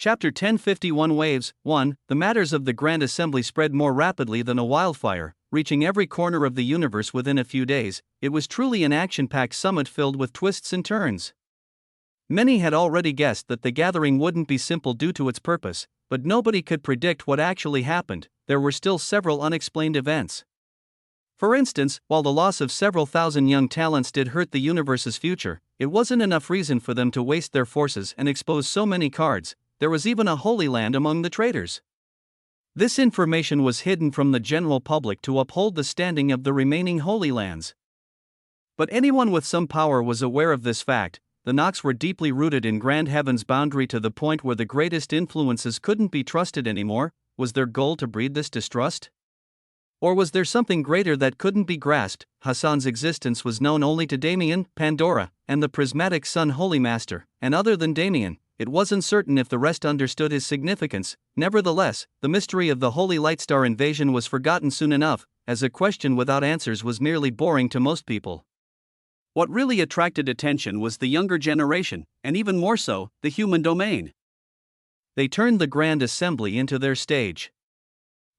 Chapter 1051 Waves 1. The matters of the Grand Assembly spread more rapidly than a wildfire, reaching every corner of the universe within a few days. It was truly an action-packed summit filled with twists and turns. Many had already guessed that the gathering wouldn't be simple due to its purpose, but nobody could predict what actually happened. There were still several unexplained events. For instance, while the loss of several thousand young talents did hurt the universe's future, it wasn't enough reason for them to waste their forces and expose so many cards. There was even a Holy Land among the traitors. This information was hidden from the general public to uphold the standing of the remaining Holy Lands. But anyone with some power was aware of this fact. The Nox were deeply rooted in Grand Heaven's boundary to the point where the greatest influences couldn't be trusted anymore. Was their goal to breed this distrust? Or was there something greater that couldn't be grasped? Hassan's existence was known only to Damien, Pandora, and the prismatic Sun Holy Master, and other than Damien, it wasn't certain if the rest understood his significance. Nevertheless, the mystery of the Holy Lightstar invasion was forgotten soon enough, as a question without answers was merely boring to most people. What really attracted attention was the younger generation, and even more so, the human domain. They turned the Grand Assembly into their stage.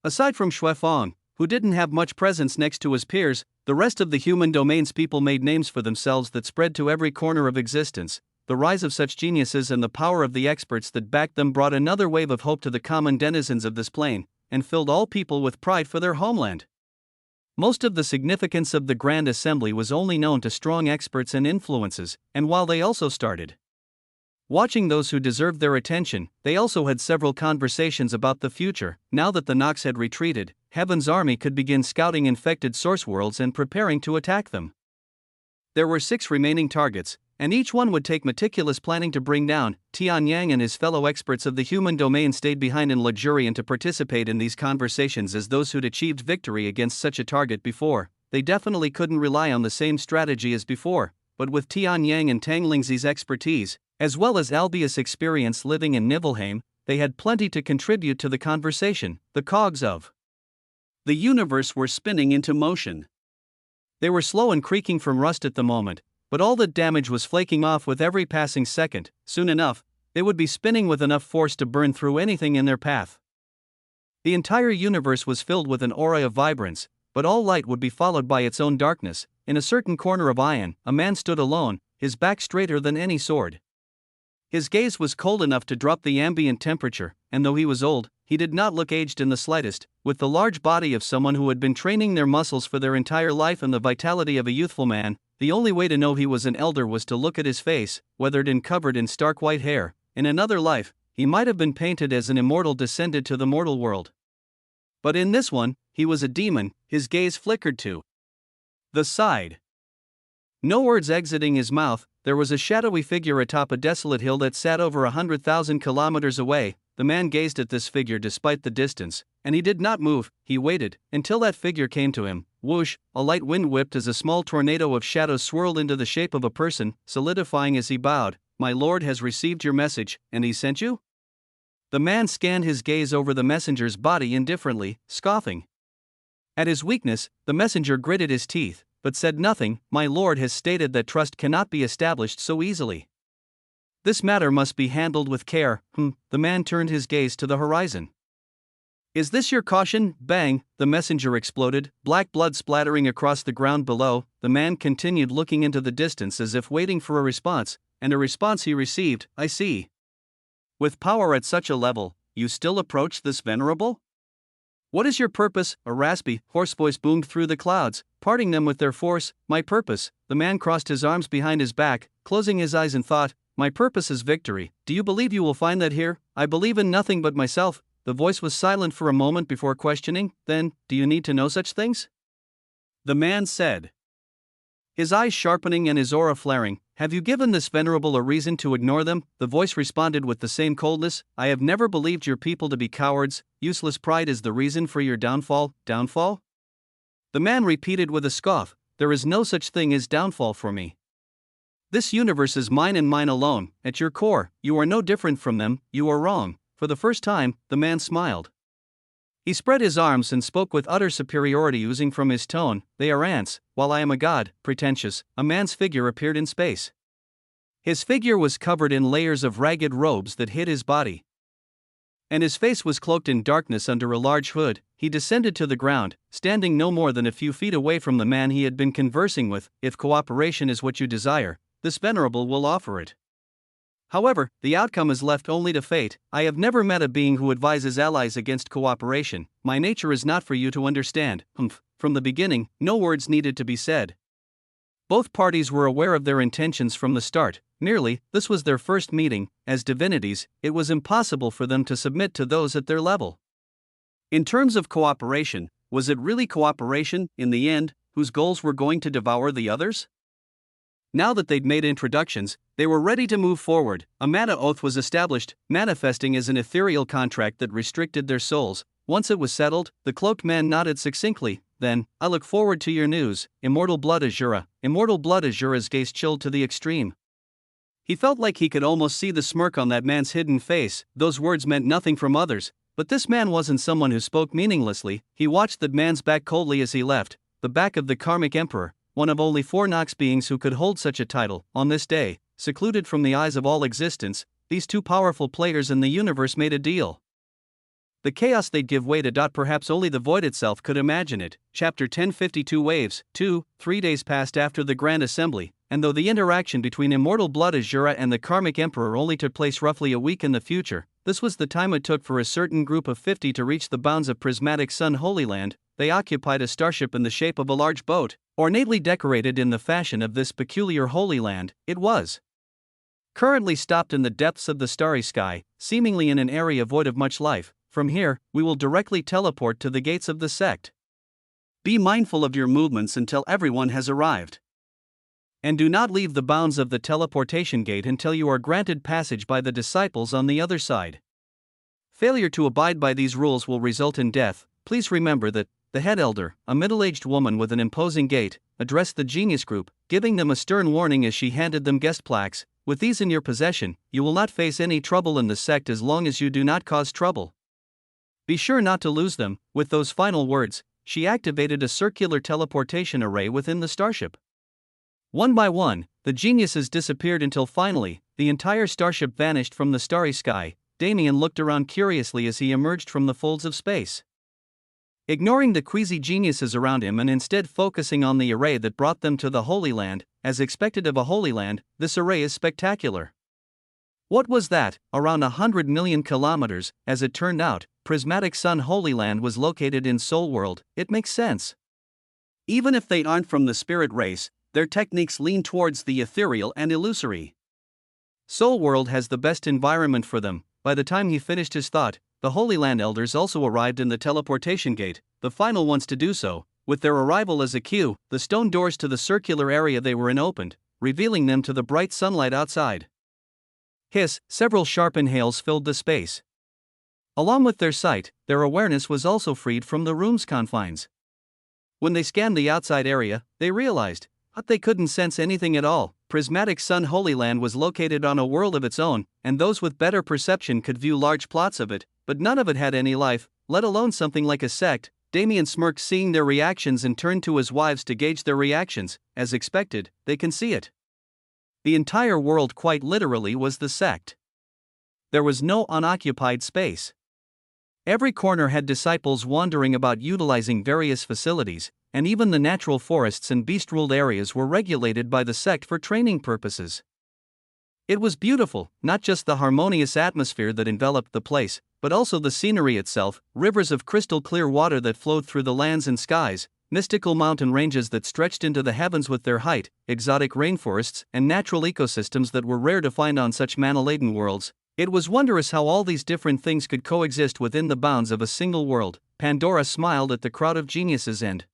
Aside from Xuefeng, who didn't have much presence next to his peers, the rest of the human domain's people made names for themselves that spread to every corner of existence. The rise of such geniuses and the power of the experts that backed them brought another wave of hope to the common denizens of this plane, and filled all people with pride for their homeland. Most of the significance of the Grand Assembly was only known to strong experts and influences, and while they also started watching those who deserved their attention, they also had several conversations about the future. Now that the Nox had retreated, Heaven's army could begin scouting infected source worlds and preparing to attack them. There were 6 remaining targets, and each one would take meticulous planning to bring down. Tianyang and his fellow experts of the human domain stayed behind in luxuriant to participate in these conversations as those who'd achieved victory against such a target before. They definitely couldn't rely on the same strategy as before, but with Tianyang and Tanglingzi's expertise, as well as Albius' experience living in Nibelheim, they had plenty to contribute to the conversation. The cogs of the universe were spinning into motion. They were slow and creaking from rust at the moment, but all that damage was flaking off with every passing second. Soon enough, they would be spinning with enough force to burn through anything in their path. The entire universe was filled with an aura of vibrance, but all light would be followed by its own darkness. In a certain corner of Ion, a man stood alone, his back straighter than any sword. His gaze was cold enough to drop the ambient temperature, and though he was old, he did not look aged in the slightest. With the large body of someone who had been training their muscles for their entire life and the vitality of a youthful man, the only way to know he was an elder was to look at his face, weathered and covered in stark white hair. In another life, he might have been painted as an immortal descended to the mortal world. But in this one, he was a demon. His gaze flickered to the side. No words exiting his mouth. There was a shadowy figure atop a desolate hill that sat over 100,000 kilometers away. The man gazed at this figure despite the distance, and he did not move. He waited until that figure came to him. Whoosh, a light wind whipped as a small tornado of shadows swirled into the shape of a person, solidifying as he bowed. "My lord has received your message, and he sent you?" The man scanned his gaze over the messenger's body indifferently, scoffing. At his weakness, the messenger gritted his teeth, but said nothing. "My lord has stated that trust cannot be established so easily. This matter must be handled with care." The man turned his gaze to the horizon. "Is this your caution?" Bang! The messenger exploded, black blood splattering across the ground below. The man continued looking into the distance as if waiting for a response, and a response he received. "I see. With power at such a level, you still approach this venerable? What is your purpose?" A raspy, hoarse voice boomed through the clouds, parting them with their force. "My purpose." The man crossed his arms behind his back, closing his eyes and thought. "My purpose is victory. Do you believe you will find that here?" "I believe in nothing but myself." The voice was silent for a moment before questioning. "Then, do you need to know such things?" The man said, his eyes sharpening and his aura flaring. "Have you given this venerable a reason to ignore them?" The voice responded with the same coldness. "I have never believed your people to be cowards. Useless pride is the reason for your downfall." "Downfall?" The man repeated with a scoff. "There is no such thing as downfall for me. This universe is mine and mine alone. At your core, you are no different from them. You are wrong." For the first time, the man smiled. He spread his arms and spoke with utter superiority oozing from his tone. "They are ants, while I am a god." Pretentious. A man's figure appeared in space. His figure was covered in layers of ragged robes that hid his body. and his face was cloaked in darkness under a large hood. He descended to the ground, standing no more than a few feet away from the man he had been conversing with. If cooperation is what you desire, this venerable will offer it. However, the outcome is left only to fate. I have never met a being who advises allies against cooperation. My nature is not for you to understand. From the beginning, no words needed to be said. Both parties were aware of their intentions from the start. Merely, this was their first meeting. As divinities, it was impossible for them to submit to those at their level. In terms of cooperation, was it really cooperation, in the end, whose goals were going to devour the others? Now that they'd made introductions, they were ready to move forward. A mana oath was established, manifesting as an ethereal contract that restricted their souls. Once it was settled, the cloaked man nodded succinctly. Then, I look forward to your news, Immortal Blood Azura. Immortal Blood Azura's gaze chilled to the extreme. He felt like he could almost see the smirk on that man's hidden face. Those words meant nothing from others, but this man wasn't someone who spoke meaninglessly. He watched the man's back coldly as he left, the back of the Karmic Emperor, one of only 4 Nox beings who could hold such a title. On this day, secluded from the eyes of all existence, these 2 powerful players in the universe made a deal. The chaos they'd give way to. Perhaps only the void itself could imagine it. Chapter 1052 Waves. 3 days passed after the Grand Assembly, and though the interaction between Immortal Blood Azura and the Karmic Emperor only took place roughly a week in the future, this was the time it took for a certain group of 50 to reach the bounds of Prismatic Sun Holy Land. They occupied a starship in the shape of a large boat, ornately decorated in the fashion of this peculiar Holy Land. It was currently stopped in the depths of the starry sky, seemingly in an area void of much life. From here, we will directly teleport to the gates of the sect. Be mindful of your movements until everyone has arrived. And do not leave the bounds of the teleportation gate until you are granted passage by the disciples on the other side. Failure to abide by these rules will result in death. Please remember that the head elder, a middle-aged woman with an imposing gait, addressed the genius group, giving them a stern warning as she handed them guest plaques. With these in your possession, you will not face any trouble in the sect as long as you do not cause trouble. Be sure not to lose them. With those final words, she activated a circular teleportation array within the starship. One by one, the geniuses disappeared until finally, the entire starship vanished from the starry sky. Damien looked around curiously as he emerged from the folds of space. Ignoring the queasy geniuses around him and instead focusing on the array that brought them to the Holy Land, as expected of a Holy Land, this array is spectacular. What was that? Around 100 million kilometers, as it turned out, Prismatic Sun Holy Land was located in Soul World. It makes sense. Even if they aren't from the spirit race, their techniques lean towards the ethereal and illusory. Soul World has the best environment for them. By the time he finished his thought, the Holy Land elders also arrived in the teleportation gate, the final ones to do so. With their arrival as a cue, the stone doors to the circular area they were in opened, revealing them to the bright sunlight outside. Hiss, several sharp inhales filled the space. Along with their sight, their awareness was also freed from the room's confines. When they scanned the outside area, they realized that they couldn't sense anything at all. Prismatic Sun Holy Land was located on a world of its own, and those with better perception could view large plots of it, but none of it had any life, let alone something like a sect. Damien smirked, seeing their reactions, and turned to his wives to gauge their reactions. As expected, they can see it. The entire world quite literally was the sect. There was no unoccupied space. Every corner had disciples wandering about utilizing various facilities, and even the natural forests and beast-ruled areas were regulated by the sect for training purposes. It was beautiful, not just the harmonious atmosphere that enveloped the place, but also the scenery itself, rivers of crystal clear water that flowed through the lands and skies, mystical mountain ranges that stretched into the heavens with their height, exotic rainforests, and natural ecosystems that were rare to find on such mana-laden worlds. It was wondrous how all these different things could coexist within the bounds of a single world. Pandora smiled at the crowd of geniuses and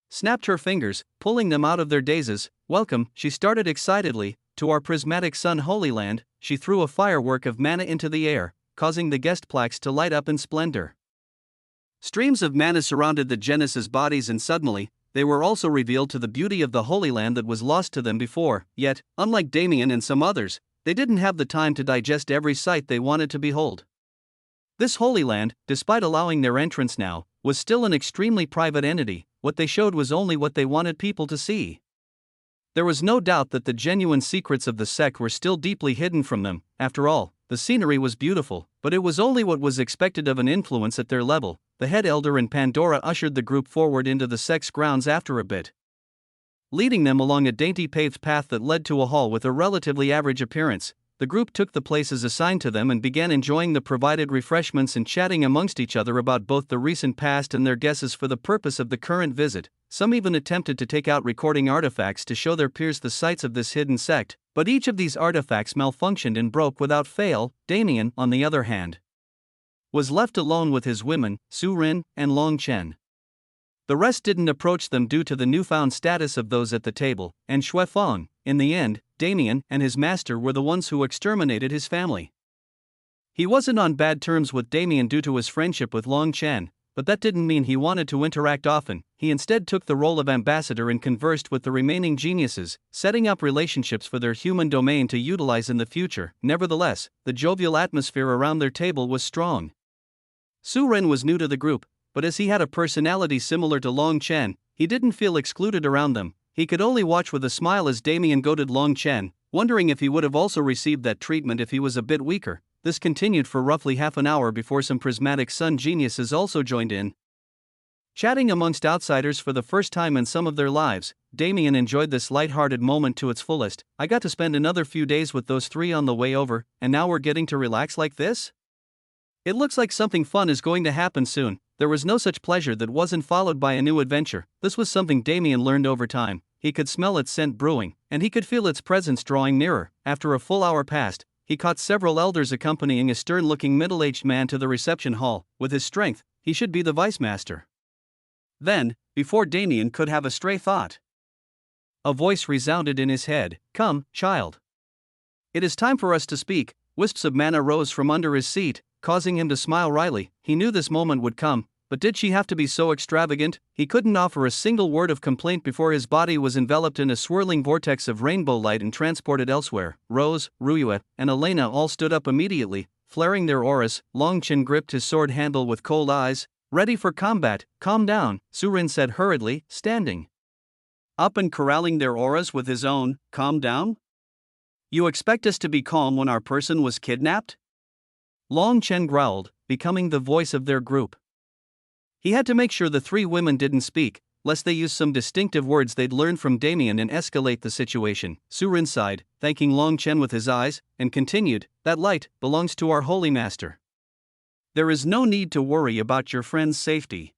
snapped her fingers, pulling them out of their dazes. Welcome, she started excitedly, to our Prismatic Sun Holy Land. She threw a firework of mana into the air, causing the guest plaques to light up in splendor. Streams of mana surrounded the geniuses' bodies, and suddenly, they were also revealed to the beauty of the Holy Land that was lost to them before. Yet, unlike Damien and some others, they didn't have the time to digest every sight they wanted to behold. This Holy Land, despite allowing their entrance now, was still an extremely private entity. What they showed was only what they wanted people to see. There was no doubt that the genuine secrets of the sect were still deeply hidden from them. After all, The scenery was beautiful, but it was only what was expected of an influence at their level. The head elder and Pandora ushered the group forward into the sex grounds after a bit, leading them along a dainty paved path that led to a hall with a relatively average appearance. The group took the places assigned to them and began enjoying the provided refreshments and chatting amongst each other about both the recent past and their guesses for the purpose of the current visit. Some even attempted to take out recording artifacts to show their peers the sights of this hidden sect, but each of these artifacts malfunctioned and broke without fail. Damien, on the other hand, was left alone with his women, Su Rin and Long Chen. The rest didn't approach them due to the newfound status of those at the table, and Xue Feng. In the end, Damien and his master were the ones who exterminated his family. He wasn't on bad terms with Damien due to his friendship with Long Chen, but that didn't mean he wanted to interact often. He instead took the role of ambassador and conversed with the remaining geniuses, setting up relationships for their human domain to utilize in the future. Nevertheless, the jovial atmosphere around their table was strong. Su Ren was new to the group, but as he had a personality similar to Long Chen, he didn't feel excluded around them. He could only watch with a smile as Damien goaded Long Chen, wondering if he would have also received that treatment if he was a bit weaker. This continued for roughly half an hour before some prismatic sun geniuses also joined in. Chatting amongst outsiders for the first time in some of their lives, Damien enjoyed this light-hearted moment to its fullest. I got to spend another few days with those three on the way over, and now we're getting to relax like this? It looks like something fun is going to happen soon. There was no such pleasure that wasn't followed by a new adventure. This was something Damien learned over time. He could smell its scent brewing, and he could feel its presence drawing nearer. After a full hour passed, he caught several elders accompanying a stern-looking middle-aged man to the reception hall. With his strength, he should be the vice master. Then, before Damien could have a stray thought, a voice resounded in his head. "Come, child. It is time for us to speak." Wisps of mana rose from under his seat, causing him to smile wryly. He knew this moment would come, but did she have to be so extravagant? He couldn't offer a single word of complaint before his body was enveloped in a swirling vortex of rainbow light and transported elsewhere. Rose, Ruyue, and Elena all stood up immediately, flaring their auras. Long Chen gripped his sword handle with cold eyes, ready for combat. "Calm down," Su Rin said hurriedly, standing up and corralling their auras with his own. "Calm down? You expect us to be calm when our person was kidnapped?" Long Chen growled, becoming the voice of their group. He had to make sure the three women didn't speak, lest they use some distinctive words they'd learned from Damien and escalate the situation. Su Rin sighed, thanking Long Chen with his eyes, and continued, "That light belongs to our holy master. There is no need to worry about your friend's safety.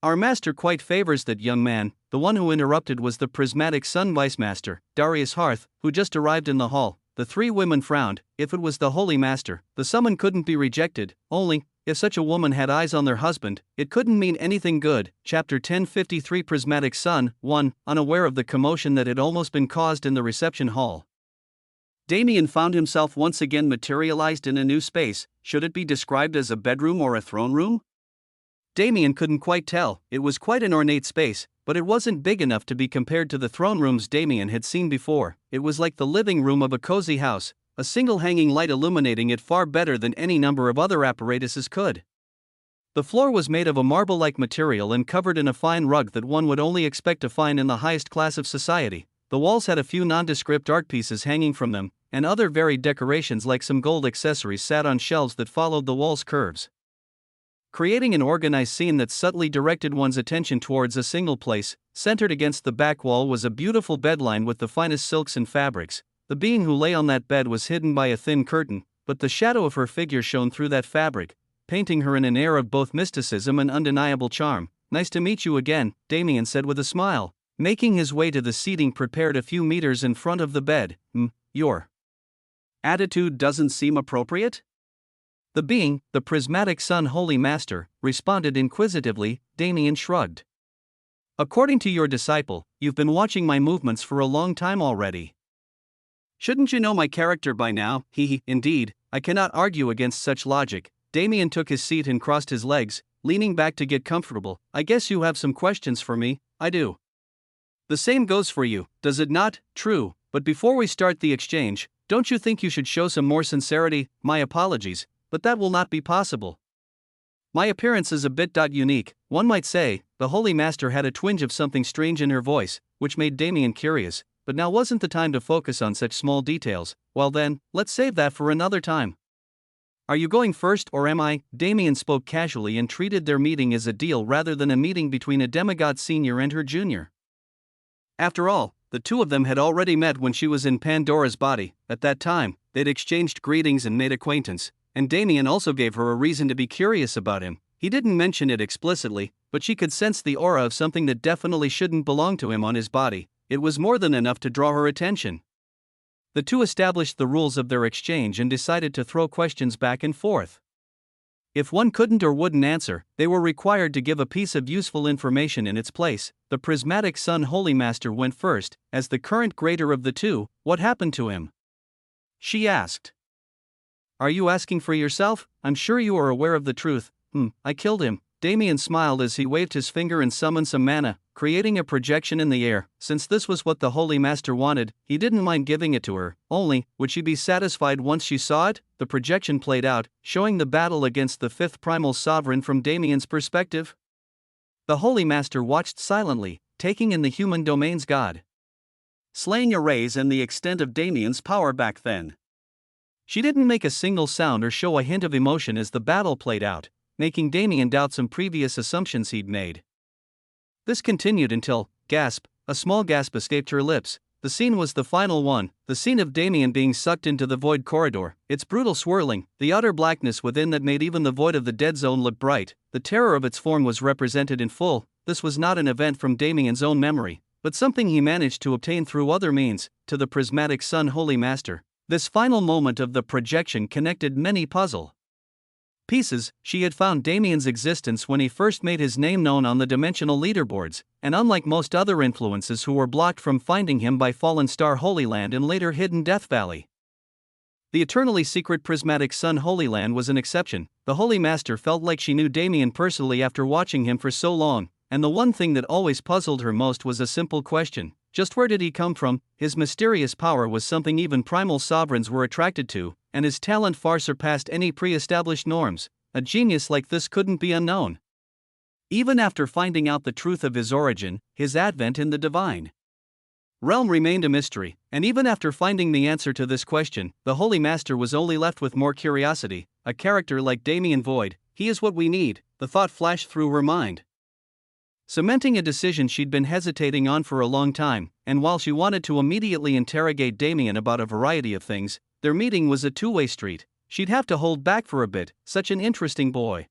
Our master quite favors that young man." The one who interrupted was the prismatic sun vice master, Darius Hearth, who just arrived in the hall. The three women frowned. If it was the holy master, the summon couldn't be rejected. Only, if such a woman had eyes on their husband, it couldn't mean anything good. Chapter 1053 Prismatic Sun 1. Unaware of the commotion that had almost been caused in the reception hall, Damien found himself once again materialized in a new space. Should it be described as a bedroom or a throne room? Damien couldn't quite tell. It was quite an ornate space, but it wasn't big enough to be compared to the throne rooms Damien had seen before. It was like the living room of a cozy house, a single hanging light illuminating it far better than any number of other apparatuses could. The floor was made of a marble-like material and covered in a fine rug that one would only expect to find in the highest class of society. The walls had a few nondescript art pieces hanging from them, and other varied decorations like some gold accessories sat on shelves that followed the wall's curves, creating an organized scene that subtly directed one's attention towards a single place. Centered against the back wall was a beautiful bed lined with the finest silks and fabrics. The being who lay on that bed was hidden by a thin curtain, but the shadow of her figure shone through that fabric, painting her in an air of both mysticism and undeniable charm. "Nice to meet you again," Damien said with a smile, making his way to the seating prepared a few meters in front of the bed. Your attitude doesn't seem appropriate?" The being, the prismatic sun holy master, responded inquisitively. Damien shrugged. "According to your disciple, you've been watching my movements for a long time already. Shouldn't you know my character by now?" Indeed, I cannot argue against such logic." Damien took his seat and crossed his legs, leaning back to get comfortable. "I guess you have some questions for me." "I do." "The same goes for you, does it not?" "True, but before we start the exchange, don't you think you should show some more sincerity?" "My apologies, but that will not be possible. My appearance is a bit unique, one might say." The Holy Master had a twinge of something strange in her voice, which made Damien curious. but now wasn't the time to focus on such small details. Well then, let's save that for another time. Are you going first or am I? Damien spoke casually and treated their meeting as a deal rather than a meeting between a demigod senior and her junior. After all, the two of them had already met when she was in Pandora's body. At that time, they'd exchanged greetings and made acquaintance, and Damien also gave her a reason to be curious about him. He didn't mention it explicitly, but she could sense the aura of something that definitely shouldn't belong to him on his body. It was more than enough to draw her attention. The two established the rules of their exchange and decided to throw questions back and forth. If one couldn't or wouldn't answer, they were required to give a piece of useful information in its place. The prismatic sun Holy Master went first. As the current greater of the two, what happened to him? She asked. Are you asking for yourself? I'm sure you are aware of the truth. I killed him. Damien smiled as he waved his finger and summoned some mana, creating a projection in the air. Since this was what the Holy Master wanted, he didn't mind giving it to her. Only, would she be satisfied once she saw it? The projection played out, showing the battle against the fifth primal sovereign from Damien's perspective. The Holy Master watched silently, taking in the human domain's god. Slaying arrays and the extent of Damien's power back then. She didn't make a single sound or show a hint of emotion as the battle played out, making Damien doubt some previous assumptions he'd made. This continued until, gasp, a small gasp escaped her lips. The scene was the final one, the scene of Damien being sucked into the void corridor, its brutal swirling, the utter blackness within that made even the void of the dead zone look bright. The terror of its form was represented in full. This was not an event from Damien's own memory, but something he managed to obtain through other means. To the prismatic sun Holy Master, this final moment of the projection connected many puzzle pieces. She had found Damien's existence when he first made his name known on the dimensional leaderboards, and unlike most other influences who were blocked from finding him by Fallen Star Holy Land and later hidden Death Valley, the eternally secret prismatic sun Holy Land was an exception. The Holy Master felt like she knew Damien personally after watching him for so long, and the one thing that always puzzled her most was a simple question: just where did he come from? His mysterious power was something even primal sovereigns were attracted to, and his talent far surpassed any pre-established norms. A genius like this couldn't be unknown. Even after finding out the truth of his origin, his advent in the divine realm remained a mystery, and even after finding the answer to this question, the Holy Master was only left with more curiosity. A character like Damien Void, he is what we need, the thought flashed through her mind, cementing a decision she'd been hesitating on for a long time. And while she wanted to immediately interrogate Damien about a variety of things, their meeting was a two-way street. She'd have to hold back for a bit. Such an interesting boy.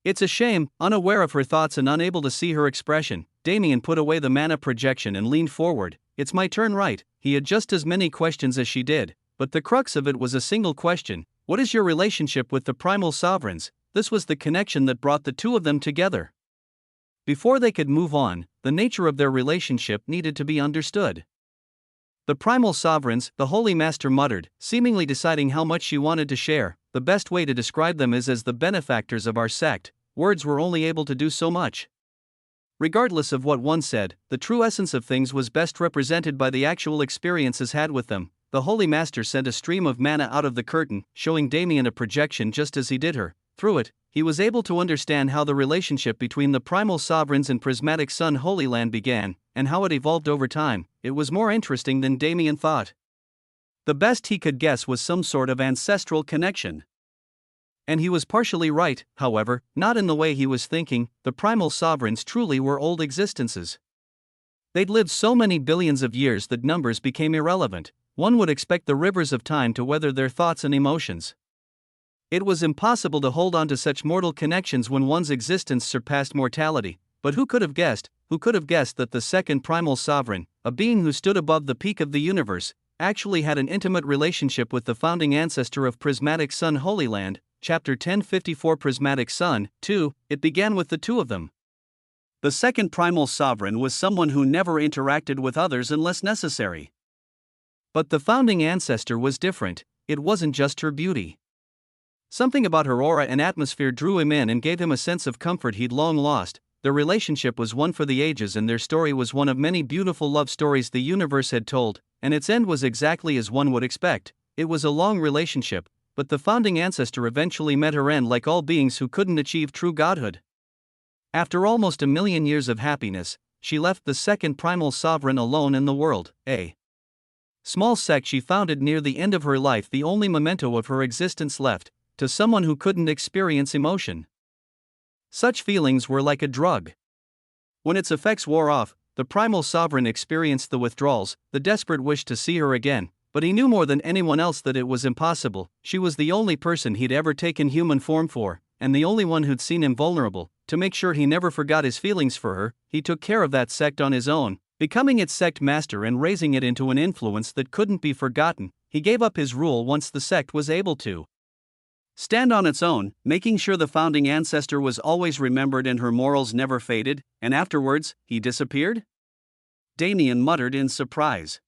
It's a shame. Unaware of her thoughts and unable to see her expression, Damien put away the mana projection and leaned forward. It's my turn, right? He had just as many questions as she did, but the crux of it was a single question: what is your relationship with the primal sovereigns? This was the connection that brought the two of them together. Before they could move on, the nature of their relationship needed to be understood. The primal sovereigns, the Holy Master muttered, seemingly deciding how much she wanted to share. The best way to describe them is as the benefactors of our sect. Words were only able to do so much. Regardless of what one said, the true essence of things was best represented by the actual experiences had with them. The Holy Master sent a stream of mana out of the curtain, showing Damien a projection just as he did her. Through it, he was able to understand how the relationship between the primal sovereigns and prismatic sun Holy Land began, and how it evolved over time. It was more interesting than Damien thought. The best he could guess was some sort of ancestral connection. And he was partially right, however, not in the way he was thinking. The primal sovereigns truly were old existences. They'd lived so many billions of years that numbers became irrelevant. One would expect the rivers of time to weather their thoughts and emotions. It was impossible to hold on to such mortal connections when one's existence surpassed mortality. But who could have guessed that the second primal sovereign, a being who stood above the peak of the universe, actually had an intimate relationship with the founding ancestor of prismatic sun Holy Land? Chapter 1054 Prismatic Sun 2. It began with the two of them. The second primal sovereign was someone who never interacted with others unless necessary. But the founding ancestor was different. It wasn't just her beauty. Something about her aura and atmosphere drew him in and gave him a sense of comfort he'd long lost. Their relationship was one for the ages, and their story was one of many beautiful love stories the universe had told, and its end was exactly as one would expect. It was a long relationship, but the founding ancestor eventually met her end, like all beings who couldn't achieve true godhood. After almost 1,000,000 years of happiness, she left the second primal sovereign alone in the world, a small sect she founded near the end of her life, the only memento of her existence left, to someone who couldn't experience emotion. Such feelings were like a drug. When its effects wore off, the primal sovereign experienced the withdrawals, the desperate wish to see her again, but he knew more than anyone else that it was impossible. She was the only person he'd ever taken human form for, and the only one who'd seen him vulnerable. To make sure he never forgot his feelings for her, he took care of that sect on his own, becoming its sect master and raising it into an influence that couldn't be forgotten. He gave up his rule once the sect was able to stand on its own, making sure the founding ancestor was always remembered and her morals never faded, and afterwards, he disappeared? Damien muttered in surprise.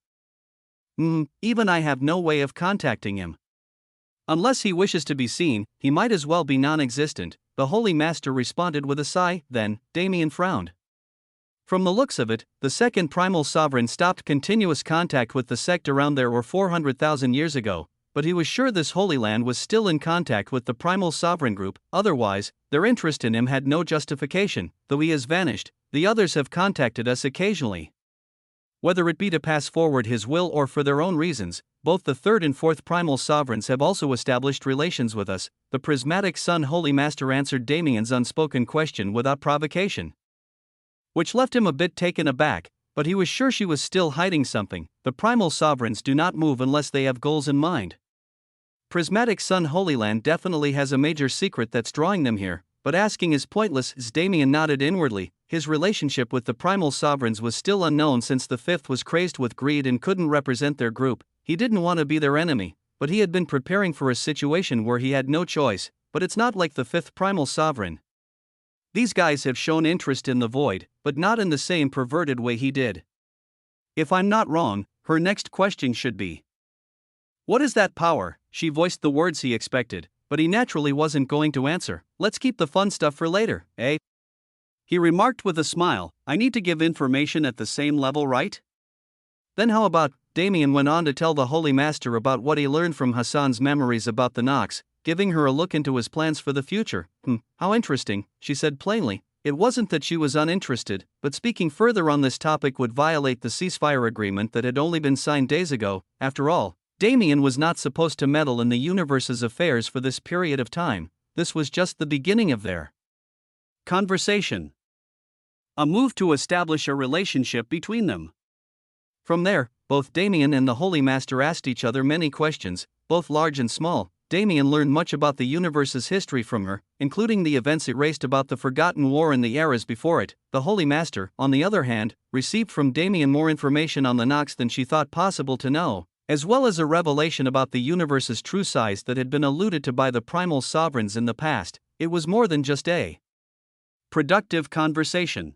Even I have no way of contacting him. Unless he wishes to be seen, he might as well be non-existent, the Holy Master responded with a sigh. Then, Damien frowned. From the looks of it, the second primal sovereign stopped continuous contact with the sect around there or 400,000 years ago, but he was sure this Holy Land was still in contact with the primal sovereign group, otherwise, their interest in him had no justification. Though he has vanished, the others have contacted us occasionally. Whether it be to pass forward his will or for their own reasons, both the third and fourth primal sovereigns have also established relations with us, the prismatic Sun Holy Master answered Damien's unspoken question without provocation. Which left him a bit taken aback, but he was sure she was still hiding something. The primal sovereigns do not move unless they have goals in mind. Prismatic Sun Holy Land definitely has a major secret that's drawing them here, but asking is pointless as Damien nodded inwardly. His relationship with the primal sovereigns was still unknown since the fifth was crazed with greed and couldn't represent their group. He didn't want to be their enemy, but he had been preparing for a situation where he had no choice. But it's not like the fifth primal sovereign. These guys have shown interest in the void, but not in the same perverted way he did. If I'm not wrong, her next question should be, what is that power? She voiced the words he expected, but he naturally wasn't going to answer. Let's keep the fun stuff for later, eh? He remarked with a smile. I need to give information at the same level, right? Then how about, Damien went on to tell the Holy Master about what he learned from Hassan's memories about the Nox, giving her a look into his plans for the future. How interesting, she said plainly. It wasn't that she was uninterested, but speaking further on this topic would violate the ceasefire agreement that had only been signed days ago. After all, Damien was not supposed to meddle in the universe's affairs for this period of time. This was just the beginning of their conversation. A move to establish a relationship between them. From there, both Damien and the Holy Master asked each other many questions, both large and small. Damien learned much about the universe's history from her, including the events erased about the Forgotten War and the eras before it. The Holy Master, on the other hand, received from Damien more information on the Nox than she thought possible to know, as well as a revelation about the universe's true size that had been alluded to by the primal sovereigns in the past. It was more than just a productive conversation.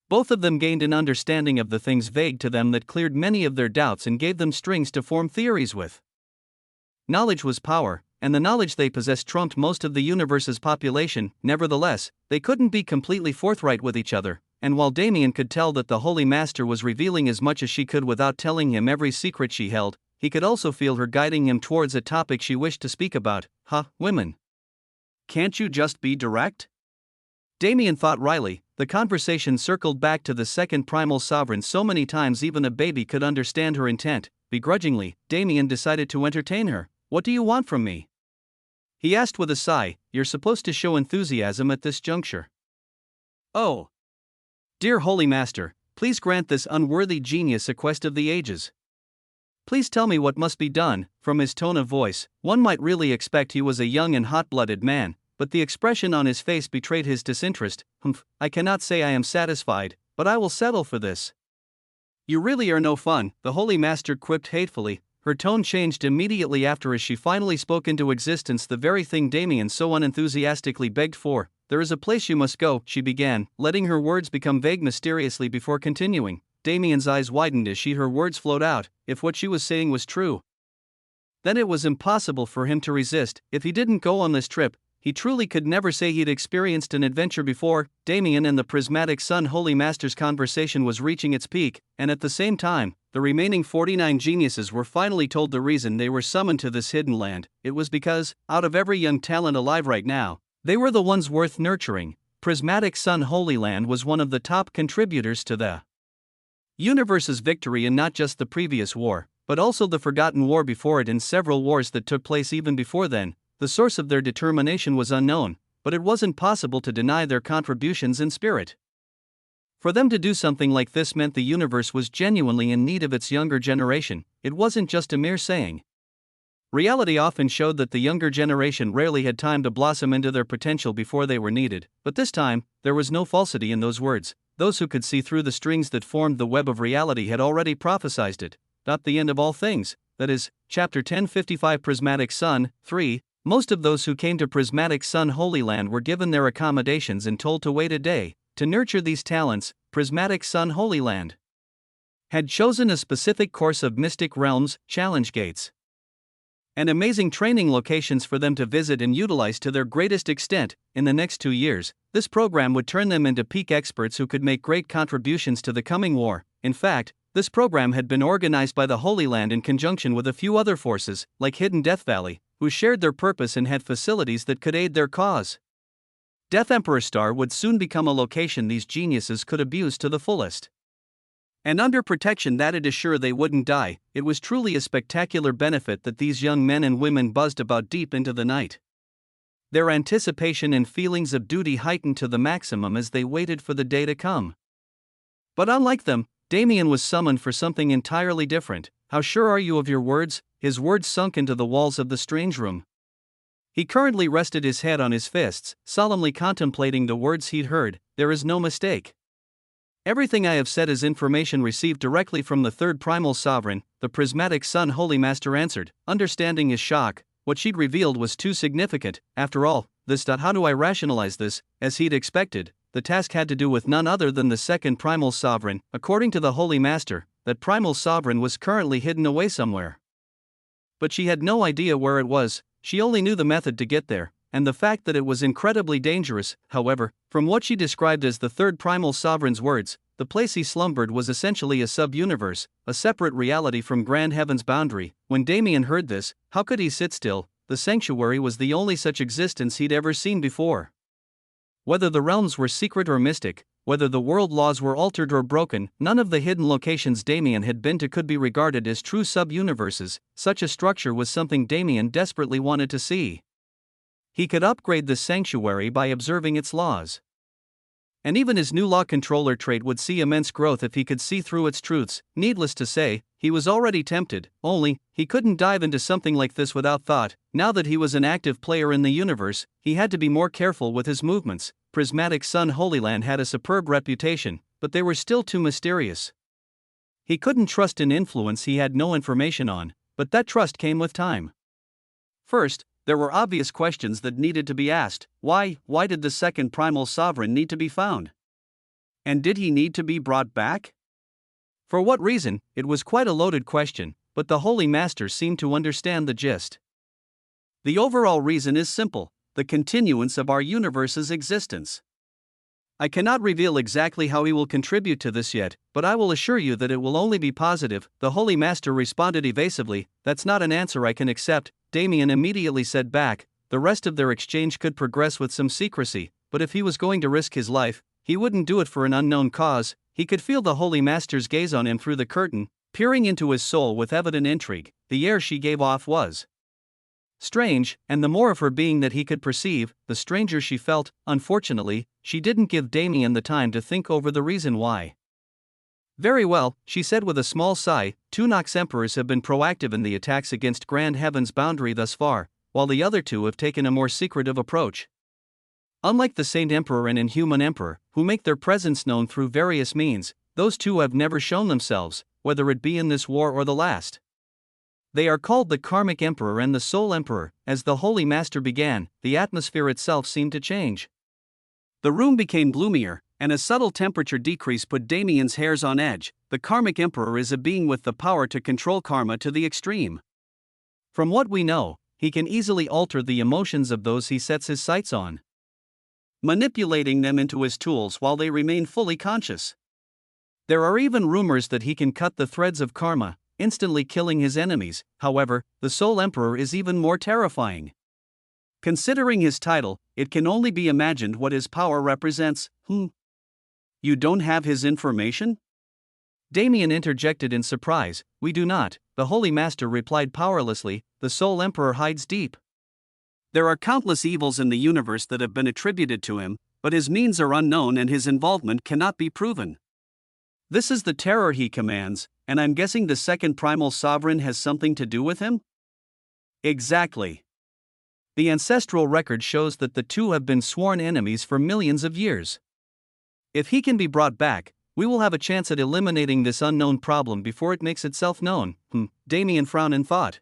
Both of them gained an understanding of the things vague to them that cleared many of their doubts and gave them strings to form theories with. Knowledge was power, and the knowledge they possessed trumped most of the universe's population. Nevertheless, they couldn't be completely forthright with each other, and while Damien could tell that the Holy Master was revealing as much as she could without telling him every secret she held, he could also feel her guiding him towards a topic she wished to speak about. Women. Can't you just be direct? Damien thought wryly. The conversation circled back to the second primal sovereign so many times even a baby could understand her intent. Begrudgingly, Damien decided to entertain her. What do you want from me? He asked with a sigh. You're supposed to show enthusiasm at this juncture. Oh. Dear Holy Master, please grant this unworthy genius a quest of the ages. Please tell me what must be done. From his tone of voice, one might really expect he was a young and hot-blooded man, but the expression on his face betrayed his disinterest. I cannot say I am satisfied, but I will settle for this. You really are no fun, the Holy Master quipped hatefully. Her tone changed immediately after as she finally spoke into existence the very thing Damien so unenthusiastically begged for. There is a place you must go, she began, letting her words become vague mysteriously before continuing. Damien's eyes widened as her words flowed out. If what she was saying was true, then it was impossible for him to resist. If he didn't go on this trip, he truly could never say he'd experienced an adventure before. Damien and the Prismatic Sun Holy Master's conversation was reaching its peak, and at the same time, the remaining 49 geniuses were finally told the reason they were summoned to this hidden land. It was because, out of every young talent alive right now, they were the ones worth nurturing. prismatic sun Holy Land was one of the top contributors to the universe's victory in not just the previous war, but also the forgotten war before it and several wars that took place even before then. The source of their determination was unknown, but it wasn't possible to deny their contributions in spirit. For them to do something like this meant the universe was genuinely in need of its younger generation. It wasn't just a mere saying. Reality often showed that the younger generation rarely had time to blossom into their potential before they were needed, but this time, there was no falsity in those words. Those who could see through the strings that formed the web of reality had already prophesied it. Not the end of all things, that is, chapter 1055 Prismatic Sun, 3. Most of those who came to Prismatic Sun Holy Land were given their accommodations and told to wait a day. To nurture these talents, Prismatic Sun Holy Land had chosen a specific course of mystic realms, challenge gates, and amazing training locations for them to visit and utilize to their greatest extent. In the next 2 years, this program would turn them into peak experts who could make great contributions to the coming war. In fact, this program had been organized by the Holy Land in conjunction with a few other forces, like Hidden Death Valley, who shared their purpose and had facilities that could aid their cause. Death Emperor Star would soon become a location these geniuses could abuse to the fullest. And under protection that'd assure they wouldn't die. It was truly a spectacular benefit that these young men and women buzzed about deep into the night. Their anticipation and feelings of duty heightened to the maximum as they waited for the day to come. But unlike them, Damien was summoned for something entirely different. How sure are you of your words? His words sunk into the walls of the strange room. He currently rested his head on his fists, solemnly contemplating the words he'd heard. There is no mistake. Everything I have said is information received directly from the third primal sovereign, the Prismatic Sun Holy Master answered, understanding his shock. What she'd revealed was too significant. After all, how do I rationalize this? As he'd expected, the task had to do with none other than the second primal sovereign. According to the Holy Master, that primal sovereign was currently hidden away somewhere. But she had no idea where it was. She only knew the method to get there, and the fact that it was incredibly dangerous. However, from what she described as the third primal sovereign's words, the place he slumbered was essentially a sub-universe, a separate reality from Grand Heaven's boundary. When Damien heard this, how could he sit still? The sanctuary was the only such existence he'd ever seen before. Whether the realms were secret or mystic, whether the world laws were altered or broken, none of the hidden locations Damien had been to could be regarded as true sub-universes. Such a structure was something Damien desperately wanted to see. He could upgrade the sanctuary by observing its laws. And even his new law controller trait would see immense growth if he could see through its truths. Needless to say, he was already tempted, only, he couldn't dive into something like this without thought. Now that he was an active player in the universe, he had to be more careful with his movements. Prismatic Sun Holy Land had a superb reputation, but they were still too mysterious. He couldn't trust in influence he had no information on, but that trust came with time. First, there were obvious questions that needed to be asked. Why did the second primal sovereign need to be found? And did he need to be brought back? For what reason? It was quite a loaded question, but the Holy Master seemed to understand the gist. The overall reason is simple: the continuance of our universe's existence. I cannot reveal exactly how he will contribute to this yet, but I will assure you that it will only be positive. The Holy Master responded evasively, that's not an answer I can accept. Damien immediately said back, the rest of their exchange could progress with some secrecy, but if he was going to risk his life, he wouldn't do it for an unknown cause. He could feel the Holy Master's gaze on him through the curtain, peering into his soul with evident intrigue. The air she gave off was strange, and the more of her being that he could perceive, the stranger she felt. Unfortunately, she didn't give Damien the time to think over the reason why. Very well, she said with a small sigh, 2 Nox Emperors have been proactive in the attacks against Grand Heaven's boundary thus far, while the other 2 have taken a more secretive approach. Unlike the Saint Emperor and Inhuman Emperor, who make their presence known through various means, those 2 have never shown themselves, whether it be in this war or the last. They are called the Karmic Emperor and the Soul Emperor. As the Holy Master began, the atmosphere itself seemed to change. The room became gloomier, and a subtle temperature decrease put Damien's hairs on edge. The Karmic Emperor is a being with the power to control karma to the extreme. From what we know, he can easily alter the emotions of those he sets his sights on, manipulating them into his tools while they remain fully conscious. There are even rumors that he can cut the threads of karma, instantly killing his enemies. However, the Soul Emperor is even more terrifying. Considering his title, it can only be imagined what his power represents. You don't have his information? Damien interjected in surprise. We do not, the Holy Master replied powerlessly, the Soul Emperor hides deep. There are countless evils in the universe that have been attributed to him, but his means are unknown and his involvement cannot be proven. This is the terror he commands, and I'm guessing the second primal sovereign has something to do with him? Exactly. The ancestral record shows that the two have been sworn enemies for millions of years. If he can be brought back, we will have a chance at eliminating this unknown problem before it makes itself known. Damien frowned in thought.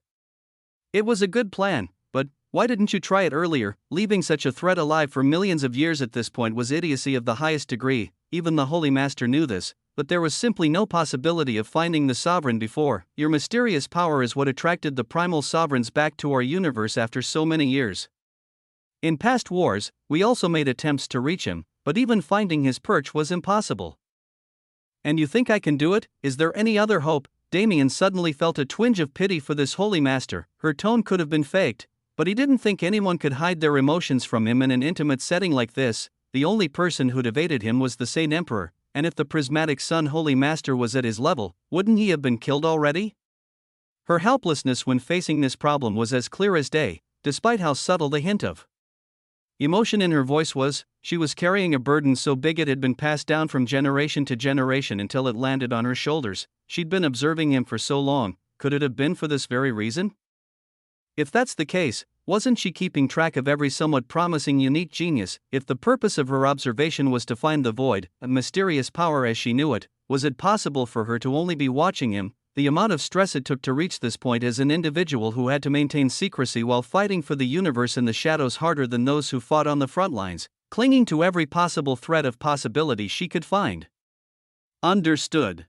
It was a good plan, but why didn't you try it earlier? Leaving such a threat alive for millions of years at this point was idiocy of the highest degree. Even the Holy Master knew this, but there was simply no possibility of finding the sovereign before. Your mysterious power is what attracted the primal sovereigns back to our universe after so many years. In past wars, we also made attempts to reach him, but even finding his perch was impossible. And you think I can do it? Is there any other hope? Damien suddenly felt a twinge of pity for this Holy Master. Her tone could have been faked, but he didn't think anyone could hide their emotions from him in an intimate setting like this. The only person who'd evaded him was the Saint Emperor, and if the prismatic Sun Holy Master was at his level, wouldn't he have been killed already? Her helplessness when facing this problem was as clear as day, despite how subtle the hint of emotion in her voice was. She was carrying a burden so big it had been passed down from generation to generation until it landed on her shoulders. She'd been observing him for so long, could it have been for this very reason? If that's the case, wasn't she keeping track of every somewhat promising unique genius? If the purpose of her observation was to find the void, a mysterious power as she knew it, was it possible for her to only be watching him? The amount of stress it took to reach this point as an individual who had to maintain secrecy while fighting for the universe in the shadows harder than those who fought on the front lines, clinging to every possible thread of possibility she could find. Understood.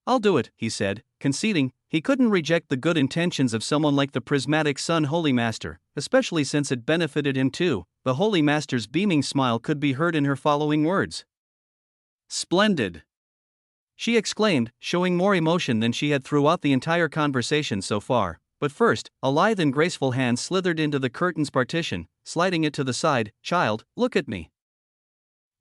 I'll do it, he said, conceding. He couldn't reject the good intentions of someone like the prismatic Sun Holy Master, especially since it benefited him too. The Holy Master's beaming smile could be heard in her following words. Splendid! She exclaimed, showing more emotion than she had throughout the entire conversation so far. But first, a lithe and graceful hand slithered into the curtain's partition, sliding it to the side. Child, look at me.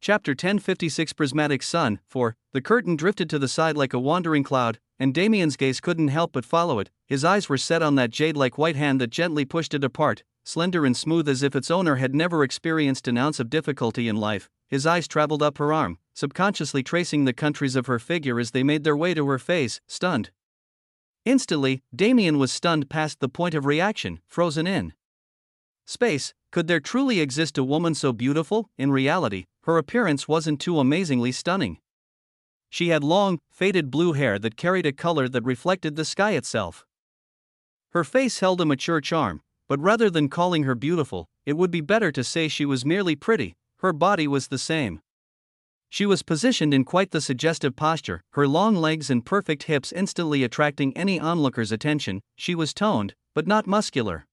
Chapter 1056 Prismatic Sun. 4. The curtain drifted to the side like a wandering cloud, and Damien's gaze couldn't help but follow it. His eyes were set on that jade-like white hand that gently pushed it apart, slender and smooth as if its owner had never experienced an ounce of difficulty in life. His eyes traveled up her arm, subconsciously tracing the countries of her figure as they made their way to her face, stunned. Instantly, Damien was stunned past the point of reaction, frozen in space. Could there truly exist a woman so beautiful? In reality, her appearance wasn't too amazingly stunning. She had long, faded blue hair that carried a color that reflected the sky itself. Her face held a mature charm, but rather than calling her beautiful, it would be better to say she was merely pretty. Her body was the same. She was positioned in quite the suggestive posture, her long legs and perfect hips instantly attracting any onlooker's attention. She was toned, but not muscular.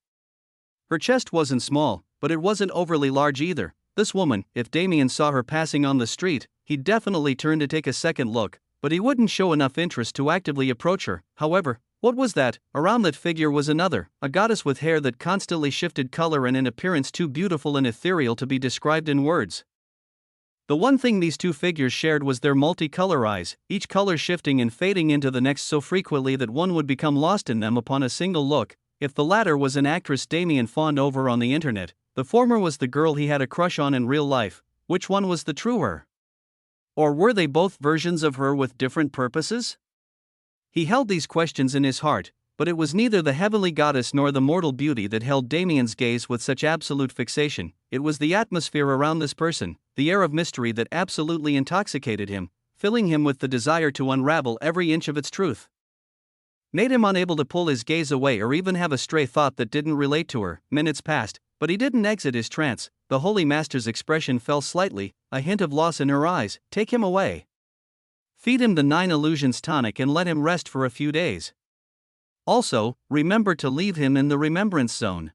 Her chest wasn't small, but it wasn't overly large either. This woman, if Damien saw her passing on the street, he'd definitely turn to take a second look, but he wouldn't show enough interest to actively approach her. However, what was that? Around that figure was another, a goddess with hair that constantly shifted color and an appearance too beautiful and ethereal to be described in words. The one thing these two figures shared was their multicolor eyes, each color shifting and fading into the next so frequently that one would become lost in them upon a single look. If the latter was an actress Damien fawned over on the internet, the former was the girl he had a crush on in real life. Which one was the true her? Or were they both versions of her with different purposes? He held these questions in his heart, but it was neither the heavenly goddess nor the mortal beauty that held Damien's gaze with such absolute fixation. It was the atmosphere around this person, the air of mystery that absolutely intoxicated him, filling him with the desire to unravel every inch of its truth. Made him unable to pull his gaze away or even have a stray thought that didn't relate to her. Minutes passed, but he didn't exit his trance. The Holy Master's expression fell slightly, a hint of loss in her eyes. Take him away. Feed him the 9 illusions tonic and let him rest for a few days. Also, remember to leave him in the remembrance zone.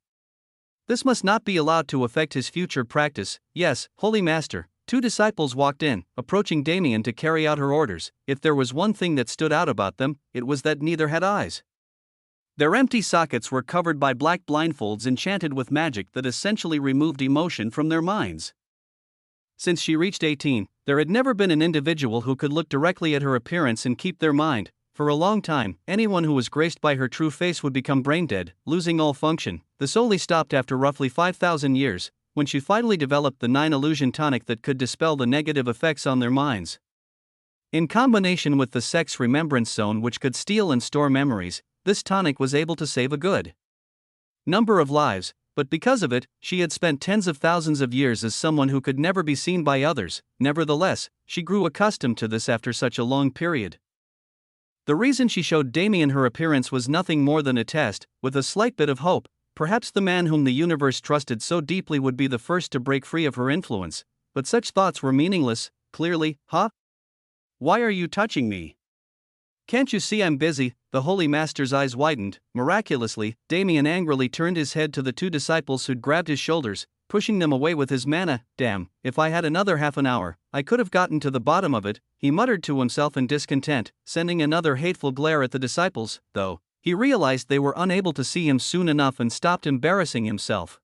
This must not be allowed to affect his future practice. Yes, Holy Master. 2 disciples walked in, approaching Damien to carry out her orders. If there was one thing that stood out about them, it was that neither had eyes. Their empty sockets were covered by black blindfolds enchanted with magic that essentially removed emotion from their minds. Since she reached 18, there had never been an individual who could look directly at her appearance and keep their mind. For a long time, anyone who was graced by her true face would become brain-dead, losing all function. This only stopped after roughly 5,000 years, when she finally developed the 9 illusion tonic that could dispel the negative effects on their minds. In combination with the sex remembrance zone, which could steal and store memories, this tonic was able to save a good number of lives, but because of it, she had spent tens of thousands of years as someone who could never be seen by others. Nevertheless, she grew accustomed to this after such a long period. The reason she showed Damien her appearance was nothing more than a test, with a slight bit of hope. Perhaps the man whom the universe trusted so deeply would be the first to break free of her influence. But such thoughts were meaningless, clearly. Huh? Why are you touching me? Can't you see I'm busy? The Holy Master's eyes widened. Miraculously, Damien angrily turned his head to the 2 disciples who'd grabbed his shoulders, pushing them away with his mana. Damn, if I had another half an hour, I could have gotten to the bottom of it, he muttered to himself in discontent, sending another hateful glare at the disciples, though. He realized they were unable to see him soon enough and stopped embarrassing himself.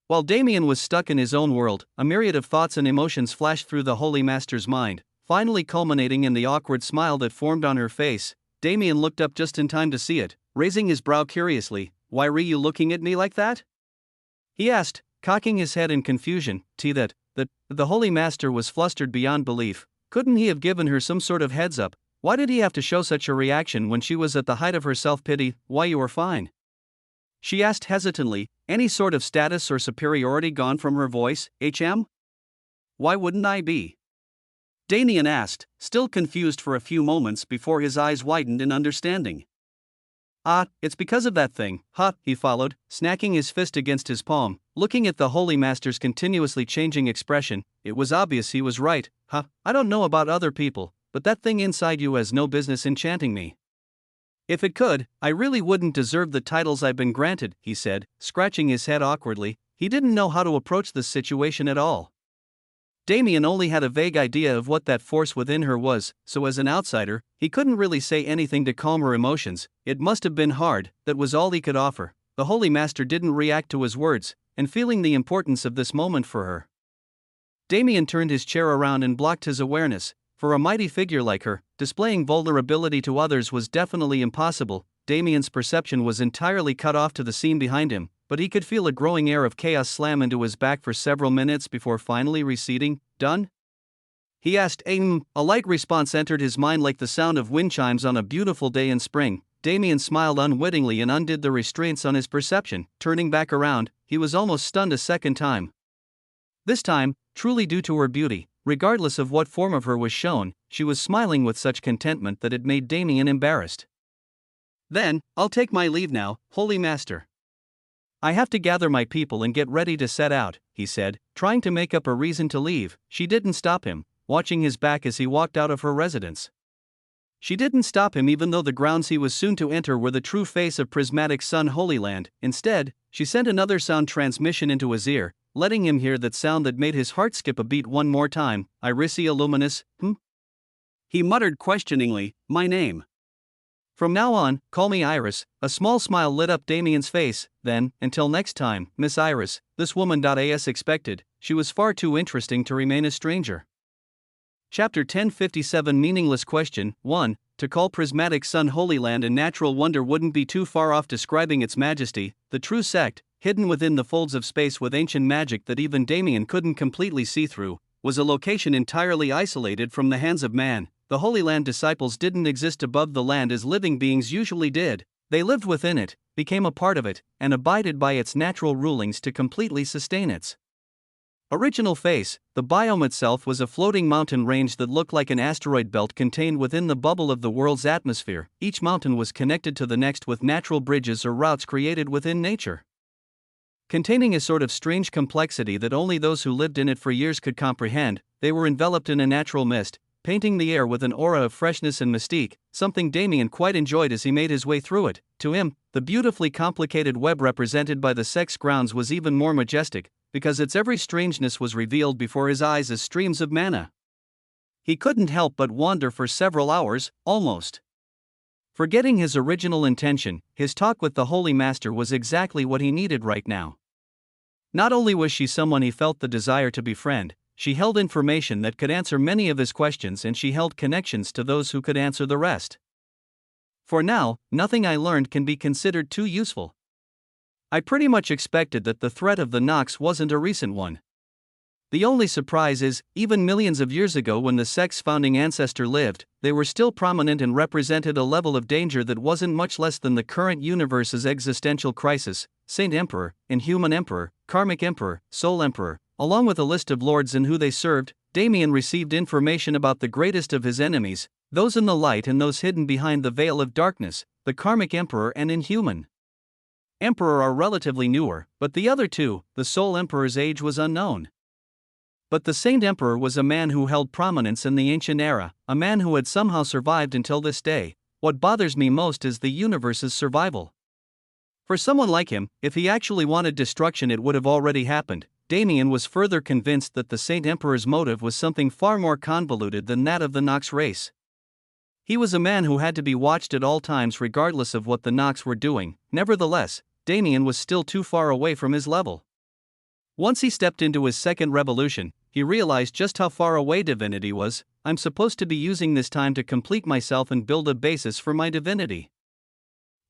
While Damien was stuck in his own world, a myriad of thoughts and emotions flashed through the Holy Master's mind, finally culminating in the awkward smile that formed on her face. Damien looked up just in time to see it, raising his brow curiously. Why were you looking at me like that? He asked, cocking his head in confusion. The Holy Master was flustered beyond belief. Couldn't he have given her some sort of heads up? Why did he have to show such a reaction when she was at the height of her self-pity? Why, you were fine, she asked hesitantly, any sort of status or superiority gone from her voice. Why wouldn't I be? Damien asked, still confused for a few moments before his eyes widened in understanding. It's because of that thing, he followed, snacking his fist against his palm, looking at the Holy Master's continuously changing expression. It was obvious he was right. I don't know about other people, but that thing inside you has no business enchanting me. If it could, I really wouldn't deserve the titles I've been granted, he said, scratching his head awkwardly. He didn't know how to approach this situation at all. Damien only had a vague idea of what that force within her was, so as an outsider, he couldn't really say anything to calm her emotions. It must have been hard, that was all he could offer. The Holy Master didn't react to his words, and feeling the importance of this moment for her, Damien turned his chair around and blocked his awareness. For a mighty figure like her, displaying vulnerability to others was definitely impossible. Damien's perception was entirely cut off to the scene behind him, but he could feel a growing air of chaos slam into his back for several minutes before finally receding. Done? He asked. A light response entered his mind like the sound of wind chimes on a beautiful day in spring. Damien smiled unwittingly and undid the restraints on his perception. Turning back around, he was almost stunned a second time. This time, truly due to her beauty. Regardless of what form of her was shown, she was smiling with such contentment that it made Damien embarrassed. Then, I'll take my leave now, Holy Master. I have to gather my people and get ready to set out, he said, trying to make up a reason to leave. She didn't stop him, watching his back as he walked out of her residence. She didn't stop him even though the grounds he was soon to enter were the true face of Prismatic Sun Holy Land. Instead, she sent another sound transmission into his ear, letting him hear that sound that made his heart skip a beat one more time. Iricia Luminous, He muttered questioningly, my name. From now on, call me Iris. A small smile lit up Damien's face. Then, until next time, Miss Iris, this woman. As expected, she was far too interesting to remain a stranger. Chapter 1057 Meaningless Question 1. To call Prismatic Sun Holy Land a natural wonder wouldn't be too far off describing its majesty. The true sect, hidden within the folds of space with ancient magic that even Damien couldn't completely see through, was a location entirely isolated from the hands of man. The Holy Land disciples didn't exist above the land as living beings usually did. They lived within it, became a part of it, and abided by its natural rulings to completely sustain its original face. The biome itself was a floating mountain range that looked like an asteroid belt contained within the bubble of the world's atmosphere. Each mountain was connected to the next with natural bridges or routes created within nature, containing a sort of strange complexity that only those who lived in it for years could comprehend. They were enveloped in a natural mist, painting the air with an aura of freshness and mystique, something Damien quite enjoyed as he made his way through it. To him, the beautifully complicated web represented by the sex grounds was even more majestic, because its every strangeness was revealed before his eyes as streams of mana. He couldn't help but wander for several hours, almost Forgetting his original intention, his talk with the Holy Master was exactly what he needed right now. Not only was she someone he felt the desire to befriend, she held information that could answer many of his questions, and she held connections to those who could answer the rest. For now, nothing I learned can be considered too useful. I pretty much expected that the threat of the Nox wasn't a recent one. The only surprise is, even millions of years ago when the sect's founding ancestor lived, they were still prominent and represented a level of danger that wasn't much less than the current universe's existential crisis. Saint Emperor, Inhuman Emperor, Karmic Emperor, Soul Emperor, along with a list of lords and who they served. Damien received information about the greatest of his enemies, those in the light and those hidden behind the veil of darkness, the Karmic Emperor and Inhuman Emperor are relatively newer, but the other two, the Soul Emperor's age was unknown. But the Saint Emperor was a man who held prominence in the ancient era, a man who had somehow survived until this day. What bothers me most is the universe's survival. For someone like him, if he actually wanted destruction, it would have already happened. Damien was further convinced that the Saint Emperor's motive was something far more convoluted than that of the Nox race. He was a man who had to be watched at all times regardless of what the Nox were doing. Nevertheless, Damien was still too far away from his level. Once he stepped into his second revolution, he realized just how far away divinity was. I'm supposed to be using this time to complete myself and build a basis for my divinity.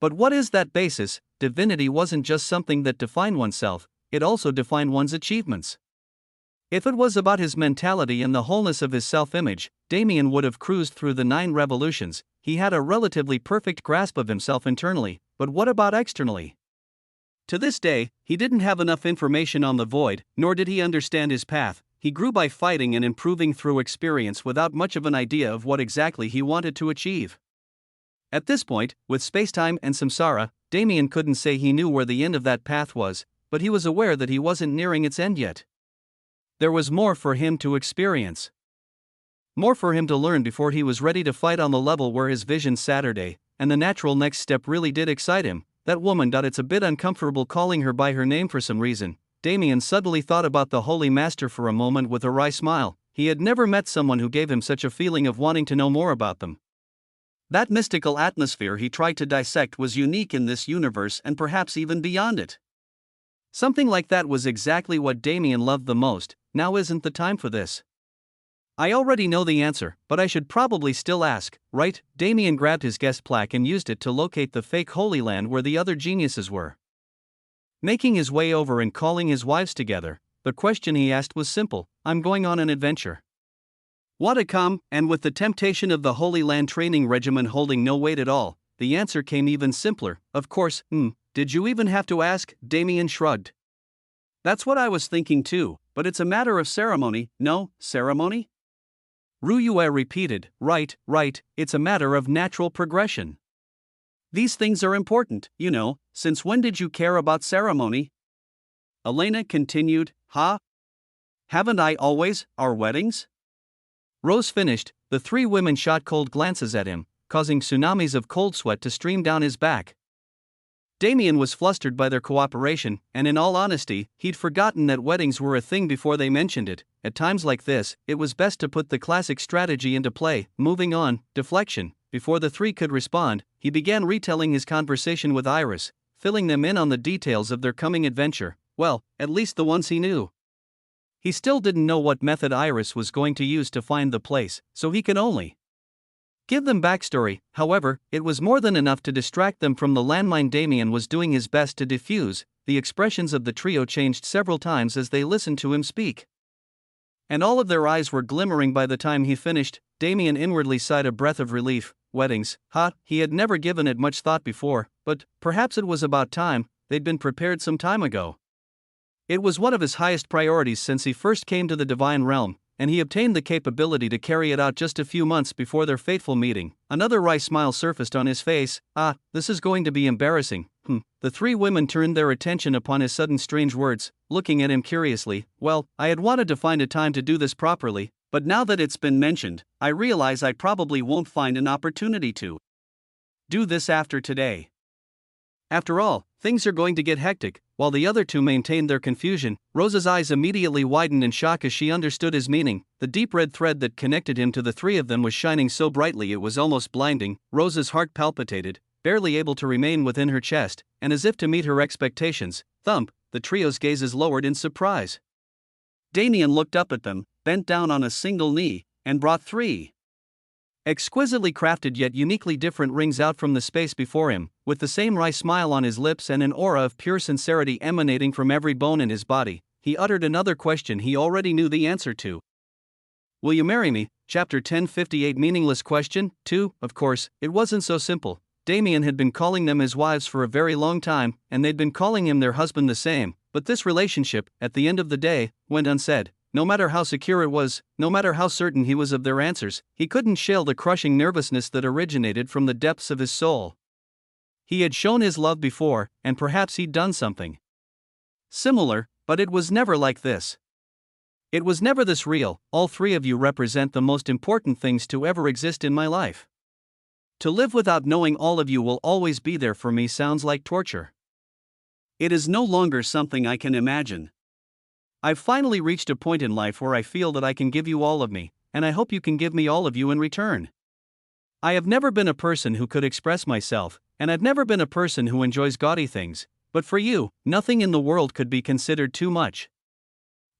But what is that basis? Divinity wasn't just something that defined oneself, it also defined one's achievements. If it was about his mentality and the wholeness of his self-image, Damien would have cruised through the 9 revolutions. He had a relatively perfect grasp of himself internally, but what about externally? To this day, he didn't have enough information on the void, nor did he understand his path. He grew by fighting and improving through experience without much of an idea of what exactly he wanted to achieve. At this point, with spacetime and samsara, Damien couldn't say he knew where the end of that path was, but he was aware that he wasn't nearing its end yet. There was more for him to experience. More for him to learn before he was ready to fight on the level where his vision Saturday, and the natural next step really did excite him. That woman. It's a bit uncomfortable calling her by her name for some reason. Damien suddenly thought about the Holy Master for a moment with a wry smile. He had never met someone who gave him such a feeling of wanting to know more about them. That mystical atmosphere he tried to dissect was unique in this universe and perhaps even beyond it. Something like that was exactly what Damien loved the most. Now isn't the time for this. I already know the answer, but I should probably still ask, right? Damien grabbed his guest plaque and used it to locate the fake Holy Land where the other geniuses were. Making his way over and calling his wives together, the question he asked was simple: I'm going on an adventure. Want to come? And with the temptation of the Holy Land training regimen holding no weight at all, the answer came even simpler: of course. Did you even have to ask? Damien shrugged. That's what I was thinking too, but it's a matter of ceremony. No, ceremony? Ruyue repeated. Right, it's a matter of natural progression. These things are important, you know. Since when did you care about ceremony? Elena continued. Haven't I always? Our weddings? Rose finished. The 3 women shot cold glances at him, causing tsunamis of cold sweat to stream down his back. Damien was flustered by their cooperation, and in all honesty, he'd forgotten that weddings were a thing before they mentioned it. At times like this, it was best to put the classic strategy into play. Moving on, deflection. Before the 3 could respond, he began retelling his conversation with Iris, filling them in on the details of their coming adventure. Well, at least the ones he knew. He still didn't know what method Iris was going to use to find the place, so he could only give them backstory. However, it was more than enough to distract them from the landmine Damien was doing his best to defuse. The expressions of the trio changed several times as they listened to him speak, and all of their eyes were glimmering by the time he finished. Damien inwardly sighed a breath of relief. Weddings, he had never given it much thought before, but perhaps it was about time. They'd been prepared some time ago. It was one of his highest priorities since he first came to the divine realm, and he obtained the capability to carry it out just a few months before their fateful meeting. Another wry smile surfaced on his face. This is going to be embarrassing. The 3 women turned their attention upon his sudden strange words, looking at him curiously. Well, I had wanted to find a time to do this properly, but now that it's been mentioned, I realize I probably won't find an opportunity to do this after today. After all, things are going to get hectic. While the other two maintained their confusion, Rose's eyes immediately widened in shock as she understood his meaning. The deep red thread that connected him to the three of them was shining so brightly it was almost blinding. Rose's heart palpitated, barely able to remain within her chest, and as if to meet her expectations, thump, the trio's gazes lowered in surprise. Damien looked up at them, bent down on a single knee, and brought three exquisitely crafted yet uniquely different rings out from the space before him, with the same wry smile on his lips and an aura of pure sincerity emanating from every bone in his body. He uttered another question he already knew the answer to. Will you marry me? Chapter 1058 Meaningless Question 2. Of course, it wasn't so simple. Damien had been calling them his wives for a very long time, and they'd been calling him their husband the same, but this relationship, at the end of the day, went unsaid. No matter how secure it was, no matter how certain he was of their answers, he couldn't shake the crushing nervousness that originated from the depths of his soul. He had shown his love before, and perhaps he'd done something similar, but it was never like this. It was never this real. All three of you represent the most important things to ever exist in my life. To live without knowing all of you will always be there for me sounds like torture. It is no longer something I can imagine. I've finally reached a point in life where I feel that I can give you all of me, and I hope you can give me all of you in return. I have never been a person who could express myself, and I've never been a person who enjoys gaudy things, but for you, nothing in the world could be considered too much.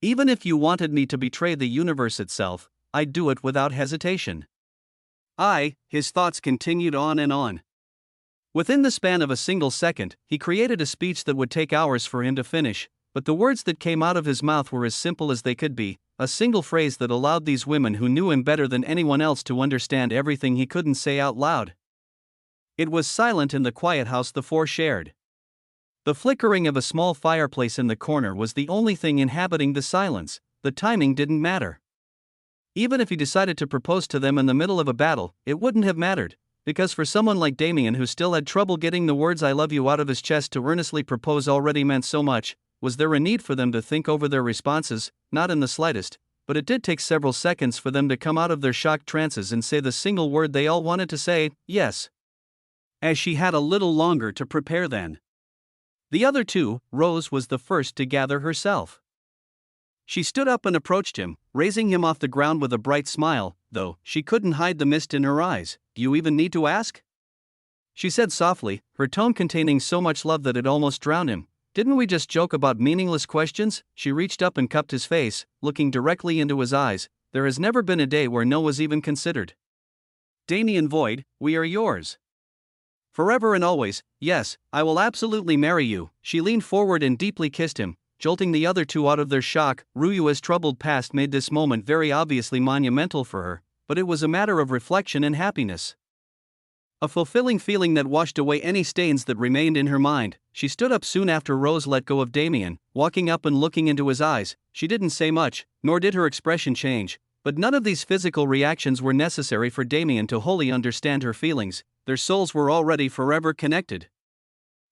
Even if you wanted me to betray the universe itself, I'd do it without hesitation. His thoughts continued on and on. Within the span of a single second, he created a speech that would take hours for him to finish. But the words that came out of his mouth were as simple as they could be, a single phrase that allowed these women who knew him better than anyone else to understand everything he couldn't say out loud. It was silent in the quiet house the four shared. The flickering of a small fireplace in the corner was the only thing inhabiting the silence. The timing didn't matter. Even if he decided to propose to them in the middle of a battle, it wouldn't have mattered, because for someone like Damien who still had trouble getting the words I love you out of his chest to earnestly propose already meant so much. Was there a need for them to think over their responses? Not in the slightest, but it did take several seconds for them to come out of their shocked trances and say the single word they all wanted to say, yes. As she had a little longer to prepare then. The other two, Rose was the first to gather herself. She stood up and approached him, raising him off the ground with a bright smile, though she couldn't hide the mist in her eyes. Do you even need to ask? She said softly, her tone containing so much love that it almost drowned him. Didn't we just joke about meaningless questions? She reached up and cupped his face, looking directly into his eyes. There has never been a day where no was even considered. Damien Void, we are yours. Forever and always, yes, I will absolutely marry you. She leaned forward and deeply kissed him, jolting the other two out of their shock. Ruyua's troubled past made this moment very obviously monumental for her, but it was a matter of reflection and happiness. A fulfilling feeling that washed away any stains that remained in her mind. She stood up soon after Rose let go of Damien, walking up and looking into his eyes. She didn't say much, nor did her expression change, but none of these physical reactions were necessary for Damien to wholly understand her feelings. Their souls were already forever connected.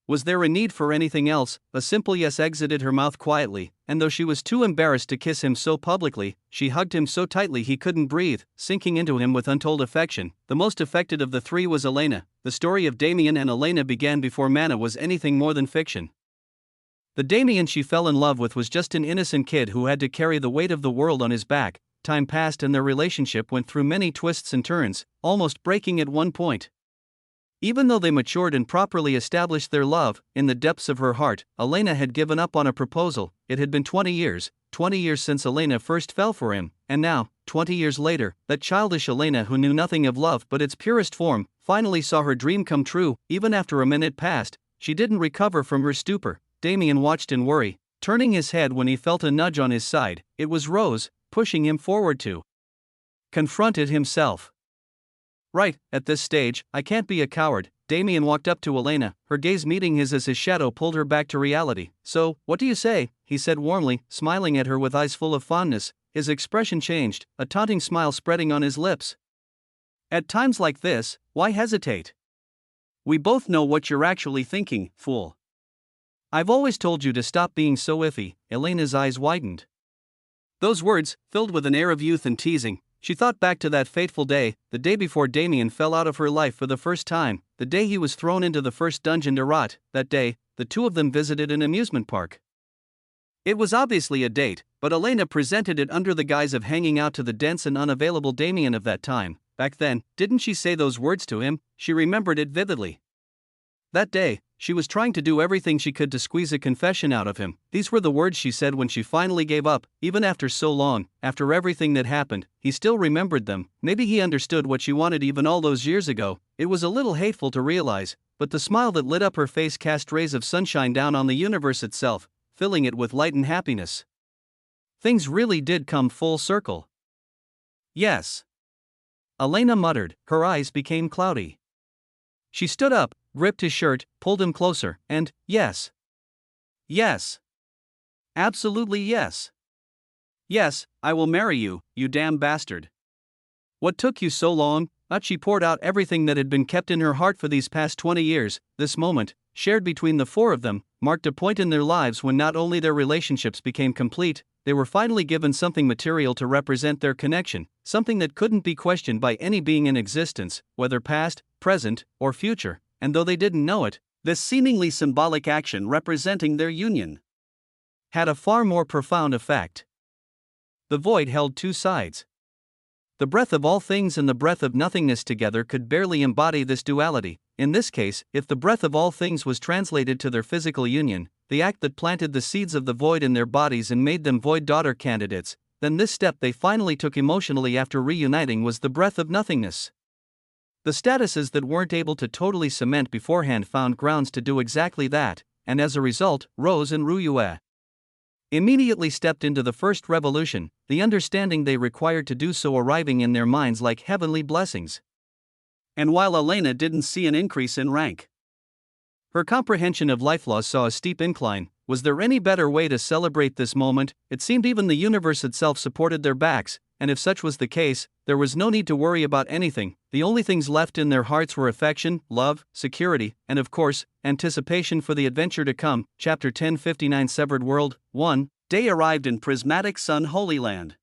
Was there a need for anything else? A simple yes exited her mouth quietly, and though she was too embarrassed to kiss him so publicly, she hugged him so tightly he couldn't breathe, sinking into him with untold affection. The most affected of the three was Elena. The story of Damien and Elena began before Mana was anything more than fiction. The Damien she fell in love with was just an innocent kid who had to carry the weight of the world on his back. Time passed and their relationship went through many twists and turns, almost breaking at one point. Even though they matured and properly established their love, in the depths of her heart, Elena had given up on a proposal. It had been 20 years since Elena first fell for him, and now, 20 years later, that childish Elena who knew nothing of love but its purest form, finally saw her dream come true. Even after a minute passed, she didn't recover from her stupor. Damien watched in worry, turning his head when he felt a nudge on his side. It was Rose, pushing him forward to confront it himself. Right, at this stage, I can't be a coward. Damien walked up to Elena, her gaze meeting his as his shadow pulled her back to reality. So, what do you say? He said warmly, smiling at her with eyes full of fondness. His expression changed, a taunting smile spreading on his lips. At times like this, why hesitate? We both know what you're actually thinking, fool. I've always told you to stop being so iffy. Elena's eyes widened. Those words, filled with an air of youth and teasing, She thought back to that fateful day, the day before Damien fell out of her life for the first time, the day he was thrown into the first dungeon to rot. That day, the two of them visited an amusement park. It was obviously a date, but Elena presented it under the guise of hanging out to the dense and unavailable Damien of that time. Back then, didn't she say those words to him? She remembered it vividly. That day, she was trying to do everything she could to squeeze a confession out of him. These were the words she said when she finally gave up. Even after so long, after everything that happened, he still remembered them. Maybe he understood what she wanted even all those years ago. It was a little hateful to realize, but the smile that lit up her face cast rays of sunshine down on the universe itself, filling it with light and happiness. Things really did come full circle. Yes. Elena muttered, her eyes became cloudy. She stood up, gripped his shirt, pulled him closer, and, yes. Yes. Absolutely yes. Yes, I will marry you, you damn bastard. What took you so long? She poured out everything that had been kept in her heart for these past 20 years. This moment, shared between the four of them, marked a point in their lives when not only their relationships became complete, they were finally given something material to represent their connection, something that couldn't be questioned by any being in existence, whether past, present, or future. And though they didn't know it, this seemingly symbolic action representing their union had a far more profound effect. The void held two sides. The breath of all things and the breath of nothingness together could barely embody this duality. In this case, if the breath of all things was translated to their physical union, the act that planted the seeds of the void in their bodies and made them void daughter candidates, then this step they finally took emotionally after reuniting was the breath of nothingness. The statuses that weren't able to totally cement beforehand found grounds to do exactly that, and as a result, Rose and Ruyue immediately stepped into the first revolution, the understanding they required to do so arriving in their minds like heavenly blessings. And while Elena didn't see an increase in rank, her comprehension of life laws saw a steep incline. Was there any better way to celebrate this moment? It seemed even the universe itself supported their backs, and if such was the case, there was no need to worry about anything. The only things left in their hearts were affection, love, security, and of course, anticipation for the adventure to come. Chapter 1059 Severed World 1. Day arrived in prismatic sun Holy Land.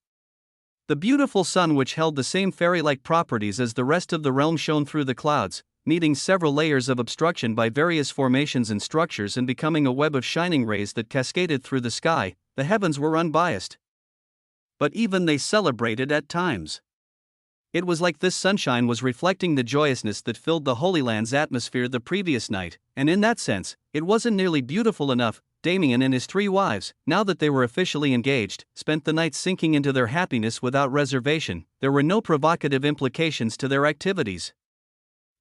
The beautiful sun, which held the same fairy-like properties as the rest of the realm, shone through the clouds, meeting several layers of obstruction by various formations and structures and becoming a web of shining rays that cascaded through the sky. The heavens were unbiased, but even they celebrated at times. It was like this sunshine was reflecting the joyousness that filled the Holy Land's atmosphere the previous night, and in that sense, it wasn't nearly beautiful enough. Damien and his three wives, now that they were officially engaged, spent the night sinking into their happiness without reservation. There were no provocative implications to their activities.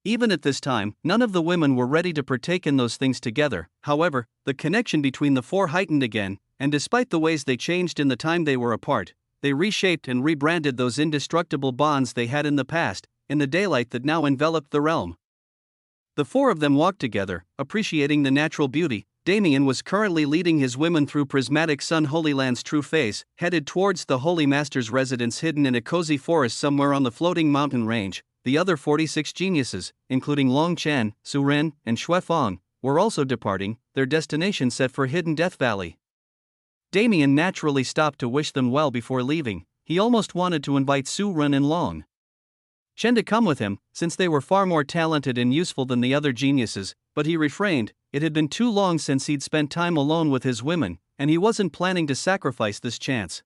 Even at this time, none of the women were ready to partake in those things together. However, the connection between the four heightened again, and despite the ways they changed in the time they were apart, they reshaped and rebranded those indestructible bonds they had in the past, in the daylight that now enveloped the realm. The four of them walked together, appreciating the natural beauty. Damien was currently leading his women through prismatic sun Holy Land's true face, headed towards the Holy Master's residence hidden in a cozy forest somewhere on the floating mountain range. The other 46 geniuses, including Long Chen, Su Ren, and Xue Fang, were also departing, their destination set for Hidden Death Valley. Damien naturally stopped to wish them well before leaving. He almost wanted to invite Su Ren and Long Chen to come with him, since they were far more talented and useful than the other geniuses, but he refrained. It had been too long since he'd spent time alone with his women, and he wasn't planning to sacrifice this chance.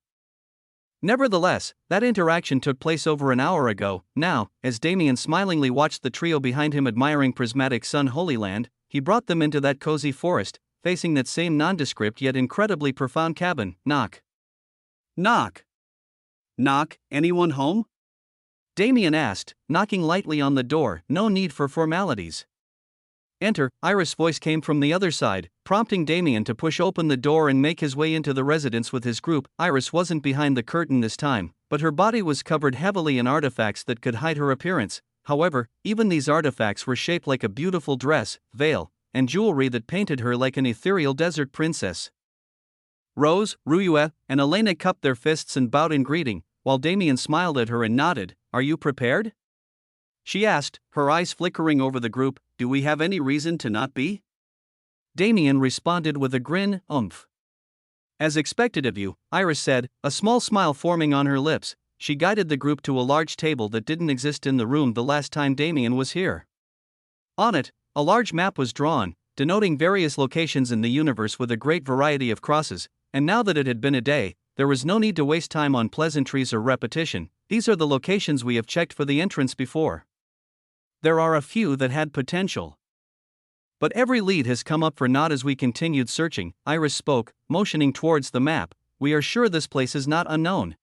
Nevertheless, that interaction took place over an hour ago. Now, as Damien smilingly watched the trio behind him admiring prismatic sun Holy Land, he brought them into that cozy forest, facing that same nondescript yet incredibly profound cabin. Knock. Knock. Knock, anyone home? Damien asked, knocking lightly on the door. No need for formalities. Enter. Iris' voice came from the other side, prompting Damien to push open the door and make his way into the residence with his group. Iris wasn't behind the curtain this time, but her body was covered heavily in artifacts that could hide her appearance. However, even these artifacts were shaped like a beautiful dress, veil, and jewelry that painted her like an ethereal desert princess. Rose, Ruyue, and Elena cupped their fists and bowed in greeting, while Damien smiled at her and nodded. Are you prepared? She asked, her eyes flickering over the group. Do we have any reason to not be? Damien responded with a grin. As expected of you, Iris said, a small smile forming on her lips. she guided the group to a large table that didn't exist in the room the last time Damien was here. On it, a large map was drawn, denoting various locations in the universe with a great variety of crosses, and now that it had been a day, there was no need to waste time on pleasantries or repetition. These are the locations we have checked for the entrance before. There are a few that had potential. But every lead has come up for naught as we continued searching. Iris spoke, motioning towards the map. We are sure this place is not unknown.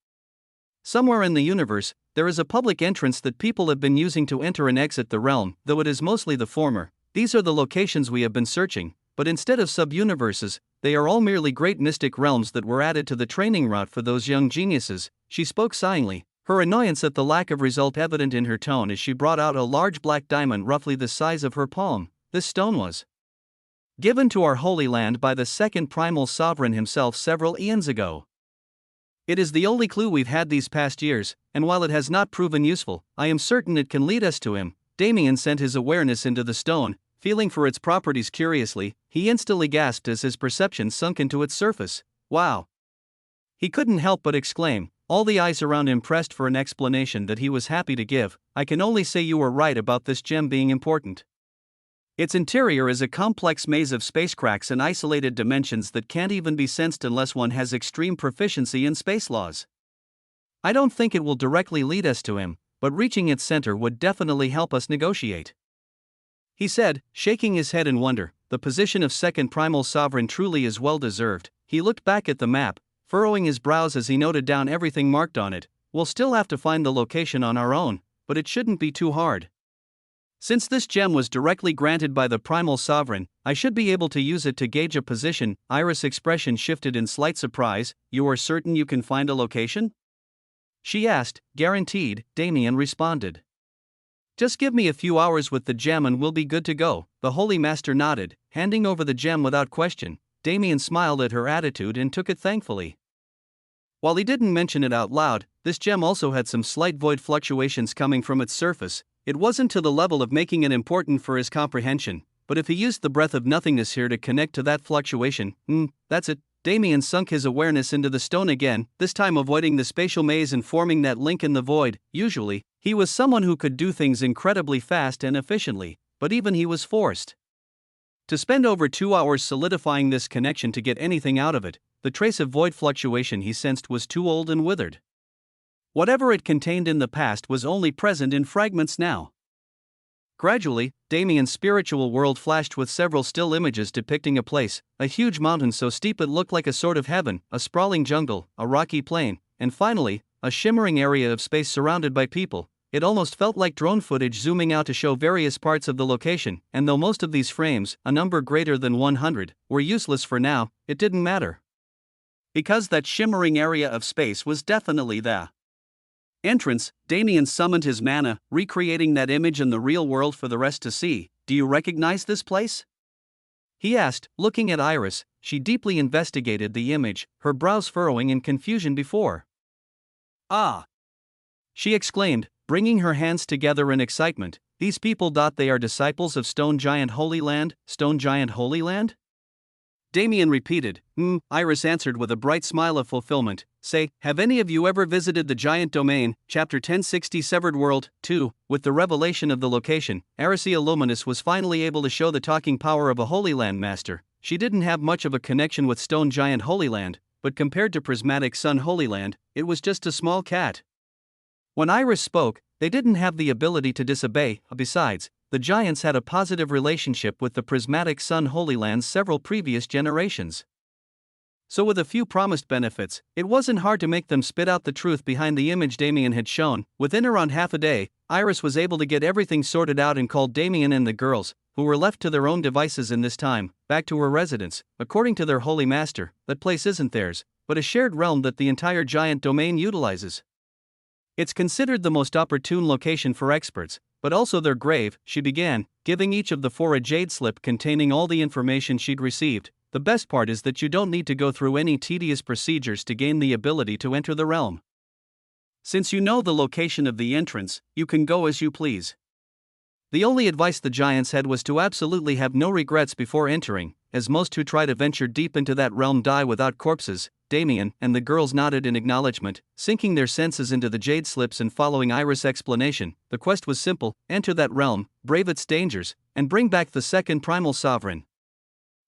Somewhere in the universe, there is a public entrance that people have been using to enter and exit the realm, though it is mostly the former. These are the locations we have been searching, but instead of sub-universes, they are all merely great mystic realms that were added to the training route for those young geniuses. She spoke sighingly, her annoyance at the lack of result evident in her tone as she brought out a large black diamond roughly the size of her palm. This stone was given to our Holy Land by the second primal sovereign himself several eons ago. It is the only clue we've had these past years, and while it has not proven useful, I am certain it can lead us to him. Damien sent his awareness into the stone, feeling for its properties curiously. He instantly gasped as his perception sunk into its surface. Wow! He couldn't help but exclaim, all the eyes around him pressed for an explanation that he was happy to give. I can only say you were right about this gem being important. Its interior is a complex maze of space cracks and isolated dimensions that can't even be sensed unless one has extreme proficiency in space laws. I don't think it will directly lead us to him, but reaching its center would definitely help us negotiate. He said, shaking his head in wonder. The position of second primal sovereign truly is well deserved. He looked back at the map, furrowing his brows as he noted down everything marked on it. We'll still have to find the location on our own, but it shouldn't be too hard. Since this gem was directly granted by the primal sovereign, I should be able to use it to gauge a position. Iris' expression shifted in slight surprise. You are certain you can find a location? She asked. Guaranteed, Damien responded. Just give me a few hours with the gem and we'll be good to go. The Holy Master nodded, handing over the gem without question. Damien smiled at her attitude and took it thankfully. While he didn't mention it out loud, this gem also had some slight void fluctuations coming from its surface. It wasn't to the level of making it important for his comprehension, but if he used the breath of nothingness here to connect to that fluctuation, that's it. Damien sunk his awareness into the stone again, this time avoiding the spatial maze and forming that link in the void. Usually, he was someone who could do things incredibly fast and efficiently, but even he was forced to spend over 2 hours solidifying this connection to get anything out of it. The trace of void fluctuation he sensed was too old and withered. Whatever it contained in the past was only present in fragments now. Gradually, Damien's spiritual world flashed with several still images depicting a place, a huge mountain so steep it looked like a sort of heaven, a sprawling jungle, a rocky plain, and finally, a shimmering area of space surrounded by people. It almost felt like drone footage zooming out to show various parts of the location, and though most of these frames, a number greater than 100, were useless for now, it didn't matter. Because that shimmering area of space was definitely the entrance. Damien summoned his mana, recreating that image in the real world for the rest to see. Do you recognize this place? He asked, looking at Iris. She deeply investigated the image, her brows furrowing in confusion before. Ah! She exclaimed, bringing her hands together in excitement. These people they are disciples of Stone Giant Holy Land, Stone Giant Holy Land? Damien repeated. Iris answered with a bright smile of fulfillment. Say, have any of you ever visited the Giant Domain, Chapter 1060 Severed World, 2? With the revelation of the location, Aricia Luminous was finally able to show the talking power of a Holy Land master. She didn't have much of a connection with Stone Giant Holy Land, but compared to Prismatic Sun Holy Land, it was just a small cat. When Iris spoke, they didn't have the ability to disobey. Besides, the Giants had a positive relationship with the Prismatic Sun Holy Lands several previous generations. So with a few promised benefits, it wasn't hard to make them spit out the truth behind the image Damien had shown. Within around half a day, Iris was able to get everything sorted out and called Damien and the girls, who were left to their own devices in this time, back to her residence. According to their Holy Master, that place isn't theirs, but a shared realm that the entire Giant Domain utilizes. It's considered the most opportune location for experts, but also their grave. She began, giving each of the four a jade slip containing all the information she'd received. The best part is that you don't need to go through any tedious procedures to gain the ability to enter the realm. Since you know the location of the entrance, you can go as you please. The only advice the Giants had was to absolutely have no regrets before entering, as most who try to venture deep into that realm die without corpses. Damien, and the girls nodded in acknowledgement, sinking their senses into the jade slips and following Iris' explanation. The quest was simple: enter that realm, brave its dangers, and bring back the second primal sovereign.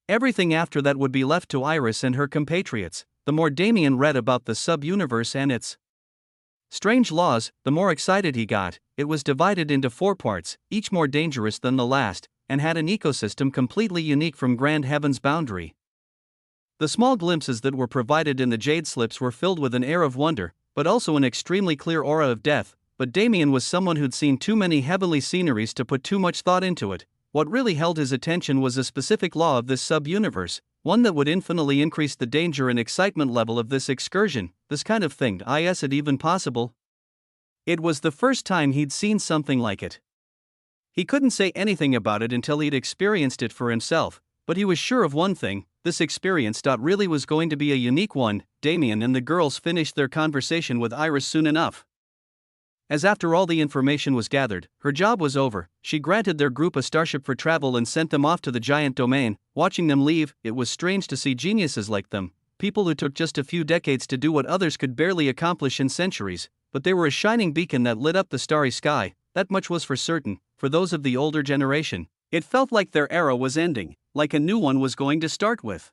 Everything after that would be left to Iris and her compatriots. The more Damien read about the sub-universe and its strange laws, the more excited he got. It was divided into 4 parts, each more dangerous than the last, and had an ecosystem completely unique from Grand Heaven's boundary. The small glimpses that were provided in the jade slips were filled with an air of wonder, but also an extremely clear aura of death. But Damien was someone who'd seen too many heavenly sceneries to put too much thought into it. What really held his attention was a specific law of this sub-universe, one that would infinitely increase the danger and excitement level of this excursion. This kind of thing, is it even possible? It was the first time he'd seen something like it. He couldn't say anything about it until he'd experienced it for himself, but he was sure of one thing: this experience really was going to be a unique one. Damien and the girls finished their conversation with Iris soon enough. As after all the information was gathered, her job was over. She granted their group a starship for travel and sent them off to the giant domain. Watching them leave, it was strange to see geniuses like them, people who took just a few decades to do what others could barely accomplish in centuries, but they were a shining beacon that lit up the starry sky. That much was for certain. For those of the older generation, it felt like their era was ending, like a new one was going to start with.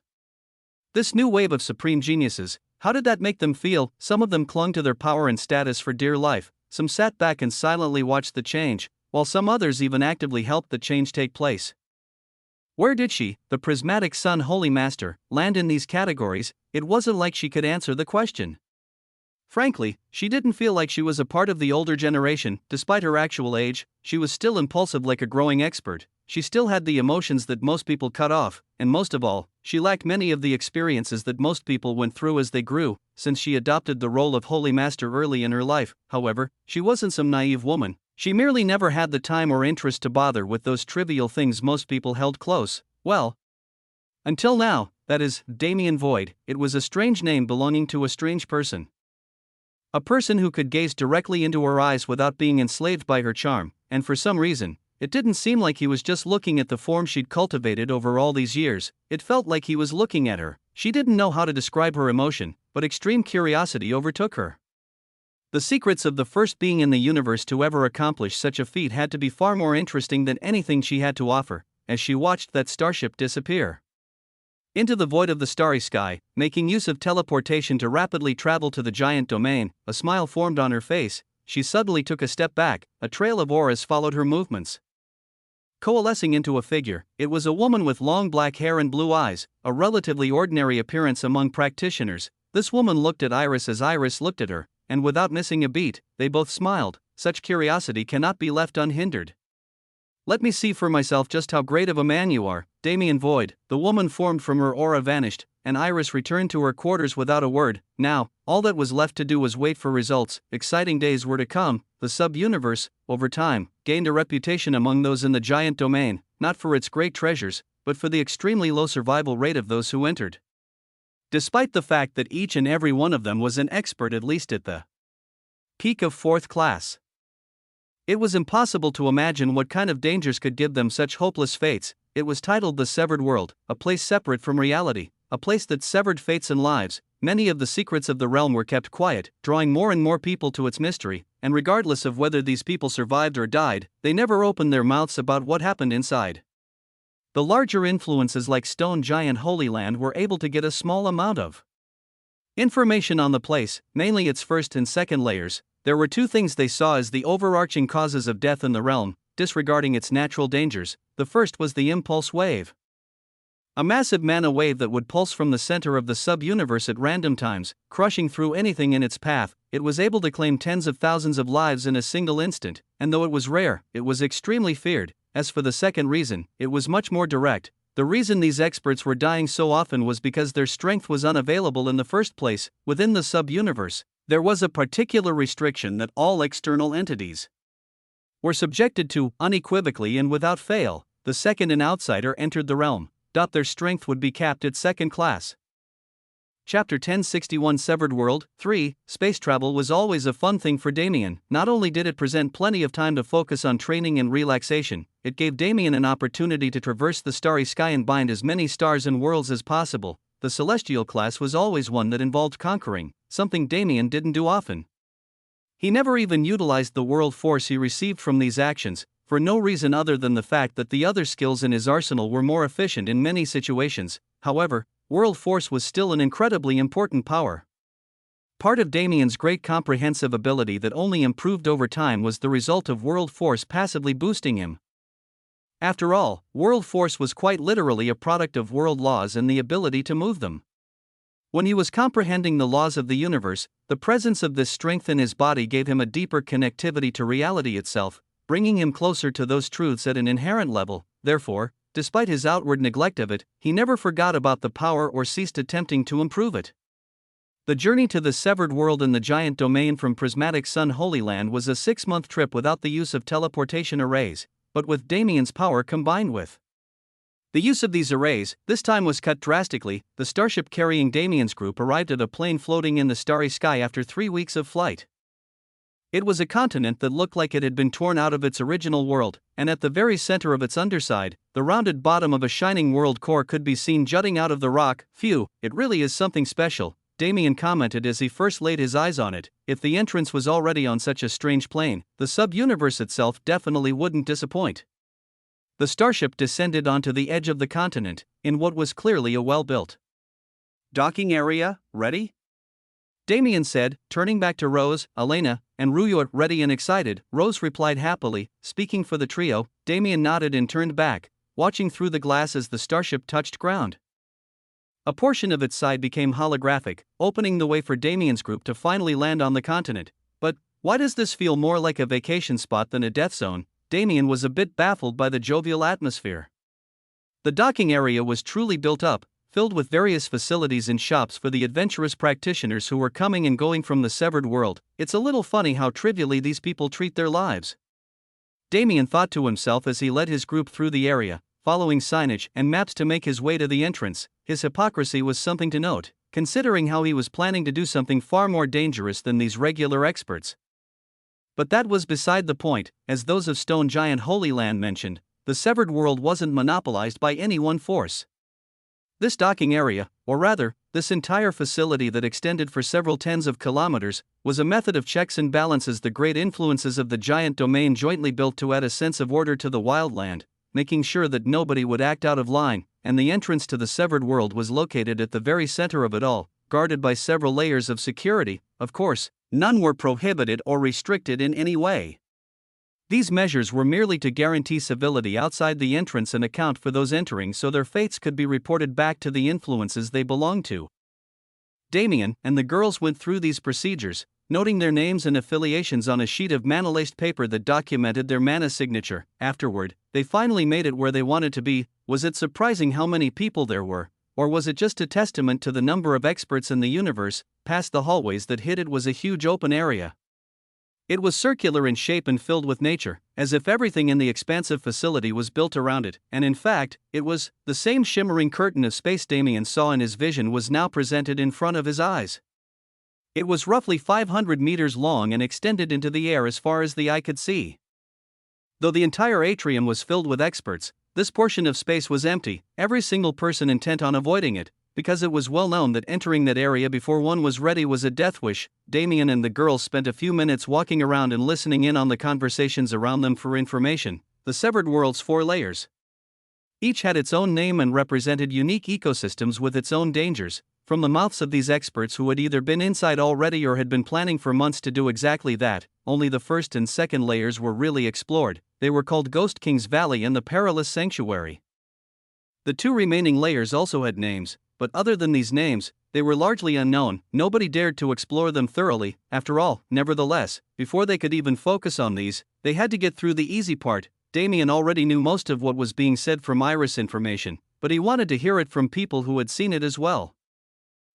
This new wave of supreme geniuses, how did that make them feel? Some of them clung to their power and status for dear life. Some sat back and silently watched the change, while some others even actively helped the change take place. Where did she, the prismatic sun holy master, land in these categories? It wasn't like she could answer the question. Frankly, she didn't feel like she was a part of the older generation. Despite her actual age, she was still impulsive like a growing expert. She still had the emotions that most people cut off, and most of all, she lacked many of the experiences that most people went through as they grew. Since she adopted the role of Holy Master early in her life, however, she wasn't some naive woman. She merely never had the time or interest to bother with those trivial things most people held close. Well, until now, that is, Damien Void. It was a strange name belonging to a strange person. A person who could gaze directly into her eyes without being enslaved by her charm, and for some reason, it didn't seem like he was just looking at the form she'd cultivated over all these years. It felt like he was looking at her. She didn't know how to describe her emotion, but extreme curiosity overtook her. The secrets of the first being in the universe to ever accomplish such a feat had to be far more interesting than anything she had to offer, as she watched that starship disappear into the void of the starry sky. Making use of teleportation to rapidly travel to the giant domain, a smile formed on her face. She suddenly took a step back. A trail of auras followed her movements, coalescing into a figure. It was a woman with long black hair and blue eyes, a relatively ordinary appearance among practitioners. This woman looked at Iris as Iris looked at her, and without missing a beat, they both smiled. Such curiosity cannot be left unhindered. Let me see for myself just how great of a man you are, Damien Void. The woman formed from her aura vanished, and Iris returned to her quarters without a word. Now, all that was left to do was wait for results. Exciting days were to come. The sub-universe, over time, gained a reputation among those in the giant domain, not for its great treasures, but for the extremely low survival rate of those who entered. Despite the fact that each and every one of them was an expert at least at the peak of 4th class. It was impossible to imagine what kind of dangers could give them such hopeless fates. It was titled The Severed World, a place separate from reality, a place that severed fates and lives. Many of the secrets of the realm were kept quiet, drawing more and more people to its mystery, and regardless of whether these people survived or died, they never opened their mouths about what happened inside. The larger influences like Stone Giant Holy Land were able to get a small amount of information on the place, mainly its first and second layers. There were 2 things they saw as the overarching causes of death in the realm, disregarding its natural dangers. The first was the impulse wave. A massive mana wave that would pulse from the center of the sub-universe at random times, crushing through anything in its path. It was able to claim tens of thousands of lives in a single instant, and though it was rare, it was extremely feared. As for the second reason, it was much more direct. The reason these experts were dying so often was because their strength was unavailable in the first place. Within the sub-universe, there was a particular restriction that all external entities were subjected to, unequivocally and without fail. The second an outsider entered the realm, their strength would be capped at 2nd class. Chapter 1061 Severed World 3. Space travel was always a fun thing for Damien. Not only did it present plenty of time to focus on training and relaxation, it gave Damien an opportunity to traverse the starry sky and bind as many stars and worlds as possible. the celestial class was always one that involved conquering, something Damien didn't do often. He never even utilized the world force he received from these actions, for no reason other than the fact that the other skills in his arsenal were more efficient in many situations. However, world force was still an incredibly important power. Part of Damien's great comprehensive ability that only improved over time was the result of world force passively boosting him. After all, world force was quite literally a product of world laws and the ability to move them. When he was comprehending the laws of the universe, the presence of this strength in his body gave him a deeper connectivity to reality itself, bringing him closer to those truths at an inherent level. Therefore, despite his outward neglect of it, he never forgot about the power or ceased attempting to improve it. The journey to the severed world in the giant domain from prismatic sun Holy Land was a 6-month trip without the use of teleportation arrays, but with Damien's power combined with the use of these arrays. This time was cut drastically. The starship carrying Damien's group arrived at a plane floating in the starry sky after 3 weeks of flight. It was a continent that looked like it had been torn out of its original world, and at the very center of its underside, the rounded bottom of a shining world core could be seen jutting out of the rock. "Phew, it really is something special," Damien commented as he first laid his eyes on it. If the entrance was already on such a strange plane, the sub-universe itself definitely wouldn't disappoint. The starship descended onto the edge of the continent, in what was clearly a well-built docking area. "Ready?" Damien said, turning back to Rose, Elena, and Ruyot. "Ready and excited," Rose replied happily. Speaking for the trio, Damien nodded and turned back, watching through the glass as the starship touched ground. A portion of its side became holographic, opening the way for Damien's group to finally land on the continent. But why does this feel more like a vacation spot than a death zone? Damien was a bit baffled by the jovial atmosphere. The docking area was truly built up, filled with various facilities and shops for the adventurous practitioners who were coming and going from the severed world. It's a little funny how trivially these people treat their lives, Damien thought to himself as he led his group through the area, following signage and maps to make his way to the entrance. His hypocrisy was something to note, considering how he was planning to do something far more dangerous than these regular experts. But that was beside the point. As those of Stone Giant Holy Land mentioned, the severed world wasn't monopolized by any one force. This docking area, or rather, this entire facility that extended for several tens of kilometers, was a method of checks and balances the great influences of the giant domain jointly built to add a sense of order to the wildland, making sure that nobody would act out of line, and the entrance to the severed world was located at the very center of it all, guarded by several layers of security. Of course, none were prohibited or restricted in any way. These measures were merely to guarantee civility outside the entrance and account for those entering so their fates could be reported back to the influences they belonged to. Damien and the girls went through these procedures, noting their names and affiliations on a sheet of mana-laced paper that documented their mana signature. Afterward, they finally made it where they wanted to be. Was it surprising how many people there were, or was it just a testament to the number of experts in the universe? Past the hallways that hid it was a huge open area. It was circular in shape and filled with nature, as if everything in the expansive facility was built around it, and in fact, it was the same shimmering curtain of space Damien saw in his vision was now presented in front of his eyes. It was roughly 500 meters long and extended into the air as far as the eye could see. Though the entire atrium was filled with experts, this portion of space was empty, every single person intent on avoiding it, because it was well known that entering that area before one was ready was a death wish. Damien and the girls spent a few minutes walking around and listening in on the conversations around them for information. The severed world's 4 layers. Each had its own name and represented unique ecosystems with its own dangers. From the mouths of these experts who had either been inside already or had been planning for months to do exactly that, only the first and second layers were really explored. They were called Ghost King's Valley and the Perilous Sanctuary. The 2 remaining layers also had names, but other than these names, they were largely unknown. Nobody dared to explore them thoroughly. After all, nevertheless, before they could even focus on these, they had to get through the easy part. Damien already knew most of what was being said from Iris information, but he wanted to hear it from people who had seen it as well.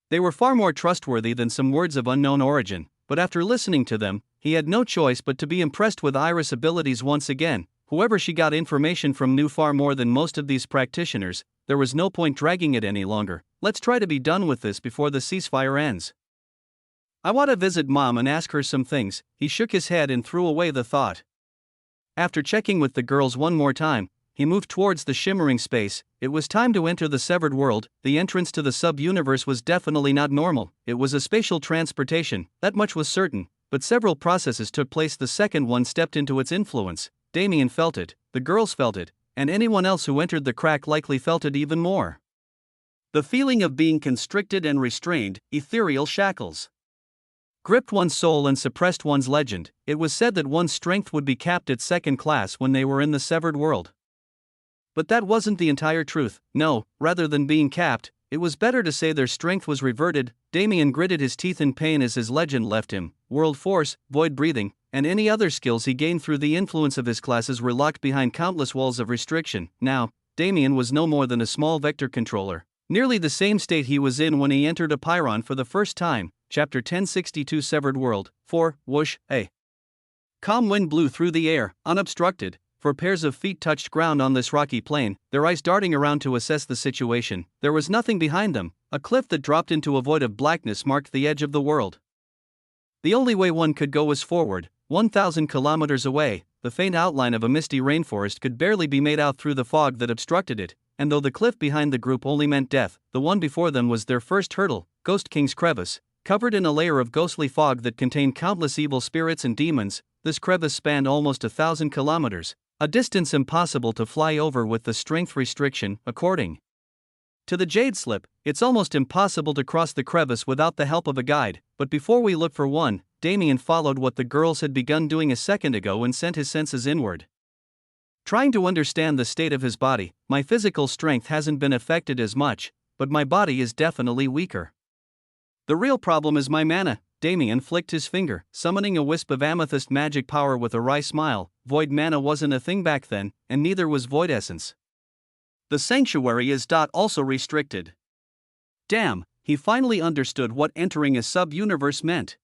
They were far more trustworthy than some words of unknown origin, but after listening to them, he had no choice but to be impressed with Iris' abilities once again. Whoever she got information from knew far more than most of these practitioners. There was no point dragging it any longer. Let's try to be done with this before the ceasefire ends. I want to visit Mom and ask her some things. He shook his head and threw away the thought. After checking with the girls one more time, he he moved towards the shimmering space. It was time to enter the severed world. The entrance to the sub-universe was definitely not normal. It was a spatial transportation, that much was certain, but several processes took place the second one stepped into its influence. Damien felt it, the girls felt it, and anyone else who entered the crack likely felt it even more. The feeling of being constricted and restrained, ethereal shackles, gripped one's soul and suppressed one's legend. It was said that one's strength would be capped at second class when they were in the severed world. But that wasn't the entire truth. No, rather than being capped, it was better to say their strength was reverted. Damien gritted his teeth in pain as his legend left him. World force, void breathing, and any other skills he gained through the influence of his classes were locked behind countless walls of restriction. Now, Damien was no more than a small vector controller, nearly the same state he was in when he entered a Pyron for the first time. Chapter 1062 Severed World. 4. Whoosh, a calm wind blew through the air, unobstructed, for pairs of feet touched ground on this rocky plain, their eyes darting around to assess the situation. There was nothing behind them. A cliff that dropped into a void of blackness marked the edge of the world. The only way one could go was forward. 1,000 kilometers away, the faint outline of a misty rainforest could barely be made out through the fog that obstructed it, and though the cliff behind the group only meant death, the one before them was their first hurdle, Ghost King's Crevice. Covered in a layer of ghostly fog that contained countless evil spirits and demons, this crevice spanned almost 1,000 kilometers, a distance impossible to fly over with the strength restriction. According to the Jade Slip, it's almost impossible to cross the crevice without the help of a guide, but before we look for one, Damien followed what the girls had begun doing a second ago and sent his senses inward. Trying to understand the state of his body, my physical strength hasn't been affected as much, but my body is definitely weaker. The real problem is my mana. Damien flicked his finger, summoning a wisp of amethyst magic power with a wry smile. Void mana wasn't a thing back then, and neither was void essence. The sanctuary is also restricted. Damn, he finally understood what entering a sub-universe meant.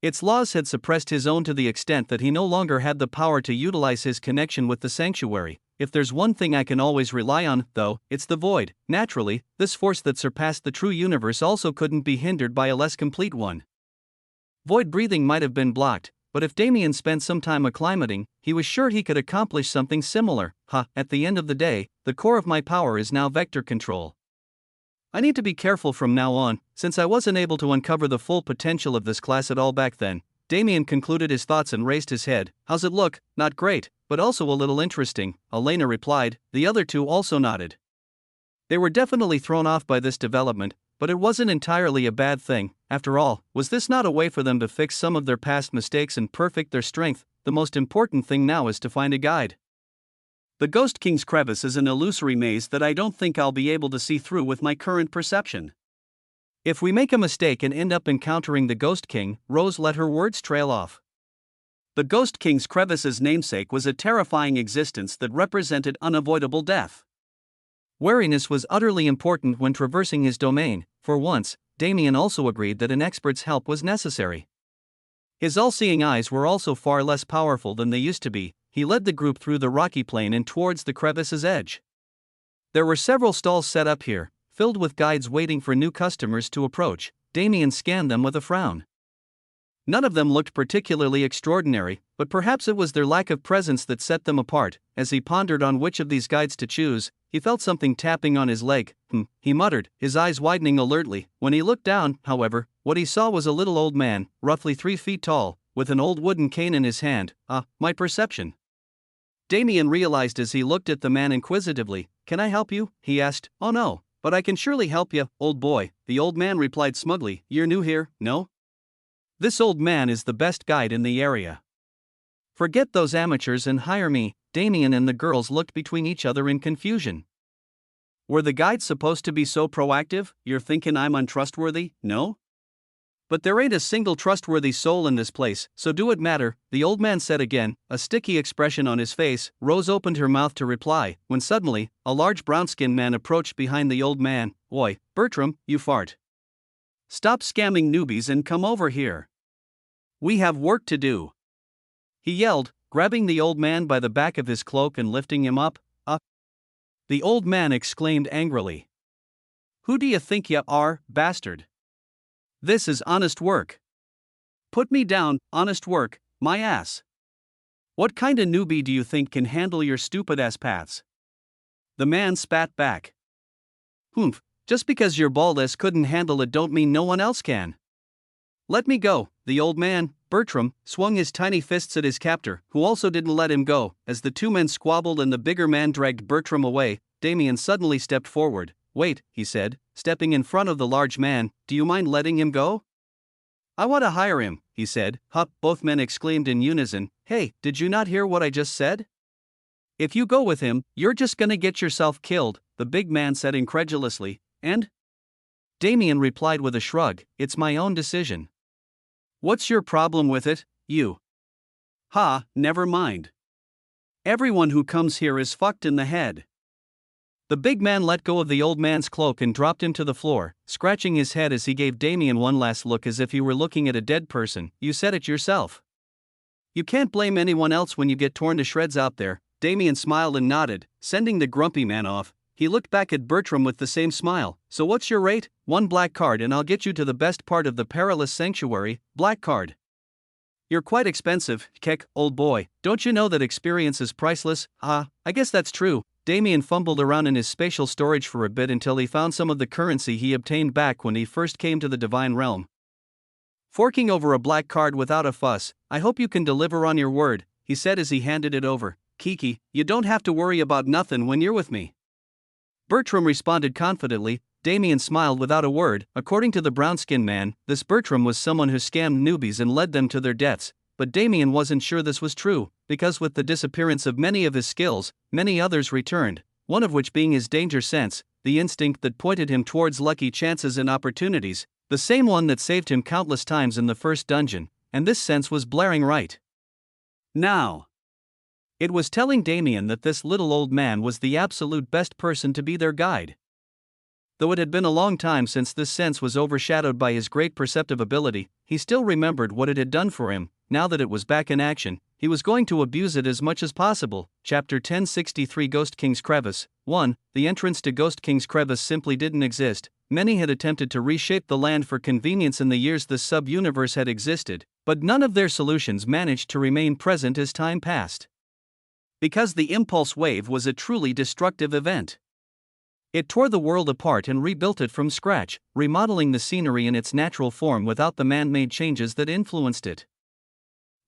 Its laws had suppressed his own to the extent that he no longer had the power to utilize his connection with the sanctuary. If there's one thing I can always rely on, though, it's the void. Naturally, this force that surpassed the true universe also couldn't be hindered by a less complete one. Void breathing might have been blocked, but if Damien spent some time acclimating, he was sure he could accomplish something similar. At the end of the day, the core of my power is now vector control. I need to be careful from now on, since I wasn't able to uncover the full potential of this class at all back then. Damien concluded his thoughts and raised his head. How's it look? Not great, but also a little interesting, Elena replied. The other two also nodded. They were definitely thrown off by this development, but it wasn't entirely a bad thing. After all, was this not a way for them to fix some of their past mistakes and perfect their strength? The most important thing now is to find a guide. The Ghost King's Crevice is an illusory maze that I don't think I'll be able to see through with my current perception. If we make a mistake and end up encountering the Ghost King, Rose let her words trail off. The Ghost King's Crevice's namesake was a terrifying existence that represented unavoidable death. Wariness was utterly important when traversing his domain. For once, Damien also agreed that an expert's help was necessary. His all-seeing eyes were also far less powerful than they used to be. He led the group through the rocky plain and towards the crevice's edge. There were several stalls set up here, filled with guides waiting for new customers to approach. Damien scanned them with a frown. None of them looked particularly extraordinary, but perhaps it was their lack of presence that set them apart. As he pondered on which of these guides to choose, he felt something tapping on his leg. He muttered, his eyes widening alertly. When he looked down, however, what he saw was a little old man, roughly 3 feet tall, with an old wooden cane in his hand. My perception. Damien realized as he looked at the man inquisitively. Can I help you? He asked. Oh no, but I can surely help you, old boy, the old man replied smugly. You're new here, no? This old man is the best guide in the area. Forget those amateurs and hire me. Damien and the girls looked between each other in confusion. Were the guides supposed to be so proactive? You're thinking I'm untrustworthy, no? But there ain't a single trustworthy soul in this place, so do it matter, the old man said again, a sticky expression on his face. Rose opened her mouth to reply, when suddenly, a large brown-skinned man approached behind the old man. Oi, Bertram, you fart. Stop scamming newbies and come over here. We have work to do. He yelled, grabbing the old man by the back of his cloak and lifting him up. The old man exclaimed angrily. Who do you think you are, bastard? This is honest work. Put me down, honest work, my ass. What kind of newbie do you think can handle your stupid-ass paths? The man spat back. Humph, just because your bald-ass couldn't handle it don't mean no one else can. Let me go. The old man, Bertram, swung his tiny fists at his captor, who also didn't let him go. As the two men squabbled and the bigger man dragged Bertram away, Damien suddenly stepped forward. Wait, he said, stepping in front of the large man, do you mind letting him go? I want to hire him, he said. Hup, both men exclaimed in unison. Hey, did you not hear what I just said? If you go with him, you're just gonna get yourself killed, the big man said incredulously. And? Damien replied with a shrug, it's my own decision. What's your problem with it, you? Ha, never mind. Everyone who comes here is fucked in the head. The big man let go of the old man's cloak and dropped him to the floor, scratching his head as he gave Damien one last look as if he were looking at a dead person. You said it yourself. You can't blame anyone else when you get torn to shreds out there. Damien smiled and nodded, sending the grumpy man off. He looked back at Bertram with the same smile. So what's your rate? 1 black card and I'll get you to the best part of the perilous sanctuary. Black card. You're quite expensive, Keck, old boy. Don't you know that experience is priceless? I guess that's true. Damien fumbled around in his spatial storage for a bit until he found some of the currency he obtained back when he first came to the Divine Realm. Forking over a black card without a fuss, I hope you can deliver on your word, he said as he handed it over. Kiki, you don't have to worry about nothing when you're with me. Bertram responded confidently. Damien smiled without a word. According to the brown-skinned man, this Bertram was someone who scammed newbies and led them to their deaths. But Damien wasn't sure this was true, because with the disappearance of many of his skills, many others returned, one of which being his danger sense, the instinct that pointed him towards lucky chances and opportunities, the same one that saved him countless times in the first dungeon, and this sense was blaring right now. It was telling Damien that this little old man was the absolute best person to be their guide. Though it had been a long time since this sense was overshadowed by his great perceptive ability, he still remembered what it had done for him. Now that it was back in action, he was going to abuse it as much as possible. Chapter 1063 Ghost King's Crevice. 1. The entrance to Ghost King's Crevice simply didn't exist. Many had attempted to reshape the land for convenience in the years this sub-universe had existed, but none of their solutions managed to remain present as time passed. Because the impulse wave was a truly destructive event. It tore the world apart and rebuilt it from scratch, remodeling the scenery in its natural form without the man-made changes that influenced it.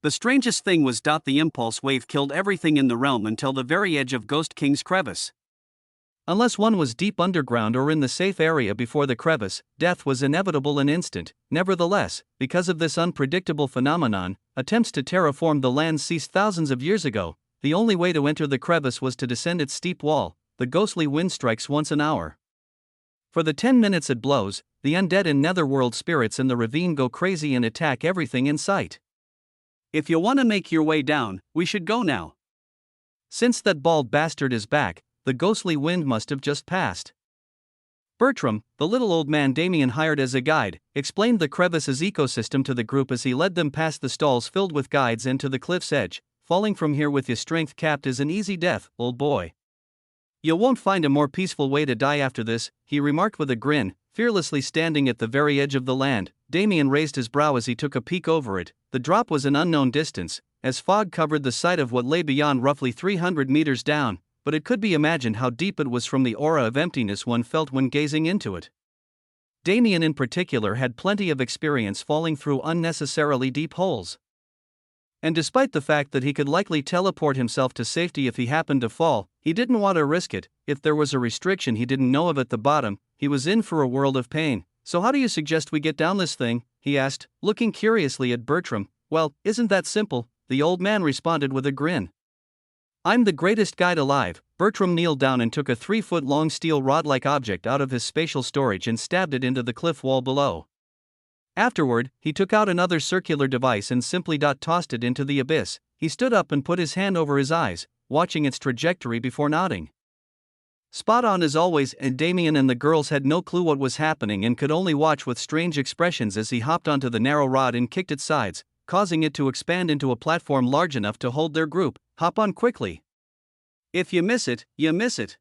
The strangest thing was the impulse wave killed everything in the realm until the very edge of Ghost King's Crevice. Unless one was deep underground or in the safe area before the crevice, death was inevitable and instant. Nevertheless, because of this unpredictable phenomenon, attempts to terraform the land ceased thousands of years ago. The only way to enter the crevice was to descend its steep wall. The ghostly wind strikes once an hour. For the 10 minutes it blows, the undead and netherworld spirits in the ravine go crazy and attack everything in sight. If you want to make your way down, we should go now. Since that bald bastard is back, the ghostly wind must have just passed. Bertram, the little old man Damien hired as a guide, explained the crevice's ecosystem to the group as he led them past the stalls filled with guides and to the cliff's edge. Falling from here with your strength capped is an easy death, old boy. You won't find a more peaceful way to die after this, he remarked with a grin, fearlessly standing at the very edge of the land. Damien raised his brow as he took a peek over it. The drop was an unknown distance, as fog covered the sight of what lay beyond roughly 300 meters down, but it could be imagined how deep it was from the aura of emptiness one felt when gazing into it. Damien in particular had plenty of experience falling through unnecessarily deep holes. And despite the fact that he could likely teleport himself to safety if he happened to fall, he didn't want to risk it. If there was a restriction he didn't know of at the bottom, he was in for a world of pain. So how do you suggest we get down this thing? He asked, looking curiously at Bertram. Well, isn't that simple? The old man responded with a grin. I'm the greatest guide alive. Bertram kneeled down and took a 3-foot-long steel rod-like object out of his spatial storage and stabbed it into the cliff wall below. Afterward, he took out another circular device and simply tossed it into the abyss. He stood up and put his hand over his eyes, watching its trajectory before nodding. Spot on as always, and Damien and the girls had no clue what was happening and could only watch with strange expressions as he hopped onto the narrow rod and kicked its sides, causing it to expand into a platform large enough to hold their group. Hop on quickly. If you miss it, you miss it,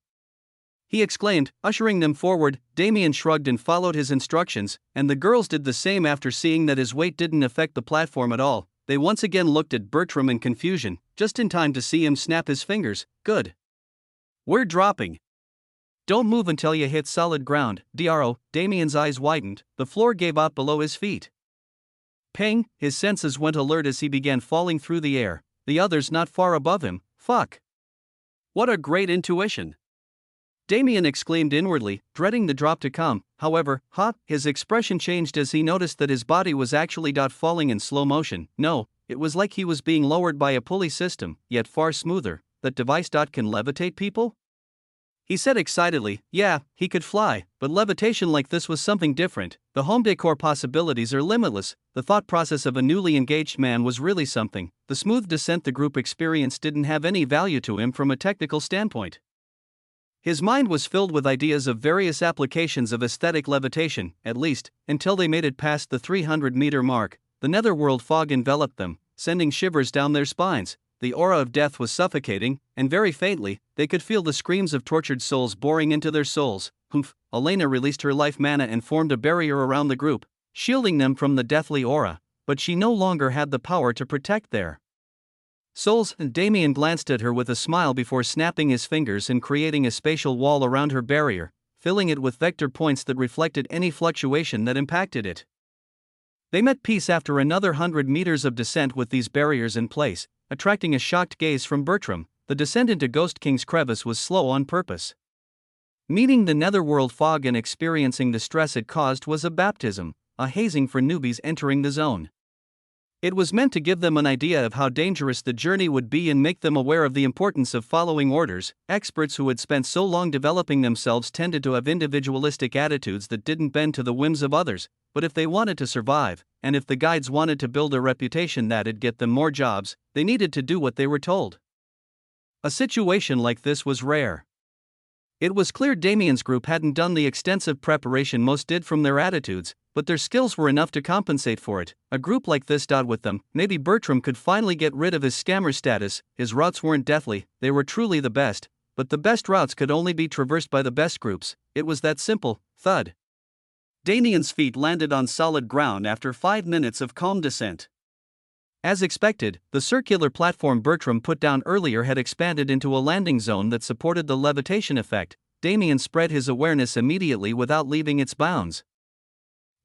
he exclaimed, ushering them forward. Damien shrugged and followed his instructions, and the girls did the same after seeing that his weight didn't affect the platform at all. They once again looked at Bertram in confusion. just in time to see him snap his fingers. Good. We're dropping. Don't move until you hit solid ground, Dro. Damien's eyes widened, the floor gave out below his feet. Ping, his senses went alert as he began falling through the air, the others not far above him. Fuck. What a great intuition. Damien exclaimed inwardly, dreading the drop to come. However, his expression changed as he noticed that his body was actually falling in slow motion. No, it was like he was being lowered by a pulley system, yet far smoother. That device can levitate people? He said excitedly, yeah, he could fly, but levitation like this was something different. The home decor possibilities are limitless. The thought process of a newly engaged man was really something. The smooth descent the group experienced didn't have any value to him from a technical standpoint. His mind was filled with ideas of various applications of aesthetic levitation, at least, until they made it past the 300-meter mark. The netherworld fog enveloped them, sending shivers down their spines. The aura of death was suffocating, and very faintly, they could feel the screams of tortured souls boring into their souls. Humph! Elena released her life mana and formed a barrier around the group, shielding them from the deathly aura, but she no longer had the power to protect their souls. Damien glanced at her with a smile before snapping his fingers and creating a spatial wall around her barrier, filling it with vector points that reflected any fluctuation that impacted it. They met peace after another 100 meters of descent with these barriers in place, attracting a shocked gaze from Bertram. The descent into Ghost King's crevice was slow on purpose. Meeting the netherworld fog and experiencing the stress it caused was a baptism, a hazing for newbies entering the zone. It was meant to give them an idea of how dangerous the journey would be and make them aware of the importance of following orders. Experts who had spent so long developing themselves tended to have individualistic attitudes that didn't bend to the whims of others, but if they wanted to survive, and if the guides wanted to build a reputation that'd get them more jobs, they needed to do what they were told. A situation like this was rare. It was clear Damien's group hadn't done the extensive preparation most did from their attitudes, but their skills were enough to compensate for it. A group like this with them, maybe Bertram could finally get rid of his scammer status. His routes weren't deathly, they were truly the best, but the best routes could only be traversed by the best groups. It was that simple. Thud. Damien's feet landed on solid ground after 5 minutes of calm descent. As expected, the circular platform Bertram put down earlier had expanded into a landing zone that supported the levitation effect. Damien spread his awareness immediately without leaving its bounds.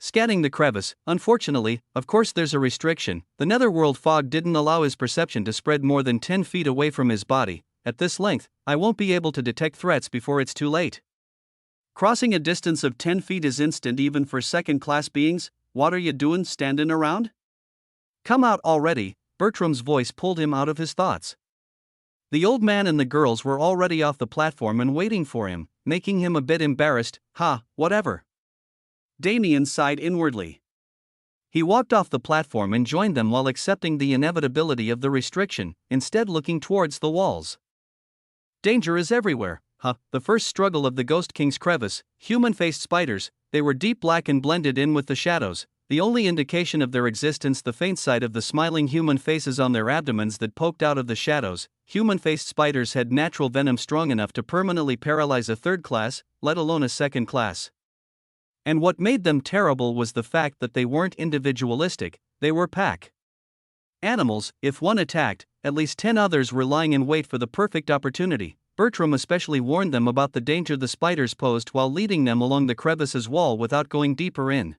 Scanning the crevice, unfortunately, of course there's a restriction. The netherworld fog didn't allow his perception to spread more than 10 feet away from his body. At this length, I won't be able to detect threats before it's too late. Crossing a distance of 10 feet is instant even for second-class beings. What are you doing standing around? Come out already. Bertram's voice pulled him out of his thoughts. The old man and the girls were already off the platform and waiting for him, making him a bit embarrassed. Whatever. Damien sighed inwardly. He walked off the platform and joined them while accepting the inevitability of the restriction, instead looking towards the walls. Danger is everywhere. The first struggle of the Ghost King's crevice, human-faced spiders, they were deep black and blended in with the shadows. The only indication of their existence the faint sight of the smiling human faces on their abdomens that poked out of the shadows. Human-faced spiders had natural venom strong enough to permanently paralyze a third class, let alone a second class. And what made them terrible was the fact that they weren't individualistic, they were pack animals. If one attacked, at least 10 others were lying in wait for the perfect opportunity. Bertram especially warned them about the danger the spiders posed while leading them along the crevice's wall without going deeper in.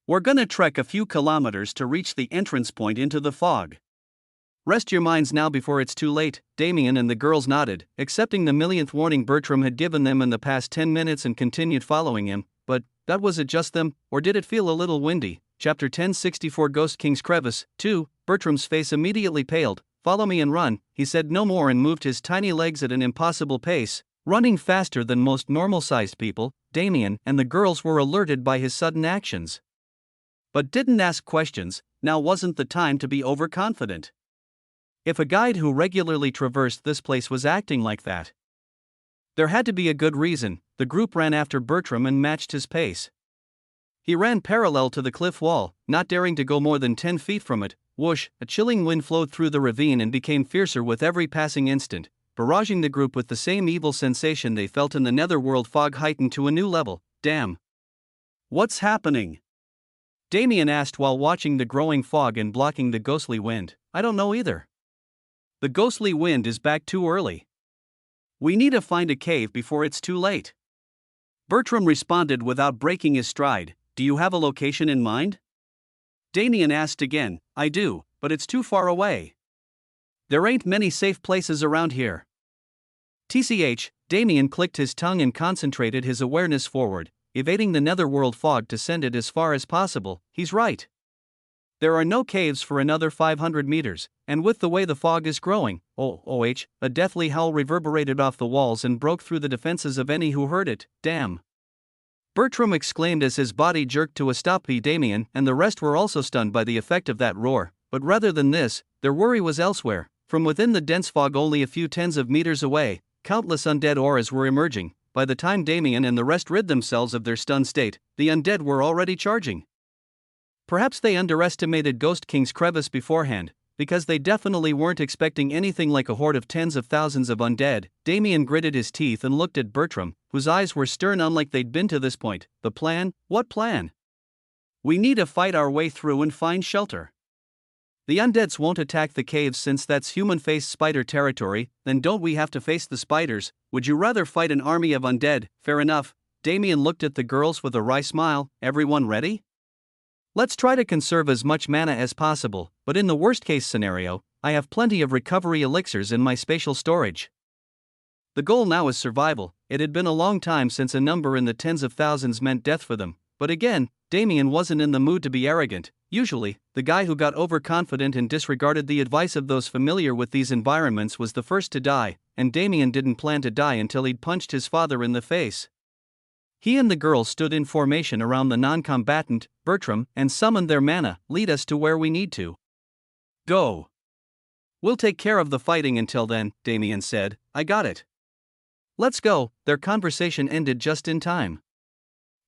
We're gonna trek a few kilometers to reach the entrance point into the fog. Rest your minds now before it's too late. Damien and the girls nodded, accepting the millionth warning Bertram had given them in the past 10 minutes and continued following him. But, that was it just them, or did it feel a little windy? Chapter 1064 Ghost King's Crevice 2. Bertram's face immediately paled. Follow me and run, he said no more and moved his tiny legs at an impossible pace, running faster than most normal-sized people. Damien and the girls were alerted by his sudden actions, but didn't ask questions. Now wasn't the time to be overconfident. If a guide who regularly traversed this place was acting like that, there had to be a good reason. The group ran after Bertram and matched his pace. He ran parallel to the cliff wall, not daring to go more than 10 feet from it. Whoosh! A chilling wind flowed through the ravine and became fiercer with every passing instant, barraging the group with the same evil sensation they felt in the netherworld fog heightened to a new level. Damn! What's happening? Damien asked while watching the growing fog and blocking the ghostly wind. I don't know either. The ghostly wind is back too early. We need to find a cave before it's too late. Bertram responded without breaking his stride. Do you have a location in mind? Damien asked again. I do, but it's too far away. There ain't many safe places around here. TCH, Damien clicked his tongue and concentrated his awareness forward, evading the netherworld fog to send it as far as possible. He's right. There are no caves for another 500 meters, and with the way the fog is growing, a deathly howl reverberated off the walls and broke through the defenses of any who heard it. Damn! Bertram exclaimed as his body jerked to a stop. Damien and the rest were also stunned by the effect of that roar, but rather than this, their worry was elsewhere. From within the dense fog only a few tens of meters away, countless undead auras were emerging. By the time Damien and the rest rid themselves of their stunned state, the undead were already charging. Perhaps they underestimated Ghost King's crevice beforehand, because they definitely weren't expecting anything like a horde of tens of thousands of undead. Damien gritted his teeth and looked at Bertram, whose eyes were stern unlike they'd been to this point. The plan? What plan? We need to fight our way through and find shelter. The undeads won't attack the caves since that's human-faced spider territory. Then don't we have to face the spiders? Would you rather fight an army of undead? Fair enough. Damien looked at the girls with a wry smile. Everyone ready? Let's try to conserve as much mana as possible, but in the worst-case scenario, I have plenty of recovery elixirs in my spatial storage. The goal now is survival. It had been a long time since a number in the tens of thousands meant death for them, but again, Damien wasn't in the mood to be arrogant. Usually, the guy who got overconfident and disregarded the advice of those familiar with these environments was the first to die, and Damien didn't plan to die until he'd punched his father in the face. He and the girls stood in formation around the non-combatant, Bertram, and summoned their mana. Lead us to where we need to go. We'll take care of the fighting until then, Damien said. I got it. Let's go. Their conversation ended just in time.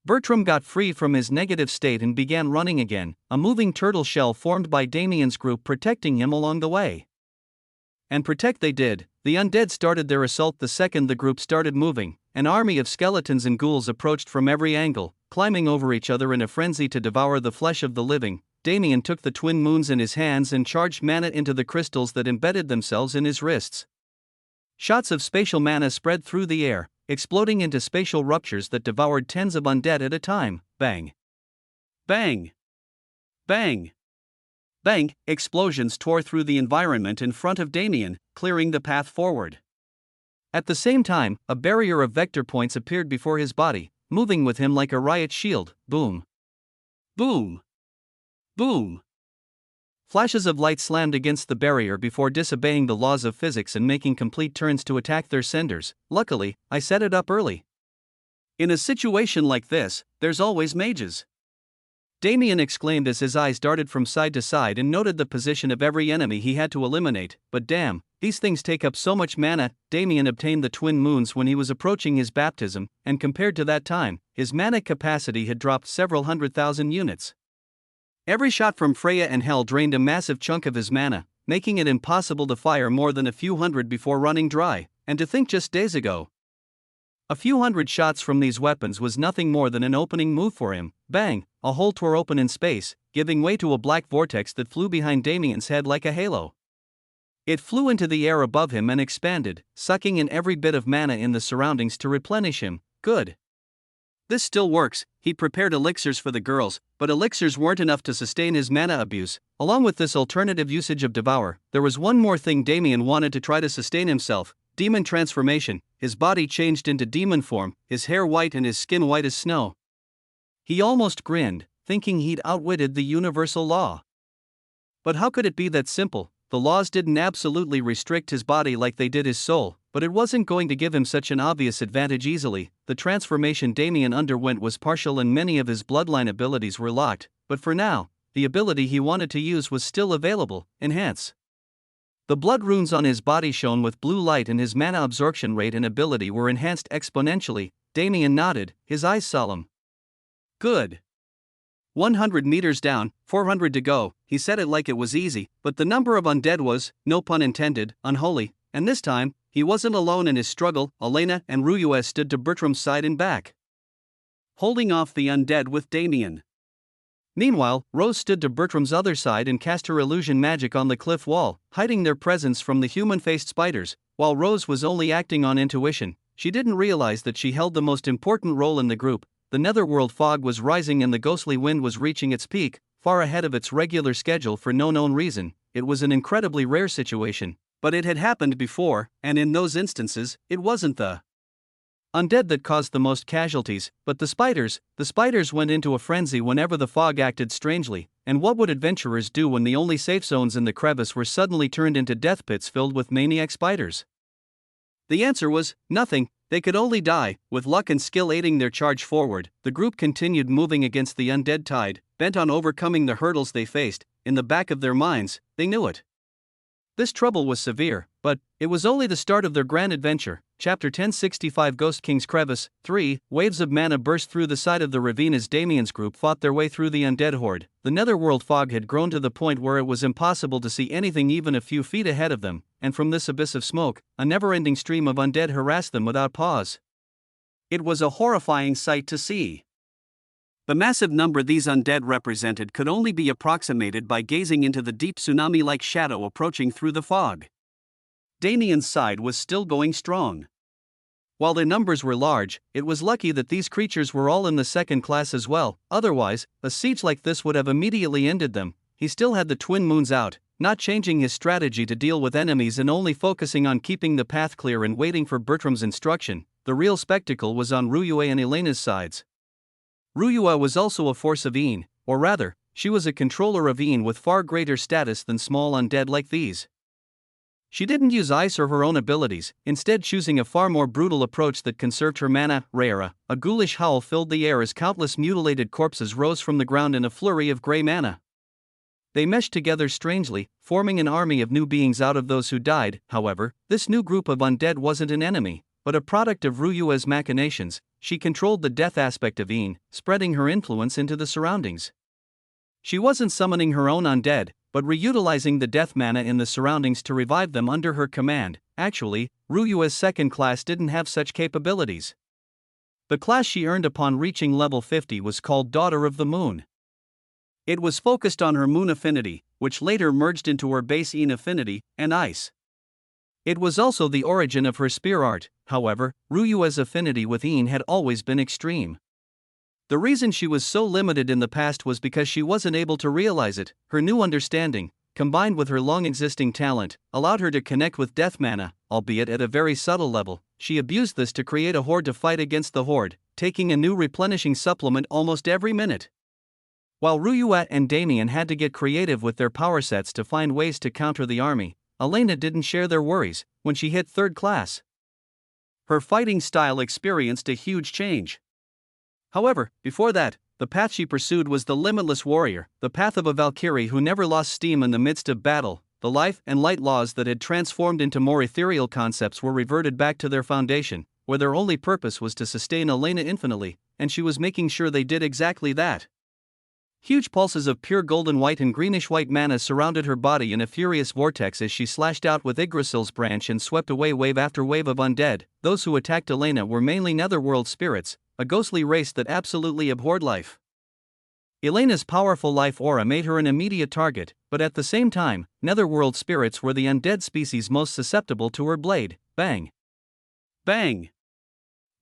Bertram got free from his negative state and began running again, a moving turtle shell formed by Damien's group protecting him along the way. And protect they did. The undead started their assault the second the group started moving. An army of skeletons and ghouls approached from every angle, climbing over each other in a frenzy to devour the flesh of the living. Damien took the twin moons in his hands and charged mana into the crystals that embedded themselves in his wrists. Shots of spatial mana spread through the air, exploding into spatial ruptures that devoured tens of undead at a time. Bang! Bang! Bang! Bang! Explosions tore through the environment in front of Damien, clearing the path forward. At the same time, a barrier of vector points appeared before his body, moving with him like a riot shield. Boom! Boom! Boom! Flashes of light slammed against the barrier before disobeying the laws of physics and making complete turns to attack their senders. Luckily, I set it up early. In a situation like this, there's always mages. Damien exclaimed as his eyes darted from side to side and noted the position of every enemy he had to eliminate. But damn, these things take up so much mana. Damien obtained the twin moons when he was approaching his baptism, and compared to that time, his mana capacity had dropped several 100,000 units. Every shot from Freya and Hell drained a massive chunk of his mana, making it impossible to fire more than a few hundred before running dry. And to think just days ago, a few hundred shots from these weapons was nothing more than an opening move for him. Bang! A hole tore open in space, giving way to a black vortex that flew behind Damien's head like a halo. It flew into the air above him and expanded, sucking in every bit of mana in the surroundings to replenish him. Good. This still works. He prepared elixirs for the girls, but elixirs weren't enough to sustain his mana abuse. Along with this alternative usage of Devour, there was one more thing Damien wanted to try to sustain himself: demon transformation. His body changed into demon form, his hair white and his skin white as snow. He almost grinned, thinking he'd outwitted the universal law. But how could it be that simple? The laws didn't absolutely restrict his body like they did his soul, but it wasn't going to give him such an obvious advantage easily. The transformation Damien underwent was partial and many of his bloodline abilities were locked, but for now, the ability he wanted to use was still available: Enhance. The blood runes on his body shone with blue light and his mana absorption rate and ability were enhanced exponentially. Damien nodded, his eyes solemn. Good. 100 meters down, 400 to go. He said it like it was easy, but the number of undead was, no pun intended, unholy, and this time, he wasn't alone in his struggle. Elena and Ruyuez stood to Bertram's side and back, holding off the undead with Damien. Meanwhile, Rose stood to Bertram's other side and cast her illusion magic on the cliff wall, hiding their presence from the human-faced spiders. While Rose was only acting on intuition, she didn't realize that she held the most important role in the group. The netherworld fog was rising and the ghostly wind was reaching its peak, far ahead of its regular schedule for no known reason. It was an incredibly rare situation, but it had happened before, and in those instances, it wasn't the undead that caused the most casualties, but the spiders. The spiders went into a frenzy whenever the fog acted strangely, and what would adventurers do when the only safe zones in the crevice were suddenly turned into death pits filled with maniac spiders? The answer was nothing. They could only die. With luck and skill aiding their charge forward, the group continued moving against the undead tide, bent on overcoming the hurdles they faced. In the back of their minds, they knew it. This trouble was severe, but it was only the start of their grand adventure. Chapter 1065 Ghost King's Crevice 3. Waves of mana burst through the side of the ravine as Damien's group fought their way through the undead horde. The netherworld fog had grown to the point where it was impossible to see anything even a few feet ahead of them, and from this abyss of smoke, a never-ending stream of undead harassed them without pause. It was a horrifying sight to see. The massive number these undead represented could only be approximated by gazing into the deep tsunami-like shadow approaching through the fog. Damien's side was still going strong. While their numbers were large, it was lucky that these creatures were all in the second class as well, otherwise, a siege like this would have immediately ended them. He still had the twin moons out, not changing his strategy to deal with enemies and only focusing on keeping the path clear and waiting for Bertram's instruction. The real spectacle was on Ryue and Elena's sides. Ryue was also a force of Een, or rather, she was a controller of Een with far greater status than small undead like these. She didn't use ice or her own abilities, instead choosing a far more brutal approach that conserved her mana. Rara, a ghoulish howl filled the air as countless mutilated corpses rose from the ground in a flurry of grey mana. They meshed together strangely, forming an army of new beings out of those who died. However, this new group of undead wasn't an enemy, but a product of Ryue's machinations. She controlled the death aspect of Een, spreading her influence into the surroundings. She wasn't summoning her own undead, but reutilizing the death mana in the surroundings to revive them under her command. Actually, Ryue's second class didn't have such capabilities. The class she earned upon reaching level 50 was called Daughter of the Moon. It was focused on her moon affinity, which later merged into her base Een affinity, and ice. It was also the origin of her spear art. However, Ryue's affinity with Een had always been extreme. The reason she was so limited in the past was because she wasn't able to realize it. Her new understanding, combined with her long-existing talent, allowed her to connect with death mana, albeit at a very subtle level. She abused this to create a horde to fight against the horde, taking a new replenishing supplement almost every minute. While Ryue and Damien had to get creative with their power sets to find ways to counter the army, Elena didn't share their worries. When she hit third class, her fighting style experienced a huge change. However, before that, the path she pursued was the limitless warrior, the path of a Valkyrie who never lost steam in the midst of battle. The life and light laws that had transformed into more ethereal concepts were reverted back to their foundation, where their only purpose was to sustain Elena infinitely, and she was making sure they did exactly that. Huge pulses of pure golden white and greenish white mana surrounded her body in a furious vortex as she slashed out with Yggdrasil's branch and swept away wave after wave of undead. Those who attacked Elena were mainly netherworld spirits, a ghostly race that absolutely abhorred life. Elena's powerful life aura made her an immediate target, but at the same time, netherworld spirits were the undead species most susceptible to her blade. Bang! Bang!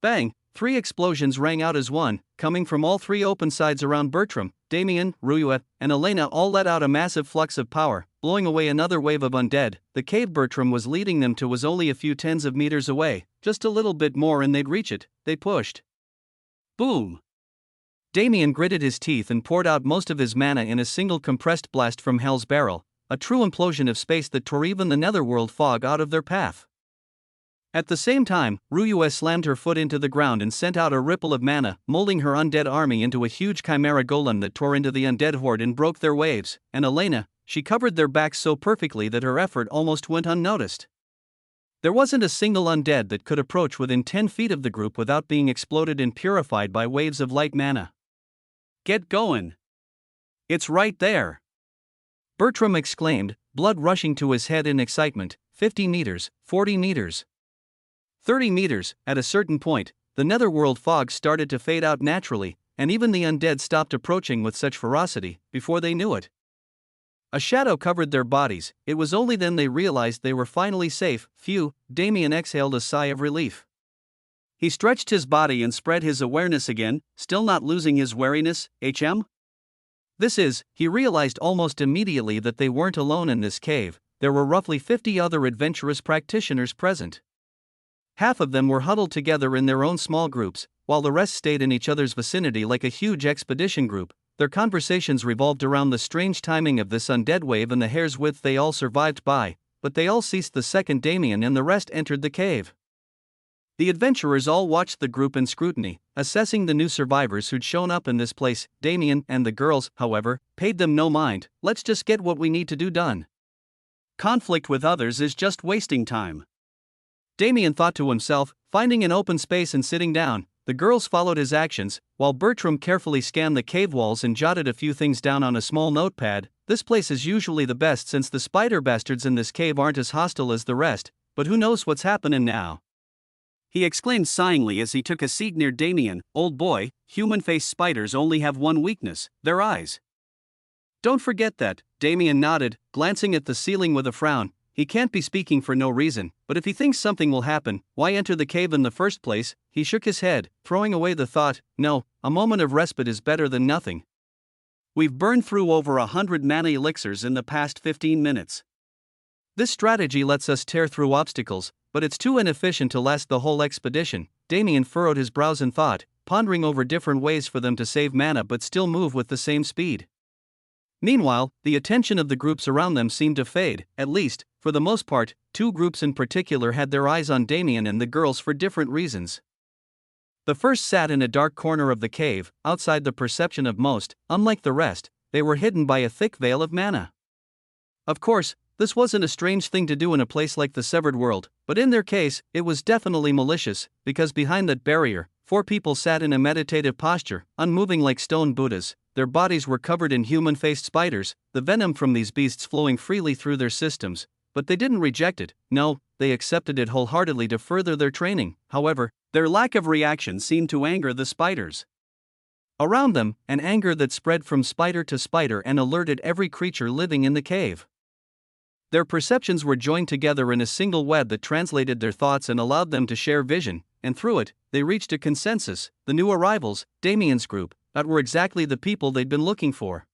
Bang! 3 explosions rang out as one, coming from all 3 open sides around Bertram. Damien, Ryue, and Elena all let out a massive flux of power, blowing away another wave of undead. The cave Bertram was leading them to was only a few tens of meters away, just a little bit more and they'd reach it. They pushed. Boom! Damien gritted his teeth and poured out most of his mana in a single compressed blast from Hell's Barrel, a true implosion of space that tore even the netherworld fog out of their path. At the same time, Ryue slammed her foot into the ground and sent out a ripple of mana, molding her undead army into a huge chimera golem that tore into the undead horde and broke their waves. And Elena, she covered their backs so perfectly that her effort almost went unnoticed. There wasn't a single undead that could approach within 10 feet of the group without being exploded and purified by waves of light mana. Get going! It's right there! Bertram exclaimed, blood rushing to his head in excitement. 50 meters, 40 meters. 30 meters. At a certain point, the netherworld fog started to fade out naturally, and even the undead stopped approaching with such ferocity. Before they knew it, a shadow covered their bodies. It was only then they realized they were finally safe. Phew, Damien exhaled a sigh of relief. He stretched his body and spread his awareness again, still not losing his wariness. He realized almost immediately that they weren't alone in this cave. There were roughly 50 other adventurous practitioners present. Half of them were huddled together in their own small groups, while the rest stayed in each other's vicinity like a huge expedition group. Their conversations revolved around the strange timing of this undead wave and the hair's width they all survived by, but they all ceased the second Damien and the rest entered the cave. The adventurers all watched the group in scrutiny, assessing the new survivors who'd shown up in this place. Damien and the girls, however, paid them no mind. Let's just get what we need to do done. Conflict with others is just wasting time, Damien thought to himself, finding an open space and sitting down. The girls followed his actions, while Bertram carefully scanned the cave walls and jotted a few things down on a small notepad. This place is usually the best since the spider bastards in this cave aren't as hostile as the rest, but who knows what's happening now? He exclaimed sighingly as he took a seat near Damien. Old boy, human-faced spiders only have one weakness: their eyes. Don't forget that, Damien nodded, glancing at the ceiling with a frown. He can't be speaking for no reason, but if he thinks something will happen, why enter the cave in the first place? He shook his head, throwing away the thought. No, a moment of respite is better than nothing. We've burned through over 100 mana elixirs in the past 15 minutes. This strategy lets us tear through obstacles, but it's too inefficient to last the whole expedition. Damien furrowed his brows in thought, pondering over different ways for them to save mana but still move with the same speed. Meanwhile, the attention of the groups around them seemed to fade. At least, for the most part, two groups in particular had their eyes on Damien and the girls for different reasons. The first sat in a dark corner of the cave, outside the perception of most. Unlike the rest, they were hidden by a thick veil of mana. Of course, this wasn't a strange thing to do in a place like the Severed World, but in their case, it was definitely malicious, because behind that barrier, 4 people sat in a meditative posture, unmoving like stone Buddhas. Their bodies were covered in human-faced spiders, the venom from these beasts flowing freely through their systems, but they didn't reject it. No, they accepted it wholeheartedly to further their training. However, their lack of reaction seemed to anger the spiders around them, an anger that spread from spider to spider and alerted every creature living in the cave. Their perceptions were joined together in a single web that translated their thoughts and allowed them to share vision, and through it, they reached a consensus. The new arrivals, Damien's group, that were exactly the people they'd been looking for.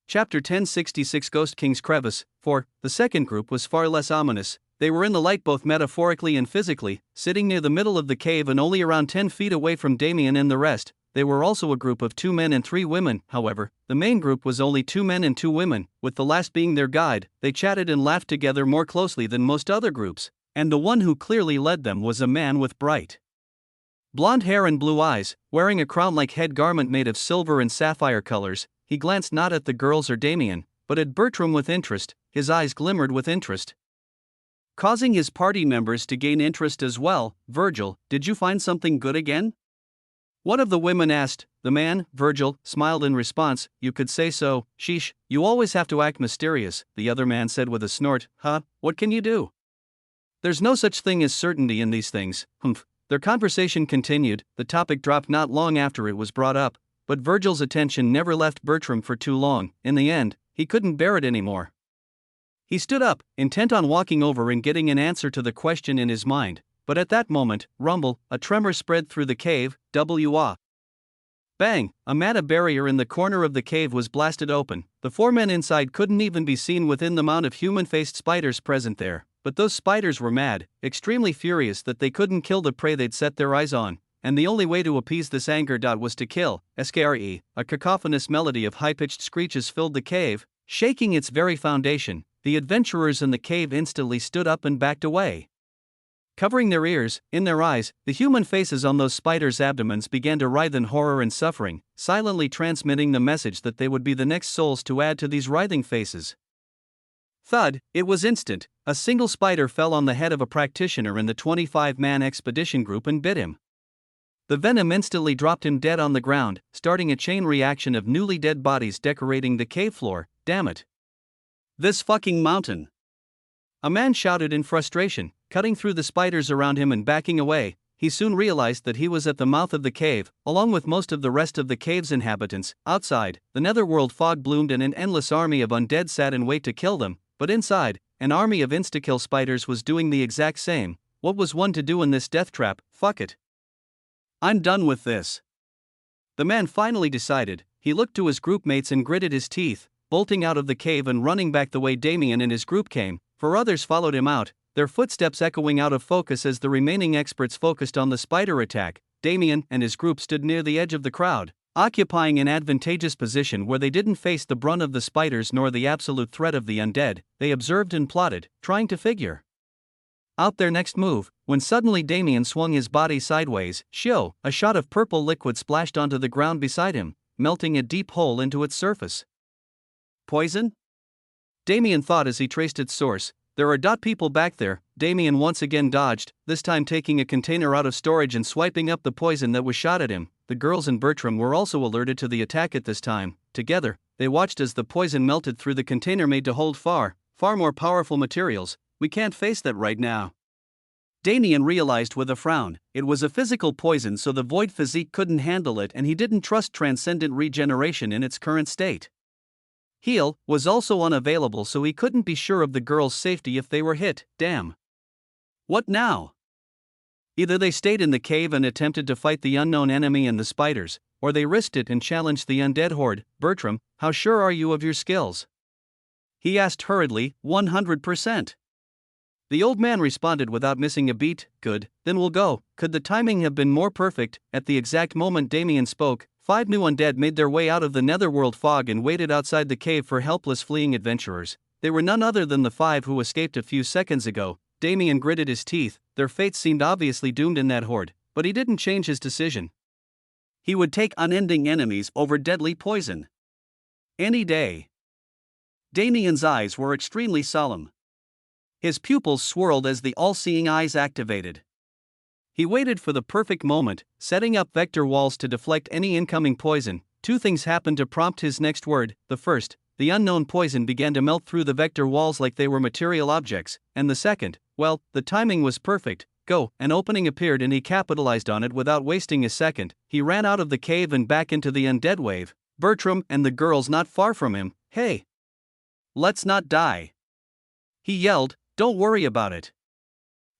Chapter 1066 Ghost King's Crevice. 4. The second group was far less ominous. They were in the light both metaphorically and physically, sitting near the middle of the cave and only around 10 feet away from Damien and the rest. They were also a group of 2 men and 3 women. However, the main group was only 2 men and 2 women, with the last being their guide. They chatted and laughed together more closely than most other groups, and the one who clearly led them was a man with bright blonde hair and blue eyes, wearing a crown-like head garment made of silver and sapphire colors. He glanced not at the girls or Damien, but at Bertram with interest. His eyes glimmered with interest, causing his party members to gain interest as well. Virgil, did you find something good again? One of the women asked. The man, Virgil, smiled in response. You could say so. Sheesh, you always have to act mysterious, the other man said with a snort. Huh, what can you do? There's no such thing as certainty in these things. Humph. Their conversation continued. The topic dropped not long after it was brought up, but Virgil's attention never left Bertram for too long. In the end, he couldn't bear it anymore. He stood up, intent on walking over and getting an answer to the question in his mind, but at that moment, rumble, a tremor spread through the cave. Bang! A mana barrier in the corner of the cave was blasted open. The 4 men inside couldn't even be seen within the amount of human-faced spiders present there. But those spiders were mad, extremely furious that they couldn't kill the prey they'd set their eyes on, and the only way to appease this anger was to kill. SKRE, a cacophonous melody of high-pitched screeches filled the cave, shaking its very foundation. The adventurers in the cave instantly stood up and backed away. Covering their ears, in their eyes, the human faces on those spiders' abdomens began to writhe in horror and suffering, silently transmitting the message that they would be the next souls to add to these writhing faces. Thud, it was instant. A single spider fell on the head of a practitioner in the 25-man expedition group and bit him. The venom instantly dropped him dead on the ground, starting a chain reaction of newly dead bodies decorating the cave floor. Damn it. This fucking mountain. A man shouted in frustration, cutting through the spiders around him and backing away. he soon realized that he was at the mouth of the cave, along with most of the rest of the cave's inhabitants. Outside, the netherworld fog bloomed and an endless army of undead sat in wait to kill them, but inside, an army of insta-kill spiders was doing the exact same. What was one to do in this death trap? Fuck it. I'm done with this. The man finally decided. He looked to his group mates and gritted his teeth, bolting out of the cave and running back the way Damien and his group came. Four others followed him out, their footsteps echoing out of focus as the remaining experts focused on the spider attack. Damien and his group stood near the edge of the crowd, occupying an advantageous position where they didn't face the brunt of the spiders nor the absolute threat of the undead. They observed and plotted, trying to figure out their next move, when suddenly Damien swung his body sideways. Shoo! A shot of purple liquid splashed onto the ground beside him, melting a deep hole into its surface. Poison? Damien thought as he traced its source. There are people back there. Damien once again dodged, this time taking a container out of storage and swiping up the poison that was shot at him. The girls and Bertram were also alerted to the attack at this time. Together, they watched as the poison melted through the container made to hold far more powerful materials. We can't face that right now. Damien realized with a frown, it was a physical poison, so the void physique couldn't handle it, and he didn't trust transcendent regeneration in its current state. Heal was also unavailable, so he couldn't be sure of the girls' safety if they were hit. Damn. What now? Either they stayed in the cave and attempted to fight the unknown enemy and the spiders, or they risked it and challenged the undead horde. Bertram, how sure are you of your skills? He asked hurriedly. 100%. The old man responded without missing a beat. Good, then we'll go. Could the timing have been more perfect? At the exact moment Damien spoke, 5 new undead made their way out of the netherworld fog and waited outside the cave for helpless fleeing adventurers. They were none other than the 5 who escaped a few seconds ago. Damien gritted his teeth. Their fates seemed obviously doomed in that horde, but he didn't change his decision. He would take unending enemies over deadly poison any day. Damien's eyes were extremely solemn. His pupils swirled as the all-seeing eyes activated. He waited for the perfect moment, setting up vector walls to deflect any incoming poison. 2 things happened to prompt his next word. The first, the unknown poison began to melt through the vector walls like they were material objects, and the second, well, the timing was perfect. Go, an opening appeared and he capitalized on it without wasting a second. He ran out of the cave and back into the undead wave. Bertram and the girls not far from him. Hey! Let's not die! He yelled. Don't worry about it.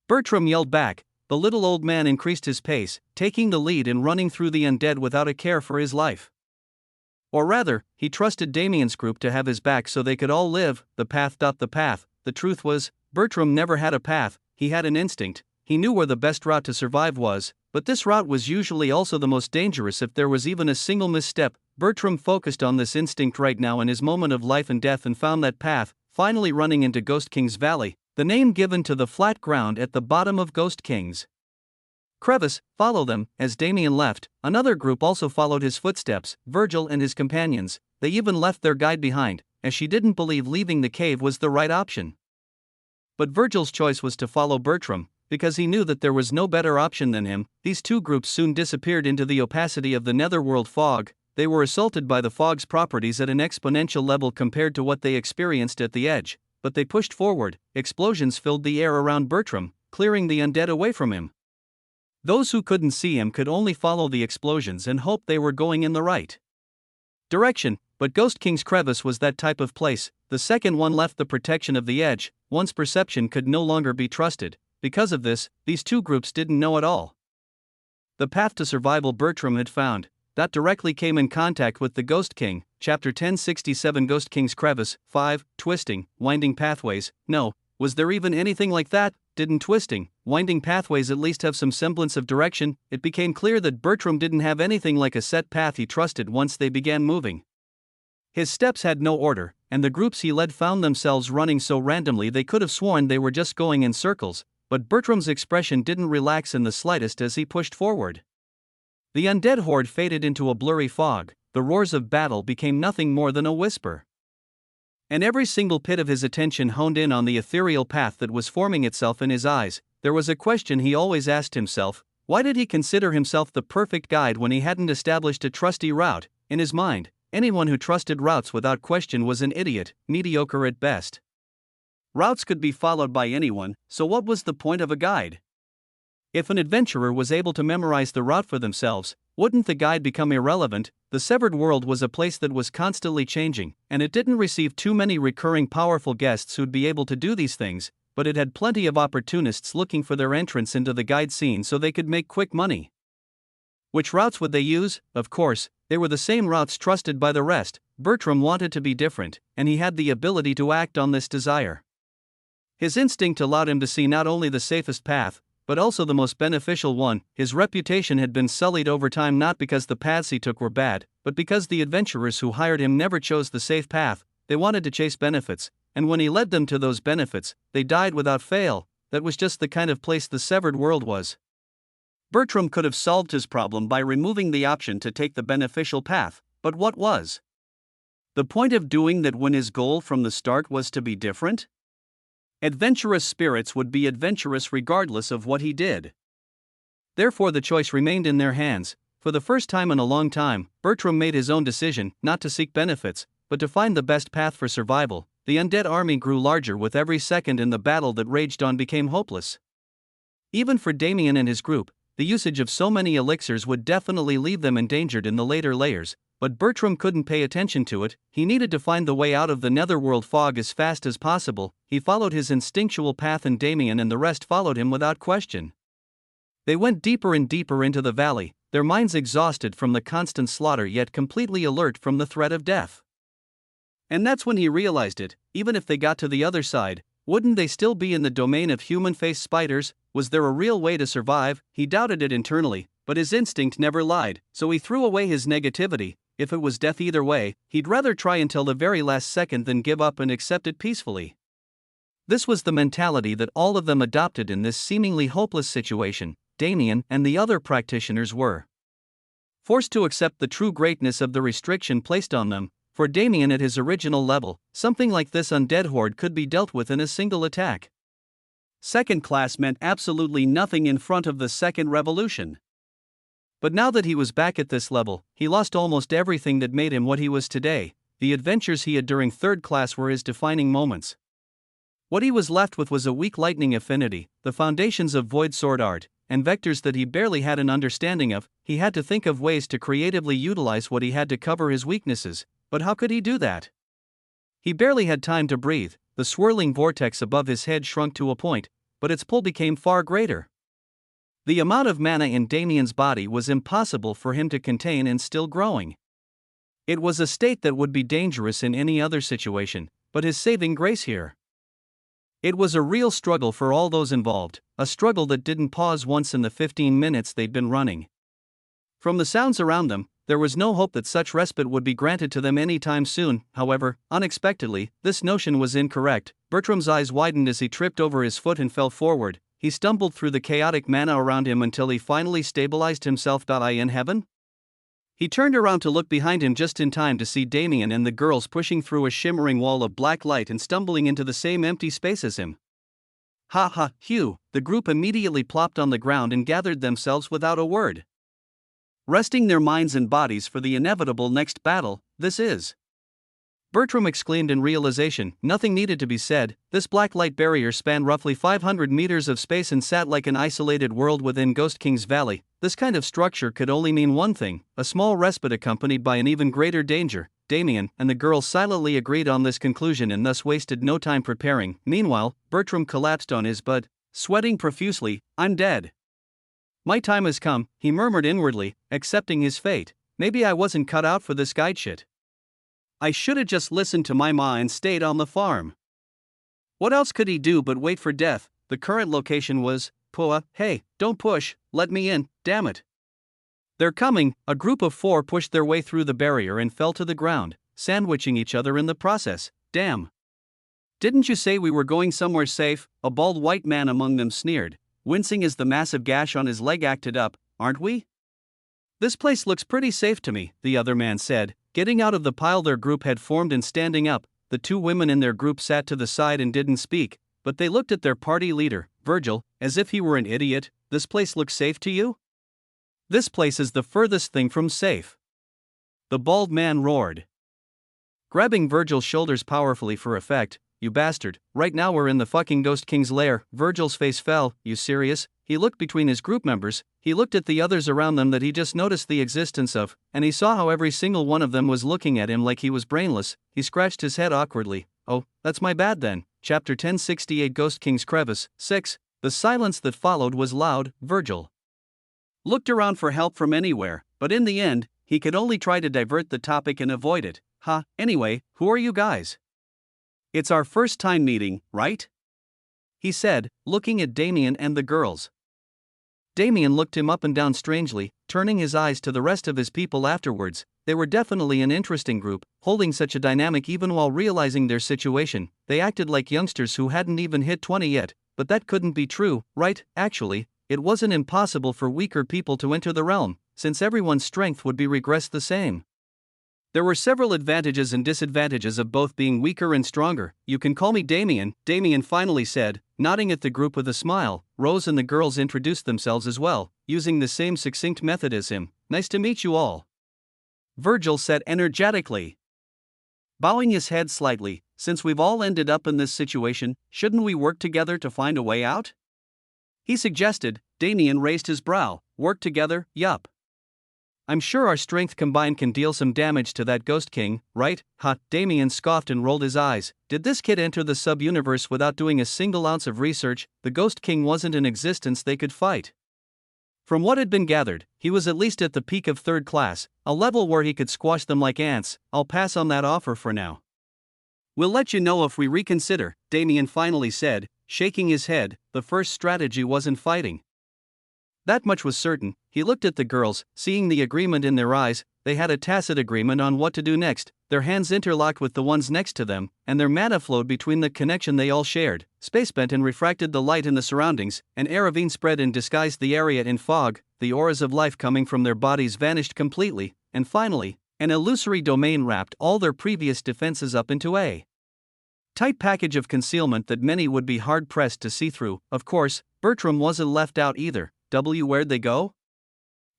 Bertram yelled back. The little old man increased his pace, taking the lead and running through the undead without a care for his life. Or rather, he trusted Damien's group to have his back so they could all live. The path. The truth was, Bertram never had a path, he had an instinct. He knew where the best route to survive was, but this route was usually also the most dangerous if there was even a single misstep. Bertram focused on this instinct right now in his moment of life and death and found that path, finally running into Ghost King's Valley, the name given to the flat ground at the bottom of Ghost King's crevice. Follow them. As Damien left, another group also followed his footsteps, Virgil and his companions. They even left their guide behind, as she didn't believe leaving the cave was the right option. But Virgil's choice was to follow Bertram, because he knew that there was no better option than him. These 2 groups soon disappeared into the opacity of the netherworld fog. They were assaulted by the fog's properties at an exponential level compared to what they experienced at the edge, but they pushed forward. Explosions filled the air around Bertram, clearing the undead away from him. Those who couldn't see him could only follow the explosions and hope they were going in the right direction, but Ghost King's crevice was that type of place. The second one left the protection of the edge, one's perception could no longer be trusted. Because of this, these 2 groups didn't know at all the path to survival Bertram had found. That directly came in contact with the Ghost King. Chapter 1067 Ghost King's Crevice. 5. Twisting, winding pathways. No, was there even anything like that? Didn't twisting, winding pathways at least have some semblance of direction? It became clear that Bertram didn't have anything like a set path he trusted once they began moving. His steps had no order, and the groups he led found themselves running so randomly they could have sworn they were just going in circles, but Bertram's expression didn't relax in the slightest as he pushed forward. The undead horde faded into a blurry fog. The roars of battle became nothing more than a whisper. And every single pit of his attention honed in on the ethereal path that was forming itself in his eyes. There was a question he always asked himself: why did he consider himself the perfect guide when he hadn't established a trusty route? In his mind, anyone who trusted routes without question was an idiot, mediocre at best. Routes could be followed by anyone, so what was the point of a guide? If an adventurer was able to memorize the route for themselves, wouldn't the guide become irrelevant? The severed world was a place that was constantly changing, and it didn't receive too many recurring powerful guests who'd be able to do these things, but it had plenty of opportunists looking for their entrance into the guide scene so they could make quick money. Which routes would they use? Of course, they were the same routes trusted by the rest. Bertram wanted to be different, and he had the ability to act on this desire. His instinct allowed him to see not only the safest path, but also the most beneficial one. His reputation had been sullied over time not because the paths he took were bad, but because the adventurers who hired him never chose the safe path. They wanted to chase benefits, and when he led them to those benefits, they died without fail. That was just the kind of place the severed world was. Bertram could have solved his problem by removing the option to take the beneficial path, but what was the point of doing that when his goal from the start was to be different? Adventurous spirits would be adventurous regardless of what he did. Therefore the choice remained in their hands. For the first time in a long time, Bertram made his own decision, not to seek benefits, but to find the best path for survival. The undead army grew larger with every second, and the battle that raged on became hopeless. Even for Damien and his group, the usage of so many elixirs would definitely leave them endangered in the later layers, but Bertram couldn't pay attention to it. He needed to find the way out of the netherworld fog as fast as possible. He followed his instinctual path, and Damien and the rest followed him without question. They went deeper and deeper into the valley, their minds exhausted from the constant slaughter yet completely alert from the threat of death. And that's when he realized it. Even if they got to the other side, wouldn't they still be in the domain of human-faced spiders? Was there a real way to survive? He doubted it internally, but his instinct never lied, so he threw away his negativity. If it was death either way, he'd rather try until the very last second than give up and accept it peacefully. This was the mentality that all of them adopted in this seemingly hopeless situation. Damien and the other practitioners were forced to accept the true greatness of the restriction placed on them. For Damien at his original level, something like this undead horde could be dealt with in a single attack. Second class meant absolutely nothing in front of the second revolution. But now that he was back at this level, he lost almost everything that made him what he was today. The adventures he had during third class were his defining moments. What he was left with was a weak lightning affinity, the foundations of void sword art, and vectors that he barely had an understanding of. He had to think of ways to creatively utilize what he had to cover his weaknesses, but how could he do that? He barely had time to breathe. The swirling vortex above his head shrunk to a point, but its pull became far greater. The amount of mana in Damien's body was impossible for him to contain and still growing. It was a state that would be dangerous in any other situation, but his saving grace here. It was a real struggle for all those involved, a struggle that didn't pause once in the 15 minutes they'd been running. From the sounds around them, there was no hope that such respite would be granted to them any time soon. However, unexpectedly, this notion was incorrect. Bertram's eyes widened as he tripped over his foot and fell forward. He stumbled through the chaotic mana around him until he finally stabilized himself. I in heaven? He turned around to look behind him just in time to see Damien and the girls pushing through a shimmering wall of black light and stumbling into the same empty space as him. Ha ha, Hugh! The group immediately plopped on the ground and gathered themselves without a word, resting their minds and bodies for the inevitable next battle. This is. Bertram exclaimed in realization. Nothing needed to be said. This black light barrier spanned roughly 500 meters of space and sat like an isolated world within Ghost King's Valley. This kind of structure could only mean one thing: a small respite accompanied by an even greater danger. Damien and the girls silently agreed on this conclusion and thus wasted no time preparing. Meanwhile, Bertram collapsed on his bed, sweating profusely. I'm dead. My time has come, he murmured inwardly, accepting his fate. Maybe I wasn't cut out for this guide shit. I should've just listened to my ma and stayed on the farm. What else could he do but wait for death? The current location was Pua. Hey, don't push, let me in, damn it. They're coming. A group of 4 pushed their way through the barrier and fell to the ground, sandwiching each other in the process. Damn. Didn't you say we were going somewhere safe? A bald white man among them sneered, wincing as the massive gash on his leg acted up. Aren't we? This place looks pretty safe to me, the other man said, getting out of the pile their group had formed and standing up. The 2 women in their group sat to the side and didn't speak, but they looked at their party leader, Virgil, as if he were an idiot. This place looks safe to you? This place is the furthest thing from safe. The bald man roared, grabbing Virgil's shoulders powerfully for effect. You bastard, right now we're in the fucking Ghost King's lair. Virgil's face fell. You serious? he looked between his group members, he looked at the others around them that he just noticed the existence of, and he saw how every single one of them was looking at him like he was brainless. He scratched his head awkwardly. Oh, that's my bad then. Chapter 1068 Ghost King's Crevice. 6. The silence that followed was loud. Virgil looked around for help from anywhere, but in the end, he could only try to divert the topic and avoid it. Anyway, who are you guys? It's our first time meeting, right? He said, looking at Damien and the girls. Damien looked him up and down strangely, turning his eyes to the rest of his people afterwards. They were definitely an interesting group, holding such a dynamic even while realizing their situation. They acted like youngsters who hadn't even hit 20 yet, but that couldn't be true, right? Actually, it wasn't impossible for weaker people to enter the realm, since everyone's strength would be regressed the same. There were several advantages and disadvantages of both being weaker and stronger. You can call me Damien, Damien finally said, nodding at the group with a smile. Rose and the girls introduced themselves as well, using the same succinct method as him. Nice to meet you all, Virgil said energetically, bowing his head slightly. Since we've all ended up in this situation, shouldn't we work together to find a way out? He suggested. Damien raised his brow. Work together, yup. I'm sure our strength combined can deal some damage to that Ghost King, right? Damien scoffed and rolled his eyes. Did this kid enter the sub-universe without doing a single ounce of research? The Ghost King wasn't an existence they could fight. From what had been gathered, he was at least at the peak of 3rd class, a level where he could squash them like ants. I'll pass on that offer for now. We'll let you know if we reconsider, Damien finally said, shaking his head. The first strategy wasn't fighting. That much was certain. He looked at the girls, seeing the agreement in their eyes. They had a tacit agreement on what to do next. Their hands interlocked with the ones next to them, and their mana flowed between the connection they all shared. Space bent and refracted the light in the surroundings. An aravine spread and disguised the area in fog. The auras of life coming from their bodies vanished completely, and finally, an illusory domain wrapped all their previous defenses up into a tight package of concealment that many would be hard-pressed to see through. Of course, Bertram wasn't left out either. Where'd they go?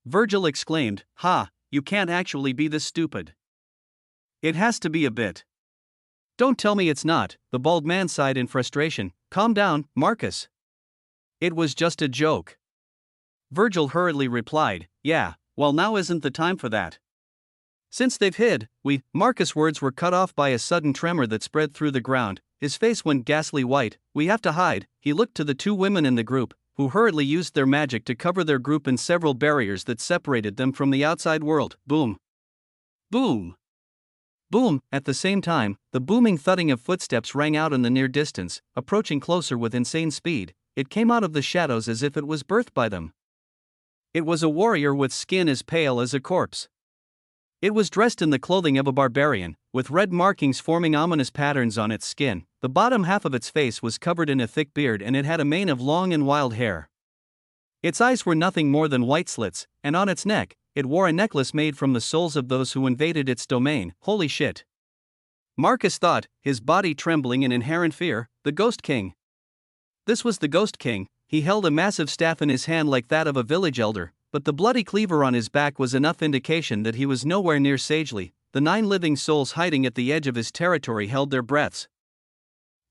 Virgil exclaimed. You can't actually be this stupid. It has to be a bit. Don't tell me it's not, the bald man sighed in frustration. Calm down, Marcus. It was just a joke. Virgil hurriedly replied. Yeah, well now isn't the time for that. Since they've hid, Marcus' words were cut off by a sudden tremor that spread through the ground. His face went ghastly white. We have to hide. He looked to the 2 women in the group, who hurriedly used their magic to cover their group in several barriers that separated them from the outside world. Boom. Boom. Boom. At the same time, the booming thudding of footsteps rang out in the near distance, approaching closer with insane speed. It came out of the shadows as if it was birthed by them. It was a warrior with skin as pale as a corpse. It was dressed in the clothing of a barbarian, with red markings forming ominous patterns on its skin. The bottom half of its face was covered in a thick beard and it had a mane of long and wild hair. Its eyes were nothing more than white slits, and on its neck, it wore a necklace made from the souls of those who invaded its domain. Holy shit. Marcus thought, his body trembling in inherent fear. The Ghost King. This was the Ghost King. He held a massive staff in his hand like that of a village elder, but the bloody cleaver on his back was enough indication that he was nowhere near sagely. The 9 living souls hiding at the edge of his territory held their breaths.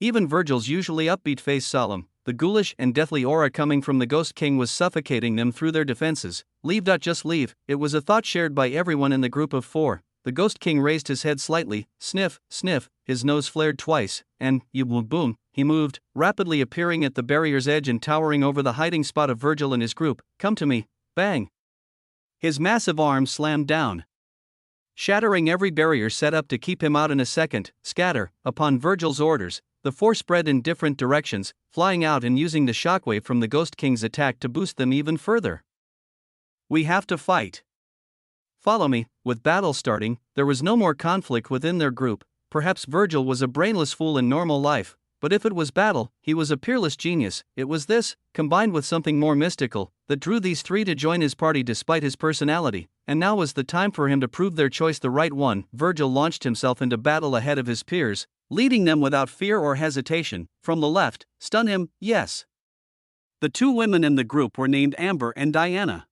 Even Virgil's usually upbeat face solemn. The ghoulish and deathly aura coming from the Ghost King was suffocating them through their defenses. Leave. Just leave. It was a thought shared by everyone in the group of 4. The Ghost King raised his head slightly. Sniff, sniff. His nose flared twice, and boom. He moved, rapidly appearing at the barrier's edge and towering over the hiding spot of Virgil and his group. Come to me. Bang. His massive arm slammed down, shattering every barrier set up to keep him out in a second. Scatter. Upon Virgil's orders, the 4 spread in different directions, flying out and using the shockwave from the Ghost King's attack to boost them even further. We have to fight. Follow me. With battle starting, there was no more conflict within their group. Perhaps Virgil was a brainless fool in normal life, but if it was battle, he was a peerless genius. It was this, combined with something more mystical, that drew these 3 to join his party despite his personality, and now was the time for him to prove their choice the right one. Virgil launched himself into battle ahead of his peers, leading them without fear or hesitation. From the left, stun him, yes. The 2 women in the group were named Amber and Diana.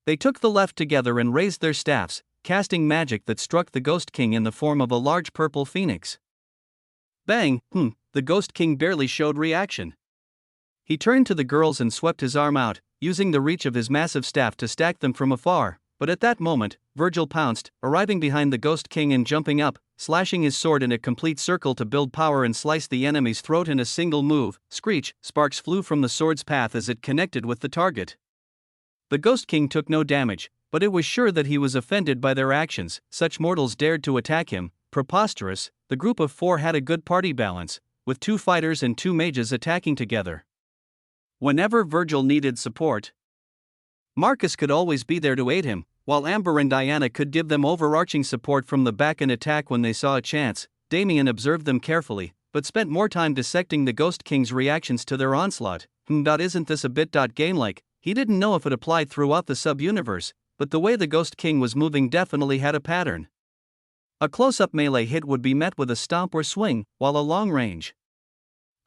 They took the left together and raised their staffs, casting magic that struck the Ghost King in the form of a large purple phoenix. Bang. The Ghost King barely showed reaction. He turned to the girls and swept his arm out, using the reach of his massive staff to stack them from afar. But at that moment, Virgil pounced, arriving behind the Ghost King and jumping up, slashing his sword in a complete circle to build power and slice the enemy's throat in a single move. Screech, sparks flew from the sword's path as it connected with the target. The Ghost King took no damage, but it was sure that he was offended by their actions. Such mortals dared to attack him. Preposterous. The group of 4 had a good party balance, with 2 fighters and 2 mages attacking together. Whenever Virgil needed support, Marcus could always be there to aid him, while Amber and Diana could give them overarching support from the back and attack when they saw a chance. Damien observed them carefully, but spent more time dissecting the Ghost King's reactions to their onslaught. Isn't this a bit game-like? He didn't know if it applied throughout the sub-universe, but the way the Ghost King was moving definitely had a pattern. A close-up melee hit would be met with a stomp or swing, while a long-range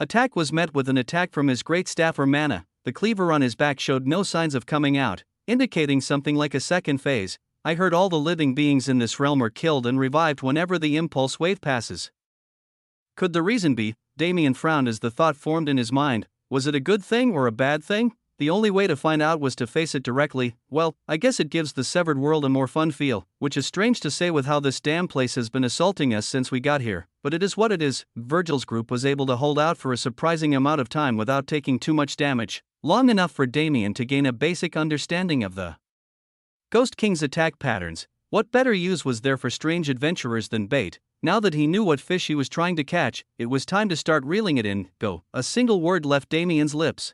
attack was met with an attack from his great staff or mana. The cleaver on his back showed no signs of coming out, indicating something like a second phase. I heard all the living beings in this realm are killed and revived whenever the impulse wave passes. Could the reason be? Damien frowned as the thought formed in his mind. Was it a good thing or a bad thing? The only way to find out was to face it directly. Well, I guess it gives the severed world a more fun feel, which is strange to say with how this damn place has been assaulting us since we got here, but it is what it is. Virgil's group was able to hold out for a surprising amount of time without taking too much damage, long enough for Damien to gain a basic understanding of the Ghost King's attack patterns. What better use was there for strange adventurers than bait? Now that he knew what fish he was trying to catch, it was time to start reeling it in. Go. A single word left Damien's lips,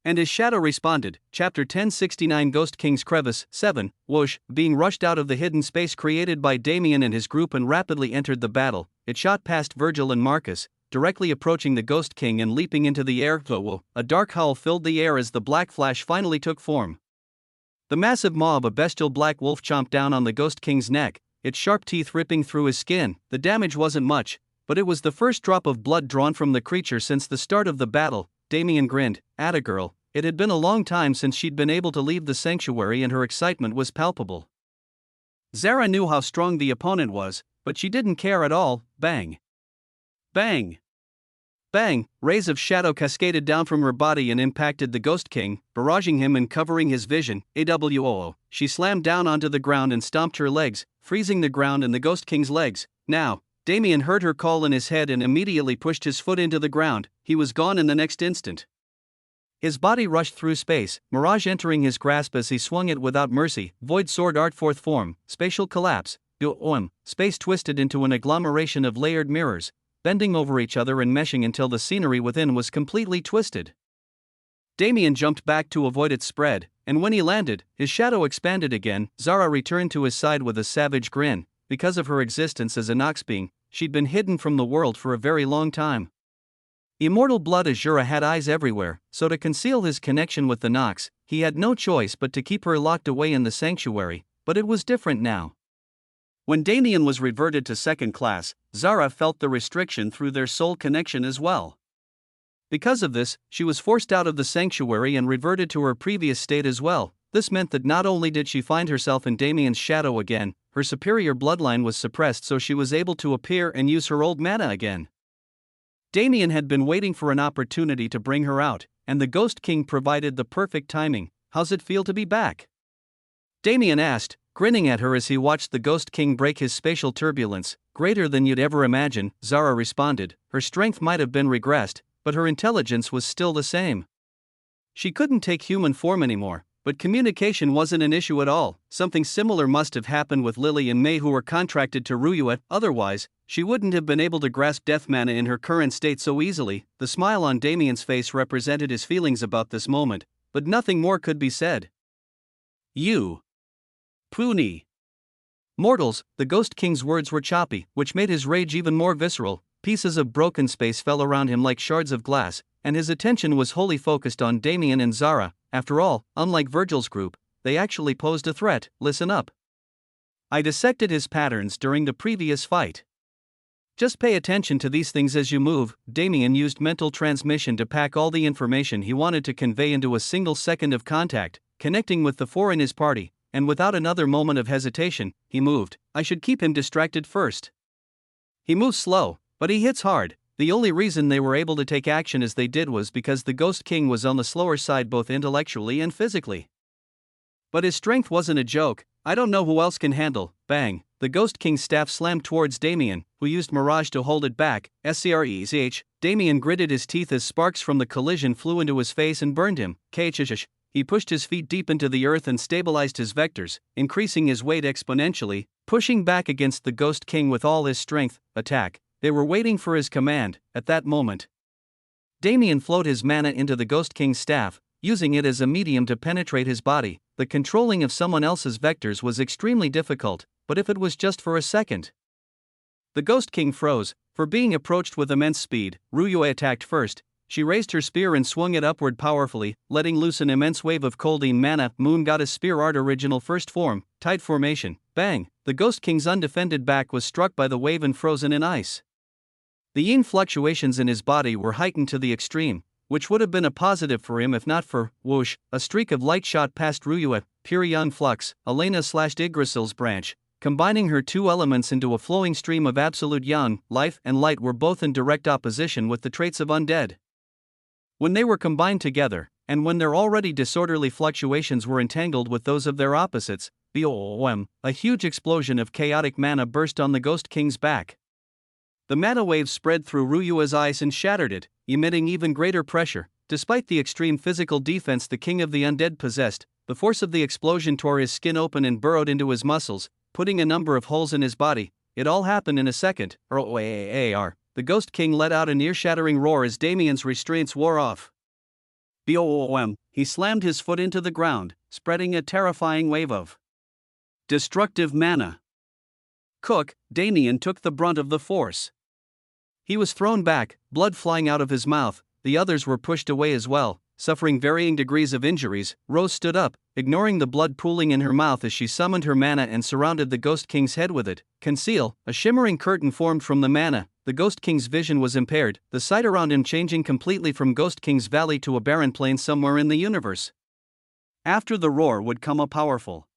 and his shadow responded. Chapter 1069 Ghost King's Crevice 7. Whoosh, being rushed out of the hidden space created by Damien and his group and rapidly entered the battle. It shot past Virgil and Marcus, directly approaching the Ghost King and leaping into the air. A dark howl filled the air as the black flash finally took form. The massive maw of a bestial black wolf chomped down on the Ghost King's neck, its sharp teeth ripping through his skin. The damage wasn't much, but it was the first drop of blood drawn from the creature since the start of the battle. Damien grinned. Atta girl. It had been a long time since she'd been able to leave the sanctuary and her excitement was palpable. Zara knew how strong the opponent was, but she didn't care at all. Bang! Bang! Bang! Rays of shadow cascaded down from her body and impacted the Ghost King, barraging him and covering his vision. AWOO. She slammed down onto the ground and stomped her legs, freezing the ground and the Ghost King's legs. Now, Damien heard her call in his head and immediately pushed his foot into the ground. He was gone in the next instant. His body rushed through space, mirage entering his grasp as he swung it without mercy. Void sword art fourth form, spatial collapse. Space twisted into an agglomeration of layered mirrors, bending over each other and meshing until the scenery within was completely twisted. Damien jumped back to avoid its spread, and when he landed, his shadow expanded again. Zara returned to his side with a savage grin. Because of her existence as a Nox being, she'd been hidden from the world for a very long time. Immortal Blood Azura had eyes everywhere, so to conceal his connection with the Nox, he had no choice but to keep her locked away in the sanctuary, but it was different now. When Damien was reverted to second class, Zara felt the restriction through their soul connection as well. Because of this, she was forced out of the sanctuary and reverted to her previous state as well. This meant that not only did she find herself in Damien's shadow again, her superior bloodline was suppressed so she was able to appear and use her old mana again. Damien had been waiting for an opportunity to bring her out, and the Ghost King provided the perfect timing. How's it feel to be back? Damien asked, grinning at her as he watched the Ghost King break his spatial turbulence. Greater than you'd ever imagine, Zara responded. Her strength might have been regressed, but her intelligence was still the same. She couldn't take human form anymore, but communication wasn't an issue at all. Something similar must have happened with Lily and May, who were contracted to Ruyuet. Otherwise, she wouldn't have been able to grasp death mana in her current state so easily. The smile on Damien's face represented his feelings about this moment, but nothing more could be said. You puny mortals, the Ghost King's words were choppy, which made his rage even more visceral. Pieces of broken space fell around him like shards of glass, and his attention was wholly focused on Damien and Zara. After all, unlike Virgil's group, they actually posed a threat. Listen up. I dissected his patterns during the previous fight. Just pay attention to these things as you move. Damien used mental transmission to pack all the information he wanted to convey into a single second of contact, connecting with the 4 in his party, and without another moment of hesitation, he moved. I should keep him distracted first. He moves slow, but he hits hard. The only reason they were able to take action as they did was because the Ghost King was on the slower side both intellectually and physically. But his strength wasn't a joke. I don't know who else can handle. Bang! The Ghost King's staff slammed towards Damien, who used Mirage to hold it back. Screch. Damien gritted his teeth as sparks from the collision flew into his face and burned him. Kh. He pushed his feet deep into the earth and stabilized his vectors, increasing his weight exponentially, pushing back against the Ghost King with all his strength. Attack. They were waiting for his command. At that moment, Damien flowed his mana into the Ghost King's staff, using it as a medium to penetrate his body. The controlling of someone else's vectors was extremely difficult, but if it was just for a second. The Ghost King froze. For being approached with immense speed, Ryue attacked first. She raised her spear and swung it upward powerfully, letting loose an immense wave of Coldine mana. Moon Goddess Spear Art Original First Form, Tide Formation. Bang! The Ghost King's undefended back was struck by the wave and frozen in ice. The yin fluctuations in his body were heightened to the extreme, which would have been a positive for him if not for, whoosh, a streak of light shot past Ryue, pure yin flux, Elena/Yggdrasil's branch. Combining her two elements into a flowing stream of absolute yang, life and light were both in direct opposition with the traits of undead. When they were combined together, and when their already disorderly fluctuations were entangled with those of their opposites, a huge explosion of chaotic mana burst on the Ghost King's back. The mana waves spread through Ryue's ice and shattered it, emitting even greater pressure. Despite the extreme physical defense the King of the Undead possessed, the force of the explosion tore his skin open and burrowed into his muscles, putting a number of holes in his body. It all happened in a second. The Ghost King let out an ear-shattering roar as Damien's restraints wore off. He slammed his foot into the ground, spreading a terrifying wave of destructive mana. Damien took the brunt of the force. He was thrown back, blood flying out of his mouth. The others were pushed away as well, suffering varying degrees of injuries. Rose stood up, ignoring the blood pooling in her mouth as she summoned her mana and surrounded the Ghost King's head with it. Conceal. A shimmering curtain formed from the mana. The Ghost King's vision was impaired, the sight around him changing completely from Ghost King's Valley to a barren plain somewhere in the universe. After the roar would come a powerful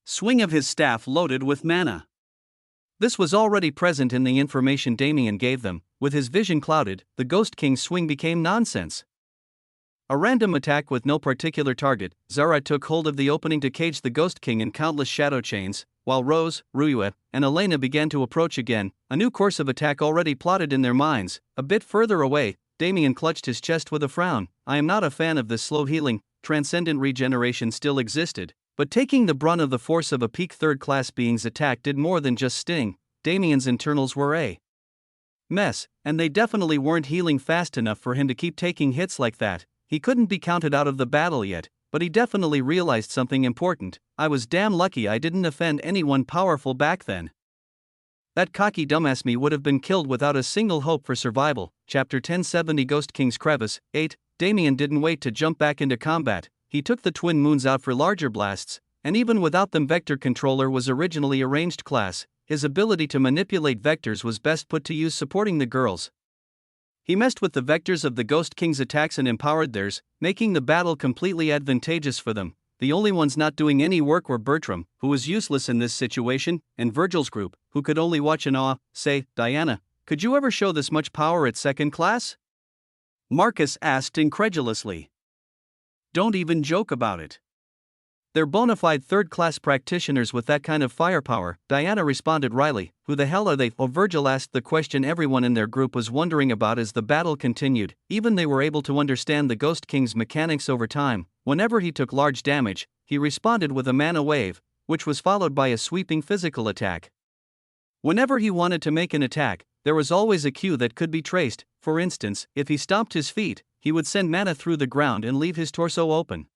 swing of his staff loaded with mana. This was already present in the information Damien gave them. With his vision clouded, the Ghost King's swing became nonsense. A random attack with no particular target, Zara took hold of the opening to cage the Ghost King in countless shadow chains, while Rose, Ryue, and Elena began to approach again, a new course of attack already plotted in their minds. A bit further away, Damien clutched his chest with a frown. I am not a fan of this slow healing. Transcendent regeneration still existed, but taking the brunt of the force of a peak third-class being's attack did more than just sting. Damien's internals were a mess, and they definitely weren't healing fast enough for him to keep taking hits like that. He couldn't be counted out of the battle yet, but he definitely realized something important. I was damn lucky I didn't offend anyone powerful back then. That cocky dumbass me would have been killed without a single hope for survival. Chapter 1070 Ghost King's Crevice. 8. Damien didn't wait to jump back into combat. He took the twin moons out for larger blasts, and even without them Vector Controller was originally a ranged class. His ability to manipulate vectors was best put to use supporting the girls. He messed with the vectors of the Ghost King's attacks and empowered theirs, making the battle completely advantageous for them. The only ones not doing any work were Bertram, who was useless in this situation, and Virgil's group, who could only watch in awe. Say, Diana, could you ever show this much power at second class? Marcus asked incredulously. Don't even joke about it. They're bona fide third-class practitioners with that kind of firepower, Diana responded wryly. Who the hell are they? Virgil asked the question everyone in their group was wondering about as the battle continued. Even they were able to understand the Ghost King's mechanics over time. Whenever he took large damage, he responded with a mana wave, which was followed by a sweeping physical attack. Whenever he wanted to make an attack, there was always a cue that could be traced. For instance, if he stomped his feet, he would send mana through the ground and leave his torso open.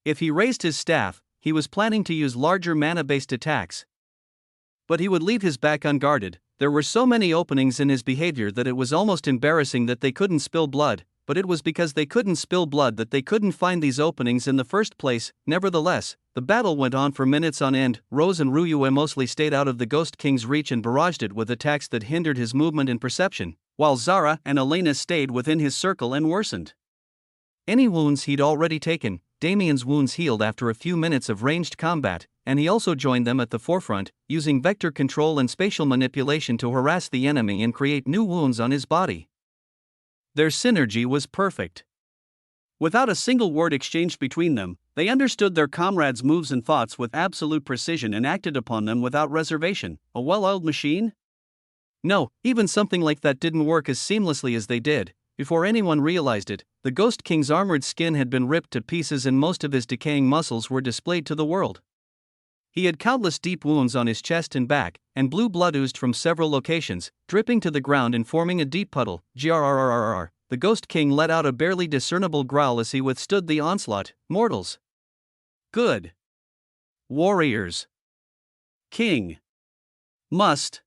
If he raised his staff, he was planning to use larger mana-based attacks. But he would leave his back unguarded. There were so many openings in his behavior that it was almost embarrassing that they couldn't spill blood, but it was because they couldn't spill blood that they couldn't find these openings in the first place. Nevertheless, the battle went on for minutes on end. Rose and Ryue mostly stayed out of the Ghost King's reach and barraged it with attacks that hindered his movement and perception, while Zara and Elena stayed within his circle and worsened any wounds he'd already taken. Damien's wounds healed after a few minutes of ranged combat. and he also joined them at the forefront, using vector control and spatial manipulation to harass the enemy and create new wounds on his body. Their synergy was perfect. Without a single word exchanged between them, they understood their comrades' moves and thoughts with absolute precision and acted upon them without reservation. A well-oiled machine? No, even something like that didn't work as seamlessly as they did. Before anyone realized it, the Ghost King's armored skin had been ripped to pieces and most of his decaying muscles were displayed to the world. He had countless deep wounds on his chest and back, and blue blood oozed from several locations, dripping to the ground and forming a deep puddle. Grrrrrrr. The Ghost King let out a barely discernible growl as he withstood the onslaught. Mortals. Good. Warriors. King. Must.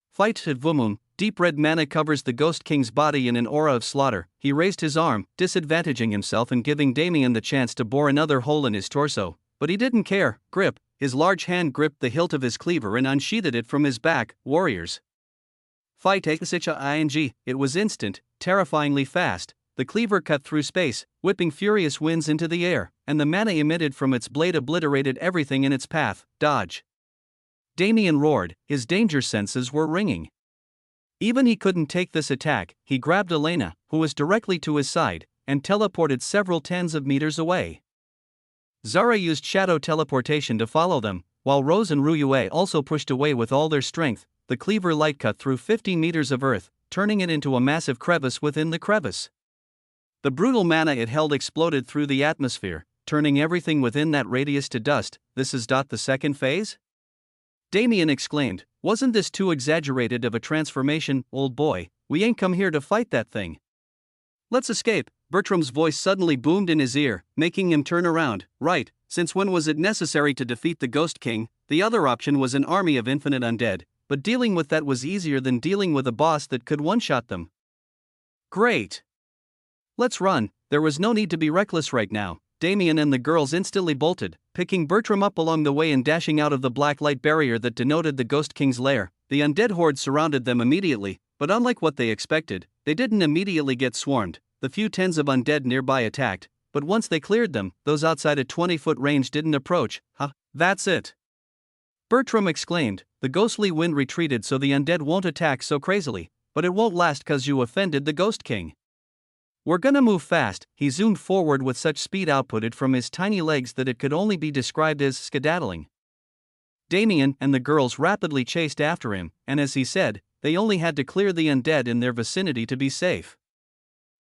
Fight at Vumun. Deep red mana covers the Ghost King's body in an aura of slaughter. He raised his arm, disadvantaging himself and giving Damien the chance to bore another hole in his torso. But he didn't care. Grip. His large hand gripped the hilt of his cleaver and unsheathed it from his back. Warriors. Fight ing. It was instant, terrifyingly fast. The cleaver cut through space, whipping furious winds into the air, and the mana emitted from its blade obliterated everything in its path. Dodge. Damien roared, his danger senses were ringing. Even he couldn't take this attack. He grabbed Elena, who was directly to his side, and teleported several tens of meters away. Zara used shadow teleportation to follow them, while Rose and Ruyue also pushed away with all their strength. The cleaver light cut through 50 meters of earth, turning it into a massive crevice within the crevice. The brutal mana it held exploded through the atmosphere, turning everything within that radius to dust. This is the second phase? Damien exclaimed, wasn't this too exaggerated of a transformation, old boy? We ain't come here to fight that thing. Let's escape. Bertram's voice suddenly boomed in his ear, making him turn around. Right, since when was it necessary to defeat the Ghost King? The other option was an army of infinite undead, but dealing with that was easier than dealing with a boss that could one-shot them. Great. Let's run. There was no need to be reckless right now. Damien and the girls instantly bolted, picking Bertram up along the way and dashing out of the black light barrier that denoted the Ghost King's lair. The undead horde surrounded them immediately, but unlike what they expected, they didn't immediately get swarmed. The few tens of undead nearby attacked, but once they cleared them, those outside a 20-foot range didn't approach. That's it. Bertram exclaimed. The ghostly wind retreated so the undead won't attack so crazily, but it won't last 'cause you offended the Ghost King. We're gonna move fast. He zoomed forward with such speed outputted from his tiny legs that it could only be described as skedaddling. Damien and the girls rapidly chased after him, and as he said, they only had to clear the undead in their vicinity to be safe.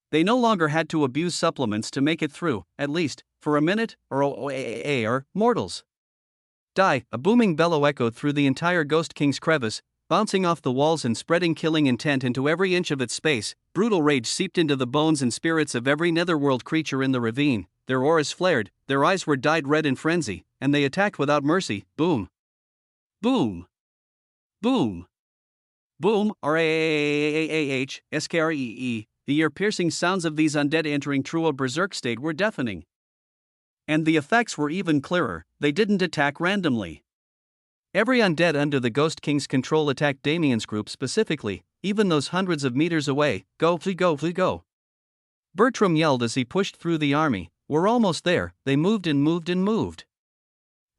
They no longer had to abuse supplements to make it through, at least, for a minute, or mortals. Die! A booming bellow echoed through the entire Ghost King's crevice, bouncing off the walls and spreading killing intent into every inch of its space. Brutal rage seeped into the bones and spirits of every netherworld creature in the ravine. Their auras flared, their eyes were dyed red in frenzy, and they attacked without mercy. Boom! Boom! Boom! Boom! Skree. The ear-piercing sounds of these undead entering true berserk state were deafening. And the effects were even clearer. They didn't attack randomly. Every undead under the Ghost King's control attacked Damien's group specifically, even those hundreds of meters away. Go, flee, go, flee, go. Bertram yelled as he pushed through the army. We're almost there. They moved and moved and moved.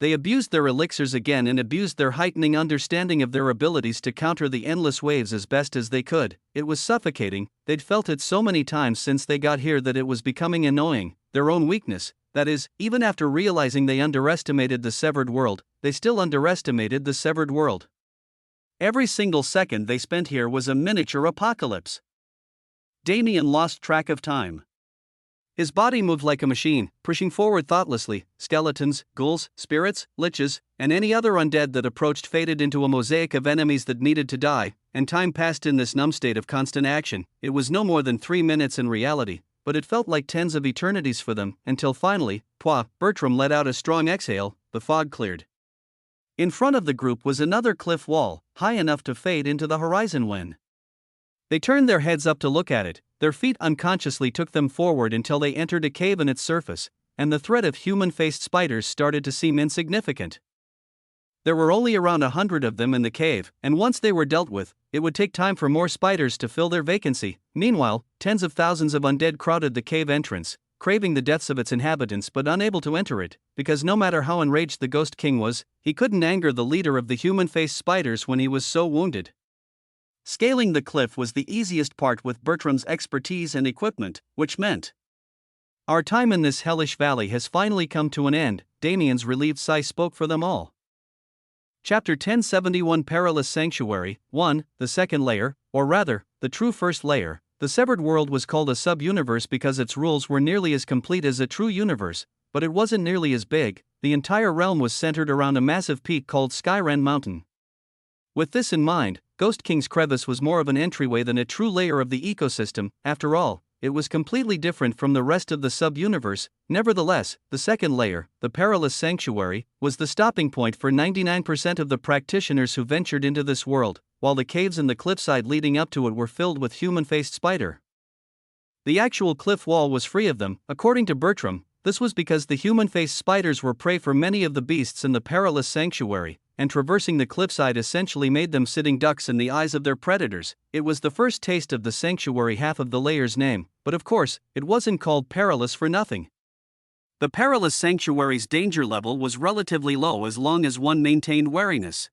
They abused their elixirs again and abused their heightening understanding of their abilities to counter the endless waves as best as they could. It was suffocating. They'd felt it so many times since they got here that it was becoming annoying. Their own weakness, that is, even after realizing they underestimated the severed world, they still underestimated the severed world. Every single second they spent here was a miniature apocalypse. Damien lost track of time. His body moved like a machine, pushing forward thoughtlessly. Skeletons, ghouls, spirits, liches, and any other undead that approached faded into a mosaic of enemies that needed to die, and time passed in this numb state of constant action. It was no more than 3 minutes in reality, but it felt like tens of eternities for them, until finally, Bertram let out a strong exhale. The fog cleared. In front of the group was another cliff wall, high enough to fade into the horizon when they turned their heads up to look at it. Their feet unconsciously took them forward until they entered a cave in its surface, and the threat of human-faced spiders started to seem insignificant. There were only around 100 of them in the cave, and once they were dealt with, it would take time for more spiders to fill their vacancy. Meanwhile, tens of thousands of undead crowded the cave entrance. craving the deaths of its inhabitants but unable to enter it, because no matter how enraged the Ghost King was, he couldn't anger the leader of the human-faced spiders when he was so wounded. Scaling the cliff was the easiest part with Bertram's expertise and equipment, which meant, "Our time in this hellish valley has finally come to an end." Damien's relieved sigh spoke for them all. Chapter 1071 Perilous Sanctuary 1. The second layer, or rather, the true first layer. The severed world was called a sub-universe because its rules were nearly as complete as a true universe, but it wasn't nearly as big. The entire realm was centered around a massive peak called Skyren Mountain. With this in mind, Ghost King's Crevice was more of an entryway than a true layer of the ecosystem. After all, it was completely different from the rest of the sub-universe. Nevertheless, the second layer, the Perilous Sanctuary, was the stopping point for 99% of the practitioners who ventured into this world, while the caves and the cliffside leading up to it were filled with human-faced spider. The actual cliff wall was free of them, according to Bertram. This was because the human-faced spiders were prey for many of the beasts in the Perilous Sanctuary, and traversing the cliffside essentially made them sitting ducks in the eyes of their predators. It was the first taste of the sanctuary half of the layer's name, but of course, it wasn't called perilous for nothing. The Perilous Sanctuary's danger level was relatively low as long as one maintained wariness.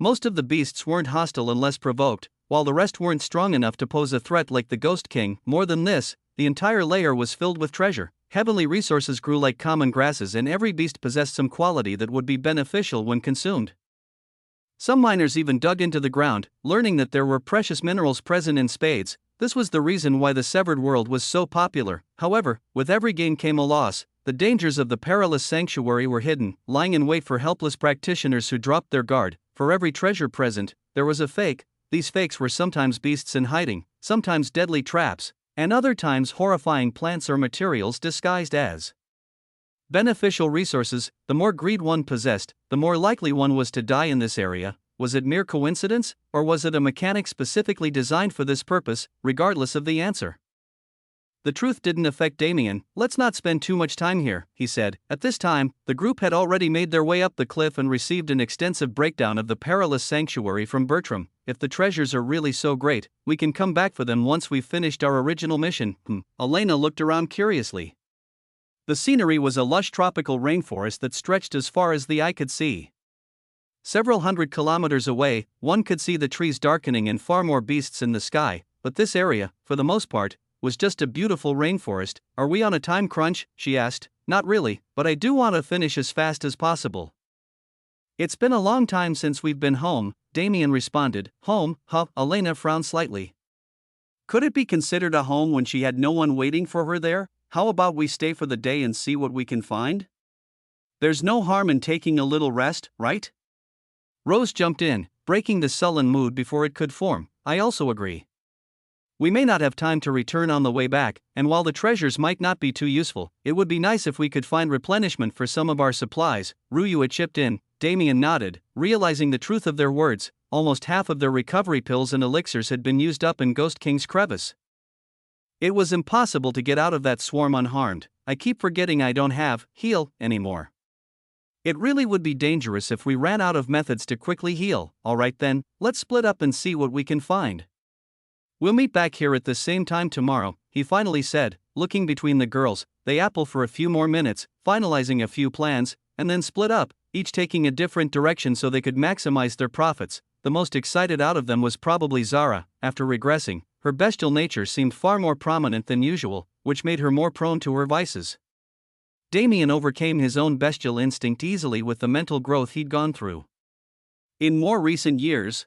Most of the beasts weren't hostile unless provoked, while the rest weren't strong enough to pose a threat like the Ghost King. More than this, the entire layer was filled with treasure. Heavenly resources grew like common grasses, and every beast possessed some quality that would be beneficial when consumed. Some miners even dug into the ground, learning that there were precious minerals present in spades. This was the reason why the severed world was so popular. However, with every gain came a loss. The dangers of the Perilous Sanctuary were hidden, lying in wait for helpless practitioners who dropped their guard. For every treasure present, there was a fake. These fakes were sometimes beasts in hiding, sometimes deadly traps, and other times horrifying plants or materials disguised as beneficial resources. The more greed one possessed, the more likely one was to die in this area. Was it mere coincidence, or was it a mechanic specifically designed for this purpose? Regardless of the answer, the truth didn't affect Damien. "Let's not spend too much time here," he said. At this time, the group had already made their way up the cliff and received an extensive breakdown of the Perilous Sanctuary from Bertram. "If the treasures are really so great, we can come back for them once we've finished our original mission." Elena looked around curiously. The scenery was a lush tropical rainforest that stretched as far as the eye could see. Several hundred kilometers away, one could see the trees darkening and far more beasts in the sky, but this area, for the most part, was just a beautiful rainforest. "Are we on a time crunch?" she asked. "Not really, but I do want to finish as fast as possible." "It's been a long time since we've been home," Damien responded. "Home, huh?" Elena frowned slightly. Could it be considered a home when she had no one waiting for her there? "How about we stay for the day and see what we can find? There's no harm in taking a little rest, right?" Rose jumped in, breaking the sullen mood before it could form. "I also agree. We may not have time to return on the way back, and while the treasures might not be too useful, it would be nice if we could find replenishment for some of our supplies." Ryua chipped in. Damien nodded, realizing the truth of their words. Almost half of their recovery pills and elixirs had been used up in Ghost King's Crevice. It was impossible to get out of that swarm unharmed. "I keep forgetting I don't have heal anymore. It really would be dangerous if we ran out of methods to quickly heal." "Alright then, let's split up and see what we can find. We'll meet back here at the same time tomorrow," he finally said, looking between the girls. They apple for a few more minutes, finalizing a few plans, and then split up, each taking a different direction so they could maximize their profits. The most excited out of them was probably Zara. After regressing, her bestial nature seemed far more prominent than usual, which made her more prone to her vices. Damien overcame his own bestial instinct easily with the mental growth he'd gone through in more recent years.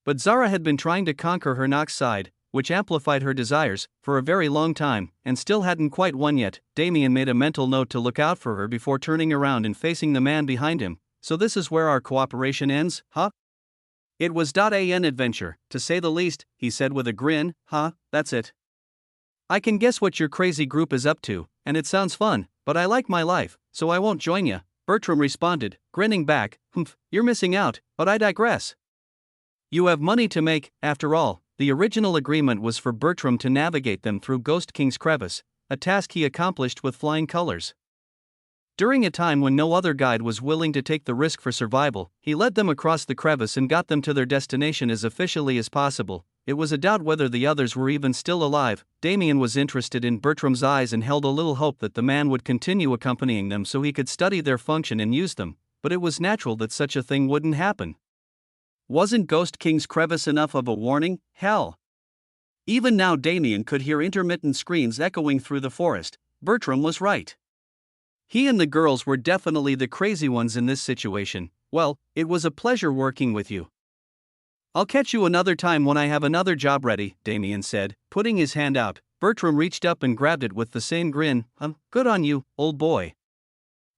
But Zara had been trying to conquer her Nox side, which amplified her desires, for a very long time, and still hadn't quite won yet. Damien made a mental note to look out for her before turning around and facing the man behind him. "So this is where our cooperation ends, huh?" "It was an adventure, to say the least," he said with a grin. "Huh, that's it. I can guess what your crazy group is up to, and it sounds fun, but I like my life, so I won't join ya," Bertram responded, grinning back. "Humph, you're missing out, but I digress. You have money to make." After all, the original agreement was for Bertram to navigate them through Ghost King's Crevice, a task he accomplished with flying colors. During a time when no other guide was willing to take the risk for survival, he led them across the crevice and got them to their destination as efficiently as possible. it was a doubt whether the others were even still alive. Damien was interested in Bertram's eyes and held a little hope that the man would continue accompanying them so he could study their function and use them, but it was natural that such a thing wouldn't happen. Wasn't Ghost King's crevice enough of a warning? Hell! Even now Damien could hear intermittent screams echoing through the forest. Bertram was right. He and the girls were definitely the crazy ones in this situation. Well, it was a pleasure working with you. I'll catch you another time when I have another job ready, Damien said, putting his hand out. Bertram reached up and grabbed it with the same grin. Good on you, old boy.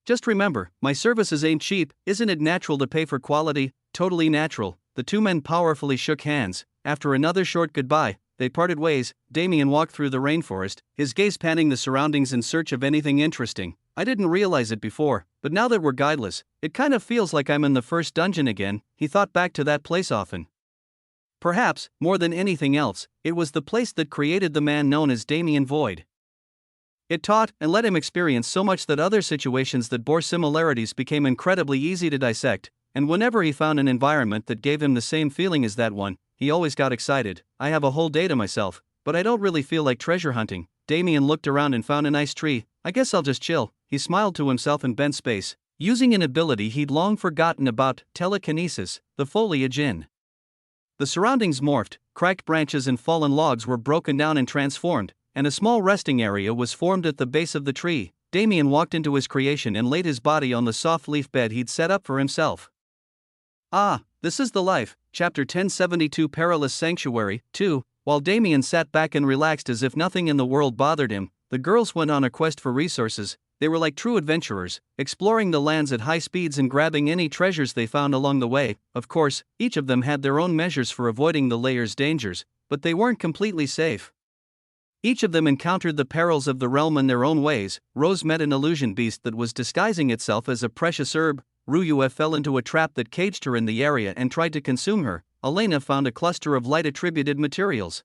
Just remember, my services ain't cheap. Isn't it natural to pay for quality? Totally natural. The two men powerfully shook hands. After another short goodbye, they parted ways. Damien walked through the rainforest, his gaze panning the surroundings in search of anything interesting. I didn't realize it before, but now that we're guideless, it kind of feels like I'm in the first dungeon again. He thought back to that place often. Perhaps, more than anything else, it was the place that created the man known as Damien Void. It taught and let him experience so much that other situations that bore similarities became incredibly easy to dissect, and whenever he found an environment that gave him the same feeling as that one, he always got excited. I have a whole day to myself, but I don't really feel like treasure hunting. Damien looked around and found a nice tree. I guess I'll just chill. He smiled to himself and bent space, using an ability he'd long forgotten about, telekinesis, the foliage in. The surroundings morphed, cracked branches and fallen logs were broken down and transformed, and a small resting area was formed at the base of the tree. Damien walked into his creation and laid his body on the soft leaf bed he'd set up for himself. Ah, this is the life. Chapter 1072 Perilous Sanctuary, 2. While Damien sat back and relaxed as if nothing in the world bothered him, the girls went on a quest for resources. They were like true adventurers, exploring the lands at high speeds and grabbing any treasures they found along the way. Of course, each of them had their own measures for avoiding the layer's dangers, but they weren't completely safe. Each of them encountered the perils of the realm in their own ways. Rose met an illusion beast that was disguising itself as a precious herb. Ruyue fell into a trap that caged her in the area and tried to consume her. Elena found a cluster of light-attributed materials,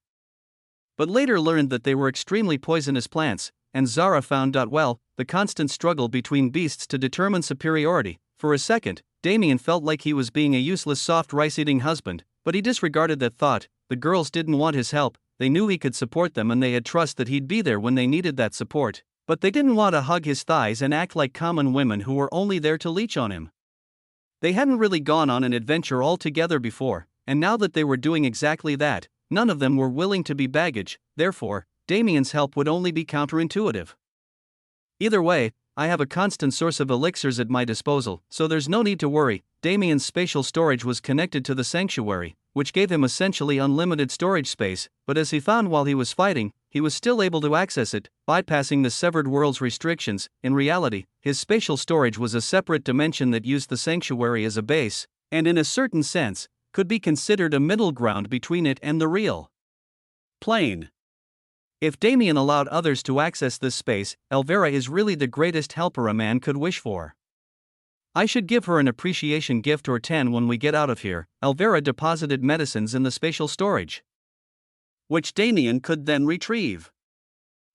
but later learned that they were extremely poisonous plants, and Zara found the constant struggle between beasts to determine superiority. For a second, Damien felt like he was being a useless soft rice-eating husband, but he disregarded that thought. The girls didn't want his help, they knew he could support them and they had trust that he'd be there when they needed that support, but they didn't want to hug his thighs and act like common women who were only there to leech on him. They hadn't really gone on an adventure all together before, and now that they were doing exactly that, none of them were willing to be baggage. Therefore, Damien's help would only be counterintuitive. Either way, I have a constant source of elixirs at my disposal, so there's no need to worry. Damien's spatial storage was connected to the sanctuary, which gave him essentially unlimited storage space, but as he found while he was fighting, he was still able to access it, bypassing the severed world's restrictions. In reality, his spatial storage was a separate dimension that used the sanctuary as a base, and in a certain sense, could be considered a middle ground between it and the real plane. If Damien allowed others to access this space, Elvira is really the greatest helper a man could wish for. I should give her an appreciation gift or 10 when we get out of here. Elvira deposited medicines in the spatial storage, which Damien could then retrieve.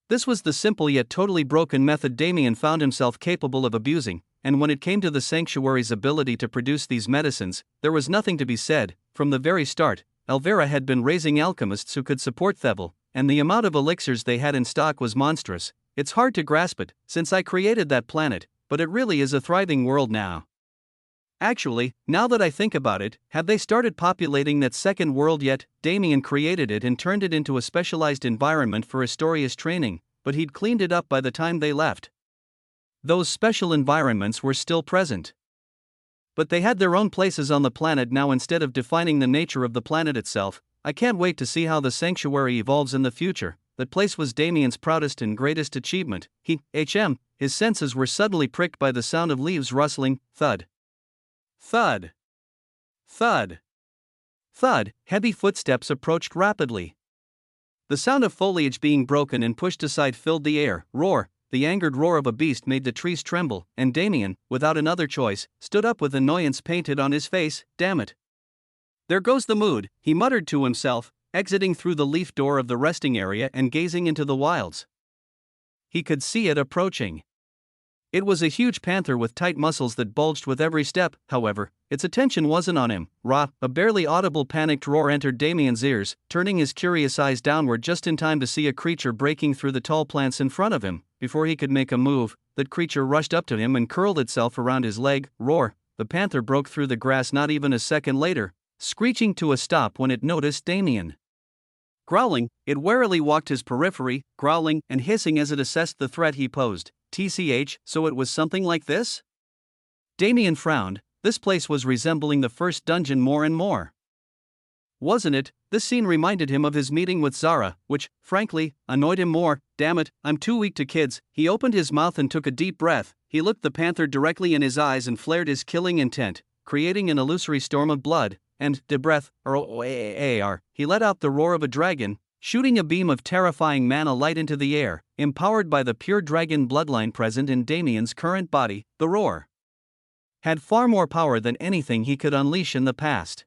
This was the simple yet totally broken method Damien found himself capable of abusing, and when it came to the sanctuary's ability to produce these medicines, there was nothing to be said. From the very start, Elvira had been raising alchemists who could support Thebel, and the amount of elixirs they had in stock was monstrous. It's hard to grasp it, since I created that planet, but it really is a thriving world now. Actually, now that I think about it, have they started populating that second world yet? Damien created it and turned it into a specialized environment for Astoria's training, but he'd cleaned it up by the time they left. Those special environments were still present, but they had their own places on the planet now instead of defining the nature of the planet itself. I can't wait to see how the sanctuary evolves in the future. That place was Damien's proudest and greatest achievement. His senses were suddenly pricked by the sound of leaves rustling. Thud. Thud. Thud. Thud. Heavy footsteps approached rapidly. The sound of foliage being broken and pushed aside filled the air. Roar. The angered roar of a beast made the trees tremble, and Damien, without another choice, stood up with annoyance painted on his face. Damn it. There goes the mood, he muttered to himself, exiting through the leaf door of the resting area and gazing into the wilds. He could see it approaching. It was a huge panther with tight muscles that bulged with every step. However, its attention wasn't on him. Rah! A barely audible panicked roar entered Damien's ears, turning his curious eyes downward just in time to see a creature breaking through the tall plants in front of him. Before he could make a move, that creature rushed up to him and curled itself around his leg. Roar! The panther broke through the grass not even a second later, screeching to a stop when it noticed Damien. Growling, it warily walked his periphery, growling and hissing as it assessed the threat he posed. TCH, so it was something like this? Damien frowned. This place was resembling the first dungeon more and more. Wasn't it? This scene reminded him of his meeting with Zara, which, frankly, annoyed him more. Damn it, I'm too weak to kids. He opened his mouth and took a deep breath. He looked the panther directly in his eyes and flared his killing intent, creating an illusory storm of blood, and, de breath, he let out the roar of a dragon, shooting a beam of terrifying mana light into the air, empowered by the pure dragon bloodline present in Damien's current body. The roar had far more power than anything he could unleash in the past.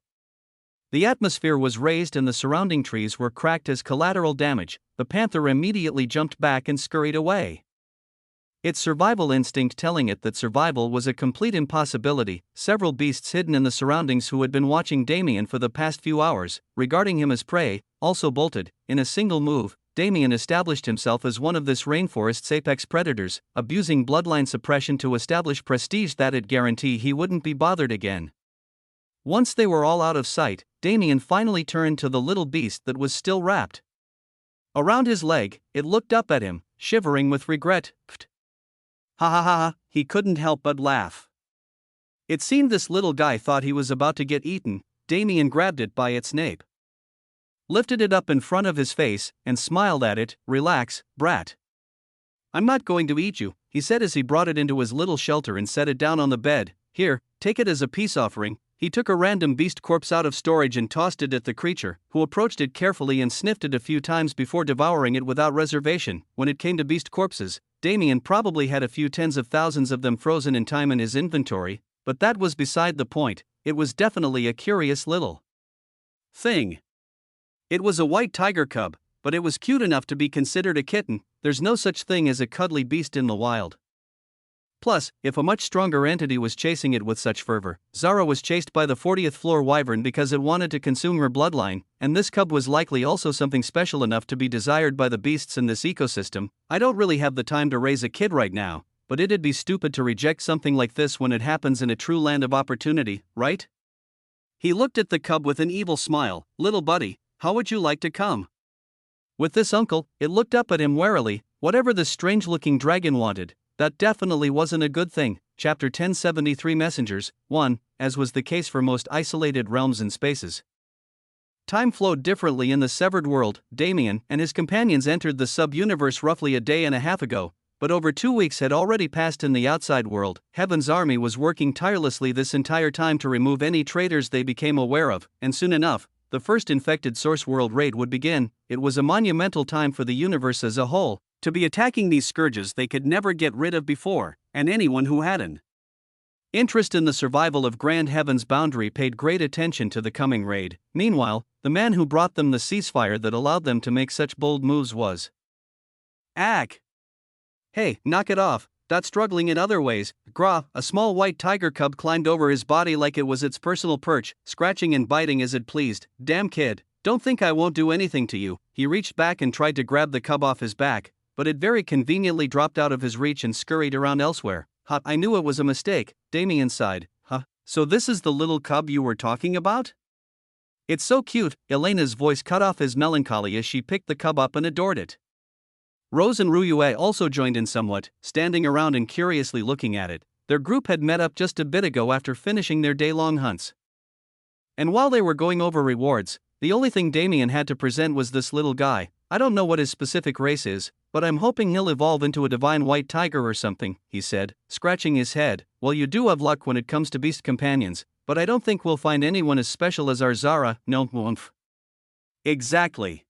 The atmosphere was raised and the surrounding trees were cracked as collateral damage. The panther immediately jumped back and scurried away, its survival instinct telling it that survival was a complete impossibility. Several beasts hidden in the surroundings who had been watching Damien for the past few hours, regarding him as prey, also bolted. In a single move, Damien established himself as one of this rainforest's apex predators, abusing bloodline suppression to establish prestige that'd guarantee he wouldn't be bothered again. Once they were all out of sight, Damien finally turned to the little beast that was still wrapped around his leg. It looked up at him, shivering with regret. Pfft. Ha ha ha ha, he couldn't help but laugh. It seemed this little guy thought he was about to get eaten. Damien grabbed it by its nape, lifted it up in front of his face, and smiled at it. Relax, brat. I'm not going to eat you, he said as he brought it into his little shelter and set it down on the bed. Here, take it as a peace offering. He took a random beast corpse out of storage and tossed it at the creature, who approached it carefully and sniffed it a few times before devouring it without reservation. When it came to beast corpses, Damien probably had a few tens of thousands of them frozen in time in his inventory, but that was beside the point. It was definitely a curious little thing. It was a white tiger cub, but it was cute enough to be considered a kitten. There's no such thing as a cuddly beast in the wild. Plus, if a much stronger entity was chasing it with such fervor, Zara was chased by the 40th floor wyvern because it wanted to consume her bloodline, and this cub was likely also something special enough to be desired by the beasts in this ecosystem. I don't really have the time to raise a kid right now, but it'd be stupid to reject something like this when it happens in a true land of opportunity, right? He looked at the cub with an evil smile. Little buddy, how would you like to come with this uncle? It looked up at him warily. Whatever this strange-looking dragon wanted, that definitely wasn't a good thing. Chapter 1073 Messengers 1. As was the case for most isolated realms and spaces, time flowed differently in the severed world. Damien and his companions entered the sub-universe roughly a day and a half ago, but over 2 weeks had already passed in the outside world. Heaven's army was working tirelessly this entire time to remove any traitors they became aware of, and soon enough, the first infected source world raid would begin. It was a monumental time for the universe as a whole, to be attacking these scourges they could never get rid of before, and anyone who had an interest in the survival of Grand Heaven's boundary paid great attention to the coming raid. Meanwhile, the man who brought them the ceasefire that allowed them to make such bold moves was Ack. Hey, knock it off, that's struggling in other ways. Grah, a small white tiger cub climbed over his body like it was its personal perch, scratching and biting as it pleased. Damn kid, don't think I won't do anything to you. He reached back and tried to grab the cub off his back, but it very conveniently dropped out of his reach and scurried around elsewhere. Huh, I knew it was a mistake, Damien sighed. Huh, so this is the little cub you were talking about? It's so cute. Elena's voice cut off his melancholy as she picked the cub up and adored it. Rose and Ruyue also joined in somewhat, standing around and curiously looking at it. Their group had met up just a bit ago after finishing their day-long hunts, and while they were going over rewards, the only thing Damien had to present was this little guy. I don't know what his specific race is, but I'm hoping he'll evolve into a divine white tiger or something, he said, scratching his head. Well, you do have luck when it comes to beast companions, but I don't think we'll find anyone as special as our Zara. No, oomph. Exactly.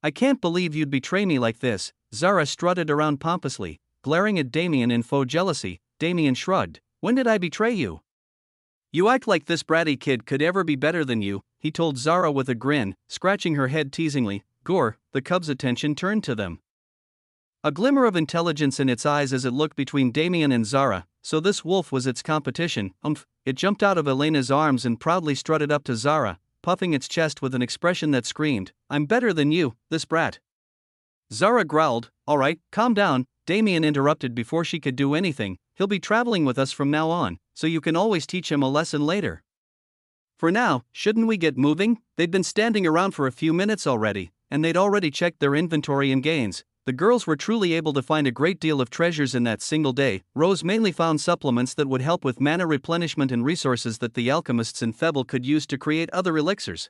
I can't believe you'd betray me like this. Zara strutted around pompously, glaring at Damien in faux jealousy. Damien shrugged. When did I betray you? You act like this bratty kid could ever be better than you, he told Zara with a grin, scratching her head teasingly. Gore, the cub's attention turned to them. A glimmer of intelligence in its eyes as it looked between Damien and Zara, so this wolf was its competition. It jumped out of Elena's arms and proudly strutted up to Zara, puffing its chest with an expression that screamed, "I'm better than you, this brat." Zara growled, "All right, calm down," Damien interrupted before she could do anything. "He'll be traveling with us from now on, so you can always teach him a lesson later. For now, shouldn't we get moving?" They'd been standing around for a few minutes already, and they'd already checked their inventory and gains. The girls were truly able to find a great deal of treasures in that single day. Rose mainly found supplements that would help with mana replenishment and resources that the alchemists in Thebel could use to create other elixirs,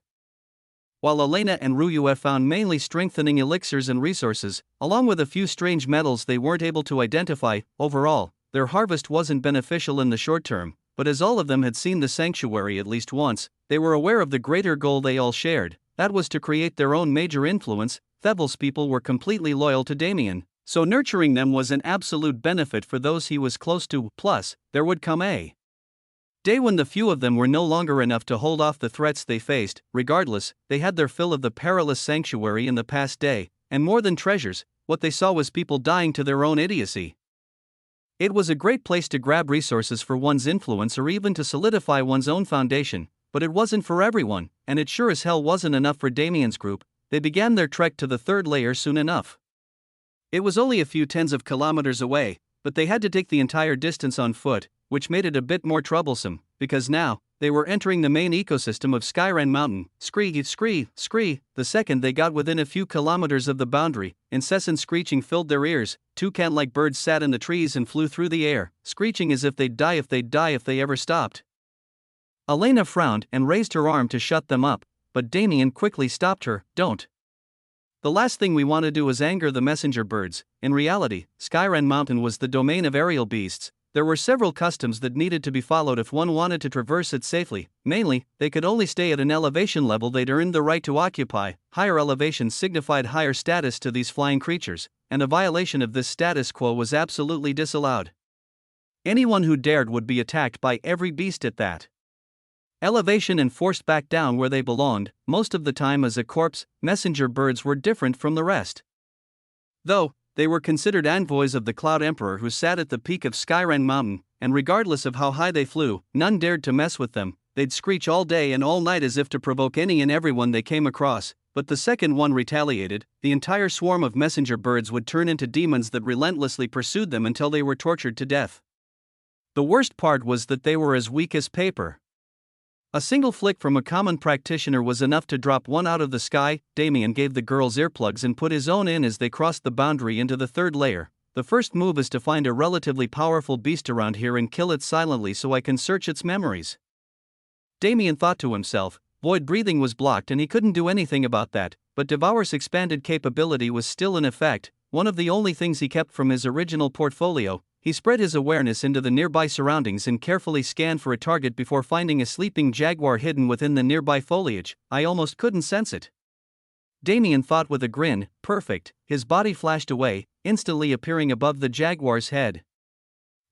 while Elena and Ruyue found mainly strengthening elixirs and resources, along with a few strange metals they weren't able to identify. Overall, their harvest wasn't beneficial in the short term, but as all of them had seen the sanctuary at least once, they were aware of the greater goal they all shared, that was to create their own major influence. Thebel's people were completely loyal to Damien, so nurturing them was an absolute benefit for those he was close to. Plus, there would come a day when the few of them were no longer enough to hold off the threats they faced. Regardless, they had their fill of the perilous sanctuary in the past day, and more than treasures, what they saw was people dying to their own idiocy. It was a great place to grab resources for one's influence or even to solidify one's own foundation, but it wasn't for everyone, and it sure as hell wasn't enough for Damien's group. They began their trek to the third layer soon enough. It was only a few tens of kilometers away, but they had to take the entire distance on foot, which made it a bit more troublesome, because now, they were entering the main ecosystem of Skyran Mountain. Scree, scree, scree. The second they got within a few kilometers of the boundary, incessant screeching filled their ears. Two cat-like birds sat in the trees and flew through the air, screeching as if they'd die if they ever stopped. Elena frowned and raised her arm to shut them up, but Damien quickly stopped her. "Don't. The last thing we want to do is anger the messenger birds." In reality, Skyran Mountain was the domain of aerial beasts. There were several customs that needed to be followed if one wanted to traverse it safely. Mainly, they could only stay at an elevation level they'd earned the right to occupy. Higher elevations signified higher status to these flying creatures, and a violation of this status quo was absolutely disallowed. Anyone who dared would be attacked by every beast at that elevation and forced back down where they belonged, most of the time as a corpse. Messenger birds were different from the rest, though they were considered envoys of the Cloud Emperor who sat at the peak of Skyran Mountain, and regardless of how high they flew, none dared to mess with them. They'd screech all day and all night as if to provoke any and everyone they came across, but the second one retaliated, the entire swarm of messenger birds would turn into demons that relentlessly pursued them until they were tortured to death. The worst part was that they were as weak as paper. A single flick from a common practitioner was enough to drop one out of the sky. Damien gave the girls earplugs and put his own in as they crossed the boundary into the third layer. "The first move is to find a relatively powerful beast around here and kill it silently so I can search its memories." Damien thought to himself. Void breathing was blocked and he couldn't do anything about that, but Devour's expanded capability was still in effect, one of the only things he kept from his original portfolio. He spread his awareness into the nearby surroundings and carefully scanned for a target before finding a sleeping jaguar hidden within the nearby foliage. I almost couldn't sense it, Damien thought with a grin. Perfect. His body flashed away, instantly appearing above the jaguar's head.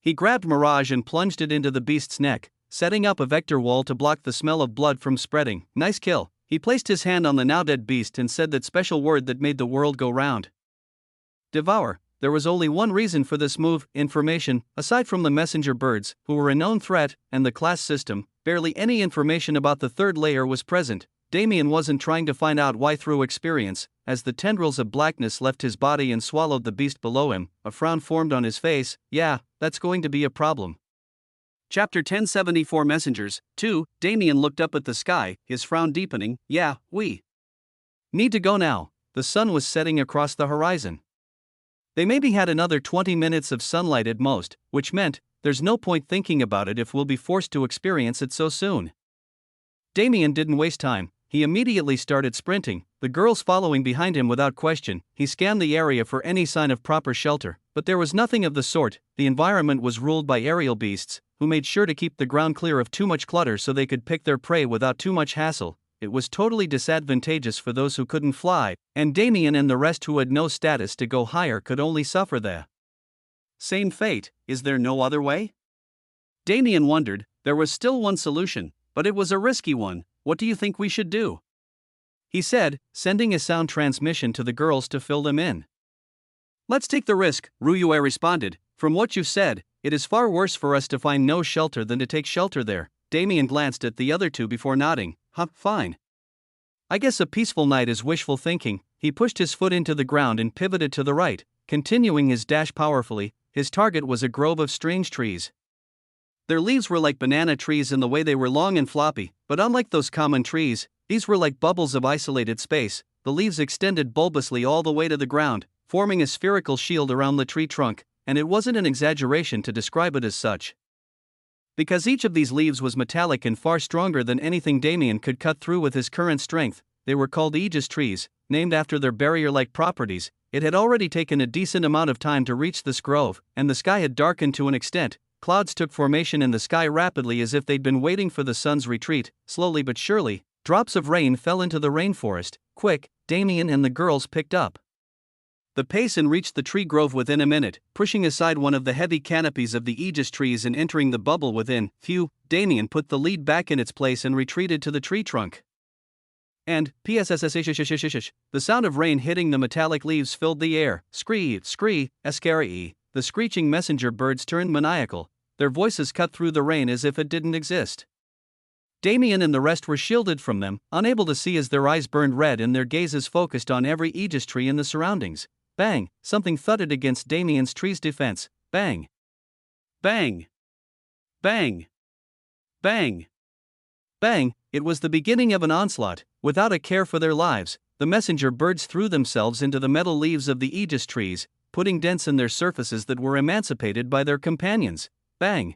He grabbed Mirage and plunged it into the beast's neck, setting up a vector wall to block the smell of blood from spreading. Nice kill. He placed his hand on the now dead beast and said that special word that made the world go round. Devour. There was only one reason for this move: information. Aside from the messenger birds, who were a known threat, and the class system, barely any information about the third layer was present. Damien wasn't trying to find out why through experience. As the tendrils of blackness left his body and swallowed the beast below him, a frown formed on his face. Yeah, that's going to be a problem. Chapter 1074 Messengers 2. Damien looked up at the sky, his frown deepening. Yeah, we need to go now. The sun was setting across the horizon. They maybe had another 20 minutes of sunlight at most, which meant there's no point thinking about it if we'll be forced to experience it so soon. Damien didn't waste time. He immediately started sprinting, the girls following behind him without question. He scanned the area for any sign of proper shelter, but there was nothing of the sort. The environment was ruled by aerial beasts, who made sure to keep the ground clear of too much clutter so they could pick their prey without too much hassle. It was totally disadvantageous for those who couldn't fly, and Damien and the rest who had no status to go higher could only suffer the same fate. Is there no other way? Damien wondered. There was still one solution, but it was a risky one. What do you think we should do? He said, sending a sound transmission to the girls to fill them in. Let's take the risk, Ryue responded. From what you've said, it is far worse for us to find no shelter than to take shelter there. Damien glanced at the other two before nodding. Fine. I guess a peaceful night is wishful thinking. He pushed his foot into the ground and pivoted to the right, continuing his dash powerfully. His target was a grove of strange trees. Their leaves were like banana trees in the way they were long and floppy, but unlike those common trees, these were like bubbles of isolated space. The leaves extended bulbously all the way to the ground, forming a spherical shield around the tree trunk, and it wasn't an exaggeration to describe it as such. Because each of these leaves was metallic and far stronger than anything Damien could cut through with his current strength, they were called aegis trees, named after their barrier-like properties. It had already taken a decent amount of time to reach this grove, and the sky had darkened to an extent. Clouds took formation in the sky rapidly as if they'd been waiting for the sun's retreat. Slowly but surely, drops of rain fell into the rainforest. Quick, Damien and the girls picked up the pace and reached the tree grove within a minute, pushing aside one of the heavy canopies of the aegis trees and entering the bubble within. Phew, Damien put the lead back in its place and retreated to the tree trunk. And, the sound of rain hitting the metallic leaves filled the air. Scree, escaree. The screeching messenger birds turned maniacal. Their voices cut through the rain as if it didn't exist. Damien and the rest were shielded from them, unable to see as their eyes burned red and their gazes focused on every aegis tree in the surroundings. Bang! Something thudded against Damien's tree's defense. Bang! Bang! Bang! Bang! Bang! It was the beginning of an onslaught. Without a care for their lives, the messenger birds threw themselves into the metal leaves of the aegis trees, putting dents in their surfaces that were emancipated by their companions. Bang!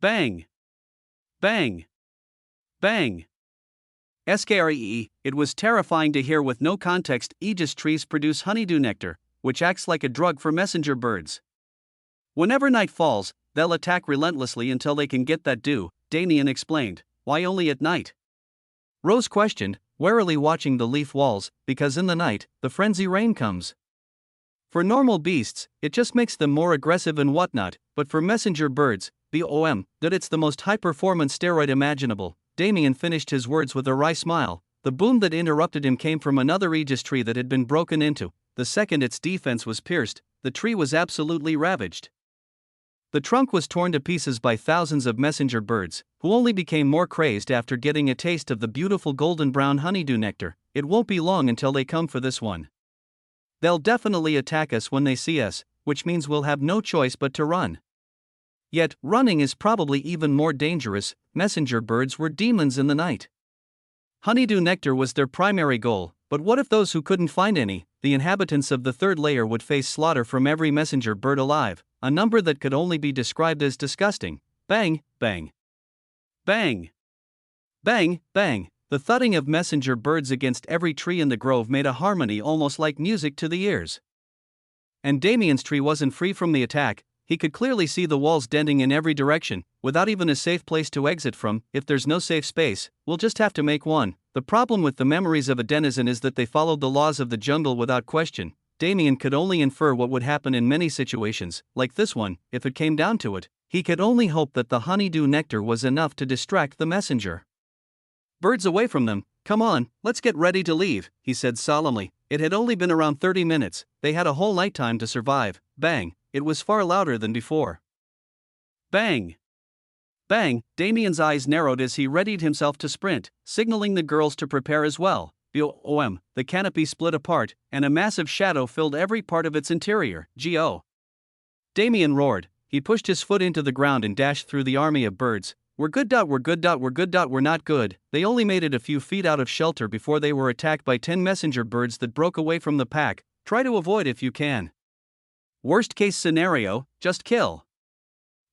Bang! Bang! Bang! Escaree, it was terrifying to hear. With no context. Aegis trees produce honeydew nectar, which acts like a drug for messenger birds. Whenever night falls, they'll attack relentlessly until they can get that dew, Damien explained. Why only at night? Rose questioned, warily watching the leaf walls. Because in the night, the frenzy rain comes. For normal beasts, it just makes them more aggressive and whatnot, but for messenger birds, that it's the most high-performance steroid imaginable. Damien finished his words with a wry smile. The boom that interrupted him came from another aegis tree that had been broken into. The second its defense was pierced, the tree was absolutely ravaged. The trunk was torn to pieces by thousands of messenger birds, who only became more crazed after getting a taste of the beautiful golden brown honeydew nectar. It won't be long until they come for this one. They'll definitely attack us when they see us, which means we'll have no choice but to run. Yet, running is probably even more dangerous. Messenger birds were demons in the night. Honeydew nectar was their primary goal, but what if those who couldn't find any? The inhabitants of the third layer would face slaughter from every messenger bird alive, a number that could only be described as disgusting. Bang, bang. Bang. Bang, bang. The thudding of messenger birds against every tree in the grove made a harmony almost like music to the ears. And Damien's tree wasn't free from the attack. He could clearly see the walls denting in every direction, without even a safe place to exit from. If there's no safe space, we'll just have to make one. The problem with the memories of a denizen is that they followed the laws of the jungle without question. Damien could only infer what would happen in many situations, like this one. If it came down to it, he could only hope that the honeydew nectar was enough to distract the messenger birds away from them. Come on, let's get ready to leave, he said solemnly. It had only been around 30 minutes, they had a whole night time to survive. Bang. It was far louder than before. Bang! Bang! Damien's eyes narrowed as he readied himself to sprint, signaling the girls to prepare as well. The canopy split apart, and a massive shadow filled every part of its interior. Go! Damien roared. He pushed his foot into the ground and dashed through the army of birds. We're good. We're not good. They only made it a few feet out of shelter before they were attacked by 10 messenger birds that broke away from the pack. Try to avoid if you can. Worst case scenario, just kill.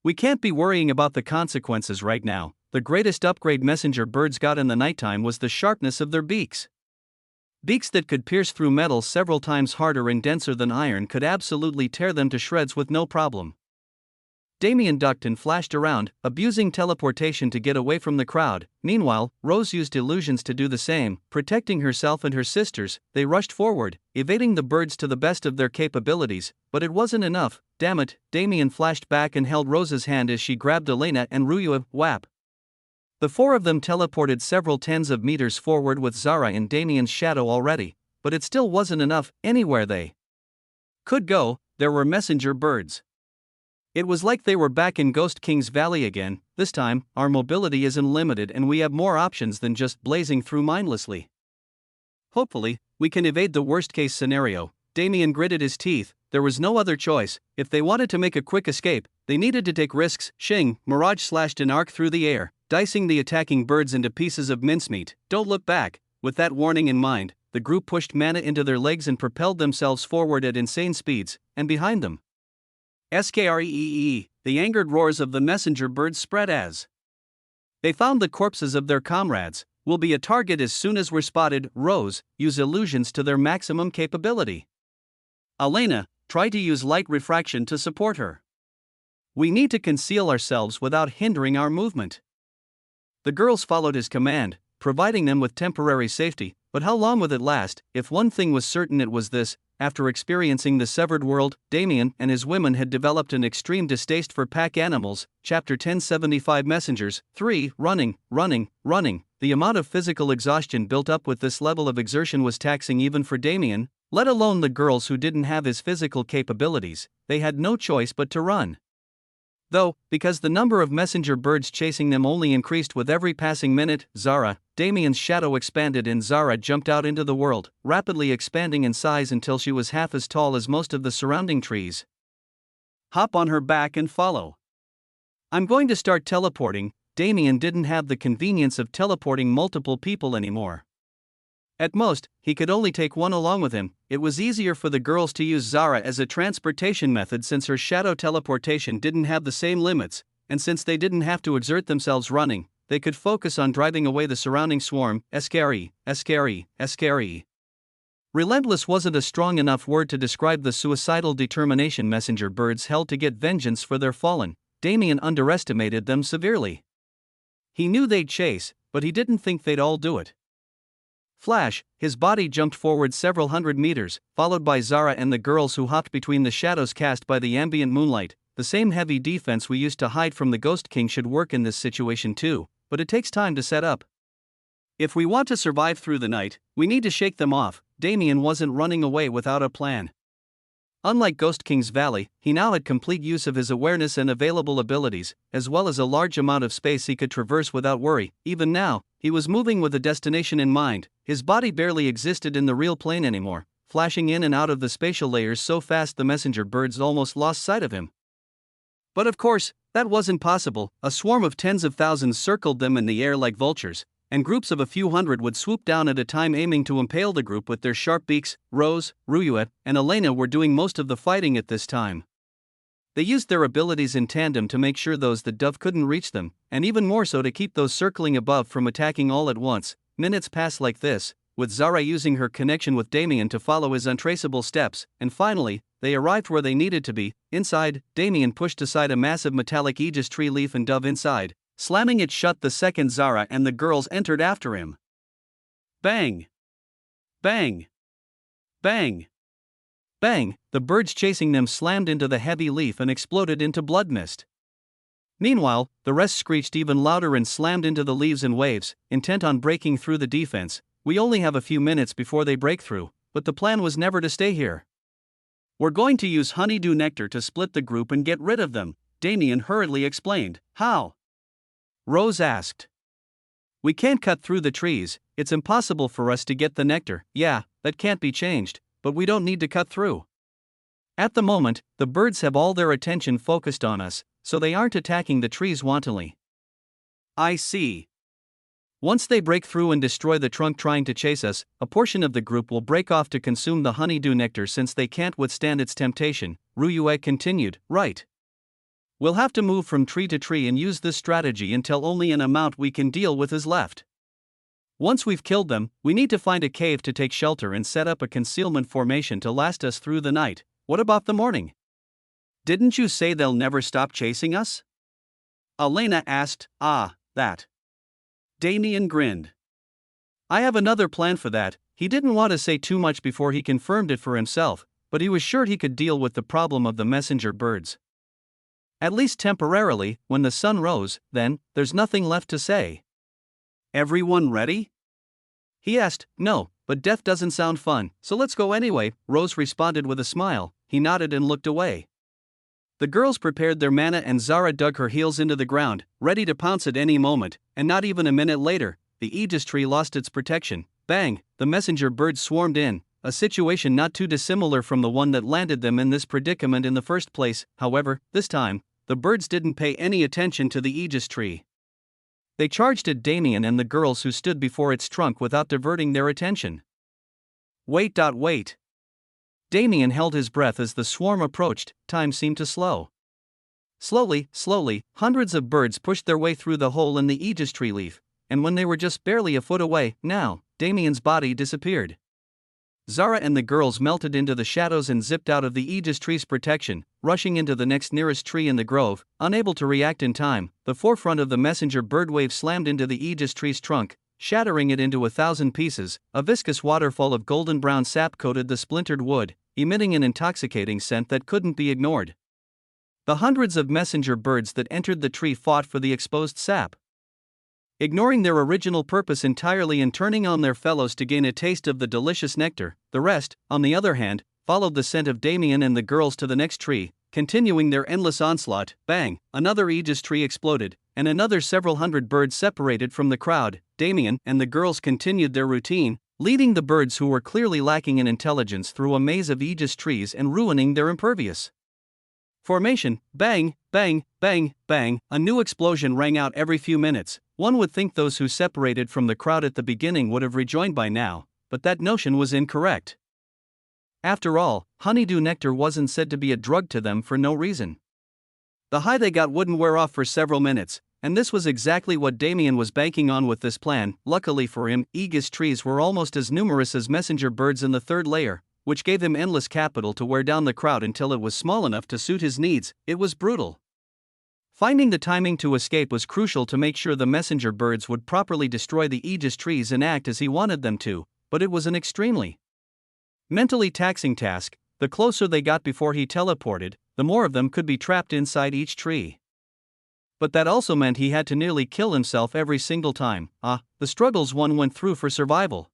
We can't be worrying about the consequences right now. The greatest upgrade messenger birds got in the nighttime was the sharpness of their beaks. Beaks that could pierce through metal several times harder and denser than iron could absolutely tear them to shreds with no problem. Damien ducked and flashed around, abusing teleportation to get away from the crowd. Meanwhile, Rose used illusions to do the same, protecting herself and her sisters. They rushed forward, evading the birds to the best of their capabilities, but it wasn't enough. Damn it, Damien flashed back and held Rose's hand as she grabbed Elena and Ryue. Whap! The four of them teleported several tens of meters forward with Zara in Damien's shadow already, but it still wasn't enough. Anywhere they Could go, there were messenger birds. It was like they were back in Ghost King's Valley again. This time, our mobility is unlimited and we have more options than just blazing through mindlessly. Hopefully, we can evade the worst-case scenario. Damien gritted his teeth. There was no other choice. If they wanted to make a quick escape, they needed to take risks. Shing, Mirage slashed an arc through the air, dicing the attacking birds into pieces of mincemeat. Don't look back. With that warning in mind, the group pushed mana into their legs and propelled themselves forward at insane speeds, and behind them, Skree, the angered roars of the messenger birds spread as they found the corpses of their comrades. Will be a target as soon as we're spotted. Rose, use illusions to their maximum capability. Elena, try to use light refraction to support her. We need to conceal ourselves without hindering our movement. The girls followed his command, providing them with temporary safety, but how long would it last? If one thing was certain, it was this: after experiencing the severed world, Damien and his women had developed an extreme distaste for pack animals. Chapter 1075 Messengers 3 Running. The amount of physical exhaustion built up with this level of exertion was taxing even for Damien, let alone the girls who didn't have his physical capabilities. They had no choice but to run. Though, because the number of messenger birds chasing them only increased with every passing minute, Zara, Damien's shadow expanded and Zara jumped out into the world, rapidly expanding in size until she was half as tall as most of the surrounding trees. Hop on her back and follow. I'm going to start teleporting. Damien didn't have the convenience of teleporting multiple people anymore. At most, he could only take one along with him. It was easier for the girls to use Zara as a transportation method since her shadow teleportation didn't have the same limits, and since they didn't have to exert themselves running, they could focus on driving away the surrounding swarm. Skree. Relentless wasn't a strong enough word to describe the suicidal determination messenger birds held to get vengeance for their fallen. Damien underestimated them severely. He knew they'd chase, but he didn't think they'd all do it. Flash, his body jumped forward several hundred meters, followed by Zara and the girls who hopped between the shadows cast by the ambient moonlight. The same heavy defense we used to hide from the Ghost King should work in this situation too, but it takes time to set up. If we want to survive through the night, we need to shake them off. Damien wasn't running away without a plan. Unlike Ghost King's Valley, he now had complete use of his awareness and available abilities, as well as a large amount of space he could traverse without worry. Even now, he was moving with a destination in mind. His body barely existed in the real plane anymore, flashing in and out of the spatial layers so fast the messenger birds almost lost sight of him. But of course, that wasn't possible. A swarm of tens of thousands circled them in the air like vultures, and groups of a few hundred would swoop down at a time aiming to impale the group with their sharp beaks. Rose, Ruyuet, and Elena were doing most of the fighting at this time. They used their abilities in tandem to make sure those that dove couldn't reach them, and even more so to keep those circling above from attacking all at once. Minutes passed like this, with Zara using her connection with Damien to follow his untraceable steps, and finally, they arrived where they needed to be. Inside, Damien pushed aside a massive metallic aegis tree leaf and dove inside, slamming it shut the second Zara and the girls entered after him. Bang! Bang! Bang! Bang! The birds chasing them slammed into the heavy leaf and exploded into blood mist. Meanwhile, the rest screeched even louder and slammed into the leaves and waves, intent on breaking through the defense. We only have a few minutes before they break through, but the plan was never to stay here. We're going to use honeydew nectar to split the group and get rid of them, Damien hurriedly explained. How? Rose asked. We can't cut through the trees, it's impossible for us to get the nectar. Yeah, that can't be changed, but we don't need to cut through. At the moment, the birds have all their attention focused on us, so they aren't attacking the trees wantonly. I see. Once they break through and destroy the trunk trying to chase us, a portion of the group will break off to consume the honeydew nectar since they can't withstand its temptation, Ruyue continued. Right. We'll have to move from tree to tree and use this strategy until only an amount we can deal with is left. Once we've killed them, we need to find a cave to take shelter and set up a concealment formation to last us through the night. What about the morning? Didn't you say they'll never stop chasing us? Elena asked. That. Damien grinned. I have another plan for that. He didn't want to say too much before he confirmed it for himself, but he was sure he could deal with the problem of the messenger birds. At least temporarily. When the sun rose, then, there's nothing left to say. Everyone ready? He asked. No, but death doesn't sound fun, so let's go anyway, Rose responded with a smile. he nodded and looked away. The girls prepared their mana and Zara dug her heels into the ground, ready to pounce at any moment, and not even a minute later, the Aegis tree lost its protection. Bang! The messenger birds swarmed in, a situation not too dissimilar from the one that landed them in this predicament in the first place. However, this time, the birds didn't pay any attention to the Aegis tree. They charged at Damien and the girls who stood before its trunk without diverting their attention. Wait. Damien held his breath as the swarm approached. Time seemed to slow. Slowly, hundreds of birds pushed their way through the hole in the Aegis tree leaf, and when they were just barely a foot away, Damien's body disappeared. Zara and the girls melted into the shadows and zipped out of the Aegis tree's protection, rushing into the next nearest tree in the grove. Unable to react in time, the forefront of the messenger bird wave slammed into the Aegis tree's trunk, shattering it into 1,000 pieces. A viscous waterfall of golden brown sap coated the splintered wood, emitting an intoxicating scent that couldn't be ignored. The hundreds of messenger birds that entered the tree fought for the exposed sap, ignoring their original purpose entirely and turning on their fellows to gain a taste of the delicious nectar. The rest, on the other hand, followed the scent of Damien and the girls to the next tree, continuing their endless onslaught. Bang! Another Aegis tree exploded, and another several hundred birds separated from the crowd. Damien and the girls continued their routine, leading the birds who were clearly lacking in intelligence through a maze of Aegis trees and ruining their impervious formation. Bang, bang, bang, bang. A new explosion rang out every few minutes. One would think those who separated from the crowd at the beginning would have rejoined by now, but that notion was incorrect. After all, honeydew nectar wasn't said to be a drug to them for no reason. The high they got wouldn't wear off for several minutes, and this was exactly what Damien was banking on with this plan. Luckily for him, Aegis trees were almost as numerous as messenger birds in the third layer, which gave him endless capital to wear down the crowd until it was small enough to suit his needs. It was brutal. Finding the timing to escape was crucial to make sure the messenger birds would properly destroy the Aegis trees and act as he wanted them to, but it was an extremely mentally taxing task. The closer they got before he teleported, the more of them could be trapped inside each tree. But that also meant he had to nearly kill himself every single time. The struggles one went through for survival.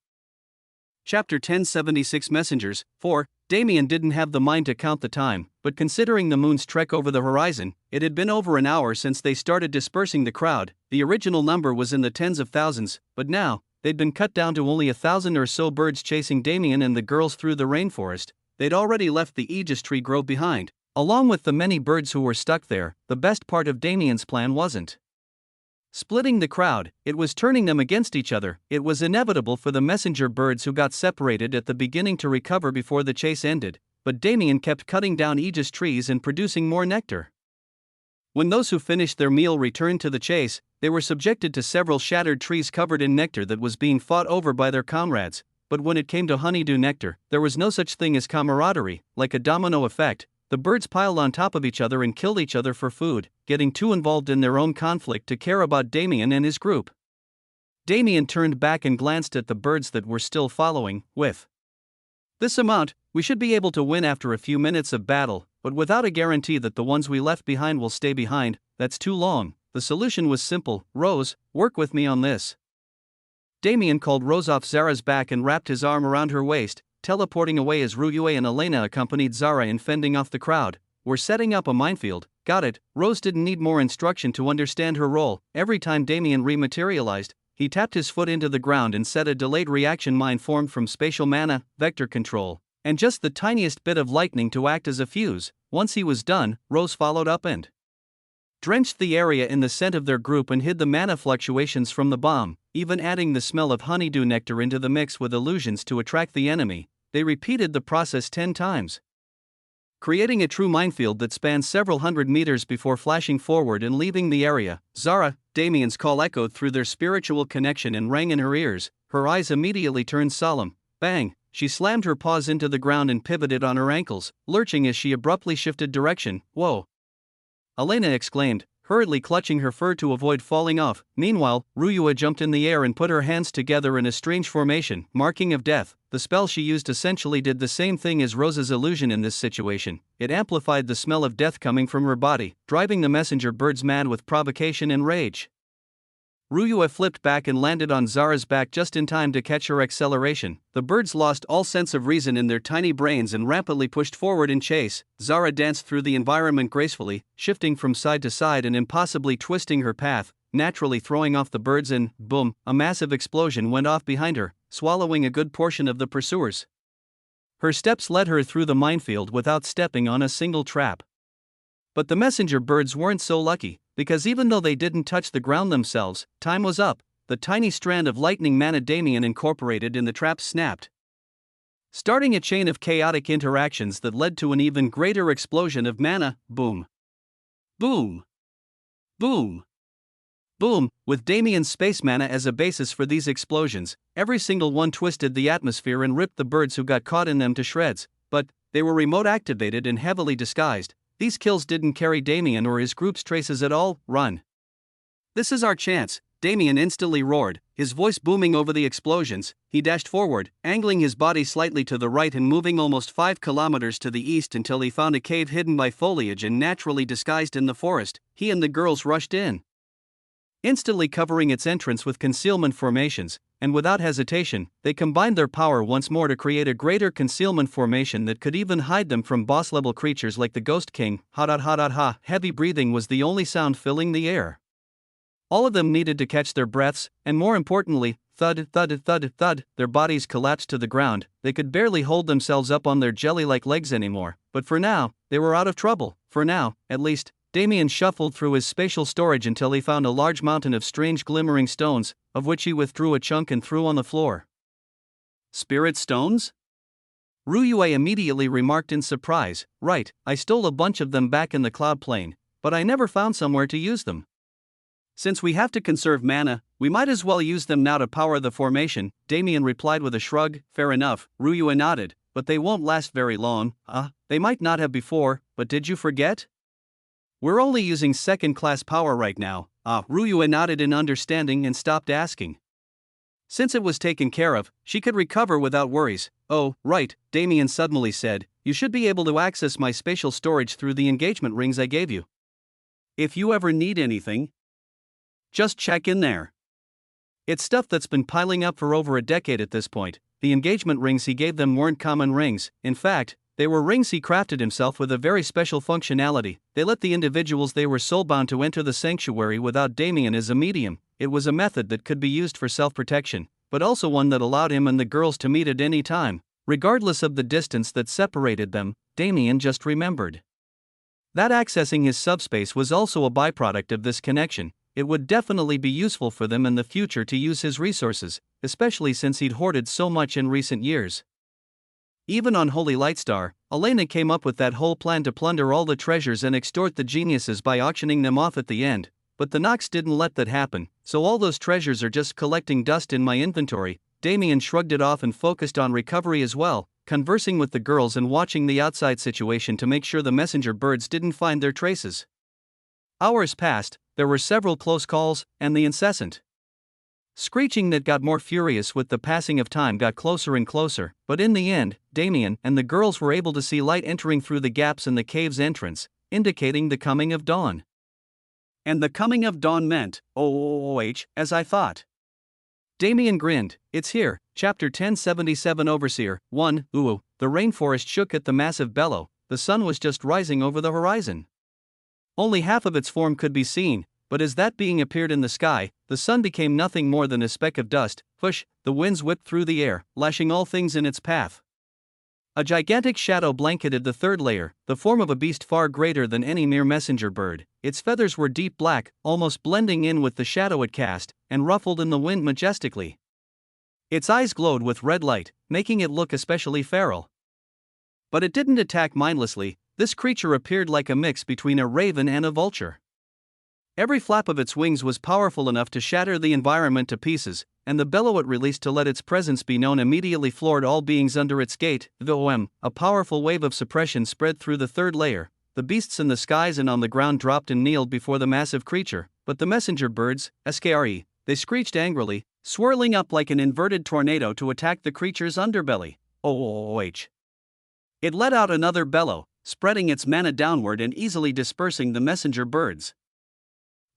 Chapter 1076 Messengers. 4. Damien didn't have the mind to count the time, but considering the moon's trek over the horizon, it had been over an hour since they started dispersing the crowd. The original number was in the tens of thousands, but now, they'd been cut down to only 1,000 or so birds chasing Damien and the girls through the rainforest. They'd already left the Aegis tree grove behind. Along with the many birds who were stuck there, the best part of Damien's plan wasn't splitting the crowd, it was turning them against each other. It was inevitable for the messenger birds who got separated at the beginning to recover before the chase ended, but Damien kept cutting down Aegis trees and producing more nectar. When those who finished their meal returned to the chase, they were subjected to several shattered trees covered in nectar that was being fought over by their comrades. But when it came to honeydew nectar, there was no such thing as camaraderie. Like a domino effect, the birds piled on top of each other and killed each other for food, getting too involved in their own conflict to care about Damien and his group. Damien turned back and glanced at the birds that were still following. With this amount, we should be able to win after a few minutes of battle, but without a guarantee that the ones we left behind will stay behind. That's too long. The solution was simple. Rose, work with me on this. Damien called Rose off Zara's back and wrapped his arm around her waist, teleporting away as Ruyue and Elena accompanied Zara in fending off the crowd. We're setting up a minefield. Got it. Rose didn't need more instruction to understand her role. Every time Damien rematerialized, he tapped his foot into the ground and set a delayed reaction mine formed from spatial mana, vector control, and just the tiniest bit of lightning to act as a fuse. Once he was done, Rose followed up and drenched the area in the scent of their group and hid the mana fluctuations from the bomb, even adding the smell of honeydew nectar into the mix with illusions to attract the enemy. They repeated the process 10 times, creating a true minefield that spanned several hundred meters before flashing forward and leaving the area. Zara, Damien's call echoed through their spiritual connection and rang in her ears. Her eyes immediately turned solemn. Bang! She slammed her paws into the ground and pivoted on her ankles, lurching as she abruptly shifted direction. Whoa! Elena exclaimed, hurriedly clutching her fur to avoid falling off. Meanwhile, Ruyue jumped in the air and put her hands together in a strange formation, marking of death. The spell she used essentially did the same thing as Rose's illusion in this situation. It amplified the smell of death coming from her body, driving the messenger birds mad with provocation and rage. Ryue flipped back and landed on Zara's back just in time to catch her acceleration. The birds lost all sense of reason in their tiny brains and rapidly pushed forward in chase. Zara danced through the environment gracefully, shifting from side to side and impossibly twisting her path, naturally throwing off the birds, and, boom, a massive explosion went off behind her, swallowing a good portion of the pursuers. Her steps led her through the minefield without stepping on a single trap. But the messenger birds weren't so lucky, because even though they didn't touch the ground themselves, time was up. The tiny strand of lightning mana Damien incorporated in the trap snapped, starting a chain of chaotic interactions that led to an even greater explosion of mana. Boom. Boom. Boom. Boom. With Damien's space mana as a basis for these explosions, every single one twisted the atmosphere and ripped the birds who got caught in them to shreds. But they were remote activated and heavily disguised. These kills didn't carry Damien or his group's traces at all. Run. This is our chance, Damien instantly roared, his voice booming over the explosions. He dashed forward, angling his body slightly to the right and moving almost 5 kilometers to the east until he found a cave hidden by foliage and naturally disguised in the forest. He and the girls rushed in, instantly covering its entrance with concealment formations, and without hesitation, they combined their power once more to create a greater concealment formation that could even hide them from boss-level creatures like the Ghost King. Ha. Heavy breathing was the only sound filling the air. All of them needed to catch their breaths, and more importantly, thud, thud, thud, thud, their bodies collapsed to the ground. They could barely hold themselves up on their jelly-like legs anymore, but for now, they were out of trouble. For now, at least. Damien shuffled through his spatial storage until he found a large mountain of strange glimmering stones, of which he withdrew a chunk and threw on the floor. Spirit stones? Ryue immediately remarked in surprise. Right, I stole a bunch of them back in the cloud plane, but I never found somewhere to use them. Since we have to conserve mana, we might as well use them now to power the formation, Damien replied with a shrug. Fair enough, Ryue nodded, but they won't last very long. They might not have before, but did you forget? We're only using second-class power right now. Ryue nodded in understanding and stopped asking. Since it was taken care of, she could recover without worries. Oh, right, Damien suddenly said, you should be able to access my spatial storage through the engagement rings I gave you. If you ever need anything, just check in there. It's stuff that's been piling up for over a decade at this point. The engagement rings he gave them weren't common rings. In fact, they were rings he crafted himself with a very special functionality. They let the individuals they were soulbound to enter the sanctuary without Damien as a medium. It was a method that could be used for self-protection, but also one that allowed him and the girls to meet at any time, regardless of the distance that separated them. Damien just remembered that accessing his subspace was also a byproduct of this connection. It would definitely be useful for them in the future to use his resources, especially since he'd hoarded so much in recent years. Even on Holy Lightstar, Elena came up with that whole plan to plunder all the treasures and extort the geniuses by auctioning them off at the end, but the Nox didn't let that happen, so all those treasures are just collecting dust in my inventory. Damien shrugged it off and focused on recovery as well, conversing with the girls and watching the outside situation to make sure the messenger birds didn't find their traces. Hours passed, there were several close calls, and the incessant screeching that got more furious with the passing of time got closer and closer, but in the end, Damien and the girls were able to see light entering through the gaps in the cave's entrance, indicating the coming of dawn. And the coming of dawn meant, as I thought. Damien grinned. It's here. Chapter 1077 Overseer 1. The rainforest shook at the massive bellow. The sun was just rising over the horizon. Only half of its form could be seen, but as that being appeared in the sky, the sun became nothing more than a speck of dust. Whoosh, the winds whipped through the air, lashing all things in its path. A gigantic shadow blanketed the third layer, the form of a beast far greater than any mere messenger bird. Its feathers were deep black, almost blending in with the shadow it cast, and ruffled in the wind majestically. Its eyes glowed with red light, making it look especially feral. But it didn't attack mindlessly. This creature appeared like a mix between a raven and a vulture. Every flap of its wings was powerful enough to shatter the environment to pieces, and the bellow it released to let its presence be known immediately floored all beings under its gate. A powerful wave of suppression spread through the third layer. The beasts in the skies and on the ground dropped and kneeled before the massive creature, but the messenger birds, skre, they screeched angrily, swirling up like an inverted tornado to attack the creature's underbelly. It let out another bellow, spreading its mana downward and easily dispersing the messenger birds.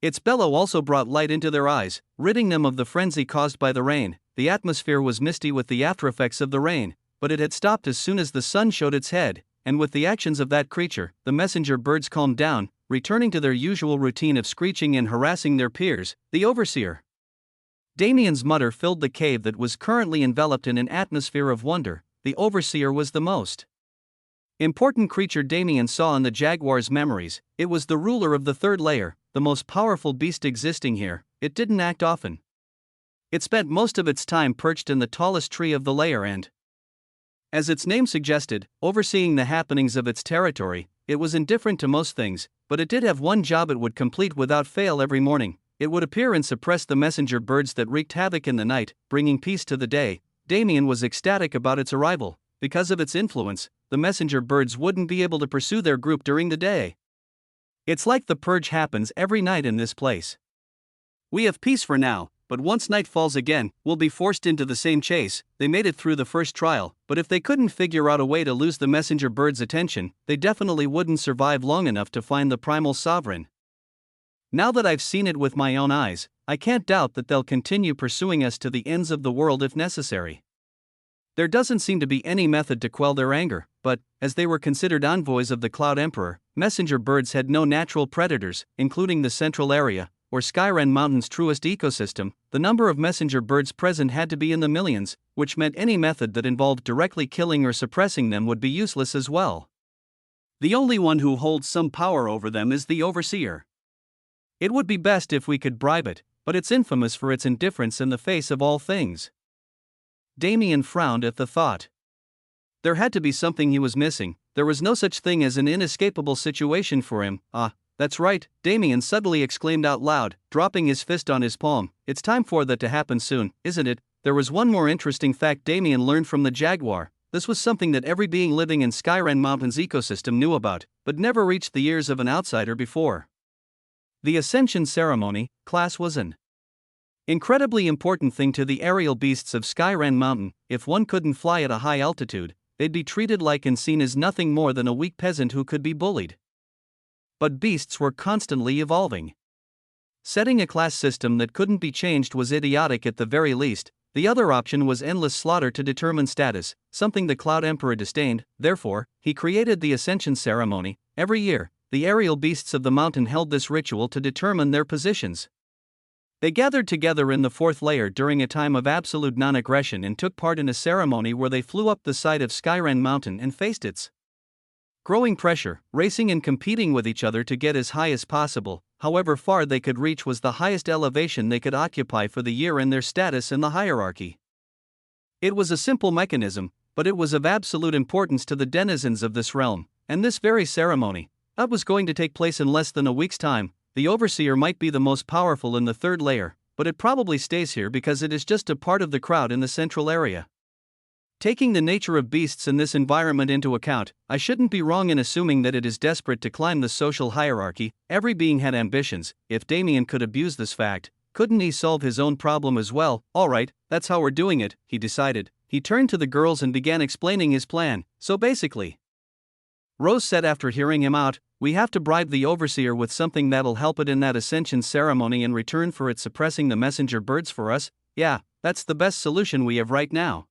Its bellow also brought light into their eyes, ridding them of the frenzy caused by the rain. The atmosphere was misty with the aftereffects of the rain, but it had stopped as soon as the sun showed its head, and with the actions of that creature, the messenger birds calmed down, returning to their usual routine of screeching and harassing their peers, the overseer. Damien's mutter filled the cave that was currently enveloped in an atmosphere of wonder. The overseer was the most important creature Damien saw in the jaguar's memories. It was the ruler of the third layer, the most powerful beast existing here. It didn't act often. It spent most of its time perched in the tallest tree of the layer and, as its name suggested, overseeing the happenings of its territory. It was indifferent to most things, but it did have one job it would complete without fail every morning. It would appear and suppress the messenger birds that wreaked havoc in the night, bringing peace to the day. Damien was ecstatic about its arrival. Because of its influence, the messenger birds wouldn't be able to pursue their group during the day. It's like the purge happens every night in this place. We have peace for now, but once night falls again, we'll be forced into the same chase. They made it through the first trial, but if they couldn't figure out a way to lose the messenger bird's attention, they definitely wouldn't survive long enough to find the primal sovereign. Now that I've seen it with my own eyes, I can't doubt that they'll continue pursuing us to the ends of the world if necessary. There doesn't seem to be any method to quell their anger, but, as they were considered envoys of the Cloud Emperor, messenger birds had no natural predators, including the central area, or Skyren Mountain's truest ecosystem. The number of messenger birds present had to be in the millions, which meant any method that involved directly killing or suppressing them would be useless as well. The only one who holds some power over them is the overseer. It would be best if we could bribe it, but it's infamous for its indifference in the face of all things. Damien frowned at the thought. There had to be something he was missing. There was no such thing as an inescapable situation for him. Ah, that's right, Damien suddenly exclaimed out loud, dropping his fist on his palm. It's time for that to happen soon, isn't it? There was one more interesting fact Damien learned from the jaguar. This was something that every being living in Skyren Mountain's ecosystem knew about, but never reached the ears of an outsider before. The Ascension Ceremony class was an incredibly important thing to the aerial beasts of Skyren Mountain. If one couldn't fly at a high altitude, they'd be treated like and seen as nothing more than a weak peasant who could be bullied. But beasts were constantly evolving. Setting a class system that couldn't be changed was idiotic at the very least. The other option was endless slaughter to determine status, something the Cloud Emperor disdained. Therefore, he created the Ascension Ceremony. Every year, the aerial beasts of the mountain held this ritual to determine their positions. They gathered together in the fourth layer during a time of absolute non-aggression and took part in a ceremony where they flew up the side of Skyren Mountain and faced its growing pressure, racing and competing with each other to get as high as possible. However far they could reach was the highest elevation they could occupy for the year in their status in the hierarchy. It was a simple mechanism, but it was of absolute importance to the denizens of this realm, and this very ceremony, that was going to take place in less than a week's time. The Overseer might be the most powerful in the third layer, but it probably stays here because it is just a part of the crowd in the central area. Taking the nature of beasts in this environment into account, I shouldn't be wrong in assuming that it is desperate to climb the social hierarchy. Every being had ambitions. If Damien could abuse this fact, couldn't he solve his own problem as well? Alright, that's how we're doing it, he decided. He turned to the girls and began explaining his plan. So basically, Rose said after hearing him out, we have to bribe the Overseer with something that'll help it in that Ascension Ceremony in return for it suppressing the messenger birds for us. Yeah, that's the best solution we have right now.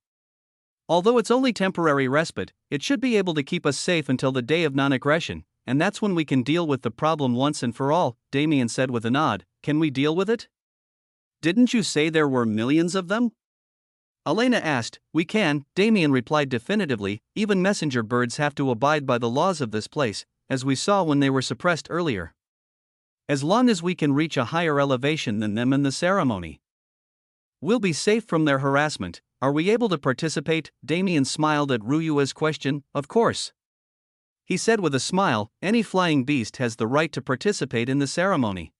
Although it's only temporary respite, it should be able to keep us safe until the day of non-aggression, and that's when we can deal with the problem once and for all, Damien said with a nod. Can we deal with it? Didn't you say there were millions of them? Elena asked. We can, Damien replied definitively. Even messenger birds have to abide by the laws of this place, as we saw when they were suppressed earlier. As long as we can reach a higher elevation than them in the ceremony, we'll be safe from their harassment. Are we able to participate? Damien smiled at Ryua's question. Of course, he said with a smile. Any flying beast has the right to participate in the ceremony.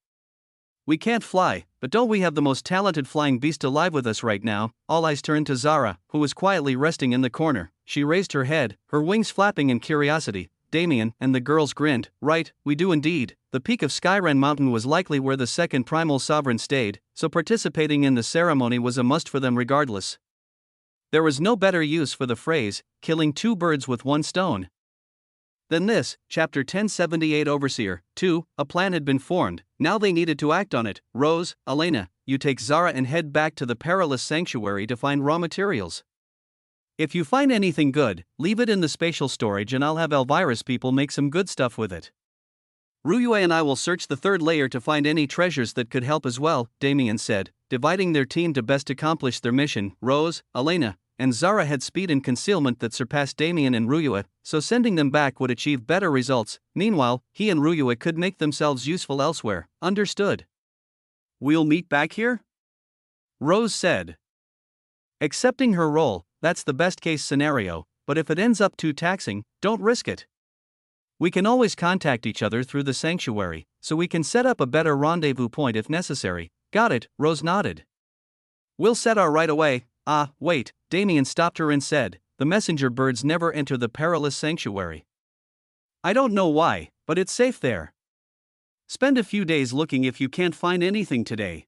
We can't fly, but don't we have the most talented flying beast alive with us right now? All eyes turned to Zara, who was quietly resting in the corner. She raised her head, her wings flapping in curiosity. Damien and the girls grinned. Right, we do indeed. The peak of Skyren Mountain was likely where the second primal sovereign stayed, so participating in the ceremony was a must for them regardless. There was no better use for the phrase, killing two birds with one stone. Then this, Chapter 1078 Overseer, 2, a plan had been formed, now they needed to act on it. Rose, Elena, you take Zara and head back to the perilous sanctuary to find raw materials. If you find anything good, leave it in the spatial storage and I'll have Elvira's people make some good stuff with it. Ryue and I will search the third layer to find any treasures that could help as well, Damien said, dividing their team to best accomplish their mission. Rose, Elena, and Zara had speed and concealment that surpassed Damien and Ryue, so sending them back would achieve better results. Meanwhile, he and Ryue could make themselves useful elsewhere. Understood. We'll meet back here? Rose said. Accepting her role, that's the best case scenario, but if it ends up too taxing, don't risk it. We can always contact each other through the sanctuary, so we can set up a better rendezvous point if necessary. Got it, Rose nodded. We'll set out right away. Ah, wait, Damien stopped her and said, the messenger birds never enter the perilous sanctuary. I don't know why, but it's safe there. Spend a few days looking if you can't find anything today.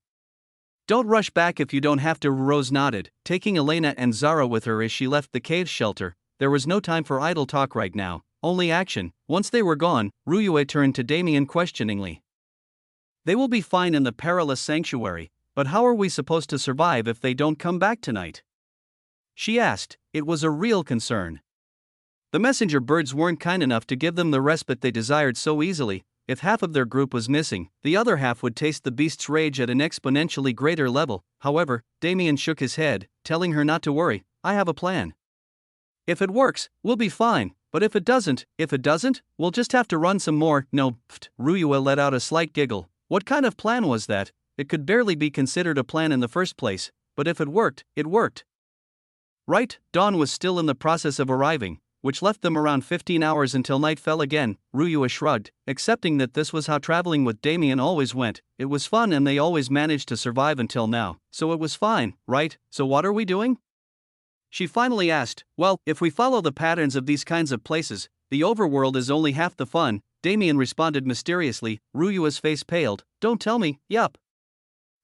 Don't rush back if you don't have to. Rose nodded, taking Elena and Zara with her as she left the cave shelter. There was no time for idle talk right now, only action. Once they were gone, Ryue turned to Damien questioningly. They will be fine in the perilous sanctuary, but how are we supposed to survive if they don't come back tonight? She asked. It was a real concern. The messenger birds weren't kind enough to give them the respite they desired so easily. If half of their group was missing, the other half would taste the beast's rage at an exponentially greater level. However, Damien shook his head, telling her not to worry. I have a plan. If it works, we'll be fine, but if it doesn't, we'll just have to run some more. No, Ryue let out a slight giggle. What kind of plan was that? It could barely be considered a plan in the first place, but if it worked, it worked. Right, dawn was still in the process of arriving, which left them around 15 hours until night fell again. Ryue shrugged, accepting that this was how traveling with Damien always went. It was fun and they always managed to survive until now, so it was fine, right? So what are we doing? She finally asked. Well, if we follow the patterns of these kinds of places, the overworld is only half the fun, Damien responded mysteriously. Ryue's face paled. Don't tell me. Yup.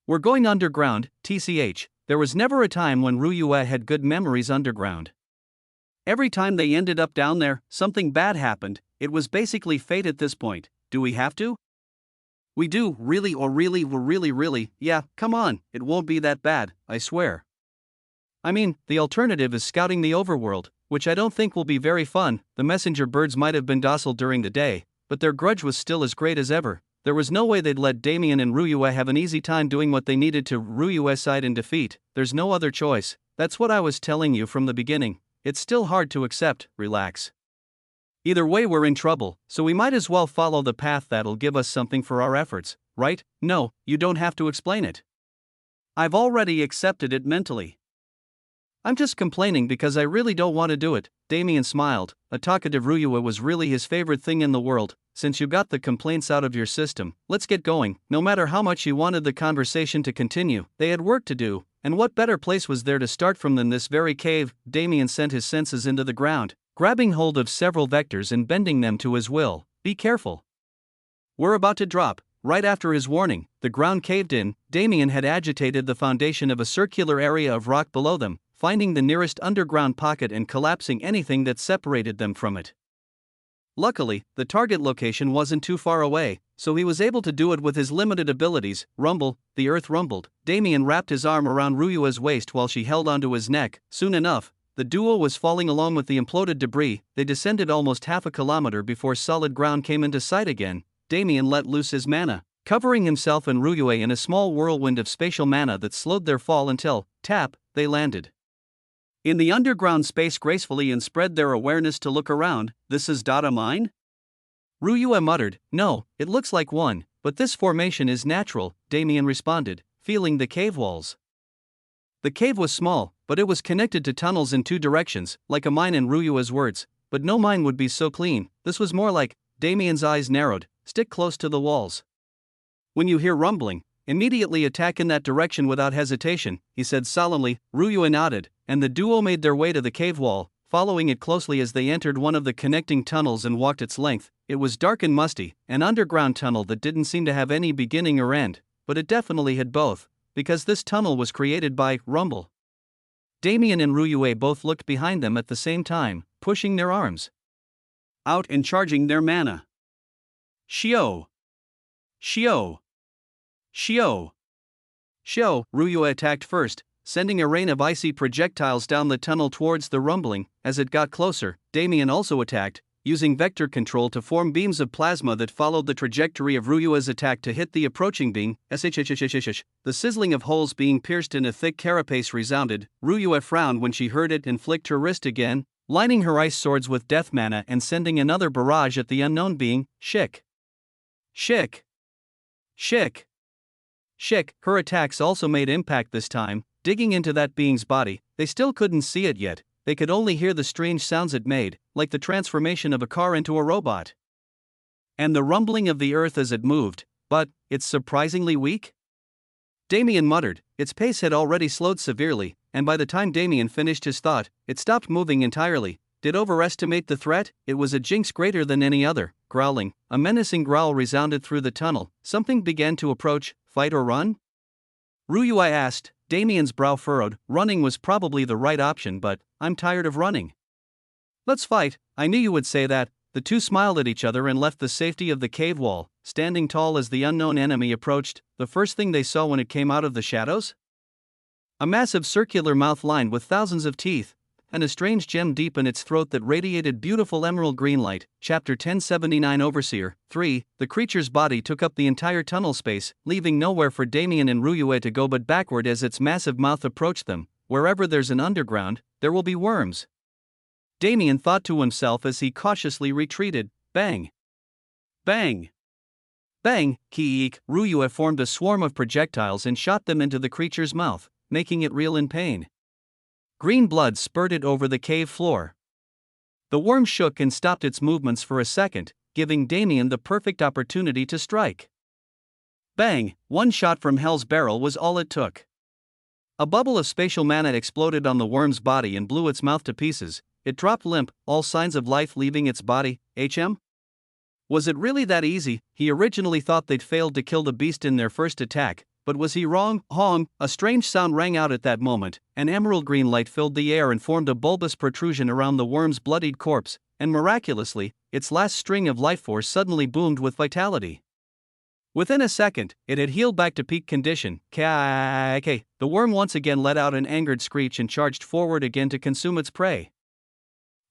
We're going underground, TCH. There was never a time when Ryue had good memories underground. Every time they ended up down there, something bad happened. It was basically fate at this point. Do we have to? We do, really, yeah, come on, it won't be that bad, I swear. I mean, the alternative is scouting the overworld, which I don't think will be very fun. The messenger birds might have been docile during the day, but their grudge was still as great as ever. There was no way they'd let Damien and Ryue have an easy time doing what they needed to. Ryue's side in defeat. There's no other choice. That's what I was telling you from the beginning. It's still hard to accept. Relax. Either way, we're in trouble, so we might as well follow the path that'll give us something for our efforts, right? No, you don't have to explain it. I've already accepted it mentally. I'm just complaining because I really don't want to do it. Damien smiled. A talkative Ryue was really his favorite thing in the world. Since you got the complaints out of your system, let's get going. No matter how much he wanted the conversation to continue, they had work to do, and what better place was there to start from than this very cave? Damien sent his senses into the ground, grabbing hold of several vectors and bending them to his will. Be careful. We're about to drop. Right after his warning, the ground caved in. Damien had agitated the foundation of a circular area of rock below them, finding the nearest underground pocket and collapsing anything that separated them from it. Luckily, the target location wasn't too far away, so he was able to do it with his limited abilities. Rumble, the earth rumbled. Damien wrapped his arm around Ryue's waist while she held onto his neck. Soon enough, the duo was falling along with the imploded debris. They descended almost half a kilometer before solid ground came into sight again. Damien let loose his mana, covering himself and Ryue in a small whirlwind of spatial mana that slowed their fall until, tap, they landed in the underground space gracefully and spread their awareness to look around. This is data mine? Ryue muttered. No, it looks like one, but this formation is natural, Damien responded, feeling the cave walls. The cave was small, but it was connected to tunnels in two directions, like a mine in Ryue's words, but no mine would be so clean. This was more like, Damien's eyes narrowed, stick close to the walls. When you hear rumbling, immediately attack in that direction without hesitation, he said solemnly. Ryue nodded, and the duo made their way to the cave wall, following it closely as they entered one of the connecting tunnels and walked its length. It was dark and musty, an underground tunnel that didn't seem to have any beginning or end, but it definitely had both, because this tunnel was created by rumble. Damien and Ryue both looked behind them at the same time, pushing their arms. out and charging their mana. Shio! Shio! Shio! Shio! Ryuya attacked first, sending a rain of icy projectiles down the tunnel towards the rumbling. As it got closer, Damien also attacked, using vector control to form beams of plasma that followed the trajectory of Ryuya's attack to hit the approaching being. The sizzling of holes being pierced in a thick carapace resounded. Ryuya frowned when she heard it and flicked her wrist again, lining her ice swords with death mana and sending another barrage at the unknown being. Shik! Shik! Shik! Shik! Her attacks also made impact this time, digging into that being's body. They still couldn't see it yet. They could only hear the strange sounds it made, like the transformation of a car into a robot. And the rumbling of the earth as it moved, but it's surprisingly weak? Damien muttered. Its pace had already slowed severely, and by the time Damien finished his thought, it stopped moving entirely. Did overestimate the threat? It was a jinx greater than any other. Growling, a menacing growl resounded through the tunnel. Something began to approach. Fight or run? Ryuya asked. Damien's brow furrowed. Running was probably the right option, but I'm tired of running. Let's fight. I knew you would say that. The two smiled at each other and left the safety of the cave wall, standing tall as the unknown enemy approached. The first thing they saw when it came out of the shadows? A massive circular mouth lined with thousands of teeth, and a strange gem deep in its throat that radiated beautiful emerald green light. Chapter 1079 Overseer 3. The creature's body took up the entire tunnel space, leaving nowhere for Damien and Ryuya to go but backward as its massive mouth approached them. Wherever there's an underground, there will be worms. Damien thought to himself as he cautiously retreated. Bang! Bang! Bang! Ki-eek! Ryuya formed a swarm of projectiles and shot them into the creature's mouth, making it reel in pain. Green blood spurted over the cave floor. The worm shook and stopped its movements for a second, giving Damien the perfect opportunity to strike. Bang! One shot from Hell's Barrel was all it took. A bubble of spatial mana exploded on the worm's body and blew its mouth to pieces. It dropped limp, all signs of life leaving its body. Was it really that easy? He originally thought they'd failed to kill the beast in their first attack, but was he wrong? Hong! A strange sound rang out at that moment. An emerald green light filled the air and formed a bulbous protrusion around the worm's bloodied corpse, and miraculously, its last string of life force suddenly boomed with vitality. Within a second, it had healed back to peak condition. The worm once again let out an angered screech and charged forward again to consume its prey.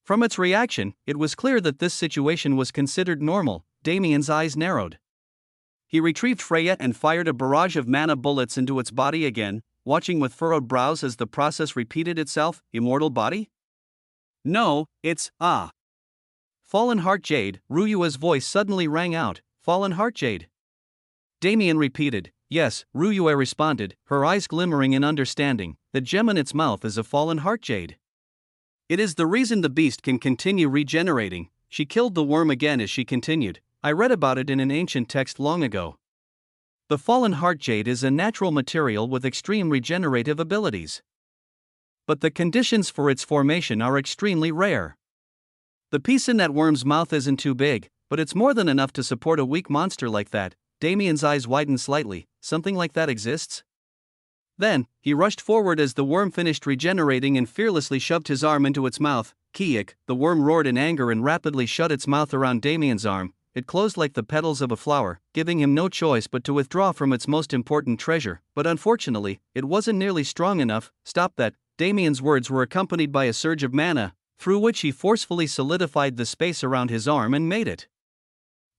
From its reaction, it was clear that this situation was considered normal. Damien's eyes narrowed. He retrieved Freya and fired a barrage of mana bullets into its body again, watching with furrowed brows as the process repeated itself. Immortal body? No, it's, Fallen Heart Jade. Ryuya's voice suddenly rang out. Fallen Heart Jade. Damien repeated. Yes, Ryuya responded, her eyes glimmering in understanding. The gem in its mouth is a Fallen Heart Jade. It is the reason the beast can continue regenerating. She killed the worm again as she continued. I read about it in an ancient text long ago. The Fallen Heart Jade is a natural material with extreme regenerative abilities. But the conditions for its formation are extremely rare. The piece in that worm's mouth isn't too big, but it's more than enough to support a weak monster like that. Damien's eyes widened slightly. Something like that exists? Then, he rushed forward as the worm finished regenerating and fearlessly shoved his arm into its mouth. Kiek! The worm roared in anger and rapidly shut its mouth around Damien's arm. It closed like the petals of a flower, giving him no choice but to withdraw from its most important treasure. But unfortunately, it wasn't nearly strong enough. Stop that! Damien's words were accompanied by a surge of mana, through which he forcefully solidified the space around his arm and made it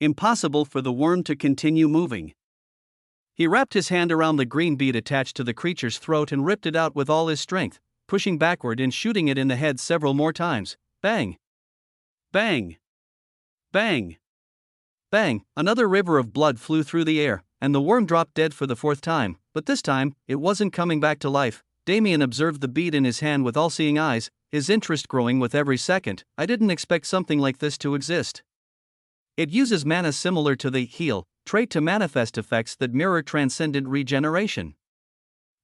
impossible for the worm to continue moving. He wrapped his hand around the green bead attached to the creature's throat and ripped it out with all his strength, pushing backward and shooting it in the head several more times. Bang! Bang! Bang! Bang! Another river of blood flew through the air, and the worm dropped dead for the fourth time, but this time, it wasn't coming back to life. Damien observed the bead in his hand with all-seeing eyes, his interest growing with every second. I didn't expect something like this to exist. It uses mana similar to the heal trait to manifest effects that mirror transcendent regeneration.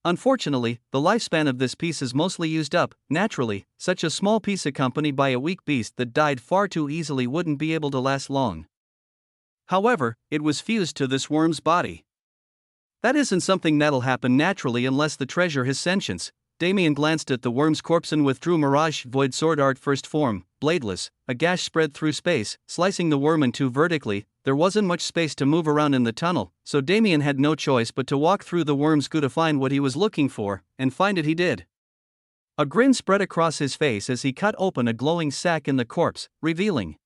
Unfortunately, the lifespan of this piece is mostly used up. Naturally, such a small piece accompanied by a weak beast that died far too easily wouldn't be able to last long. However, it was fused to this worm's body. That isn't something that'll happen naturally unless the treasure has sentience. Damien glanced at the worm's corpse and withdrew Mirage Void Sword Art First Form, bladeless. A gash spread through space, slicing the worm in two vertically. There wasn't much space to move around in the tunnel, so Damien had no choice but to walk through the worm's goo to find what he was looking for, and find it he did. A grin spread across his face as he cut open a glowing sac in the corpse, revealing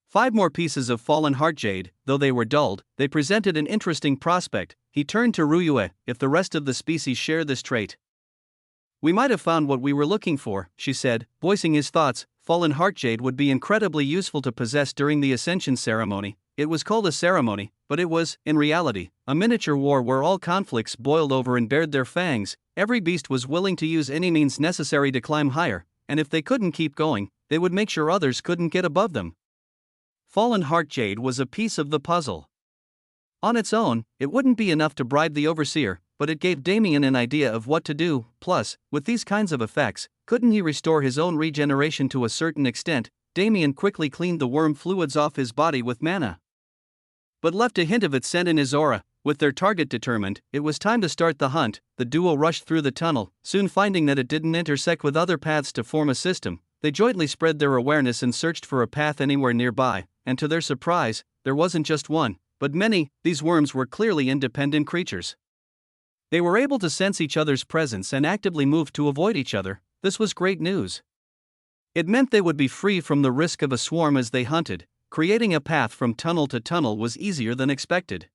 5 more pieces of fallen heart jade. Though they were dulled, they presented an interesting prospect. He turned to Ryue. If the rest of the species share this trait, we might have found what we were looking for, she said, voicing his thoughts. Fallen heart jade would be incredibly useful to possess during the Ascension ceremony. It was called a ceremony, but it was, in reality, a miniature war where all conflicts boiled over and bared their fangs. Every beast was willing to use any means necessary to climb higher, and if they couldn't keep going, they would make sure others couldn't get above them. Fallen heart jade was a piece of the puzzle. On its own, it wouldn't be enough to bribe the overseer, but it gave Damien an idea of what to do. Plus, with these kinds of effects, couldn't he restore his own regeneration to a certain extent? Damien quickly cleaned the worm fluids off his body with mana, but left a hint of its scent in his aura. With their target determined, it was time to start the hunt. The duo rushed through the tunnel, soon finding that it didn't intersect with other paths to form a system. They jointly spread their awareness and searched for a path anywhere nearby, and to their surprise, there wasn't just one, but many. These worms were clearly independent creatures. They were able to sense each other's presence and actively move to avoid each other. This was great news. It meant they would be free from the risk of a swarm as they hunted. Creating a path from tunnel to tunnel was easier than expected.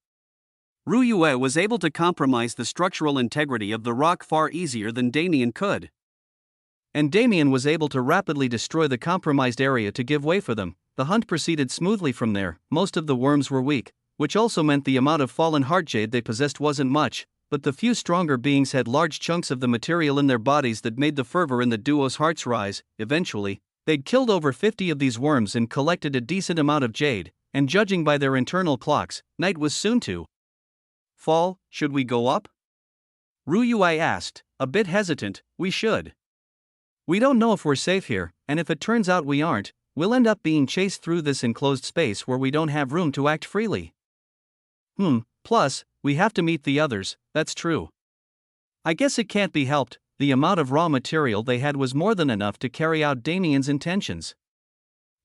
Ryue was able to compromise the structural integrity of the rock far easier than Damien could. And Damien was able to rapidly destroy the compromised area to give way for them. The hunt proceeded smoothly from there. Most of the worms were weak, which also meant the amount of fallen heart jade they possessed wasn't much, but the few stronger beings had large chunks of the material in their bodies that made the fervor in the duo's hearts rise. Eventually, they'd killed over 50 of these worms and collected a decent amount of jade, and judging by their internal clocks, night was soon to fall. Should we go up? Ryue asked, a bit hesitant. We should. We don't know if we're safe here, and if it turns out we aren't, we'll end up being chased through this enclosed space where we don't have room to act freely. Plus, we have to meet the others. That's true. I guess it can't be helped. The amount of raw material they had was more than enough to carry out Damien's intentions.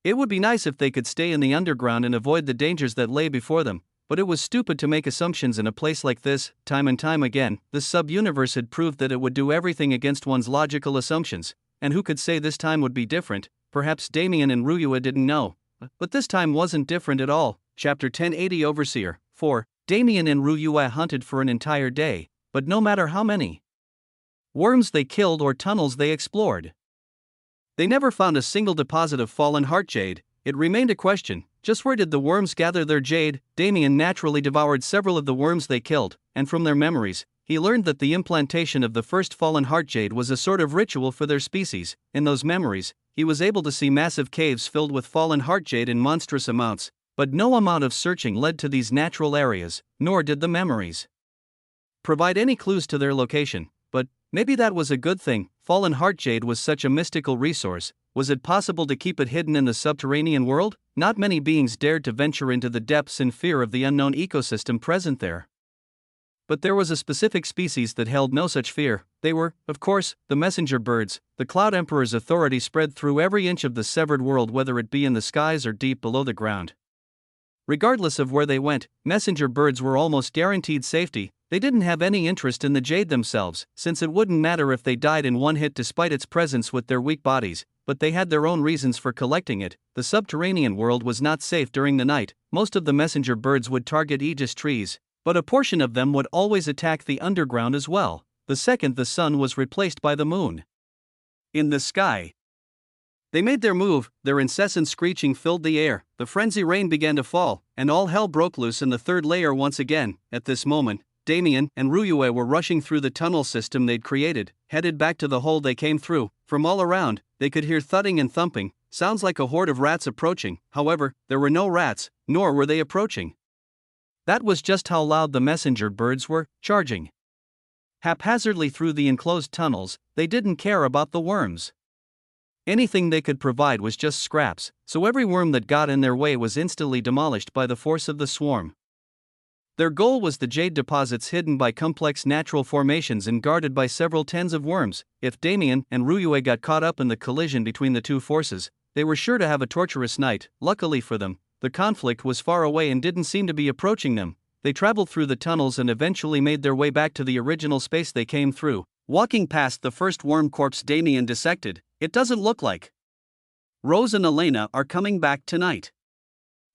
It would be nice if they could stay in the underground and avoid the dangers that lay before them, but it was stupid to make assumptions in a place like this. Time and time again, this sub-universe had proved that it would do everything against one's logical assumptions, and who could say this time would be different? Perhaps Damien and Ryue didn't know. But this time wasn't different at all. Chapter 1080 Overseer 4. Damien and Ryue hunted for an entire day, but no matter how many worms they killed or tunnels they explored, they never found a single deposit of fallen heart jade. It remained a question, just where did the worms gather their jade? Damien naturally devoured several of the worms they killed, and from their memories, he learned that the implantation of the first fallen heart jade was a sort of ritual for their species. In those memories, he was able to see massive caves filled with fallen heart jade in monstrous amounts, but no amount of searching led to these natural areas, nor did the memories provide any clues to their location. But maybe that was a good thing. Fallen heart jade was such a mystical resource. Was it possible to keep it hidden in the subterranean world? Not many beings dared to venture into the depths in fear of the unknown ecosystem present there. But there was a specific species that held no such fear. They were, of course, the messenger birds. The Cloud Emperor's authority spread through every inch of the severed world, whether it be in the skies or deep below the ground. Regardless of where they went, messenger birds were almost guaranteed safety. They didn't have any interest in the jade themselves, since it wouldn't matter if they died in one hit despite its presence with their weak bodies, but they had their own reasons for collecting it. The subterranean world was not safe during the night. Most of the messenger birds would target Aegis trees, but a portion of them would always attack the underground as well, the second the sun was replaced by the moon. In the sky, they made their move. Their incessant screeching filled the air. The frenzy rain began to fall, and all hell broke loose in the third layer once again. At this moment, Damien and Ryue were rushing through the tunnel system they'd created, headed back to the hole they came through. From all around, they could hear thudding and thumping, sounds like a horde of rats approaching. However, there were no rats, nor were they approaching. That was just how loud the messenger birds were, charging haphazardly through the enclosed tunnels. They didn't care about the worms. Anything they could provide was just scraps, so every worm that got in their way was instantly demolished by the force of the swarm. Their goal was the jade deposits hidden by complex natural formations and guarded by several tens of worms. If Damien and Ryue got caught up in the collision between the two forces, they were sure to have a torturous night. Luckily for them, the conflict was far away and didn't seem to be approaching them. They traveled through the tunnels and eventually made their way back to the original space they came through. Walking past the first worm corpse Damien dissected, it doesn't look like Rose and Elena are coming back tonight.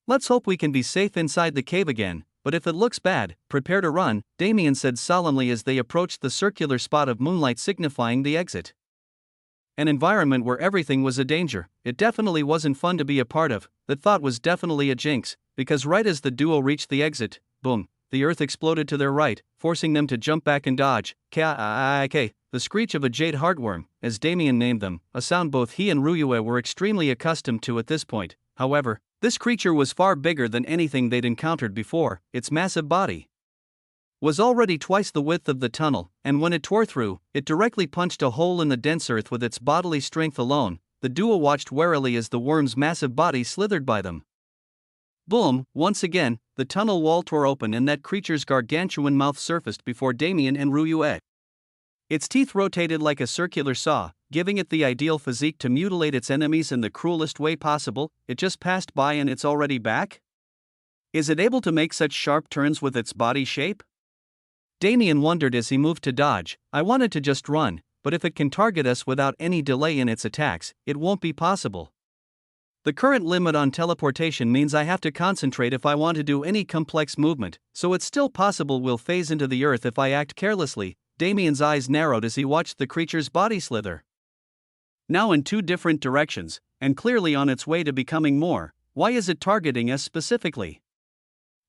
Let's hope we can be safe inside the cave again. But if it looks bad, prepare to run, Damien said solemnly as they approached the circular spot of moonlight signifying the exit. An environment where everything was a danger. It definitely wasn't fun to be a part of. That thought was definitely a jinx, because right as the duo reached the exit, boom, the earth exploded to their right, forcing them to jump back and dodge. The screech of a jade heartworm, as Damien named them, a sound both he and Ryue were extremely accustomed to at this point. However, this creature was far bigger than anything they'd encountered before. Its massive body was already twice the width of the tunnel, and when it tore through, it directly punched a hole in the dense earth with its bodily strength alone. The duo watched warily as the worm's massive body slithered by them. Boom! Once again, the tunnel wall tore open and that creature's gargantuan mouth surfaced before Damien and Ryue. Its teeth rotated like a circular saw, giving it the ideal physique to mutilate its enemies in the cruelest way possible. It just passed by and it's already back? Is it able to make such sharp turns with its body shape? Damien wondered as he moved to dodge. I wanted to just run, but if it can target us without any delay in its attacks, it won't be possible. The current limit on teleportation means I have to concentrate if I want to do any complex movement, so it's still possible we'll phase into the earth if I act carelessly. Damien's eyes narrowed as he watched the creature's body slither. Now in two different directions, and clearly on its way to becoming more. Why is it targeting us specifically?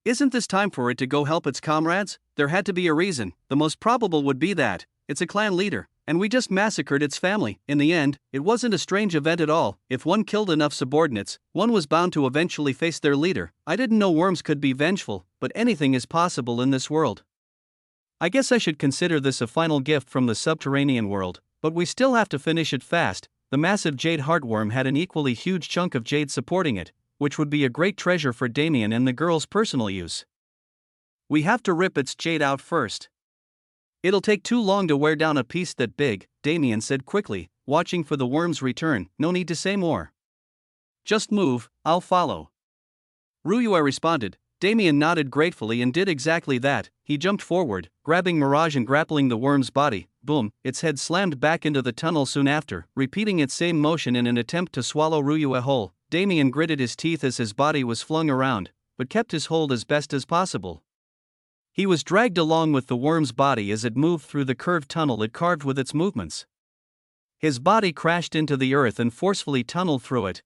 Isn't this time for it to go help its comrades? There had to be a reason. The most probable would be that it's a clan leader, and we just massacred its family. In the end, it wasn't a strange event at all. If one killed enough subordinates, one was bound to eventually face their leader. I didn't know worms could be vengeful, but anything is possible in this world. I guess I should consider this a final gift from the subterranean world, but we still have to finish it fast. The massive jade heartworm had an equally huge chunk of jade supporting it, which would be a great treasure for Damien and the girl's personal use. We have to rip its jade out first. It'll take too long to wear down a piece that big, Damien said quickly, watching for the worm's return. No need to say more. Just move, I'll follow. Ryue responded. Damien nodded gratefully and did exactly that. He jumped forward, grabbing Mirage and grappling the worm's body. Boom, its head slammed back into the tunnel soon after, repeating its same motion in an attempt to swallow Ryue whole. Damien gritted his teeth as his body was flung around, but kept his hold as best as possible. He was dragged along with the worm's body as it moved through the curved tunnel it carved with its movements. His body crashed into the earth and forcefully tunneled through it.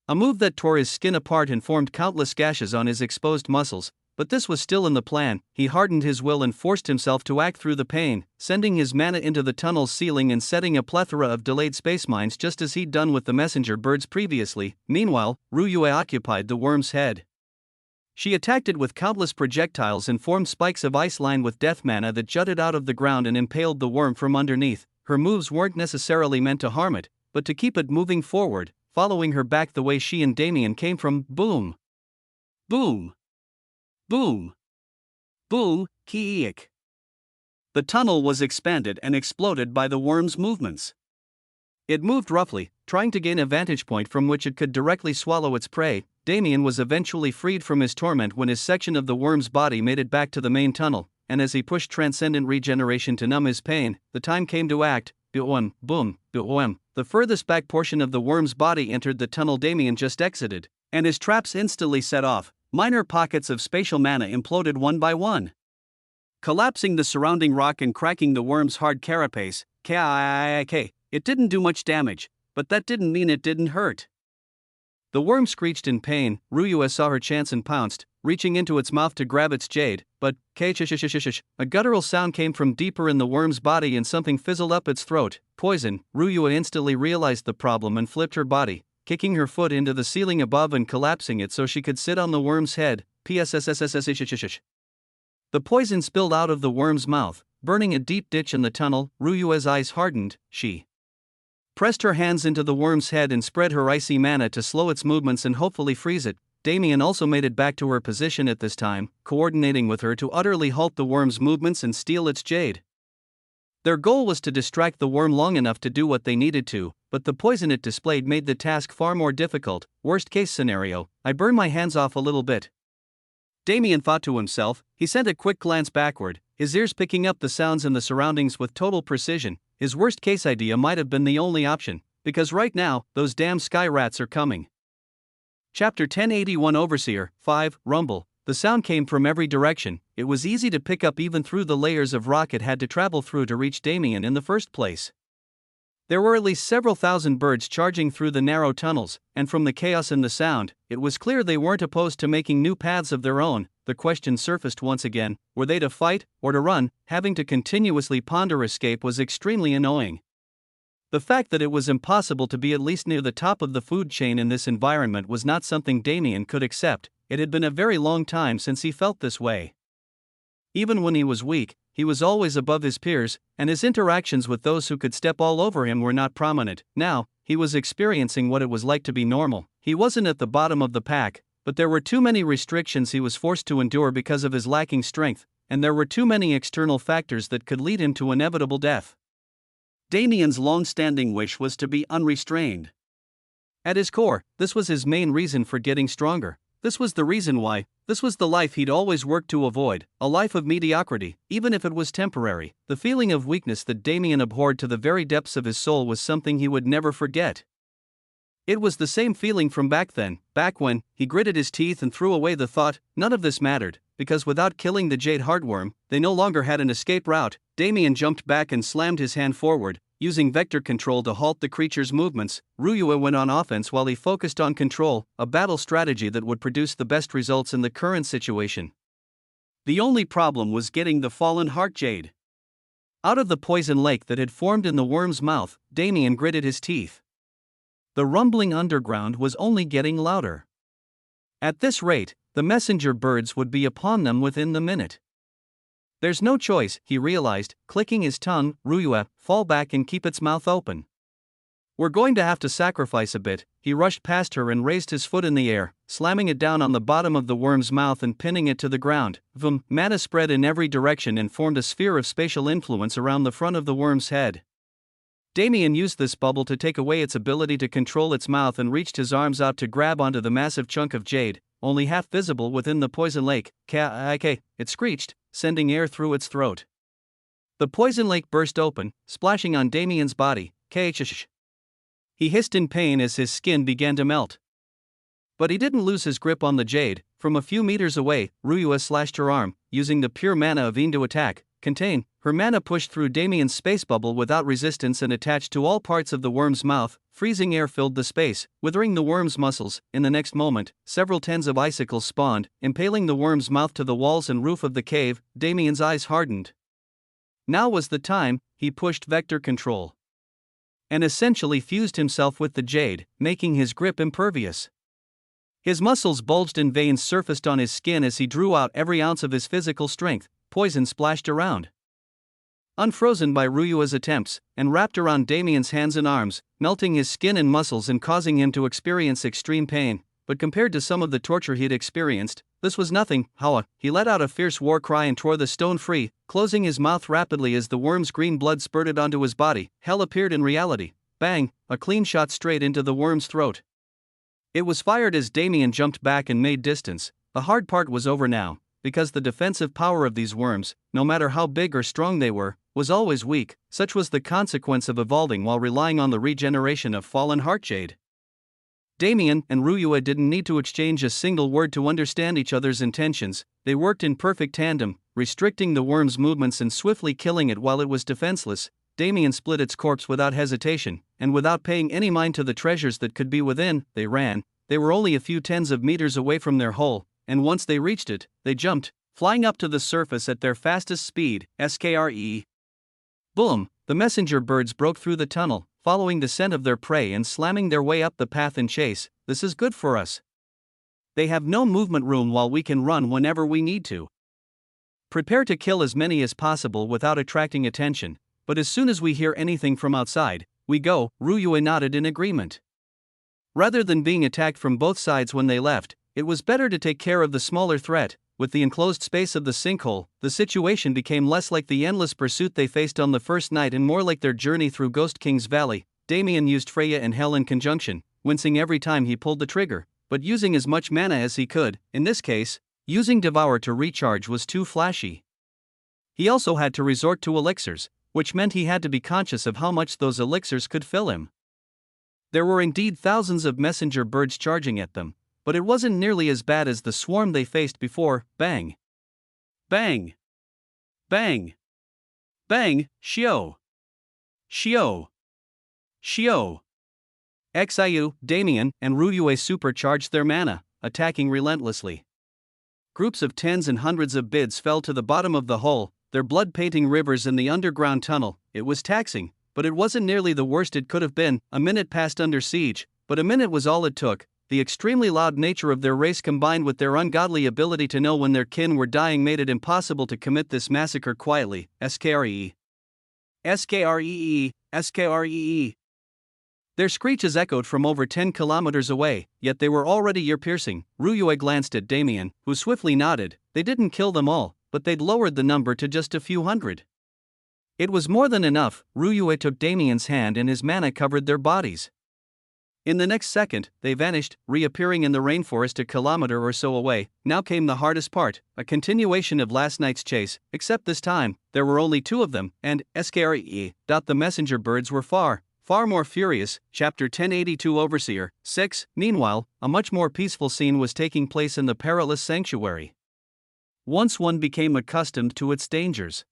A move that tore his skin apart and formed countless gashes on his exposed muscles, but this was still in the plan. He hardened his will and forced himself to act through the pain, sending his mana into the tunnel's ceiling and setting a plethora of delayed space mines just as he'd done with the messenger birds previously. Meanwhile, Ryue occupied the worm's head. She attacked it with countless projectiles and formed spikes of ice lined with death mana that jutted out of the ground and impaled the worm from underneath. Her moves weren't necessarily meant to harm it, but to keep it moving forward, following her back the way she and Damien came from. Boom. Boom. Boom. Boom. Keek. The tunnel was expanded and exploded by the worm's movements. It moved roughly, trying to gain a vantage point from which it could directly swallow its prey. Damien was eventually freed from his torment when his section of the worm's body made it back to the main tunnel, and as he pushed transcendent regeneration to numb his pain, the time came to act. Boom, boom, boom. The furthest back portion of the worm's body entered the tunnel Damien just exited, and his traps instantly set off. Minor pockets of spatial mana imploded one by one, collapsing the surrounding rock and cracking the worm's hard carapace. It didn't do much damage, but that didn't mean it didn't hurt. The worm screeched in pain. Ryue saw her chance and pounced, reaching into its mouth to grab its jade, but a guttural sound came from deeper in the worm's body and something fizzled up its throat. Poison. Ryue instantly realized the problem and flipped her body, kicking her foot into the ceiling above and collapsing it so she could sit on the worm's head. The poison spilled out of the worm's mouth, burning a deep ditch in the tunnel. Ryue's eyes hardened. She pressed her hands into the worm's head and spread her icy mana to slow its movements and hopefully freeze it. Damien also made it back to her position at this time, coordinating with her to utterly halt the worm's movements and steal its jade. Their goal was to distract the worm long enough to do what they needed to, but the poison it displayed made the task far more difficult. Worst case scenario, I burn my hands off a little bit. Damien thought to himself. He sent a quick glance backward, his ears picking up the sounds in the surroundings with total precision. His worst case idea might have been the only option, because right now, those damn sky rats are coming. Chapter 1081 Overseer 5 Rumble. The sound came from every direction. It was easy to pick up even through the layers of rock it had to travel through to reach Damien in the first place. There were at least several thousand birds charging through the narrow tunnels, and from the chaos in the sound, it was clear they weren't opposed to making new paths of their own. The question surfaced once again: were they to fight or to run? Having to continuously ponder escape was extremely annoying. The fact that it was impossible to be at least near the top of the food chain in this environment was not something Damien could accept. It had been a very long time since he felt this way. Even when he was weak, he was always above his peers, and his interactions with those who could step all over him were not prominent. Now, he was experiencing what it was like to be normal. He wasn't at the bottom of the pack, but there were too many restrictions he was forced to endure because of his lacking strength, and there were too many external factors that could lead him to inevitable death. Damien's long-standing wish was to be unrestrained. At his core, this was his main reason for getting stronger. This was the reason why. This was the life he'd always worked to avoid, a life of mediocrity, even if it was temporary. The feeling of weakness that Damien abhorred to the very depths of his soul was something he would never forget. It was the same feeling from back then, back when he gritted his teeth and threw away the thought. None of this mattered, because without killing the jade heartworm, they no longer had an escape route. Damien jumped back and slammed his hand forward, using vector control to halt the creature's movements. Ryua went on offense while he focused on control, a battle strategy that would produce the best results in the current situation. The only problem was getting the fallen heart jade out of the poison lake that had formed in the worm's mouth. Damien gritted his teeth. The rumbling underground was only getting louder. At this rate, the messenger birds would be upon them within the minute. There's no choice, he realized, clicking his tongue. Ryua, fall back and keep its mouth open. We're going to have to sacrifice a bit. He rushed past her and raised his foot in the air, slamming it down on the bottom of the worm's mouth and pinning it to the ground. Vroom, mana spread in every direction and formed a sphere of spatial influence around the front of the worm's head. Damien used this bubble to take away its ability to control its mouth and reached his arms out to grab onto the massive chunk of jade, only half visible within the poison lake. It screeched, sending air through its throat. The poison lake burst open, splashing on Damien's body. He hissed in pain as his skin began to melt. But he didn't lose his grip on the jade. From a few meters away, Ryua slashed her arm, using the pure mana of Een to attack. Contain. Her mana pushed through Damien's space bubble without resistance and attached to all parts of the worm's mouth. Freezing air filled the space, withering the worm's muscles. In the next moment, several tens of icicles spawned, impaling the worm's mouth to the walls and roof of the cave. Damien's eyes hardened. Now was the time. He pushed vector control and essentially fused himself with the jade, making his grip impervious. His muscles bulged and veins surfaced on his skin as he drew out every ounce of his physical strength. Poison splashed around. Unfrozen by Ryua's attempts, and wrapped around Damien's hands and arms, melting his skin and muscles and causing him to experience extreme pain. But compared to some of the torture he'd experienced, this was nothing. Hawa. He let out a fierce war cry and tore the stone free, closing his mouth rapidly as the worm's green blood spurted onto his body. Hell appeared in reality. Bang! A clean shot straight into the worm's throat. It was fired as Damien jumped back and made distance. The hard part was over now, because the defensive power of these worms, no matter how big or strong they were, was always weak. Such was the consequence of evolving while relying on the regeneration of fallen heart jade. Damien and Ryua didn't need to exchange a single word to understand each other's intentions. They worked in perfect tandem, restricting the worm's movements and swiftly killing it while it was defenseless. Damien split its corpse without hesitation, and without paying any mind to the treasures that could be within. They ran. They were only a few tens of meters away from their hole, and once they reached it, they jumped, flying up to the surface at their fastest speed. SKRE. Boom! The messenger birds broke through the tunnel, following the scent of their prey and slamming their way up the path in chase. This is good for us. They have no movement room while we can run whenever we need to. Prepare to kill as many as possible without attracting attention, but as soon as we hear anything from outside, we go. Ryua nodded in agreement. Rather than being attacked from both sides when they left, It was better to take care of the smaller threat. With the enclosed space of the sinkhole, the situation became less like the endless pursuit they faced on the first night and more like their journey through Ghost King's Valley. Damien used Freya and Hel in conjunction, wincing every time he pulled the trigger, but using as much mana as he could. In this case, using Devour to recharge was too flashy. He also had to resort to elixirs, which meant he had to be conscious of how much those elixirs could fill him. There were indeed thousands of messenger birds charging at them, but it wasn't nearly as bad as the swarm they faced before. Bang! Bang! Bang! Bang! Shio! Shio! Shio! Xiu, Damien, and Ryue supercharged their mana, attacking relentlessly. Groups of tens and hundreds of bids fell to the bottom of the hole, their blood painting rivers in the underground tunnel. It was taxing, but it wasn't nearly the worst it could have been. A minute passed under siege, but a minute was all it took. The extremely loud nature of their race combined with their ungodly ability to know when their kin were dying made it impossible to commit this massacre quietly. Skree. Skree. Skree. Their screeches echoed from over 10 kilometers away, yet they were already ear-piercing. Ryue glanced at Damien, who swiftly nodded. They didn't kill them all, but they'd lowered the number to just a few hundred. It was more than enough. Ryue took Damien's hand and his mana covered their bodies. In the next second, they vanished, reappearing in the rainforest a kilometer or so away. Now came the hardest part, a continuation of last night's chase, except this time, there were only two of them, and Skree. The messenger birds were far more furious. Chapter 1082 Overseer 6. Meanwhile, a much more peaceful scene was taking place in the perilous sanctuary. Once one became accustomed to its dangers,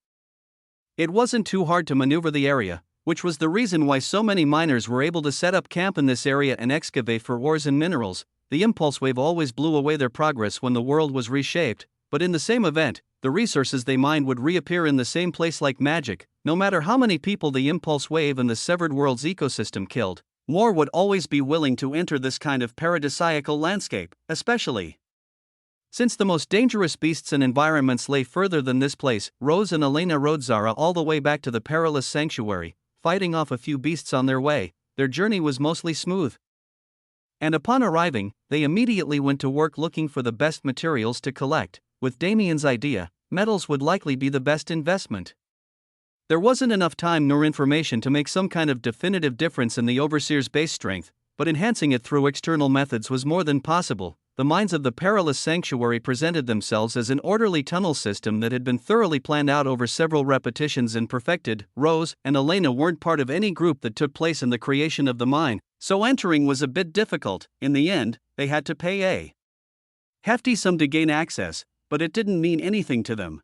it wasn't too hard to maneuver the area, which was the reason why so many miners were able to set up camp in this area and excavate for ores and minerals. The impulse wave always blew away their progress when the world was reshaped, but in the same event, the resources they mined would reappear in the same place like magic. No matter how many people the impulse wave and the severed world's ecosystem killed, more would always be willing to enter this kind of paradisiacal landscape, especially since the most dangerous beasts and environments lay further than this place. Rose and Elena rode Zara all the way back to the perilous sanctuary, fighting off a few beasts on their way. Their journey was mostly smooth, and upon arriving, they immediately went to work looking for the best materials to collect. With Damien's idea, metals would likely be the best investment. There wasn't enough time nor information to make some kind of definitive difference in the Overseer's base strength, but enhancing it through external methods was more than possible. The mines of the perilous sanctuary presented themselves as an orderly tunnel system that had been thoroughly planned out over several repetitions and perfected. Rose and Elena weren't part of any group that took place in the creation of the mine, so entering was a bit difficult. In the end, they had to pay a hefty sum to gain access, but it didn't mean anything to them.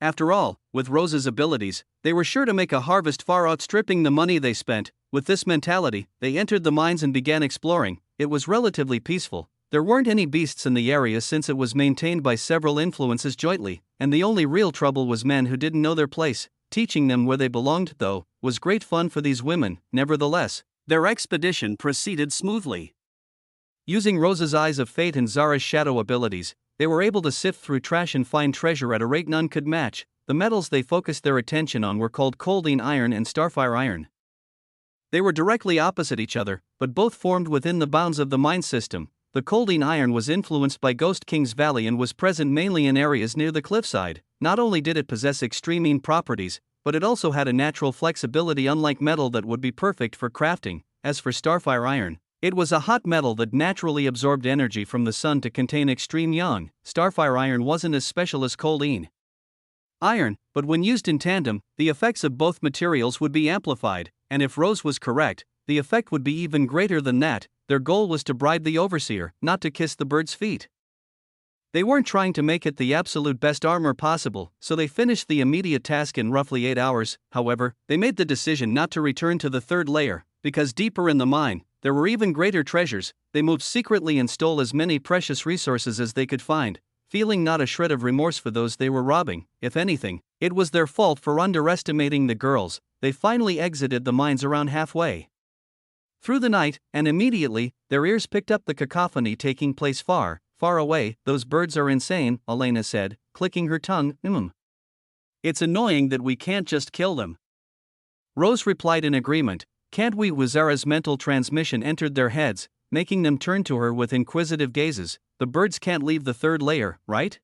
After all, with Rose's abilities, they were sure to make a harvest far outstripping the money they spent. With this mentality, they entered the mines and began exploring. It was relatively peaceful. There weren't any beasts in the area since it was maintained by several influences jointly, and the only real trouble was men who didn't know their place. Teaching them where they belonged, though, was great fun for these women. Nevertheless, their expedition proceeded smoothly. Using Rose's Eyes of Fate and Zara's shadow abilities, they were able to sift through trash and find treasure at a rate none could match. The metals they focused their attention on were called coldine iron and starfire iron. They were directly opposite each other, but both formed within the bounds of the mine system. The coldine iron was influenced by Ghost King's Valley and was present mainly in areas near the cliffside. Not only did it possess extreme properties, but it also had a natural flexibility unlike metal that would be perfect for crafting. As for starfire iron, it was a hot metal that naturally absorbed energy from the sun to contain extreme yang. Starfire iron wasn't as special as coldine iron, but when used in tandem, the effects of both materials would be amplified, and if Rose was correct, the effect would be even greater than that. Their goal was to bribe the Overseer, not to kiss the bird's feet. They weren't trying to make it the absolute best armor possible, so they finished the immediate task in roughly 8 hours. However, they made the decision not to return to the third layer, because deeper in the mine, there were even greater treasures. They moved secretly and stole as many precious resources as they could find, feeling not a shred of remorse for those they were robbing. If anything, it was their fault for underestimating the girls. They finally exited the mines around halfway through the night, and immediately, their ears picked up the cacophony taking place far away. Those birds are insane, Elena said, clicking her tongue. It's annoying that we can't just kill them. Rose replied in agreement. Can't we? Zara's mental transmission entered their heads, making them turn to her with inquisitive gazes. The birds can't leave the third layer, right?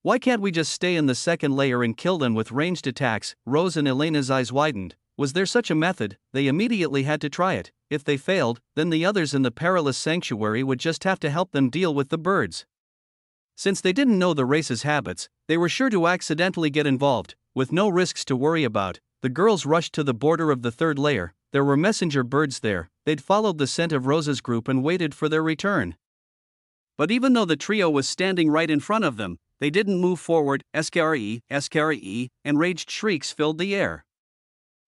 Why can't we just stay in the second layer and kill them with ranged attacks? Rose and Elena's eyes widened. Was there such a method? They immediately had to try it. If they failed, then the others in the perilous sanctuary would just have to help them deal with the birds. Since they didn't know the race's habits, they were sure to accidentally get involved. With no risks to worry about, the girls rushed to the border of the third layer. There were messenger birds there. They'd followed the scent of Rose's group and waited for their return. But even though the trio was standing right in front of them, they didn't move forward. Skre, enraged shrieks filled the air.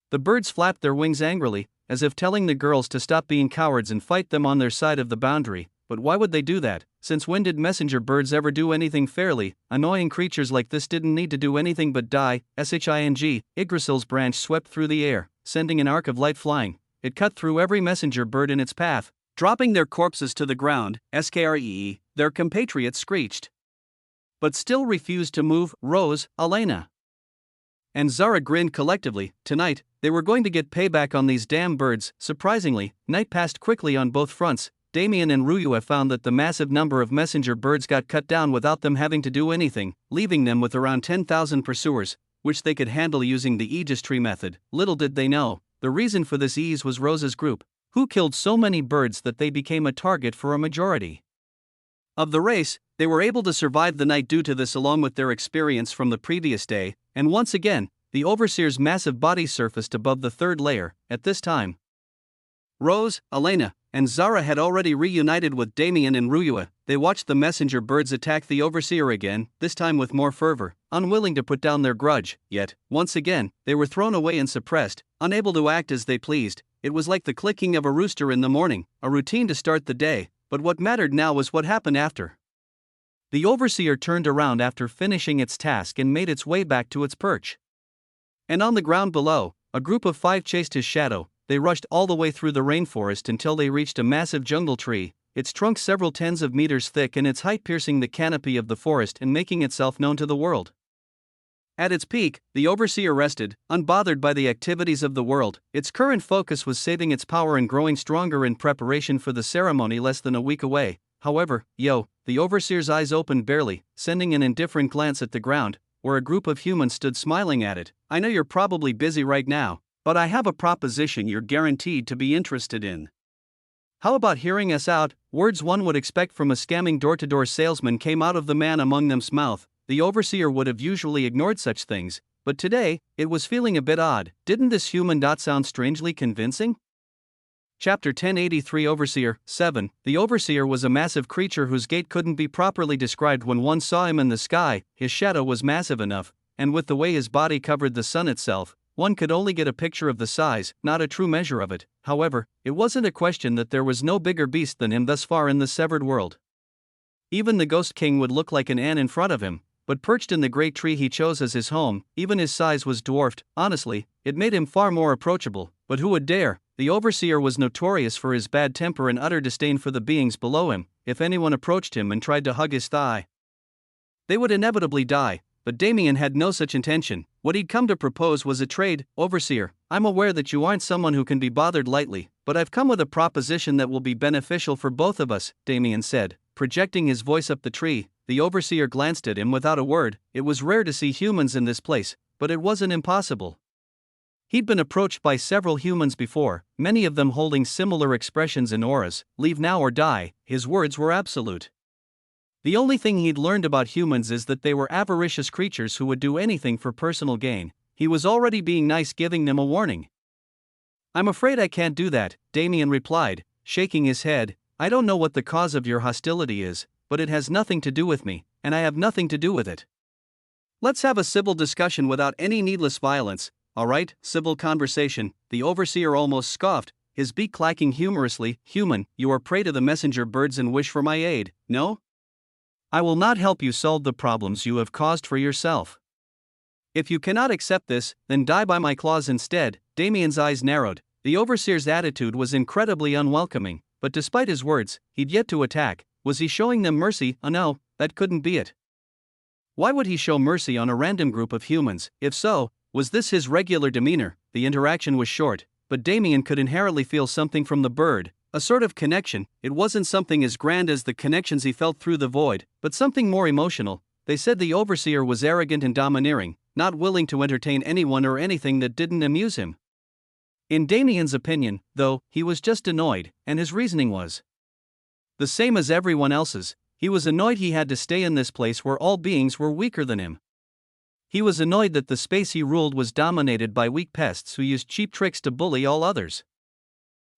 The birds flapped their wings angrily, as if telling the girls to stop being cowards and fight them on their side of the boundary. But why would they do that? Since when did messenger birds ever do anything fairly? Annoying creatures like this didn't need to do anything but die. Yggdrasil's branch swept through the air, sending an arc of light flying. It cut through every messenger bird in its path, dropping their corpses to the ground. Skre, their compatriots screeched, but still refused to move. Rose, Elena, and Zara grinned collectively. Tonight, they were going to get payback on these damn birds. Surprisingly, night passed quickly on both fronts. Damien and Ruyua found that the massive number of messenger birds got cut down without them having to do anything, leaving them with around 10,000 pursuers, which they could handle using the Aegis tree method. Little did they know, the reason for this ease was Rose's group, who killed so many birds that they became a target for a majority of the race. They were able to survive the night due to this, along with their experience from the previous day, and once again, the Overseer's massive body surfaced above the third layer. At this time, Rose, Elena, and Zara had already reunited with Damien and Ruyua. They watched the messenger birds attack the Overseer again, this time with more fervor, unwilling to put down their grudge. Yet, once again, they were thrown away and suppressed, unable to act as they pleased. It was like the clicking of a rooster in the morning, a routine to start the day, but what mattered now was what happened after. The Overseer turned around after finishing its task and made its way back to its perch. And on the ground below, a group of 5 chased his shadow. They rushed all the way through the rainforest until they reached a massive jungle tree, its trunk several tens of meters thick and its height piercing the canopy of the forest and making itself known to the world. At its peak, the Overseer rested, unbothered by the activities of the world. Its current focus was saving its power and growing stronger in preparation for the ceremony less than a week away. However, the Overseer's eyes opened barely, sending an indifferent glance at the ground, where a group of humans stood smiling at it. I know you're probably busy right now, but I have a proposition you're guaranteed to be interested in. How about hearing us out? Words one would expect from a scamming door-to-door salesman came out of the man among them's mouth. The Overseer would have usually ignored such things, but today, it was feeling a bit odd. Didn't this human dot sound strangely convincing? Chapter 1083 Overseer 7. The Overseer was a massive creature whose gait couldn't be properly described when one saw him in the sky. His shadow was massive enough, and with the way his body covered the sun itself, one could only get a picture of the size, not a true measure of it. However, it wasn't a question that there was no bigger beast than him thus far in the severed world. Even the Ghost King would look like an ant in front of him, but perched in the great tree he chose as his home, even his size was dwarfed. Honestly, it made him far more approachable, but who would dare? The Overseer was notorious for his bad temper and utter disdain for the beings below him. If anyone approached him and tried to hug his thigh, they would inevitably die. But Damien had no such intention. What he'd come to propose was a trade. Overseer, I'm aware that you aren't someone who can be bothered lightly, but I've come with a proposition that will be beneficial for both of us, Damien said, projecting his voice up the tree. The Overseer glanced at him without a word. It was rare to see humans in this place, but it wasn't impossible. He'd been approached by several humans before, many of them holding similar expressions and auras. Leave now or die. His words were absolute. The only thing he'd learned about humans is that they were avaricious creatures who would do anything for personal gain. He was already being nice, giving them a warning. I'm afraid I can't do that, Damien replied, shaking his head. I don't know what the cause of your hostility is, but it has nothing to do with me, and I have nothing to do with it. Let's have a civil discussion without any needless violence. All right, civil conversation. The Overseer almost scoffed, his beak clacking humorously. Human, you are prey to the messenger birds and wish for my aid, no? I will not help you solve the problems you have caused for yourself. If you cannot accept this, then die by my claws instead. Damien's eyes narrowed. The Overseer's attitude was incredibly unwelcoming, but despite his words, he'd yet to attack. Was he showing them mercy? Oh no, that couldn't be it. Why would he show mercy on a random group of humans? If so, was this his regular demeanor? The interaction was short, but Damien could inherently feel something from the bird. A sort of connection. It wasn't something as grand as the connections he felt through the void, but something more emotional. They said the overseer was arrogant and domineering, not willing to entertain anyone or anything that didn't amuse him. In Damien's opinion, though, he was just annoyed, and his reasoning was the same as everyone else's. He was annoyed he had to stay in this place where all beings were weaker than him. He was annoyed that the space he ruled was dominated by weak pests who used cheap tricks to bully all others.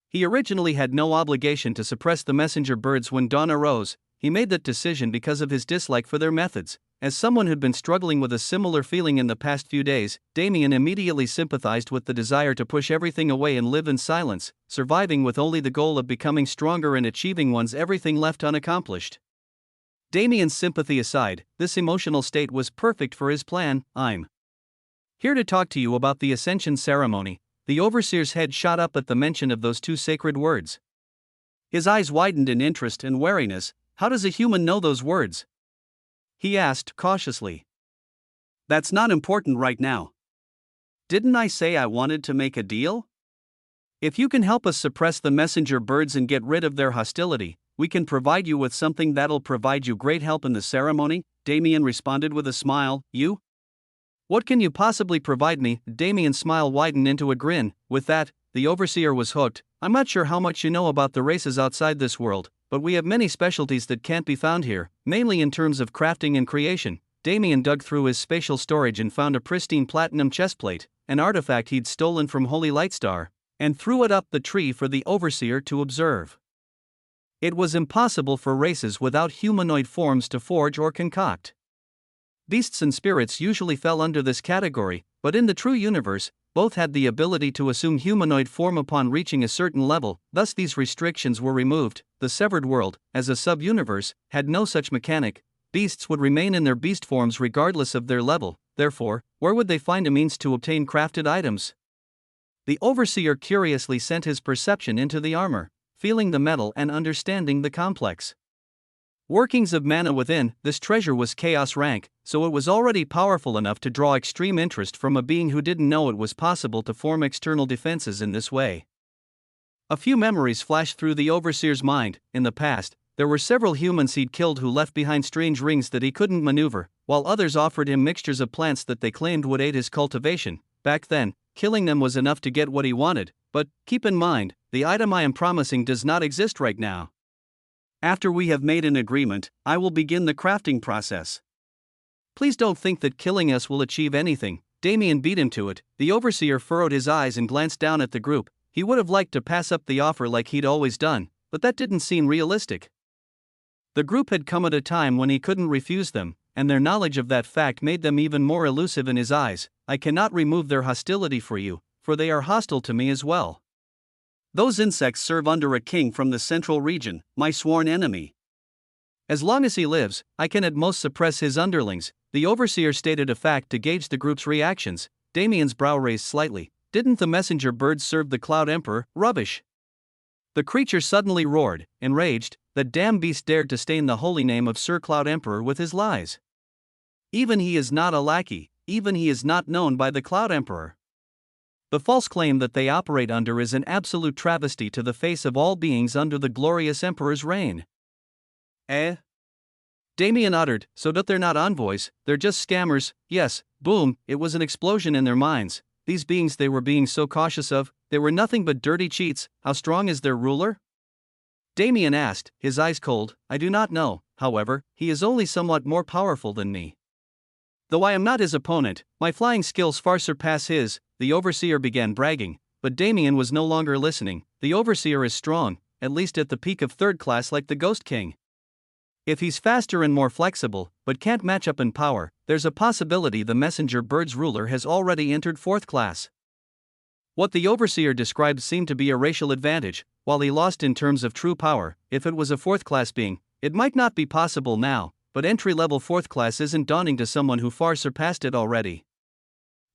He originally had no obligation to suppress the messenger birds when dawn arose. He made that decision because of his dislike for their methods. As someone who'd been struggling with a similar feeling in the past few days, Damien immediately sympathized with the desire to push everything away and live in silence, surviving with only the goal of becoming stronger and achieving one's everything left unaccomplished. Damien's sympathy aside, this emotional state was perfect for his plan. I'm here to talk to you about the Ascension ceremony. The overseer's head shot up at the mention of those two sacred words. His eyes widened in interest and wariness. How does a human know those words? He asked cautiously. That's not important right now. Didn't I say I wanted to make a deal? If you can help us suppress the messenger birds and get rid of their hostility, we can provide you with something that'll provide you great help in the ceremony, Damien responded with a smile. You? What can you possibly provide me? Damien's smile widened into a grin. With that, the overseer was hooked. I'm not sure how much you know about the races outside this world, but we have many specialties that can't be found here, mainly in terms of crafting and creation. Damien dug through his spatial storage and found a pristine platinum chestplate, an artifact he'd stolen from Holy Lightstar, and threw it up the tree for the overseer to observe. It was impossible for races without humanoid forms to forge or concoct. Beasts and spirits usually fell under this category, but in the true universe, both had the ability to assume humanoid form upon reaching a certain level, thus these restrictions were removed. The severed world, as a sub-universe, had no such mechanic. Beasts would remain in their beast forms regardless of their level. Therefore, where would they find a means to obtain crafted items? The overseer curiously sent his perception into the armor, feeling the metal and understanding the complex workings of mana within. This treasure was chaos rank, so it was already powerful enough to draw extreme interest from a being who didn't know it was possible to form external defenses in this way. A few memories flashed through the overseer's mind. In the past, there were several humans he'd killed who left behind strange rings that he couldn't maneuver, while others offered him mixtures of plants that they claimed would aid his cultivation. Back then, killing them was enough to get what he wanted, but keep in mind, the item I am promising does not exist right now. After we have made an agreement, I will begin the crafting process. Please don't think that killing us will achieve anything. Damien beat him to it. The overseer furrowed his eyes and glanced down at the group. He would have liked to pass up the offer like he'd always done, but that didn't seem realistic. The group had come at a time when he couldn't refuse them, and their knowledge of that fact made them even more elusive in his eyes. I cannot remove their hostility for you, for they are hostile to me as well. Those insects serve under a king from the central region, my sworn enemy. As long as he lives, I can at most suppress his underlings. The overseer stated a fact to gauge the group's reactions. Damien's brow raised slightly. Didn't the messenger birds serve the Cloud Emperor? Rubbish. The creature suddenly roared, enraged. That damn beast dared to stain the holy name of Sir Cloud Emperor with his lies. Even he is not a lackey, even he is not known by the Cloud Emperor. The false claim that they operate under is an absolute travesty to the face of all beings under the glorious Emperor's reign. Eh? Damien uttered, so that they're not envoys, they're just scammers. Yes, boom, it was an explosion in their minds. These beings they were being so cautious of, they were nothing but dirty cheats. How strong is their ruler? Damien asked, his eyes cold. I do not know, however, he is only somewhat more powerful than me. Though I am not his opponent, my flying skills far surpass his. The overseer began bragging, but Damien was no longer listening. The overseer is strong, at least at the peak of third class like the Ghost King. If he's faster and more flexible, but can't match up in power, there's a possibility the messenger bird's ruler has already entered fourth class. What the overseer described seemed to be a racial advantage, while he lost in terms of true power. If it was a fourth class being, it might not be possible now, but entry-level fourth class isn't daunting to someone who far surpassed it already.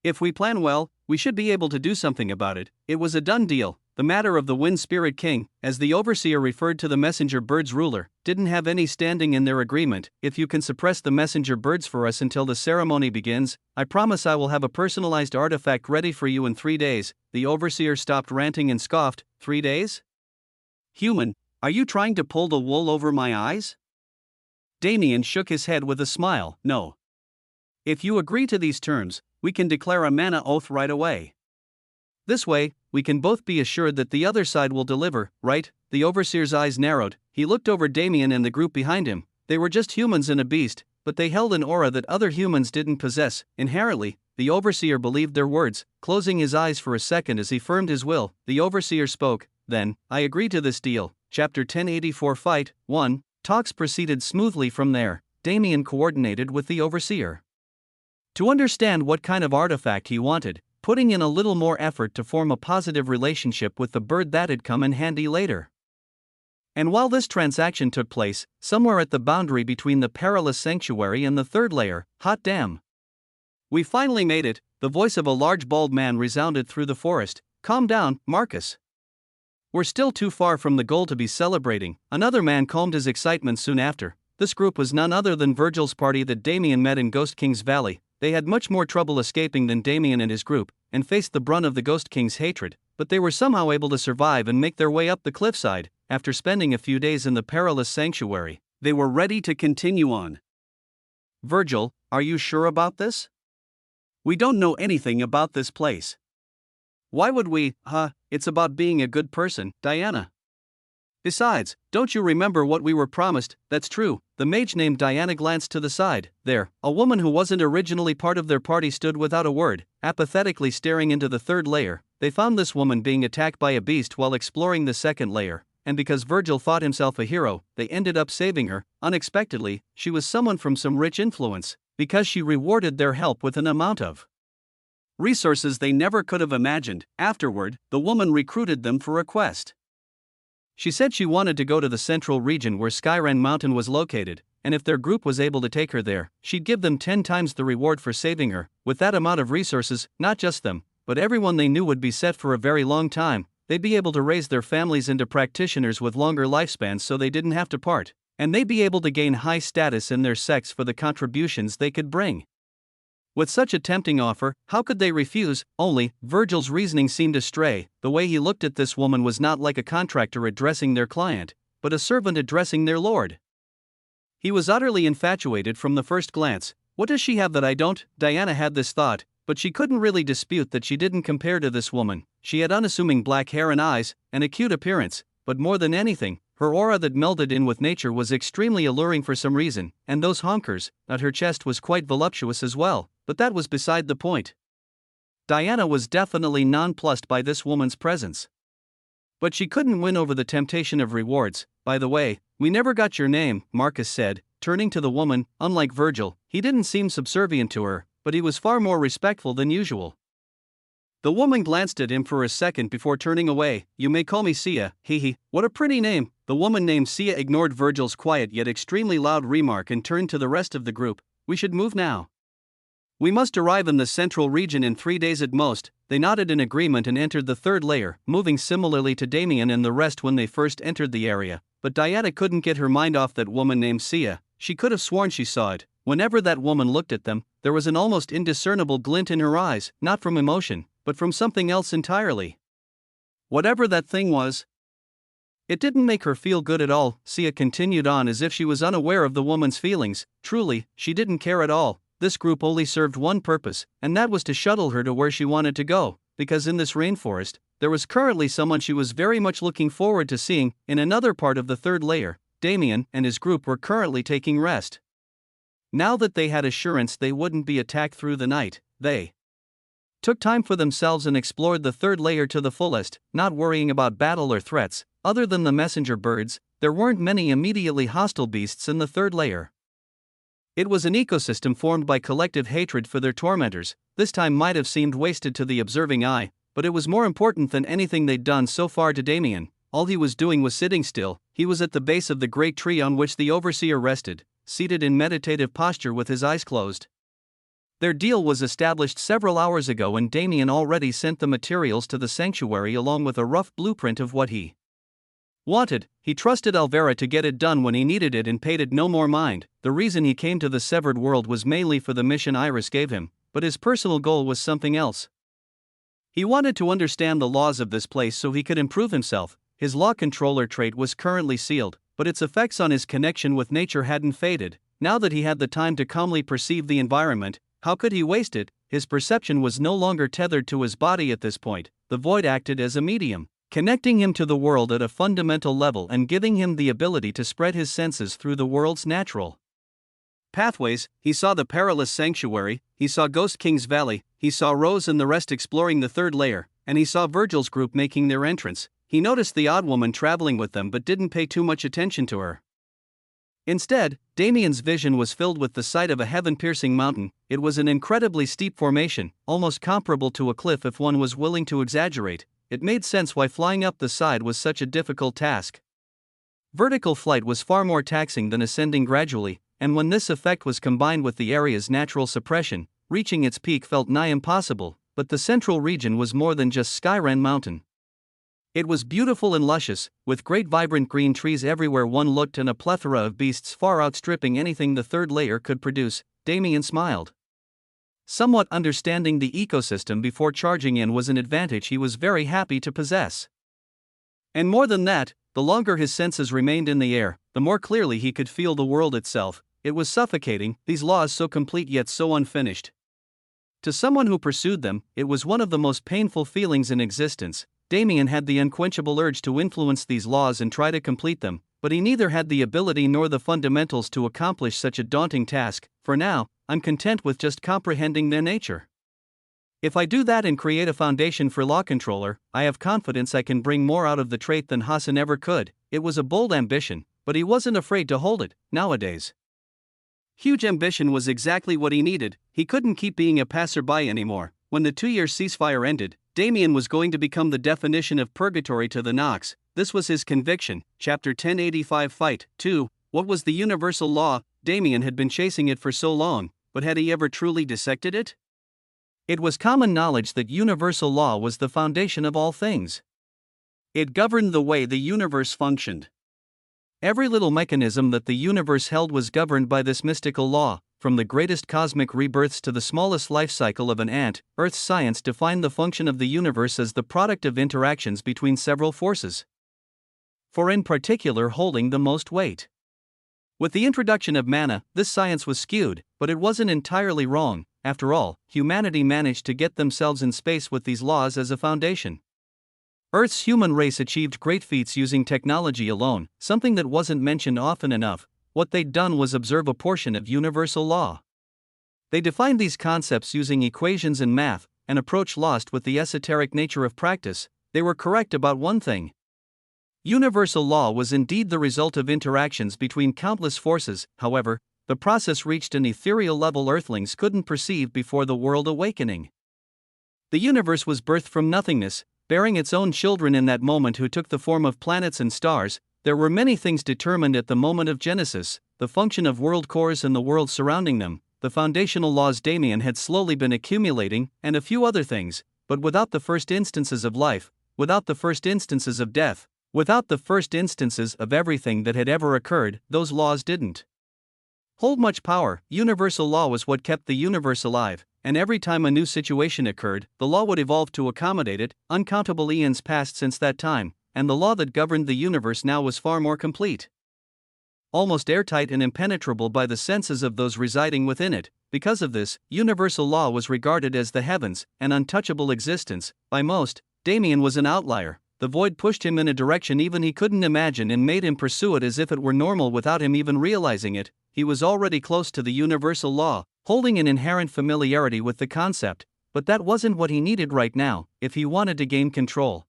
If we plan well, we should be able to do something about it. It was a done deal. The matter of the Wind Spirit King, as the overseer referred to the messenger bird's ruler, didn't have any standing in their agreement. If you can suppress the messenger birds for us until the ceremony begins, I promise I will have a personalized artifact ready for you in 3 days. The overseer stopped ranting and scoffed. 3 days? Human, are you trying to pull the wool over my eyes? Damien shook his head with a smile. No. If you agree to these terms, we can declare a mana oath right away. This way, we can both be assured that the other side will deliver, right? The overseer's eyes narrowed. He looked over Damien and the group behind him. They were just humans and a beast, but they held an aura that other humans didn't possess. Inherently, the overseer believed their words. Closing his eyes for a second as he firmed his will, the overseer spoke. Then, I agree to this deal. Chapter 1084 Fight 1. Talks proceeded smoothly from there. Damien coordinated with the overseer to understand what kind of artifact he wanted, putting in a little more effort to form a positive relationship with the bird that'd come in handy later. And while this transaction took place, somewhere at the boundary between the perilous sanctuary and the third layer, hot damn. We finally made it, the voice of a large bald man resounded through the forest. Calm down, Marcus. We're still too far from the goal to be celebrating. Another man calmed his excitement soon after. This group was none other than Virgil's party that Damien met in Ghost King's Valley. They had much more trouble escaping than Damien and his group, and faced the brunt of the Ghost King's hatred, but they were somehow able to survive and make their way up the cliffside. After spending a few days in the perilous sanctuary, they were ready to continue on. Virgil, are you sure about this? We don't know anything about this place. Why would we? It's about being a good person, Diana. Besides, don't you remember what we were promised? That's true. The mage named Diana glanced to the side. There, a woman who wasn't originally part of their party stood without a word, apathetically staring into the third layer. They found this woman being attacked by a beast while exploring the second layer, and because Virgil thought himself a hero, they ended up saving her. Unexpectedly, she was someone from some rich influence, because she rewarded their help with an amount of resources they never could have imagined. Afterward, the woman recruited them for a quest. She said she wanted to go to the central region where Skyran Mountain was located, and if their group was able to take her there, she'd give them 10 times the reward for saving her. With that amount of resources, not just them, but everyone they knew would be set for a very long time. They'd be able to raise their families into practitioners with longer lifespans so they didn't have to part, and they'd be able to gain high status in their sects for the contributions they could bring. With such a tempting offer, how could they refuse? Only, Virgil's reasoning seemed astray. The way he looked at this woman was not like a contractor addressing their client, but a servant addressing their lord. He was utterly infatuated from the first glance. What does she have that I don't? Diana had this thought, but she couldn't really dispute that she didn't compare to this woman. She had unassuming black hair and eyes, an acute appearance, but more than anything, her aura that melded in with nature was extremely alluring for some reason, and those honkers at her chest was quite voluptuous as well. But that was beside the point. Diana was definitely nonplussed by this woman's presence. But she couldn't win over the temptation of rewards. By the way, we never got your name, Marcus said, turning to the woman. Unlike Virgil, he didn't seem subservient to her, but he was far more respectful than usual. The woman glanced at him for a second before turning away. You may call me Sia, hee. What a pretty name. The woman named Sia ignored Virgil's quiet yet extremely loud remark and turned to the rest of the group. We should move now. We must arrive in the central region in 3 days at most. They nodded in agreement and entered the third layer, moving similarly to Damien and the rest when they first entered the area. But Diana couldn't get her mind off that woman named Sia. She could have sworn she saw it. Whenever that woman looked at them, there was an almost indiscernible glint in her eyes, not from emotion, but from something else entirely. Whatever that thing was, it didn't make her feel good at all. Sia continued on as if she was unaware of the woman's feelings. Truly, she didn't care at all. This group only served one purpose, and that was to shuttle her to where she wanted to go, because in this rainforest, there was currently someone she was very much looking forward to seeing. In another part of the third layer, Damien and his group were currently taking rest. Now that they had assurance they wouldn't be attacked through the night, they took time for themselves and explored the third layer to the fullest, not worrying about battle or threats. Other than the messenger birds, there weren't many immediately hostile beasts in the third layer. It was an ecosystem formed by collective hatred for their tormentors. This time might have seemed wasted to the observing eye, but it was more important than anything they'd done so far to Damien. All he was doing was sitting still. He was at the base of the great tree on which the overseer rested, seated in meditative posture with his eyes closed. Their deal was established several hours ago and Damien already sent the materials to the sanctuary along with a rough blueprint of what he wanted. He trusted Alvera to get it done when he needed it and paid it no more mind. The reason he came to the severed world was mainly for the mission Iris gave him, but his personal goal was something else. He wanted to understand the laws of this place so he could improve himself. his law controller trait was currently sealed, but its effects on his connection with nature hadn't faded. Now that he had the time to calmly perceive the environment, how could he waste it? His perception was no longer tethered to his body at this point. The void acted as a medium, connecting him to the world at a fundamental level and giving him the ability to spread his senses through the world's natural pathways. He saw the perilous sanctuary, he saw Ghost King's Valley, he saw Rose and the rest exploring the third layer, and he saw Virgil's group making their entrance. He noticed the odd woman traveling with them but didn't pay too much attention to her. Instead, Damien's vision was filled with the sight of a heaven-piercing mountain. It was an incredibly steep formation, almost comparable to a cliff if one was willing to exaggerate. It made sense why flying up the side was such a difficult task. Vertical flight was far more taxing than ascending gradually, and when this effect was combined with the area's natural suppression, reaching its peak felt nigh impossible. But the central region was more than just Skyren Mountain. It was beautiful and luscious, with great vibrant green trees everywhere one looked and a plethora of beasts far outstripping anything the third layer could produce. Damien smiled. Somewhat understanding the ecosystem before charging in was an advantage he was very happy to possess. And more than that, the longer his senses remained in the air, the more clearly he could feel the world itself. It was suffocating, these laws so complete yet so unfinished. To someone who pursued them, it was one of the most painful feelings in existence. Damien had the unquenchable urge to influence these laws and try to complete them, but he neither had the ability nor the fundamentals to accomplish such a daunting task. For now, I'm content with just comprehending their nature. If I do that and create a foundation for Law Controller, I have confidence I can bring more out of the trait than Hassan ever could. It was a bold ambition, but he wasn't afraid to hold it. Nowadays, huge ambition was exactly what he needed. He couldn't keep being a passerby anymore. When the 2-year ceasefire ended, Damien was going to become the definition of purgatory to the Nox. This was his conviction. Chapter 1085 Fight 2. What was the universal law? Damien had been chasing it for so long, but had he ever truly dissected it? It was common knowledge that universal law was the foundation of all things. It governed the way the universe functioned. Every little mechanism that the universe held was governed by this mystical law. From the greatest cosmic rebirths to the smallest life cycle of an ant, Earth's science defined the function of the universe as the product of interactions between several forces, for in particular holding the most weight. With the introduction of mana, this science was skewed, but it wasn't entirely wrong. After all, humanity managed to get themselves in space with these laws as a foundation. Earth's human race achieved great feats using technology alone, something that wasn't mentioned often enough. What they'd done was observe a portion of universal law. They defined these concepts using equations and math, an approach lost with the esoteric nature of practice. They were correct about one thing. Universal law was indeed the result of interactions between countless forces. However, the process reached an ethereal level Earthlings couldn't perceive before the world awakening. The universe was birthed from nothingness, bearing its own children in that moment who took the form of planets and stars. There were many things determined at the moment of Genesis: the function of world cores and the world surrounding them, the foundational laws Damien had slowly been accumulating, and a few other things. But without the first instances of life, without the first instances of death, without the first instances of everything that had ever occurred, those laws didn't hold much power. Universal law was what kept the universe alive, and every time a new situation occurred, the law would evolve to accommodate it. Uncountable eons passed since that time, and the law that governed the universe now was far more complete, almost airtight and impenetrable by the senses of those residing within it. Because of this, universal law was regarded as the heavens, an untouchable existence. By most, Damien was an outlier. The void pushed him in a direction even he couldn't imagine and made him pursue it as if it were normal without him even realizing it. He was already close to the universal law, holding an inherent familiarity with the concept, but that wasn't what he needed right now if he wanted to gain control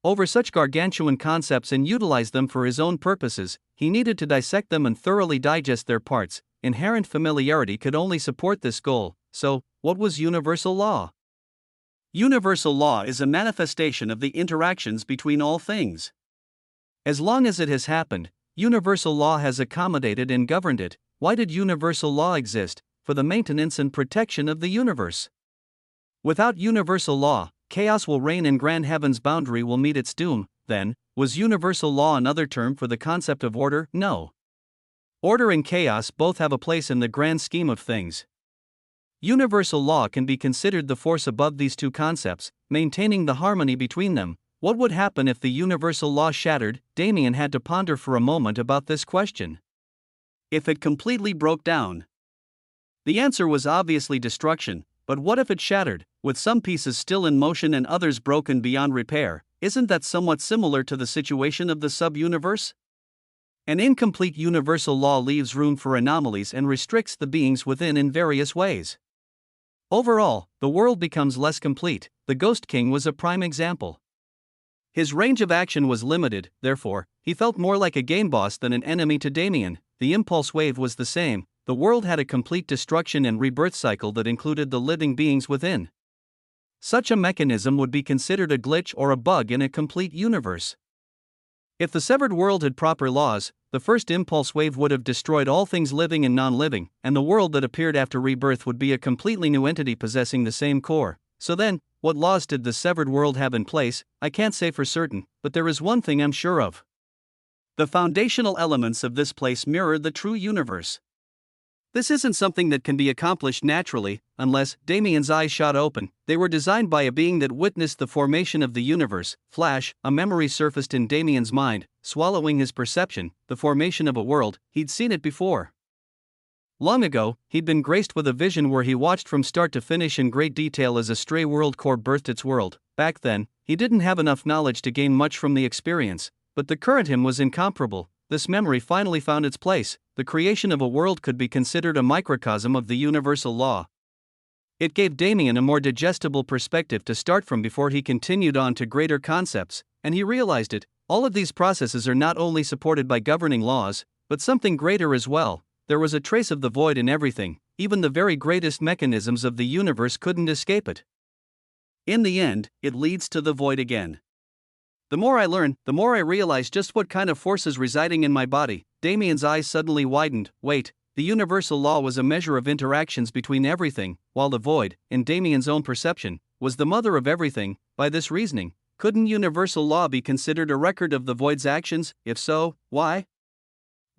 over such gargantuan concepts and utilize them for his own purposes. He needed to dissect them and thoroughly digest their parts. Inherent familiarity could only support this goal. So, what was universal law? Universal law is a manifestation of the interactions between all things. As long as it has happened, universal law has accommodated and governed it. Why did universal law exist? For the maintenance and protection of the universe. Without universal law, chaos will reign and grand heaven's boundary will meet its doom. Then, was universal law another term for the concept of order? No. Order and chaos both have a place in the grand scheme of things. Universal law can be considered the force above these two concepts, maintaining the harmony between them. What would happen if the universal law shattered? Damien had to ponder for a moment about this question. If it completely broke down? The answer was obviously destruction, but what if it shattered, with some pieces still in motion and others broken beyond repair? Isn't that somewhat similar to the situation of the sub-universe? An incomplete universal law leaves room for anomalies and restricts the beings within in various ways. Overall, the world becomes less complete. The Ghost King was a prime example. His range of action was limited, therefore, he felt more like a game boss than an enemy to Damien. The impulse wave was the same. The world had a complete destruction and rebirth cycle that included the living beings within. Such a mechanism would be considered a glitch or a bug in a complete universe. If the severed world had proper laws, the first impulse wave would have destroyed all things living and non-living, and the world that appeared after rebirth would be a completely new entity possessing the same core. So then, what laws did the severed world have in place? I can't say for certain, but there is one thing I'm sure of. The foundational elements of this place mirror the true universe. This isn't something that can be accomplished naturally, unless Damien's eyes shot open. They were designed by a being that witnessed the formation of the universe. Flash, a memory surfaced in Damien's mind, swallowing his perception, the formation of a world. He'd seen it before. Long ago, he'd been graced with a vision where he watched from start to finish in great detail as a stray world core birthed its world. Back then, he didn't have enough knowledge to gain much from the experience, but the current him was incomparable. This memory finally found its place. The creation of a world could be considered a microcosm of the universal law. It gave Damien a more digestible perspective to start from before he continued on to greater concepts, and he realized it. All of these processes are not only supported by governing laws, but something greater as well. There was a trace of the void in everything. Even the very greatest mechanisms of the universe couldn't escape it. In the end, it leads to the void again. The more I learn, the more I realize just what kind of force is residing in my body. Damien's eyes suddenly widened. Wait, the universal law was a measure of interactions between everything, while the void, in Damien's own perception, was the mother of everything. By this reasoning, couldn't universal law be considered a record of the void's actions? If so, why?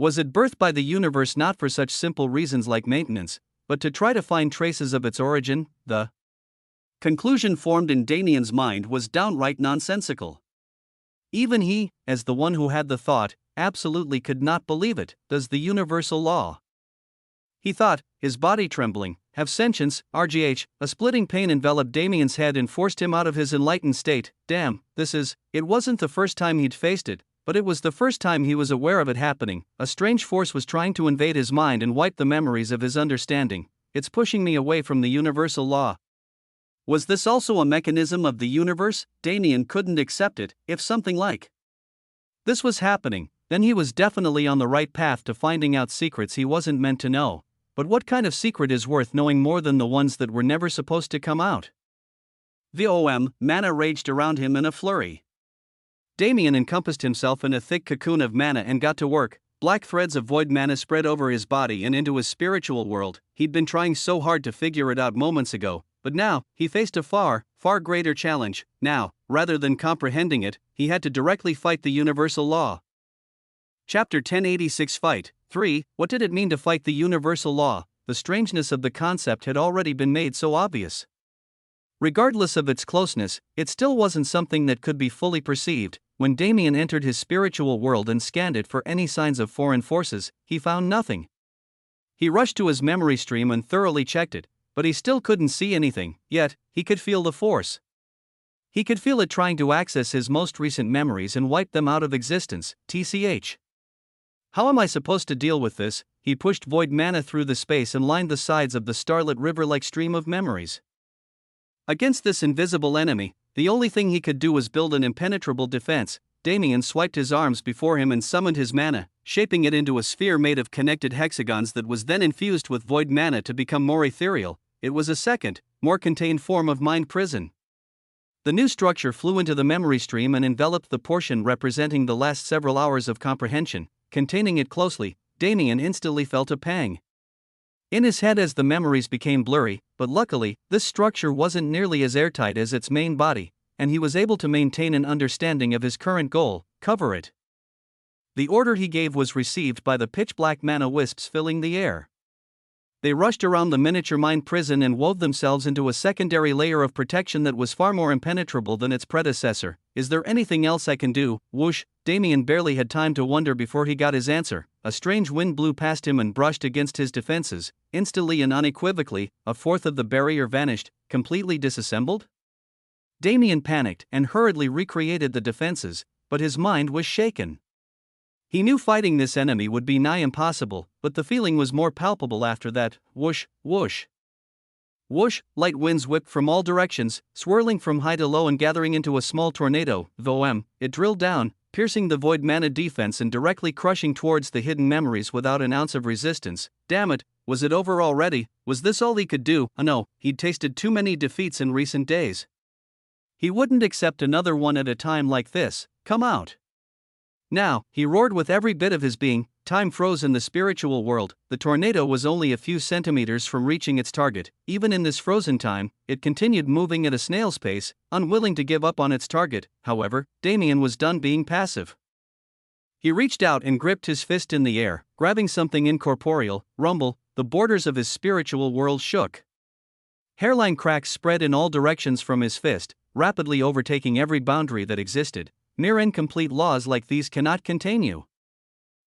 Was it birthed by the universe not for such simple reasons like maintenance, but to try to find traces of its origin? The conclusion formed in Damien's mind was downright nonsensical. Even he, as the one who had the thought, absolutely could not believe it. Does the universal law, he thought, his body trembling, have sentience? RGH, a splitting pain enveloped Damien's head and forced him out of his enlightened state. Damn, it wasn't the first time he'd faced it, but it was the first time he was aware of it happening. A strange force was trying to invade his mind and wipe the memories of his understanding. It's pushing me away from the universal law. Was this also a mechanism of the universe? Damien couldn't accept it. If something like this was happening, then he was definitely on the right path to finding out secrets he wasn't meant to know. But what kind of secret is worth knowing more than the ones that were never supposed to come out? Mana raged around him in a flurry. Damien encompassed himself in a thick cocoon of mana and got to work. Black threads of void mana spread over his body and into his spiritual world. He'd been trying so hard to figure it out moments ago, but now, he faced a far greater challenge. Now, rather than comprehending it, he had to directly fight the universal law. Chapter 1086 Fight 3. What did it mean to fight the universal law? The strangeness of the concept had already been made so obvious. Regardless of its closeness, it still wasn't something that could be fully perceived. When Damien entered his spiritual world and scanned it for any signs of foreign forces, he found nothing. He rushed to his memory stream and thoroughly checked it, but he still couldn't see anything. Yet, he could feel the force. He could feel it trying to access his most recent memories and wipe them out of existence. TCH. How am I supposed to deal with this? He pushed void mana through the space and lined the sides of the starlit river-like stream of memories. Against this invisible enemy, the only thing he could do was build an impenetrable defense. Damien swiped his arms before him and summoned his mana, shaping it into a sphere made of connected hexagons that was then infused with void mana to become more ethereal. It was a second, more contained form of mind prison. The new structure flew into the memory stream and enveloped the portion representing the last several hours of comprehension. Containing it closely, Damien instantly felt a pang in his head as the memories became blurry, but luckily, this structure wasn't nearly as airtight as its main body, and he was able to maintain an understanding of his current goal: cover it. The order he gave was received by the pitch-black mana wisps filling the air. They rushed around the miniature mind prison and wove themselves into a secondary layer of protection that was far more impenetrable than its predecessor. Is there anything else I can do? Whoosh! Damien barely had time to wonder before he got his answer. A strange wind blew past him and brushed against his defenses. Instantly and unequivocally, a fourth of the barrier vanished, completely disassembled. Damien panicked and hurriedly recreated the defenses, but his mind was shaken. He knew fighting this enemy would be nigh impossible, but the feeling was more palpable after that. Whoosh, whoosh. Whoosh, light winds whipped from all directions, swirling from high to low and gathering into a small tornado. It drilled down, piercing the void mana defense and directly crushing towards the hidden memories without an ounce of resistance. Damn it, was it over already? Was this all he could do? No, he'd tasted too many defeats in recent days. He wouldn't accept another one at a time like this. Come out. Now, he roared with every bit of his being. Time froze in the spiritual world. The tornado was only a few centimeters from reaching its target. Even in this frozen time, it continued moving at a snail's pace, unwilling to give up on its target. However, Damien was done being passive. He reached out and gripped his fist in the air, grabbing something incorporeal. Rumble, the borders of his spiritual world shook. Hairline cracks spread in all directions from his fist, rapidly overtaking every boundary that existed. Mere incomplete laws like these cannot contain you.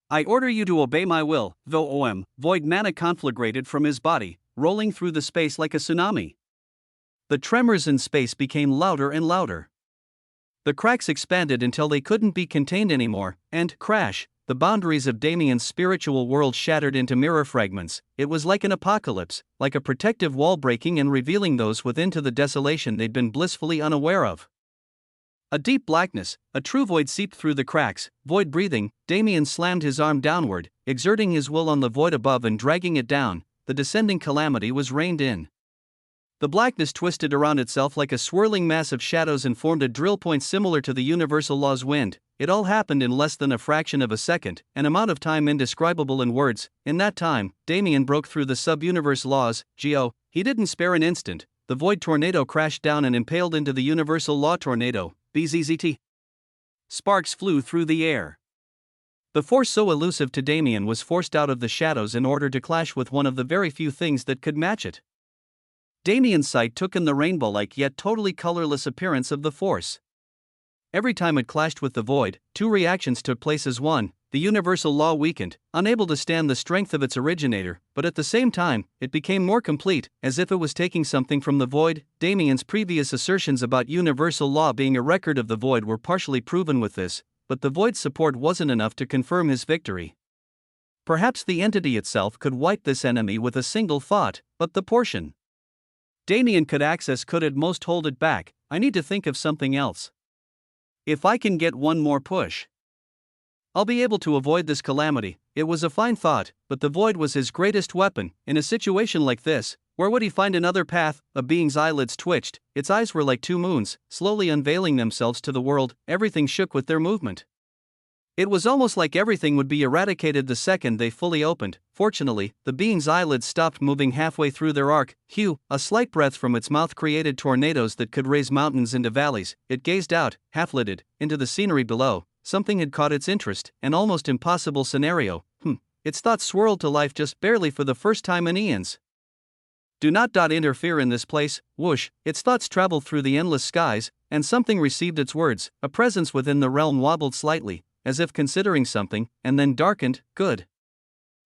I order you to obey my will. Void mana conflagrated from his body, rolling through the space like a tsunami. The tremors in space became louder and louder. The cracks expanded until they couldn't be contained anymore, and crash, the boundaries of Damien's spiritual world shattered into mirror fragments. It was like an apocalypse, like a protective wall breaking and revealing those within to the desolation they'd been blissfully unaware of. A deep blackness, a true void seeped through the cracks. Void breathing, Damien slammed his arm downward, exerting his will on the void above and dragging it down. The descending calamity was reined in. The blackness twisted around itself like a swirling mass of shadows and formed a drill point similar to the universal law's wind. It all happened in less than a fraction of a second, an amount of time indescribable in words. In that time, Damien broke through the sub-universe laws. He didn't spare an instant. The void tornado crashed down and impaled into the universal law tornado. BZZT. Sparks flew through the air. The force so elusive to Damien was forced out of the shadows in order to clash with one of the very few things that could match it. Damien's sight took in the rainbow-like yet totally colorless appearance of the force. Every time it clashed with the void, two reactions took place as one. The universal law weakened, unable to stand the strength of its originator, but at the same time, it became more complete, as if it was taking something from the void. Damien's previous assertions about universal law being a record of the void were partially proven with this, but the void's support wasn't enough to confirm his victory. Perhaps the entity itself could wipe this enemy with a single thought, but the portion Damien could access could at most hold it back. I need to think of something else. If I can get one more push, I'll be able to avoid this calamity. It was a fine thought, but the void was his greatest weapon. In a situation like this, where would he find another path? A being's eyelids twitched, its eyes were like two moons, slowly unveiling themselves to the world. Everything shook with their movement. It was almost like everything would be eradicated the second they fully opened. Fortunately, the being's eyelids stopped moving halfway through their arc. A slight breath from its mouth created tornadoes that could raise mountains into valleys. It gazed out, half-lidded, into the scenery below. Something had caught its interest, an almost impossible scenario. Its thoughts swirled to life just barely for the first time in eons. Do not interfere in this place. Whoosh, its thoughts traveled through the endless skies, and something received its words. A presence within the realm wobbled slightly, as if considering something, and then darkened. Good.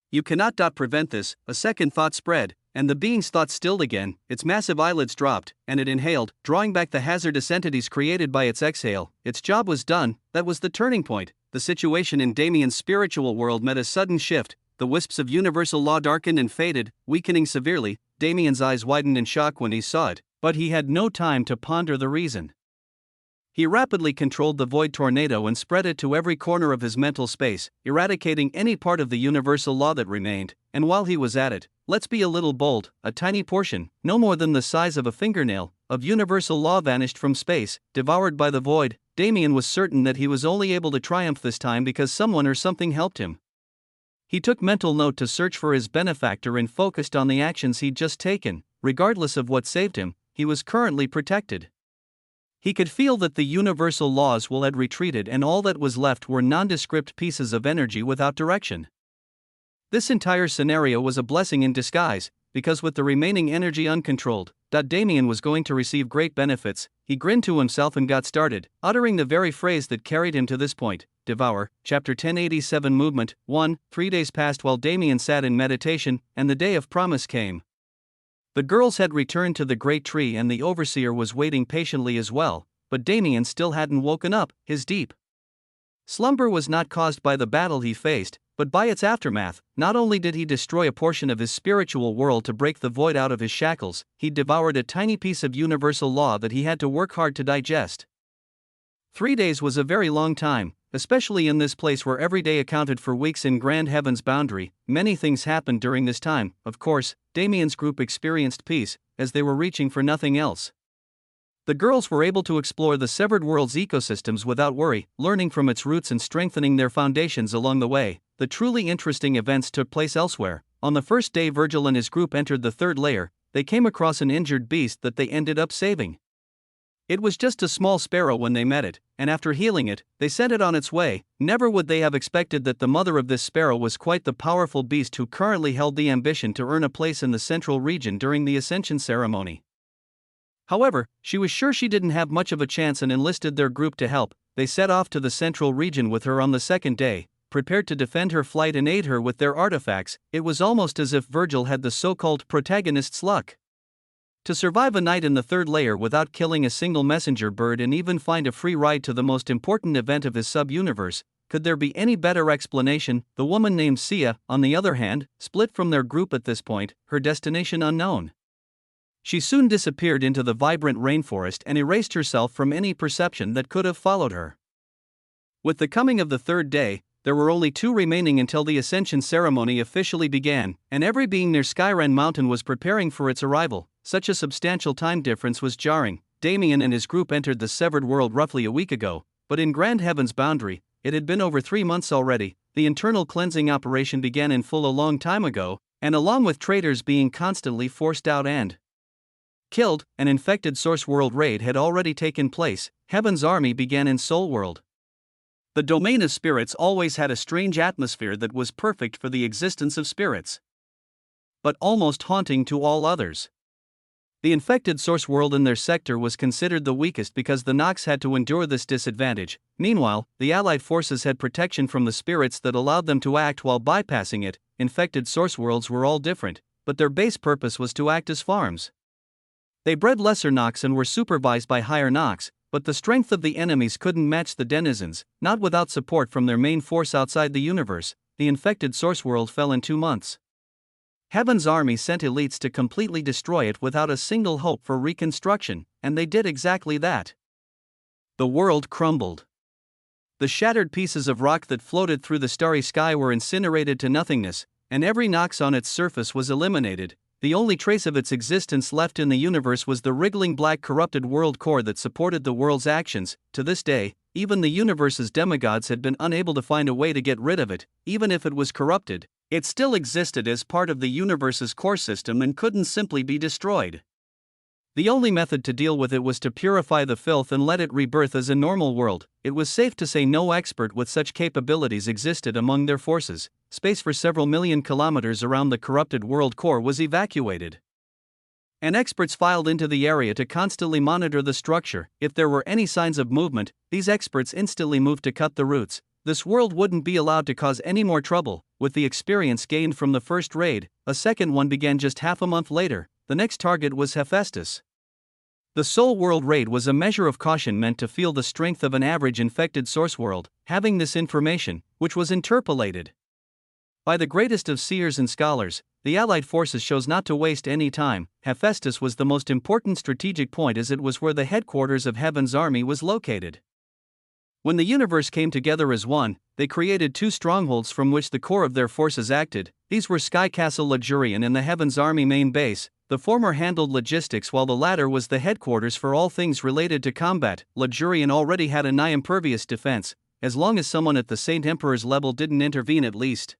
You cannot prevent this. A second thought spread, and the being's thoughts stilled again. Its massive eyelids dropped, and it inhaled, drawing back the hazardous entities created by its exhale. Its job was done. That was the turning point. The situation in Damien's spiritual world met a sudden shift. The wisps of universal law darkened and faded, weakening severely. Damien's eyes widened in shock when he saw it, but he had no time to ponder the reason. He rapidly controlled the void tornado and spread it to every corner of his mental space, eradicating any part of the universal law that remained. And while he was at it, let's be a little bold, a tiny portion, no more than the size of a fingernail, of universal law vanished from space, devoured by the void. Damien was certain that he was only able to triumph this time because someone or something helped him. He took mental note to search for his benefactor and focused on the actions he'd just taken. Regardless of what saved him, he was currently protected. He could feel that the universal laws had retreated and all that was left were nondescript pieces of energy without direction. This entire scenario was a blessing in disguise. because with the remaining energy uncontrolled, Damien was going to receive great benefits. He grinned to himself and got started, uttering the very phrase that carried him to this point. Devour, Chapter 1087 Movement 1. 3 days passed while Damien sat in meditation, and the day of promise came. The girls had returned to the great tree and the overseer was waiting patiently as well, but Damien still hadn't woken up. His deep slumber was not caused by the battle he faced, but by its aftermath. Not only did he destroy a portion of his spiritual world to break the void out of his shackles, he devoured a tiny piece of universal law that he had to work hard to digest. 3 days was a very long time, especially in this place where every day accounted for weeks in grand heaven's boundary. Many things happened during this time. Of course, Damien's group experienced peace, as they were reaching for nothing else. The girls were able to explore the severed world's ecosystems without worry, learning from its roots and strengthening their foundations along the way. The truly interesting events took place elsewhere. On the first day Virgil and his group entered the third layer, they came across an injured beast that they ended up saving. It was just a small sparrow when they met it, and after healing it, they sent it on its way. Never would they have expected that the mother of this sparrow was quite the powerful beast who currently held the ambition to earn a place in the central region during the ascension ceremony. However, she was sure she didn't have much of a chance and enlisted their group to help. They set off to the central region with her on the second day, prepared to defend her flight and aid her with their artifacts. It was almost as if Virgil had the so-called protagonist's luck. To survive a night in the third layer without killing a single messenger bird and even find a free ride to the most important event of his sub-universe, could there be any better explanation? The woman named Sia, on the other hand, split from their group at this point, her destination unknown. She soon disappeared into the vibrant rainforest and erased herself from any perception that could have followed her. With the coming of the third day, there were only 2 remaining until the ascension ceremony officially began, and every being near Skyren Mountain was preparing for its arrival. Such a substantial time difference was jarring. Damien and his group entered the severed world roughly a week ago, but in Grand Heaven's boundary, it had been over 3 months already. The internal cleansing operation began in full a long time ago, and along with traitors being constantly forced out and killed, an infected source world raid had already taken place. Heaven's army began in Soul World. The domain of spirits always had a strange atmosphere that was perfect for the existence of spirits, but almost haunting to all others. The infected source world in their sector was considered the weakest because the Nox had to endure this disadvantage. Meanwhile, the Allied forces had protection from the spirits that allowed them to act while bypassing it. Infected source worlds were all different, but their base purpose was to act as farms. They bred lesser Nox and were supervised by higher Nox, but the strength of the enemies couldn't match the denizens, not without support from their main force outside the universe. The infected source world fell in 2 months. Heaven's army sent elites to completely destroy it without a single hope for reconstruction, and they did exactly that. The world crumbled. The shattered pieces of rock that floated through the starry sky were incinerated to nothingness, and every Nox on its surface was eliminated. The only trace of its existence left in the universe was the wriggling black corrupted world core that supported the world's actions. To this day, even the universe's demigods had been unable to find a way to get rid of it. Even if it was corrupted, it still existed as part of the universe's core system and couldn't simply be destroyed. The only method to deal with it was to purify the filth and let it rebirth as a normal world. It was safe to say no expert with such capabilities existed among their forces. Space for several million kilometers around the corrupted world core was evacuated, and experts filed into the area to constantly monitor the structure. If there were any signs of movement, these experts instantly moved to cut the roots. This world wouldn't be allowed to cause any more trouble. With the experience gained from the first raid, a second one began just half a month later. The next target was Hephaestus. The Soul World raid was a measure of caution meant to feel the strength of an average infected source world. Having this information, which was interpolated by the greatest of seers and scholars, the Allied forces chose not to waste any time. Hephaestus was the most important strategic point as it was where the headquarters of Heaven's army was located. When the universe came together as one, they created 2 strongholds from which the core of their forces acted. These were Sky Castle Luxurian and the Heaven's Army main base. The former handled logistics while the latter was the headquarters for all things related to combat. Luxurian already had a nigh impervious defense, as long as someone at the Saint Emperor's level didn't intervene at least.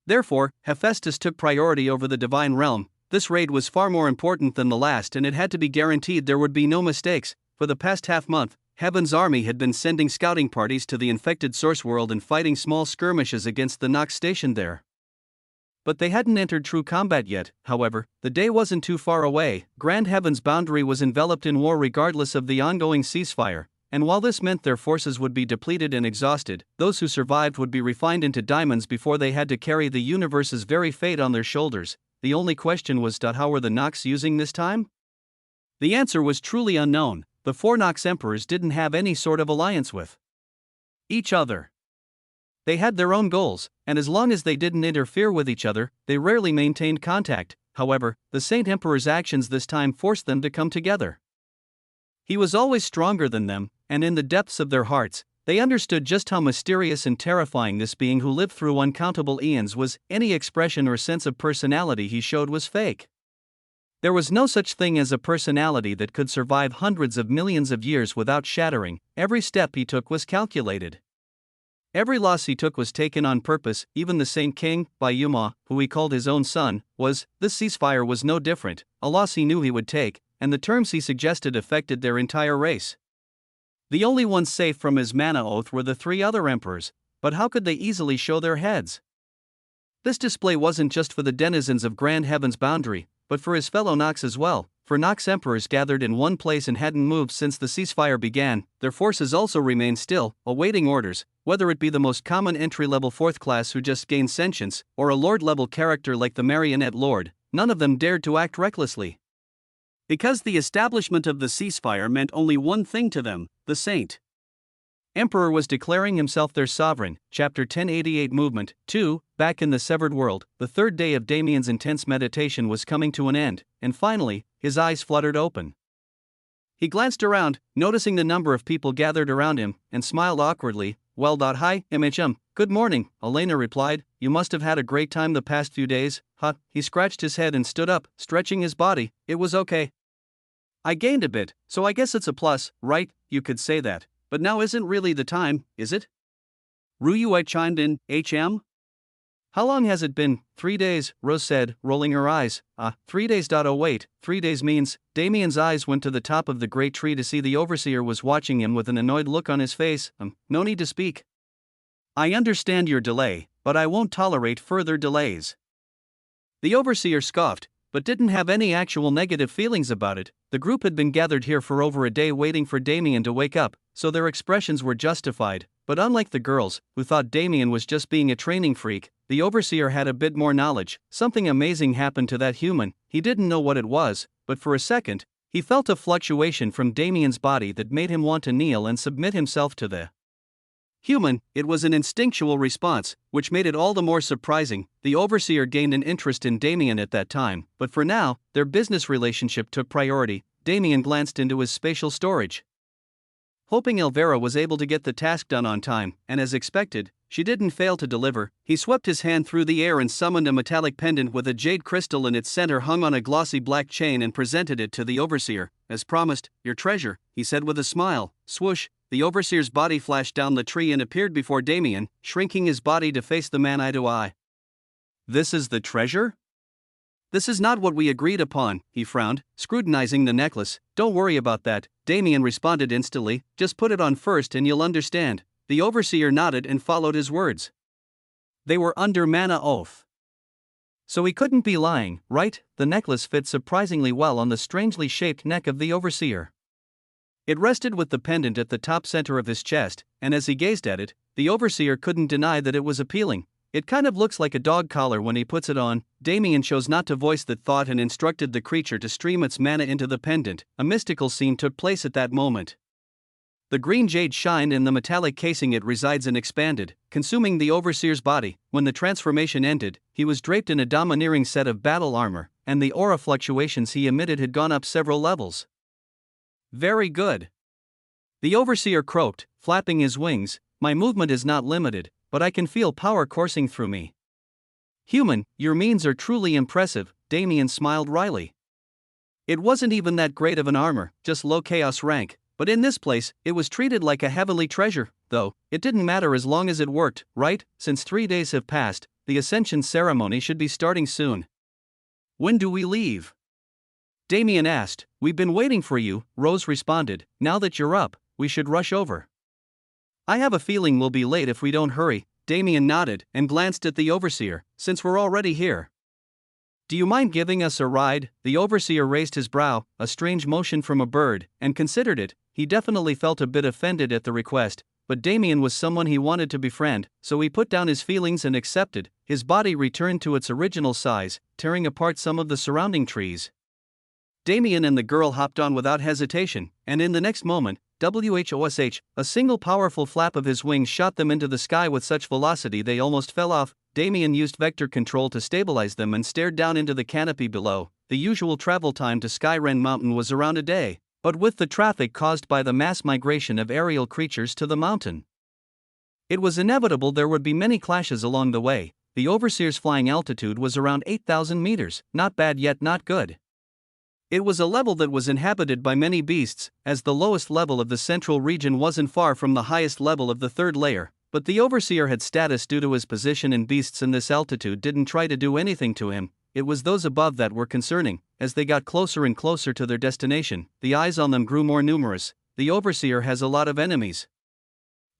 Therefore, Hephaestus took priority over the Divine Realm. This raid was far more important than the last and it had to be guaranteed there would be no mistakes. For the past half-month, Heaven's army had been sending scouting parties to the infected source world and fighting small skirmishes against the Nox stationed there. But they hadn't entered true combat yet. However, the day wasn't too far away. Grand Heaven's boundary was enveloped in war regardless of the ongoing ceasefire, and while this meant their forces would be depleted and exhausted, those who survived would be refined into diamonds before they had to carry the universe's very fate on their shoulders. The only question was, how were the Nox using this time? The answer was truly unknown. The four Nox emperors didn't have any sort of alliance with each other. They had their own goals, and as long as they didn't interfere with each other, they rarely maintained contact. However, the Saint Emperor's actions this time forced them to come together. He was always stronger than them, and in the depths of their hearts, they understood just how mysterious and terrifying this being who lived through uncountable eons was. Any expression or sense of personality he showed was fake. There was no such thing as a personality that could survive hundreds of millions of years without shattering. Every step he took was calculated. Every loss he took was taken on purpose. Even the Saint King, Bayuma, who he called his own son, was. This ceasefire was no different, a loss he knew he would take, and the terms he suggested affected their entire race. The only ones safe from his mana oath were the three other emperors, but how could they easily show their heads? This display wasn't just for the denizens of Grand Heaven's boundary, but for his fellow Nox as well. For Nox emperors gathered in one place and hadn't moved since the ceasefire began, their forces also remained still, awaiting orders, whether it be the most common entry-level 4th class who just gained sentience, or a lord-level character like the Marionette Lord. None of them dared to act recklessly. Because the establishment of the ceasefire meant only one thing to them: the Saint Emperor was declaring himself their sovereign. Chapter 1088 Movement 2. Back in the Severed World, the third day of Damien's intense meditation was coming to an end, and finally, his eyes fluttered open. He glanced around, noticing the number of people gathered around him, and smiled awkwardly. Well, hi, MHM, good morning, Elena replied. You must have had a great time the past few days, huh? He scratched his head and stood up, stretching his body. It was okay. I gained a bit, so I guess it's a plus, right? You could say that. But now isn't really the time, is it? Ruyue chimed in. HM? How long has it been? 3 days, Rose said, rolling her eyes. 3 days. Oh wait, 3 days means. Damien's eyes went to the top of the great tree to see the overseer was watching him with an annoyed look on his face. No need to speak. I understand your delay, but I won't tolerate further delays. The overseer scoffed, but didn't have any actual negative feelings about it. The group had been gathered here for over a day waiting for Damien to wake up, so their expressions were justified. But unlike the girls, who thought Damien was just being a training freak, the overseer had a bit more knowledge. Something amazing happened to that human. He didn't know what it was, but for a second, he felt a fluctuation from Damien's body that made him want to kneel and submit himself to the human. It was an instinctual response, which made it all the more surprising. The overseer gained an interest in Damien at that time, but for now, their business relationship took priority. Damien glanced into his spatial storage, hoping Elvira was able to get the task done on time, and as expected, she didn't fail to deliver. He swept his hand through the air and summoned a metallic pendant with a jade crystal in its center hung on a glossy black chain and presented it to the overseer. As promised, your treasure, he said with a smile. Swoosh, the overseer's body flashed down the tree and appeared before Damien, shrinking his body to face the man eye to eye. This is the treasure? This is not what we agreed upon, he frowned, scrutinizing the necklace. Don't worry about that, Damien responded instantly, just put it on first and you'll understand. The overseer nodded and followed his words. They were under mana oath, so he couldn't be lying, right? The necklace fit surprisingly well on the strangely shaped neck of the overseer. It rested with the pendant at the top center of his chest, and as he gazed at it, the overseer couldn't deny that it was appealing. It kind of looks like a dog collar when he puts it on. Damien chose not to voice that thought and instructed the creature to stream its mana into the pendant. A mystical scene took place at that moment. The green jade shined and the metallic casing it resides in expanded, consuming the overseer's body. When the transformation ended, he was draped in a domineering set of battle armor, and the aura fluctuations he emitted had gone up several levels. Very good. The overseer croaked, flapping his wings. My movement is not limited, but I can feel power coursing through me. Human, your means are truly impressive, Damien smiled wryly. It wasn't even that great of an armor, just low chaos rank, but in this place, it was treated like a heavenly treasure, though, it didn't matter as long as it worked, right? Since 3 days have passed, the ascension ceremony should be starting soon. When do we leave? Damien asked. We've been waiting for you, Rose responded. Now that you're up, we should rush over. I have a feeling we'll be late if we don't hurry, Damien nodded and glanced at the overseer. Since we're already here, do you mind giving us a ride? The overseer raised his brow, a strange motion from a bird, and considered it. He definitely felt a bit offended at the request, but Damien was someone he wanted to befriend, so he put down his feelings and accepted. His body returned to its original size, tearing apart some of the surrounding trees. Damien and the girl hopped on without hesitation, and in the next moment, WHOSH, a single powerful flap of his wings shot them into the sky with such velocity they almost fell off. Damien used vector control to stabilize them and stared down into the canopy below. The usual travel time to Skyren Mountain was around a day, but with the traffic caused by the mass migration of aerial creatures to the mountain, it was inevitable there would be many clashes along the way. The overseer's flying altitude was around 8,000 meters, not bad yet not good. It was a level that was inhabited by many beasts, as the lowest level of the central region wasn't far from the highest level of the third layer, but the overseer had status due to his position, and beasts in this altitude didn't try to do anything to him. It was those above that were concerning. As they got closer and closer to their destination, the eyes on them grew more numerous. The overseer has a lot of enemies,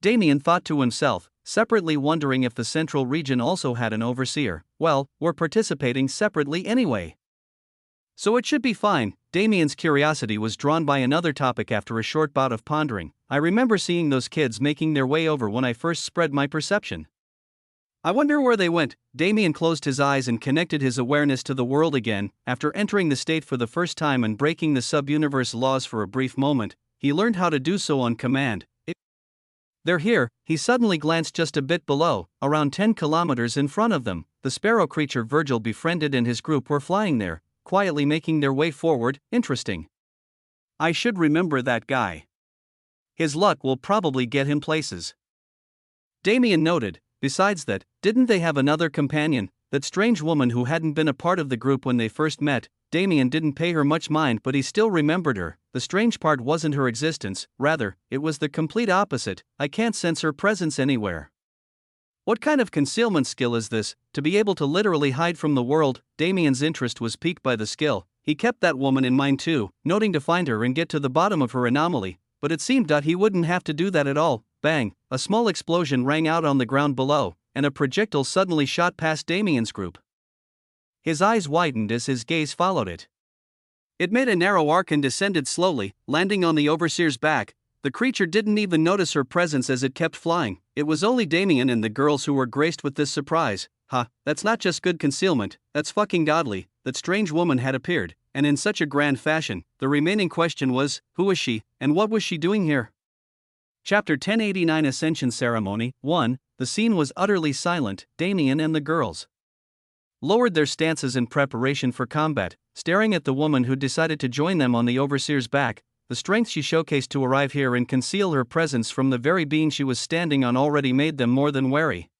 Damien thought to himself, separately wondering if the central region also had an overseer. Well, we're participating separately anyway, so it should be fine. Damien's curiosity was drawn by another topic after a short bout of pondering. I remember seeing those kids making their way over when I first spread my perception. I wonder where they went. Damien closed his eyes and connected his awareness to the world again. After entering the state for the first time and breaking the sub-universe laws for a brief moment, he learned how to do so on command. They're here. He suddenly glanced just a bit below, around 10 kilometers in front of them. The sparrow creature Virgil befriended and his group were flying there, quietly making their way forward. Interesting. I should remember that guy. His luck will probably get him places, Damien noted. Besides that, didn't they have another companion, that strange woman who hadn't been a part of the group when they first met? Damien didn't pay her much mind, but he still remembered her. The strange part wasn't her existence, rather, it was the complete opposite. I can't sense her presence anywhere. What kind of concealment skill is this, to be able to literally hide from the world? Damien's interest was piqued by the skill. He kept that woman in mind too, noting to find her and get to the bottom of her anomaly, but it seemed that he wouldn't have to do that at all. Bang! A small explosion rang out on the ground below, and a projectile suddenly shot past Damien's group. His eyes widened as his gaze followed it. It made a narrow arc and descended slowly, landing on the overseer's back. The creature didn't even notice her presence as it kept flying. It was only Damien and the girls who were graced with this surprise. That's not just good concealment, that's fucking godly. That strange woman had appeared, and in such a grand fashion. The remaining question was, who was she, and what was she doing here? Chapter 1089 Ascension Ceremony 1. The scene was utterly silent. Damien and the girls lowered their stances in preparation for combat, staring at the woman who decided to join them on the overseer's back. The strength she showcased to arrive here and conceal her presence from the very being she was standing on already made them more than wary.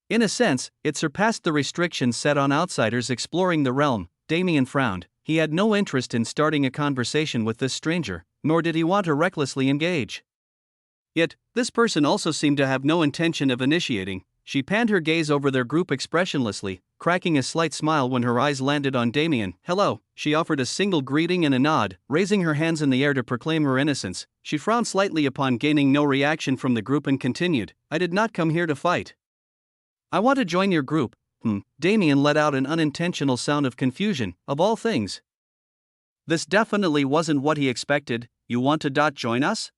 In a sense, it surpassed the restrictions set on outsiders exploring the realm. Damien frowned. He had no interest in starting a conversation with this stranger, nor did he want to recklessly engage. Yet, this person also seemed to have no intention of initiating. She panned her gaze over their group expressionlessly, cracking a slight smile when her eyes landed on Damien. Hello, she offered a single greeting and a nod, raising her hands in the air to proclaim her innocence. She frowned slightly upon gaining no reaction from the group and continued, I did not come here to fight. I want to join your group. Damien let out an unintentional sound of confusion. Of all things, this definitely wasn't what he expected. You want to join us?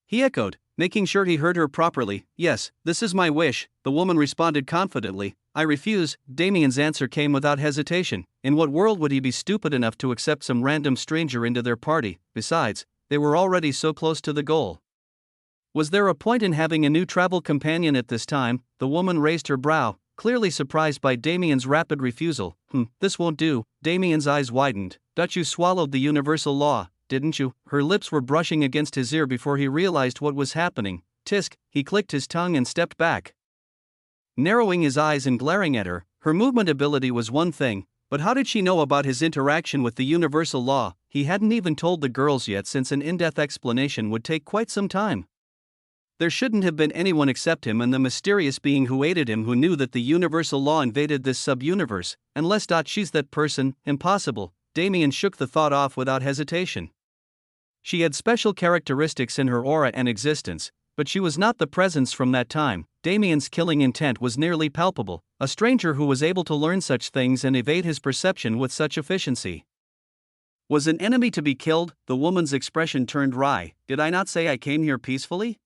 He echoed, making sure he heard her properly. Yes, this is my wish, the woman responded confidently. I refuse. Damien's answer came without hesitation. In what world would he be stupid enough to accept some random stranger into their party? Besides, they were already so close to the goal. Was there a point in having a new travel companion at this time? The woman raised her brow, clearly surprised by Damien's rapid refusal. This won't do. Damien's eyes widened. You swallowed the universal law, didn't you? Her lips were brushing against his ear before he realized what was happening. Tisk, he clicked his tongue and stepped back, narrowing his eyes and glaring at her. Her movement ability was one thing, but how did she know about his interaction with the universal law? He hadn't even told the girls yet, since an in-depth explanation would take quite some time. There shouldn't have been anyone except him and the mysterious being who aided him who knew that the universal law invaded this sub-universe, unless she's that person. Impossible. Damien shook the thought off without hesitation. She had special characteristics in her aura and existence, but she was not the presence from that time. Damien's killing intent was nearly palpable, a stranger who was able to learn such things and evade his perception with such efficiency. Was an enemy to be killed? The woman's expression turned wry. Did I not say I came here peacefully?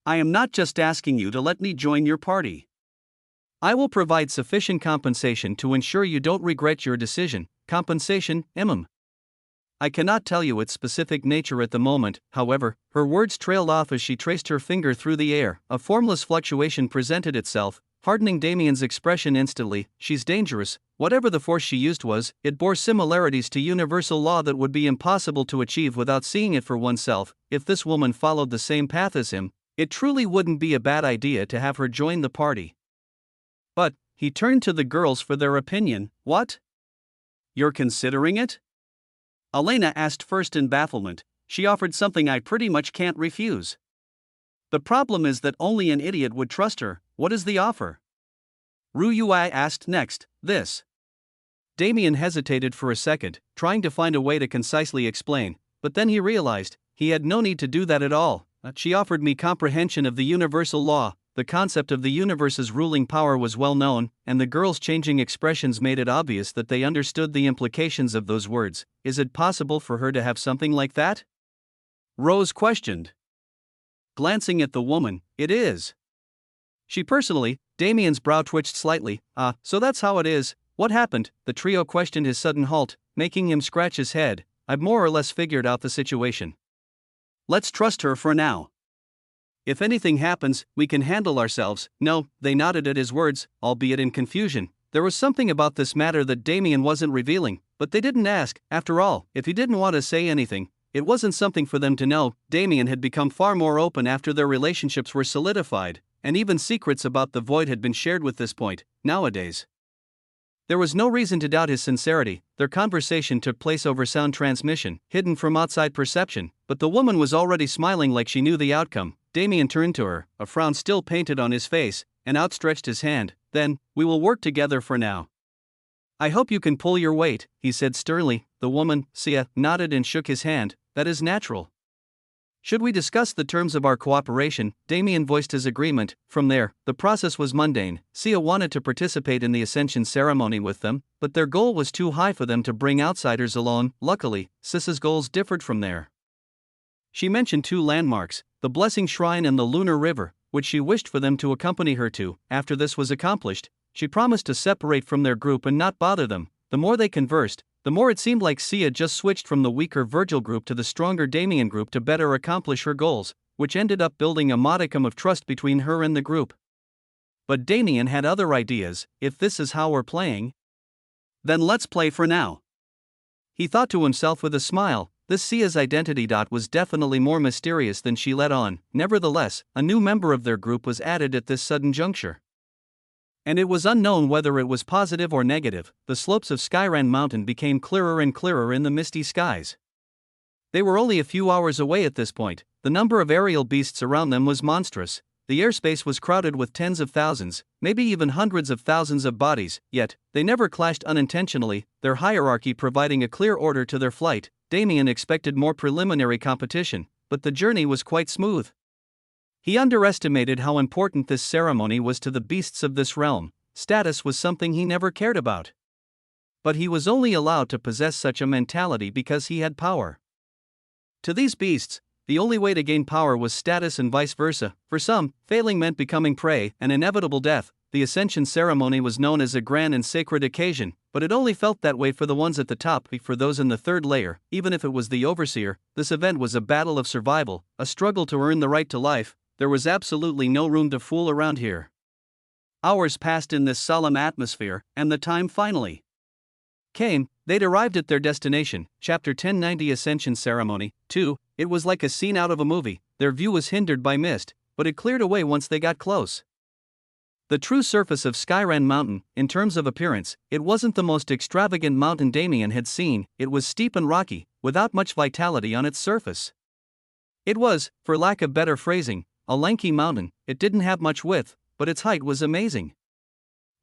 I am not just asking you to let me join your party. I will provide sufficient compensation to ensure you don't regret your decision. Compensation, I cannot tell you its specific nature at the moment. However, her words trailed off as she traced her finger through the air. A formless fluctuation presented itself, hardening Damien's expression instantly. She's dangerous. Whatever the force she used was, it bore similarities to universal law that would be impossible to achieve without seeing it for oneself. If this woman followed the same path as him, it truly wouldn't be a bad idea to have her join the party. But, he turned to the girls for their opinion. What? You're considering it? Elena asked first in bafflement. She offered something I pretty much can't refuse. The problem is that only an idiot would trust her. What is the offer? Ruyui asked next. This. Damien hesitated for a second, trying to find a way to concisely explain, but then he realized he had no need to do that at all. She offered me comprehension of the universal law. The concept of the universe's ruling power was well known, and the girls' changing expressions made it obvious that they understood the implications of those words. Is it possible for her to have something like that? Rose questioned. Glancing at the woman, it is. She personally, Damien's brow twitched slightly. So that's how it is. What happened? The trio questioned his sudden halt, making him scratch his head. I've more or less figured out the situation. Let's trust her for now. If anything happens, we can handle ourselves. No, they nodded at his words, albeit in confusion. There was something about this matter that Damien wasn't revealing, but they didn't ask. After all, if he didn't want to say anything, it wasn't something for them to know. Damien had become far more open after their relationships were solidified, and even secrets about the void had been shared with this point. Nowadays, there was no reason to doubt his sincerity. Their conversation took place over sound transmission, hidden from outside perception, but the woman was already smiling like she knew the outcome. Damien turned to her, a frown still painted on his face, and outstretched his hand. Then, we will work together for now. I hope you can pull your weight, he said sternly. The woman, Sia, nodded and shook his hand. That is natural. Should we discuss the terms of our cooperation? Damien voiced his agreement. From there, the process was mundane. Sia wanted to participate in the ascension ceremony with them, but their goal was too high for them to bring outsiders along. Luckily, Sisa's goals differed from there. She mentioned two landmarks, the Blessing Shrine and the Lunar River, which she wished for them to accompany her to. After this was accomplished, she promised to separate from their group and not bother them. The more they conversed, the more it seemed like Sia just switched from the weaker Virgil group to the stronger Damien group to better accomplish her goals, which ended up building a modicum of trust between her and the group. But Damien had other ideas. If this is how we're playing, then let's play for now. He thought to himself with a smile. This Sia's identity was definitely more mysterious than she let on. Nevertheless, a new member of their group was added at this sudden juncture. And it was unknown whether it was positive or negative. The slopes of Skyran Mountain became clearer and clearer in the misty skies. They were only a few hours away at this point. The number of aerial beasts around them was monstrous. The airspace was crowded with tens of thousands, maybe even hundreds of thousands of bodies, yet, they never clashed unintentionally, their hierarchy providing a clear order to their flight. Damien expected more preliminary competition, but the journey was quite smooth. He underestimated how important this ceremony was to the beasts of this realm. Status was something he never cared about. But he was only allowed to possess such a mentality because he had power. To these beasts, the only way to gain power was status and vice versa. For some, failing meant becoming prey, an inevitable death. The ascension ceremony was known as a grand and sacred occasion, but it only felt that way for the ones at the top. For those in the third layer, even if it was the overseer, this event was a battle of survival, a struggle to earn the right to life. There was absolutely no room to fool around here. Hours passed in this solemn atmosphere, and the time finally came. They'd arrived at their destination. Chapter 1090 Ascension Ceremony 2. It was like a scene out of a movie. Their view was hindered by mist, but it cleared away once they got close. The true surface of Skyran Mountain, in terms of appearance, it wasn't the most extravagant mountain Damien had seen. It was steep and rocky, without much vitality on its surface. It was, for lack of better phrasing, a lanky mountain. It didn't have much width, but its height was amazing.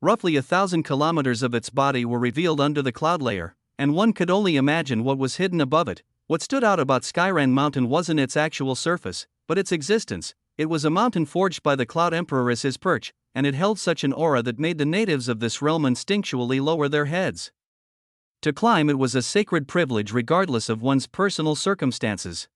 Roughly 1,000 kilometers of its body were revealed under the cloud layer, and one could only imagine what was hidden above it. What stood out about Skyran Mountain wasn't its actual surface, but its existence. It was a mountain forged by the Cloud Emperor as his perch, and it held such an aura that made the natives of this realm instinctually lower their heads. To climb it was a sacred privilege regardless of one's personal circumstances.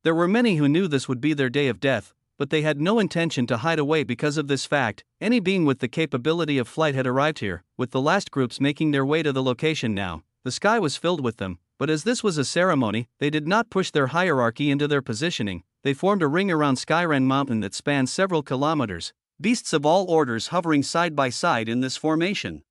There were many who knew this would be their day of death, but they had no intention to hide away because of this fact. Any being with the capability of flight had arrived here, with the last groups making their way to the location now. The sky was filled with them, but as this was a ceremony, they did not push their hierarchy into their positioning. They formed a ring around Skyren Mountain that spanned several kilometers, beasts of all orders hovering side by side in this formation.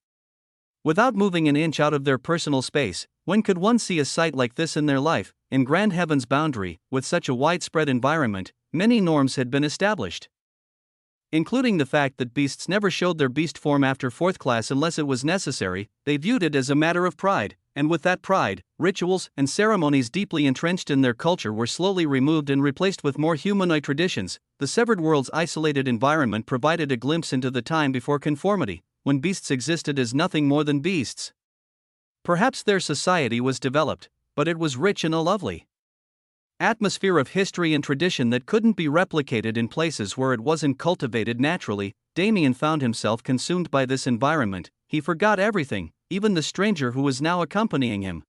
Without moving an inch out of their personal space, when could one see a sight like this in their life? In Grand Heaven's boundary, with such a widespread environment, many norms had been established, including the fact that beasts never showed their beast form after 4th class unless it was necessary. They viewed it as a matter of pride, and with that pride, rituals and ceremonies deeply entrenched in their culture were slowly removed and replaced with more humanoid traditions. The severed world's isolated environment provided a glimpse into the time before conformity, when beasts existed as nothing more than beasts. Perhaps their society was developed, but it was rich in a lovely atmosphere of history and tradition that couldn't be replicated in places where it wasn't cultivated naturally. Damien found himself consumed by this environment. He forgot everything, even the stranger who was now accompanying him,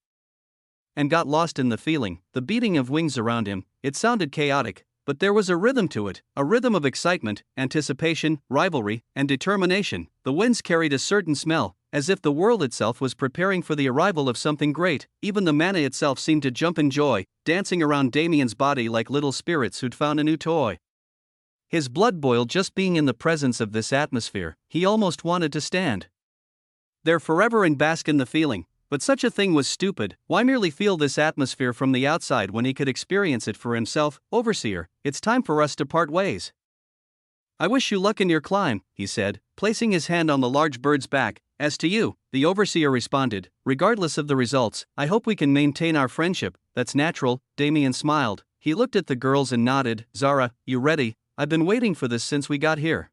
and got lost in the feeling, the beating of wings around him. It sounded chaotic, but there was a rhythm to it, a rhythm of excitement, anticipation, rivalry, and determination. The winds carried a certain smell, as if the world itself was preparing for the arrival of something great. Even the mana itself seemed to jump in joy, dancing around Damien's body like little spirits who'd found a new toy. His blood boiled just being in the presence of this atmosphere. He almost wanted to stand there forever and bask in the feeling, but such a thing was stupid. Why merely feel this atmosphere from the outside when he could experience it for himself? Overseer, it's time for us to part ways. I wish you luck in your climb, he said, placing his hand on the large bird's back. As to you, the overseer responded, regardless of the results, I hope we can maintain our friendship. That's natural. Damien smiled. He looked at the girls and nodded. Zara, you ready? I've been waiting for this since we got here.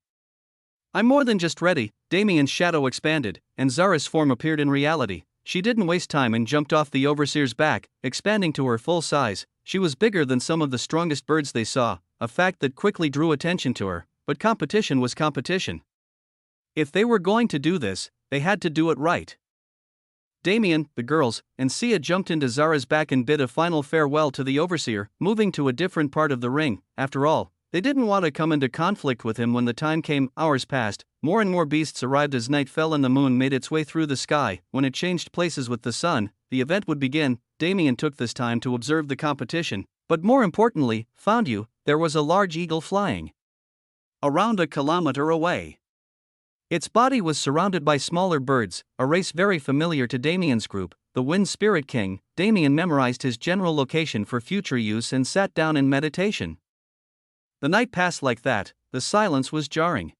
I'm more than just ready. Damien's shadow expanded, and Zara's form appeared in reality. She didn't waste time and jumped off the overseer's back, expanding to her full size. She was bigger than some of the strongest birds they saw, a fact that quickly drew attention to her. But competition was competition. If they were going to do this, they had to do it right. Damien, the girls, and Sia jumped into Zara's back and bid a final farewell to the overseer, moving to a different part of the ring. After all, they didn't want to come into conflict with him when the time came. Hours passed, more and more beasts arrived as night fell and the moon made its way through the sky. When it changed places with the sun, the event would begin. Damien took this time to observe the competition, but more importantly, found you, there was a large eagle flying around a kilometer away. Its body was surrounded by smaller birds, a race very familiar to Damien's group, the Wind Spirit King. Damien memorized his general location for future use and sat down in meditation. The night passed like that. The silence was jarring.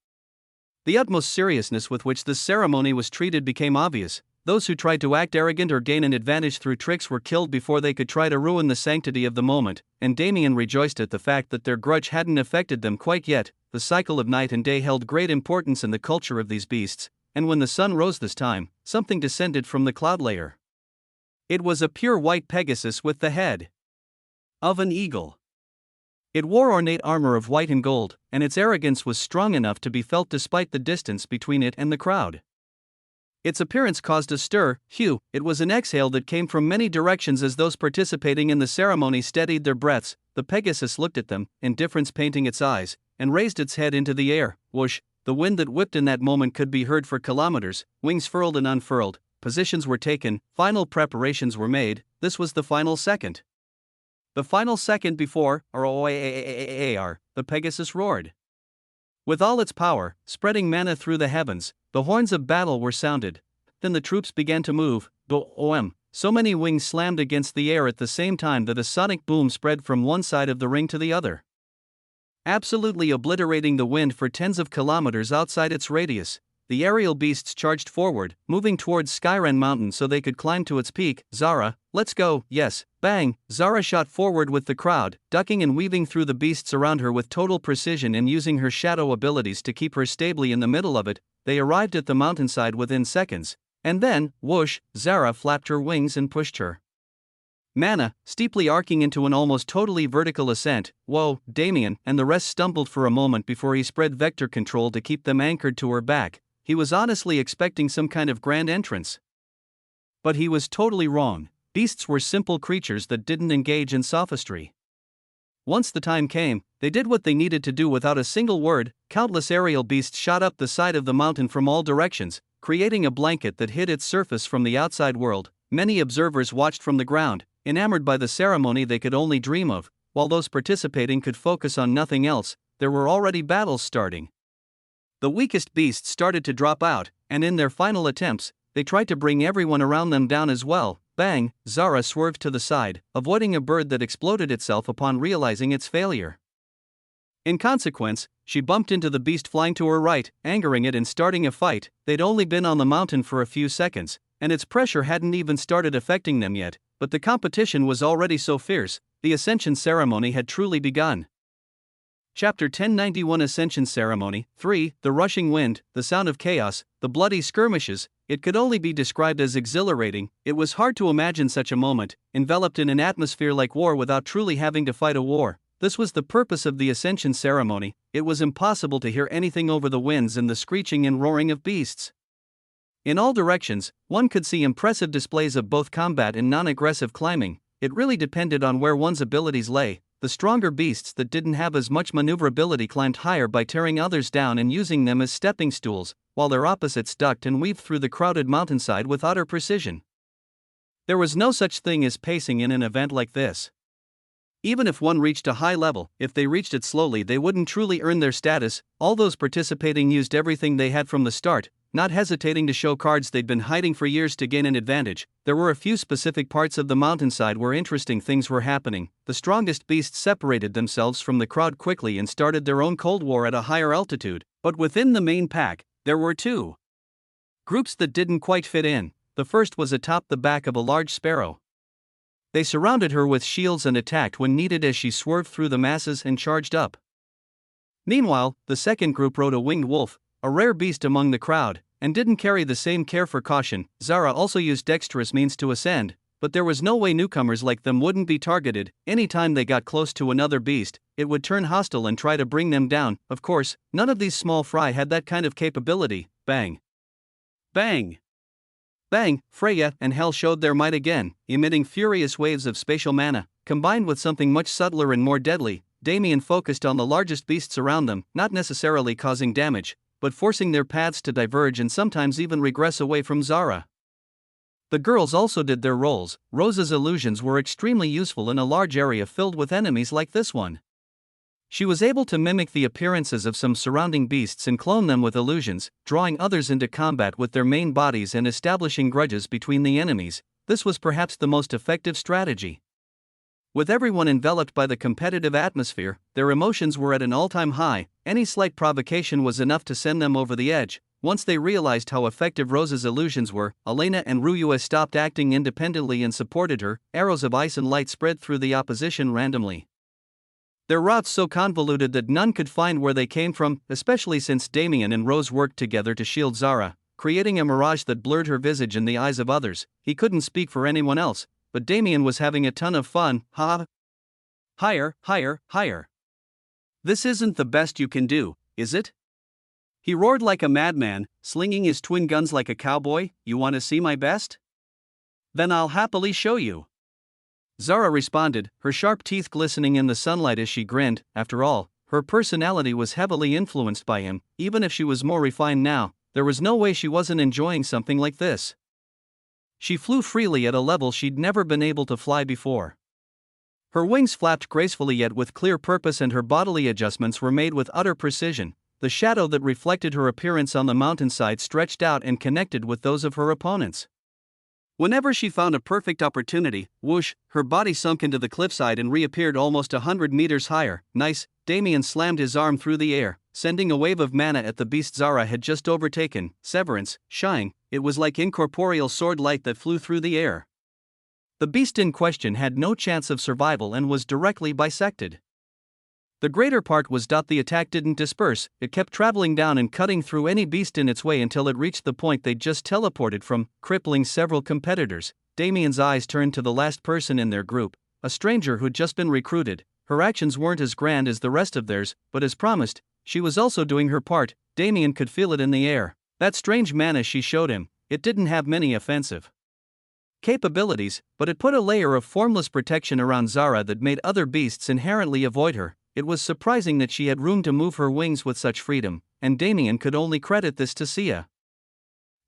The utmost seriousness with which this ceremony was treated became obvious. Those who tried to act arrogant or gain an advantage through tricks were killed before they could try to ruin the sanctity of the moment, and Damien rejoiced at the fact that their grudge hadn't affected them quite yet. The cycle of night and day held great importance in the culture of these beasts, and when the sun rose this time, something descended from the cloud layer. It was a pure white Pegasus with the head of an eagle. It wore ornate armor of white and gold, and its arrogance was strong enough to be felt despite the distance between it and the crowd. Its appearance caused a stir. Phew, it was an exhale that came from many directions as those participating in the ceremony steadied their breaths. The Pegasus looked at them, indifference painting its eyes, and raised its head into the air. Whoosh, the wind that whipped in that moment could be heard for kilometers. Wings furled and unfurled, positions were taken, final preparations were made. This was the final second. The final second before, the Pegasus roared. With all its power, spreading mana through the heavens, the horns of battle were sounded. Then the troops began to move. So many wings slammed against the air at the same time that a sonic boom spread from one side of the ring to the other, absolutely obliterating the wind for tens of kilometers outside its radius. The aerial beasts charged forward, moving towards Skyren Mountain so they could climb to its peak. Zara, let's go. Yes, bang! Zara shot forward with the crowd, ducking and weaving through the beasts around her with total precision and using her shadow abilities to keep her stably in the middle of it. They arrived at the mountainside within seconds, and then, whoosh, Zara flapped her wings and pushed her mana, steeply arcing into an almost totally vertical ascent. Whoa, Damien, and the rest stumbled for a moment before he spread vector control to keep them anchored to her back. He was honestly expecting some kind of grand entrance. But he was totally wrong. Beasts were simple creatures that didn't engage in sophistry. Once the time came, they did what they needed to do without a single word. Countless aerial beasts shot up the side of the mountain from all directions, creating a blanket that hid its surface from the outside world. Many observers watched from the ground, enamored by the ceremony they could only dream of, while those participating could focus on nothing else. There were already battles starting. The weakest beasts started to drop out, and in their final attempts, they tried to bring everyone around them down as well. Bang! Zara swerved to the side, avoiding a bird that exploded itself upon realizing its failure. In consequence, she bumped into the beast flying to her right, angering it and starting a fight. They'd only been on the mountain for a few seconds, and its pressure hadn't even started affecting them yet, but the competition was already so fierce, the ascension ceremony had truly begun. Chapter 1091 Ascension Ceremony 3. The rushing wind, the sound of chaos, the bloody skirmishes. It could only be described as exhilarating. It was hard to imagine such a moment, enveloped in an atmosphere like war without truly having to fight a war. This was the purpose of the Ascension Ceremony. It was impossible to hear anything over the winds and the screeching and roaring of beasts. In all directions, one could see impressive displays of both combat and non-aggressive climbing. It really depended on where one's abilities lay. The stronger beasts that didn't have as much maneuverability climbed higher by tearing others down and using them as stepping stools, while their opposites ducked and weaved through the crowded mountainside with utter precision. There was no such thing as pacing in an event like this. Even if one reached a high level, if they reached it slowly, they wouldn't truly earn their status. All those participating used everything they had from the start, not hesitating to show cards they'd been hiding for years to gain an advantage. There were a few specific parts of the mountainside where interesting things were happening. The strongest beasts separated themselves from the crowd quickly and started their own cold war at a higher altitude, but within the main pack, there were two groups that didn't quite fit in. The first was atop the back of a large sparrow. They surrounded her with shields and attacked when needed as she swerved through the masses and charged up. Meanwhile, the second group rode a winged wolf, a rare beast among the crowd, and didn't carry the same care for caution. Zara also used dexterous means to ascend, but there was no way newcomers like them wouldn't be targeted. Anytime they got close to another beast, it would turn hostile and try to bring them down. Of course, none of these small fry had that kind of capability. Bang! Bang! Bang! Freya and Hel showed their might again, emitting furious waves of spatial mana, combined with something much subtler and more deadly. Damien focused on the largest beasts around them, not necessarily causing damage, but forcing their paths to diverge and sometimes even regress away from Zara. The girls also did their roles. Rosa's illusions were extremely useful in a large area filled with enemies like this one. She was able to mimic the appearances of some surrounding beasts and clone them with illusions, drawing others into combat with their main bodies and establishing grudges between the enemies. This was perhaps the most effective strategy. With everyone enveloped by the competitive atmosphere, their emotions were at an all-time high. Any slight provocation was enough to send them over the edge. Once they realized how effective Rosa's illusions were, Elena and Ruyua stopped acting independently and supported her. Arrows of ice and light spread through the opposition randomly, their routes so convoluted that none could find where they came from, especially since Damien and Rose worked together to shield Zara, creating a mirage that blurred her visage in the eyes of others. He couldn't speak for anyone else, but Damien was having a ton of fun. Ha! Higher, higher, higher. This isn't the best you can do, is it? He roared like a madman, slinging his twin guns like a cowboy. You want to see my best? Then I'll happily show you. Zara responded, her sharp teeth glistening in the sunlight as she grinned. After all, her personality was heavily influenced by him. Even if she was more refined now, there was no way she wasn't enjoying something like this. She flew freely at a level she'd never been able to fly before. Her wings flapped gracefully yet with clear purpose, and her bodily adjustments were made with utter precision. The shadow that reflected her appearance on the mountainside stretched out and connected with those of her opponents. Whenever she found a perfect opportunity, whoosh, her body sunk into the cliffside and reappeared almost 100 meters higher. Nice. Damien slammed his arm through the air, sending a wave of mana at the beast Zara had just overtaken. Severance, shine. It was like incorporeal sword light that flew through the air. The beast in question had no chance of survival and was directly bisected. The greater part was the attack didn't disperse. It kept traveling down and cutting through any beast in its way until it reached the point they'd just teleported from, crippling several competitors. Damien's eyes turned to the last person in their group, a stranger who'd just been recruited. Her actions weren't as grand as the rest of theirs, but as promised, she was also doing her part. Damien could feel it in the air. That strange mana she showed him, it didn't have many offensive capabilities, but it put a layer of formless protection around Zara that made other beasts inherently avoid her. It was surprising that she had room to move her wings with such freedom, and Damien could only credit this to Sia.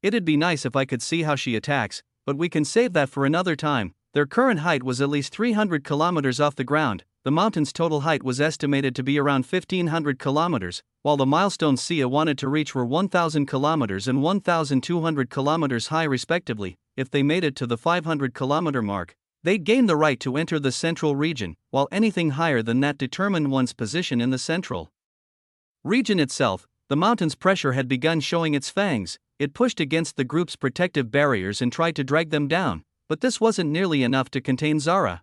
It'd be nice if I could see how she attacks, but we can save that for another time. Their current height was at least 300 kilometers off the ground. The mountain's total height was estimated to be around 1,500 kilometers, while the milestones Sia wanted to reach were 1,000 kilometers and 1,200 kilometers high respectively. If they made it to the 500-kilometer mark, they'd gain the right to enter the central region, while anything higher than that determined one's position in the central region itself. The mountain's pressure had begun showing its fangs. It pushed against the group's protective barriers and tried to drag them down, but this wasn't nearly enough to contain Zara.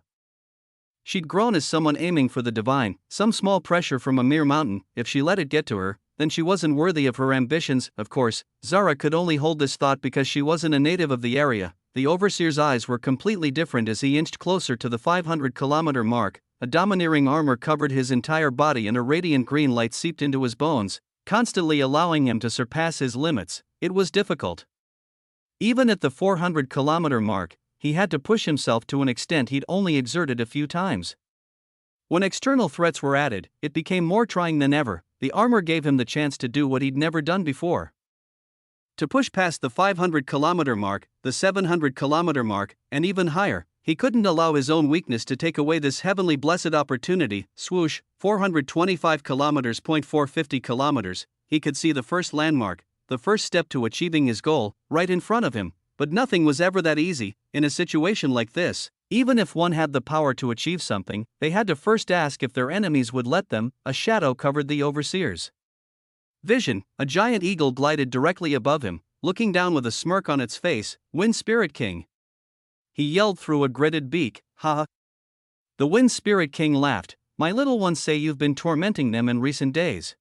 She'd grown as someone aiming for the divine. Some small pressure from a mere mountain, if she let it get to her, then she wasn't worthy of her ambitions. Of course, Zara could only hold this thought because she wasn't a native of the area. The overseer's eyes were completely different as he inched closer to the 500-kilometer mark. A domineering armor covered his entire body and a radiant green light seeped into his bones, constantly allowing him to surpass his limits. It was difficult. Even at the 400-kilometer mark, he had to push himself to an extent he'd only exerted a few times. When external threats were added, it became more trying than ever. The armor gave him the chance to do what he'd never done before. To push past the 500-kilometer mark, the 700-kilometer mark, and even higher, he couldn't allow his own weakness to take away this heavenly blessed opportunity. Swoosh, 425 kilometers, 450 kilometers, he could see the first landmark, the first step to achieving his goal, right in front of him. But nothing was ever that easy. In a situation like this, even if one had the power to achieve something, they had to first ask if their enemies would let them. A shadow covered the overseer's vision. A giant eagle glided directly above him, looking down with a smirk on its face. Wind Spirit King, he yelled through a gritted beak. Ha ha. The Wind Spirit King laughed. My little ones say you've been tormenting them in recent days.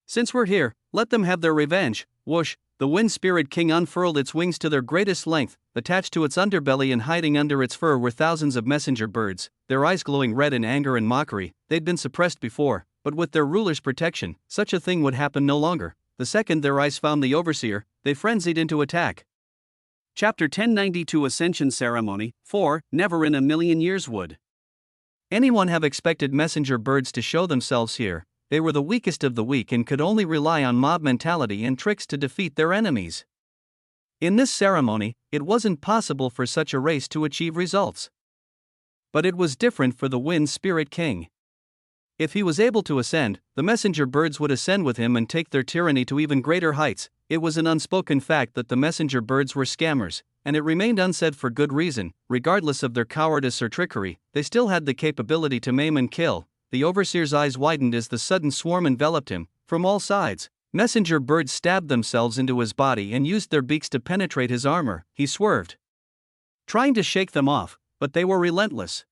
Since we're here, let them have their revenge. Whoosh. The Wind Spirit King unfurled its wings to their greatest length. Attached to its underbelly and hiding under its fur were thousands of messenger birds, their eyes glowing red in anger and mockery. They'd been suppressed before, but with their ruler's protection, such a thing would happen no longer. The second their eyes found the overseer, they frenzied into attack. Chapter 1092 Ascension Ceremony 4. Never in a million years would anyone have expected messenger birds to show themselves here. They were the weakest of the weak and could only rely on mob mentality and tricks to defeat their enemies. In this ceremony, it wasn't possible for such a race to achieve results. But it was different for the Wind Spirit King. If he was able to ascend, the messenger birds would ascend with him and take their tyranny to even greater heights. It was an unspoken fact that the messenger birds were scammers, and it remained unsaid for good reason. Regardless of their cowardice or trickery, they still had the capability to maim and kill. The overseer's eyes widened as the sudden swarm enveloped him. From all sides, messenger birds stabbed themselves into his body and used their beaks to penetrate his armor. He swerved, trying to shake them off, but they were relentless.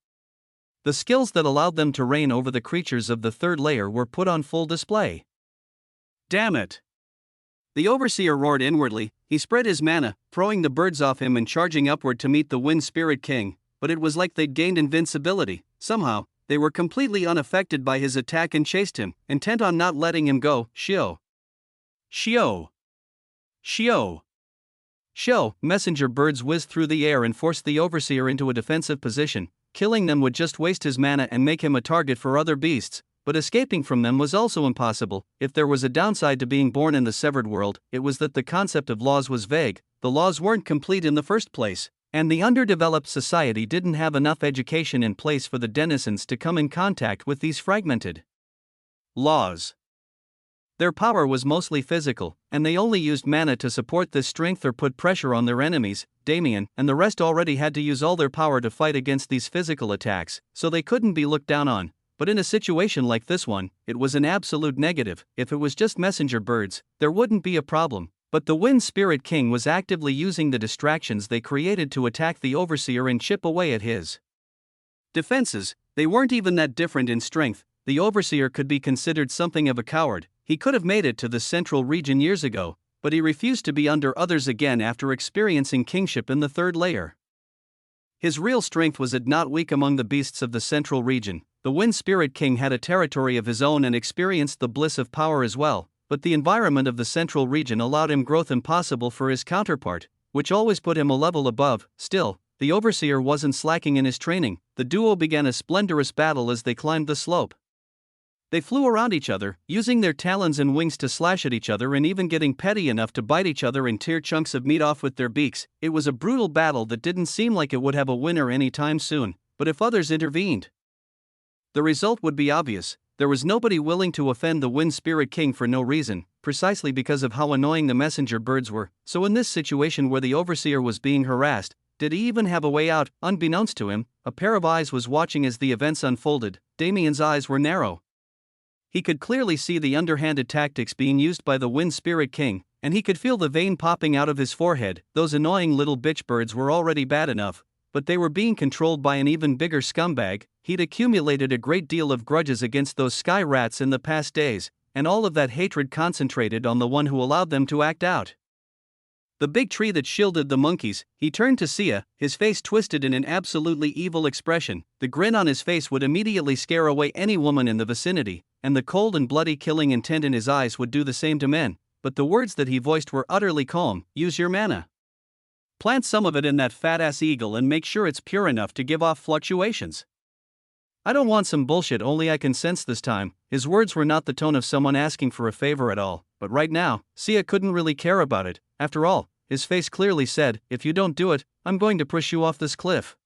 The skills that allowed them to reign over the creatures of the third layer were put on full display. Damn it! The overseer roared inwardly. He spread his mana, throwing the birds off him and charging upward to meet the Wind Spirit King, but it was like they'd gained invincibility. Somehow, they were completely unaffected by his attack and chased him, intent on not letting him go. Shio! Shio! Shio! Shio! Messenger birds whizzed through the air and forced the overseer into a defensive position. Killing them would just waste his mana and make him a target for other beasts, but escaping from them was also impossible. If there was a downside to being born in the severed world, it was that the concept of laws was vague. The laws weren't complete in the first place, and the underdeveloped society didn't have enough education in place for the denizens to come in contact with these fragmented laws. Their power was mostly physical, and they only used mana to support this strength or put pressure on their enemies. Damien and the rest already had to use all their power to fight against these physical attacks, so they couldn't be looked down on. But in a situation like this one, it was an absolute negative. If it was just messenger birds, there wouldn't be a problem. But the Wind Spirit King was actively using the distractions they created to attack the overseer and chip away at his defenses. They weren't even that different in strength. The overseer could be considered something of a coward. He could have made it to the central region years ago, but he refused to be under others again after experiencing kingship in the third layer. His real strength was not weak among the beasts of the central region. The Wind Spirit King had a territory of his own and experienced the bliss of power as well, but the environment of the central region allowed him growth impossible for his counterpart, which always put him a level above. Still, the Overseer wasn't slacking in his training. The duo began a splendorous battle as they climbed the slope. They flew around each other, using their talons and wings to slash at each other and even getting petty enough to bite each other and tear chunks of meat off with their beaks. It was a brutal battle that didn't seem like it would have a winner anytime soon, but if others intervened, the result would be obvious. There was nobody willing to offend the Wind Spirit King for no reason, precisely because of how annoying the messenger birds were. So in this situation where the Overseer was being harassed, did he even have a way out? Unbeknownst to him, a pair of eyes was watching as the events unfolded. Damien's eyes were narrow. He could clearly see the underhanded tactics being used by the Wind Spirit King, and he could feel the vein popping out of his forehead. Those annoying little bitch birds were already bad enough, but they were being controlled by an even bigger scumbag. He'd accumulated a great deal of grudges against those sky rats in the past days, and all of that hatred concentrated on the one who allowed them to act out. The big tree that shielded the monkeys. He turned to Sia, his face twisted in an absolutely evil expression. The grin on his face would immediately scare away any woman in the vicinity, and the cold and bloody killing intent in his eyes would do the same to men. But the words that he voiced were utterly calm. Use your mana. Plant some of it in that fat-ass eagle and make sure it's pure enough to give off fluctuations. I don't want some bullshit only I can sense this time. His words were not the tone of someone asking for a favor at all, but right now, Sia couldn't really care about it. After all, his face clearly said, if you don't do it, I'm going to push you off this cliff.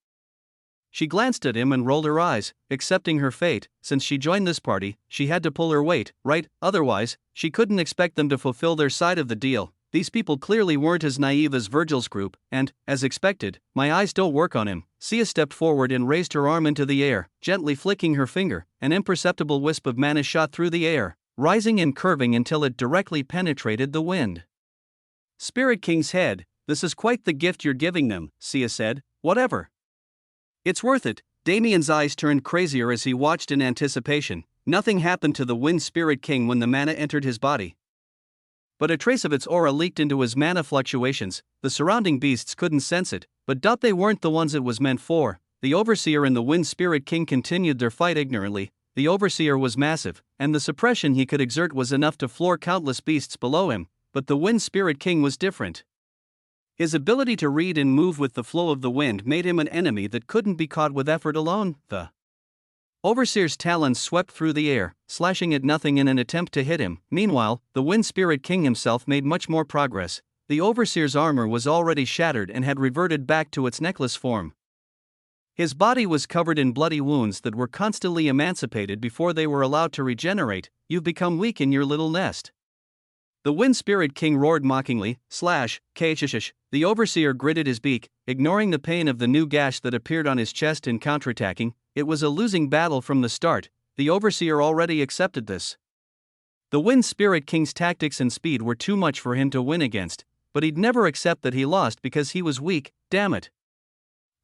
She glanced at him and rolled her eyes, accepting her fate. Since she joined this party, she had to pull her weight, right? Otherwise, she couldn't expect them to fulfill their side of the deal. These people clearly weren't as naive as Virgil's group, and, as expected, my eyes don't work on him. Sia stepped forward and raised her arm into the air, gently flicking her finger. An imperceptible wisp of mana shot through the air, rising and curving until it directly penetrated the wind. Spirit King's head. This is quite the gift you're giving them, Sia said. Whatever. It's worth it. Damien's eyes turned crazier as he watched in anticipation. Nothing happened to the Wind Spirit King when the mana entered his body, but a trace of its aura leaked into his mana fluctuations. The surrounding beasts couldn't sense it, but they weren't the ones it was meant for. The Overseer and the Wind Spirit King continued their fight ignorantly. The Overseer was massive, and the suppression he could exert was enough to floor countless beasts below him, but the Wind Spirit King was different. His ability to read and move with the flow of the wind made him an enemy that couldn't be caught with effort alone. The Overseer's talons swept through the air, slashing at nothing in an attempt to hit him. Meanwhile, the Wind Spirit King himself made much more progress. The Overseer's armor was already shattered and had reverted back to its necklace form. His body was covered in bloody wounds that were constantly emancipated before they were allowed to regenerate. You've become weak in your little nest. The Wind Spirit King roared mockingly. Kshish. The Overseer gritted his beak, ignoring the pain of the new gash that appeared on his chest and counterattacking. It was a losing battle from the start. The Overseer already accepted this. The Wind Spirit King's tactics and speed were too much for him to win against, but he'd never accept that he lost because he was weak. Damn it.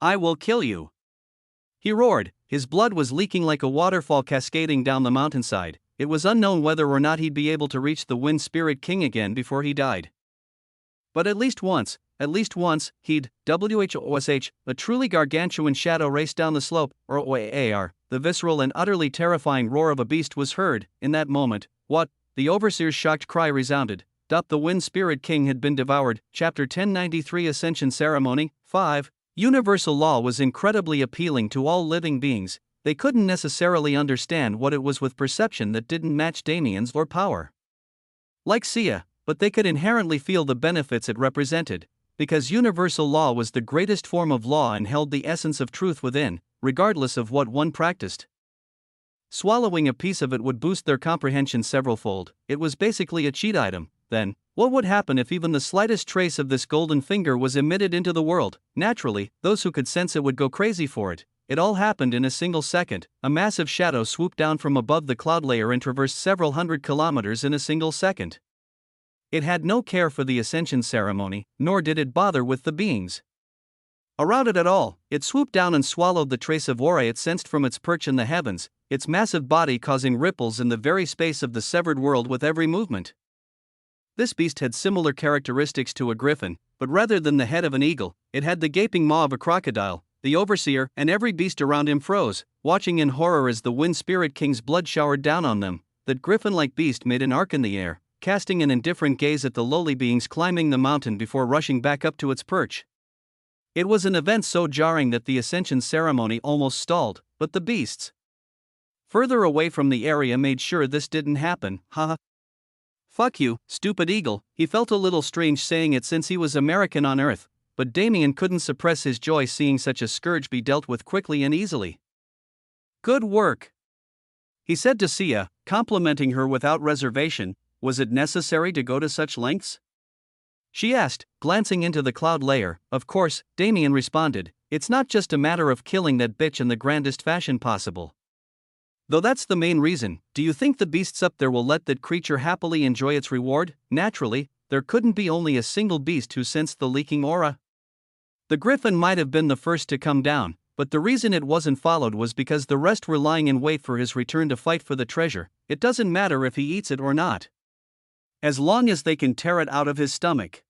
I will kill you. He roared. His blood was leaking like a waterfall cascading down the mountainside. It was unknown whether or not he'd be able to reach the Wind Spirit King again before he died. But at least once, he'd, a truly gargantuan shadow raced down the slope, the visceral and utterly terrifying roar of a beast was heard. In that moment, what? The Overseer's shocked cry resounded. The Wind Spirit King had been devoured. Chapter 1093 Ascension Ceremony 5. Universal law was incredibly appealing to all living beings. They couldn't necessarily understand what it was with perception that didn't match Damien's or power. Like Sia, but they could inherently feel the benefits it represented, because universal law was the greatest form of law and held the essence of truth within, regardless of what one practiced. Swallowing a piece of it would boost their comprehension severalfold. It was basically a cheat item. Then, what would happen if even the slightest trace of this golden finger was emitted into the world? Naturally, those who could sense it would go crazy for it. It all happened in a single second. A massive shadow swooped down from above the cloud layer and traversed several hundred kilometers in a single second. It had no care for the ascension ceremony, nor did it bother with the beings around it at all. It swooped down and swallowed the trace of aura it sensed from its perch in the heavens, its massive body causing ripples in the very space of the severed world with every movement. This beast had similar characteristics to a griffin, but rather than the head of an eagle, it had the gaping maw of a crocodile. the overseer, and every beast around him froze, watching in horror as the Wind Spirit King's blood showered down on them. That griffin-like beast made an arc in the air, casting an indifferent gaze at the lowly beings climbing the mountain before rushing back up to its perch. It was an event so jarring that the ascension ceremony almost stalled, but the beasts further away from the area made sure this didn't happen. Haha. Fuck you, stupid eagle. He felt a little strange saying it since he was American on Earth, but Damien couldn't suppress his joy seeing such a scourge be dealt with quickly and easily. Good work, he said to Sia, complimenting her without reservation. Was it necessary to go to such lengths? She asked, glancing into the cloud layer. Of course, Damien responded, it's not just a matter of killing that bitch in the grandest fashion possible. Though that's the main reason. Do you think the beasts up there will let that creature happily enjoy its reward? Naturally, there couldn't be only a single beast who sensed the leaking aura. The griffin might have been the first to come down, but the reason it wasn't followed was because the rest were lying in wait for his return to fight for the treasure. It doesn't matter if he eats it or not, as long as they can tear it out of his stomach.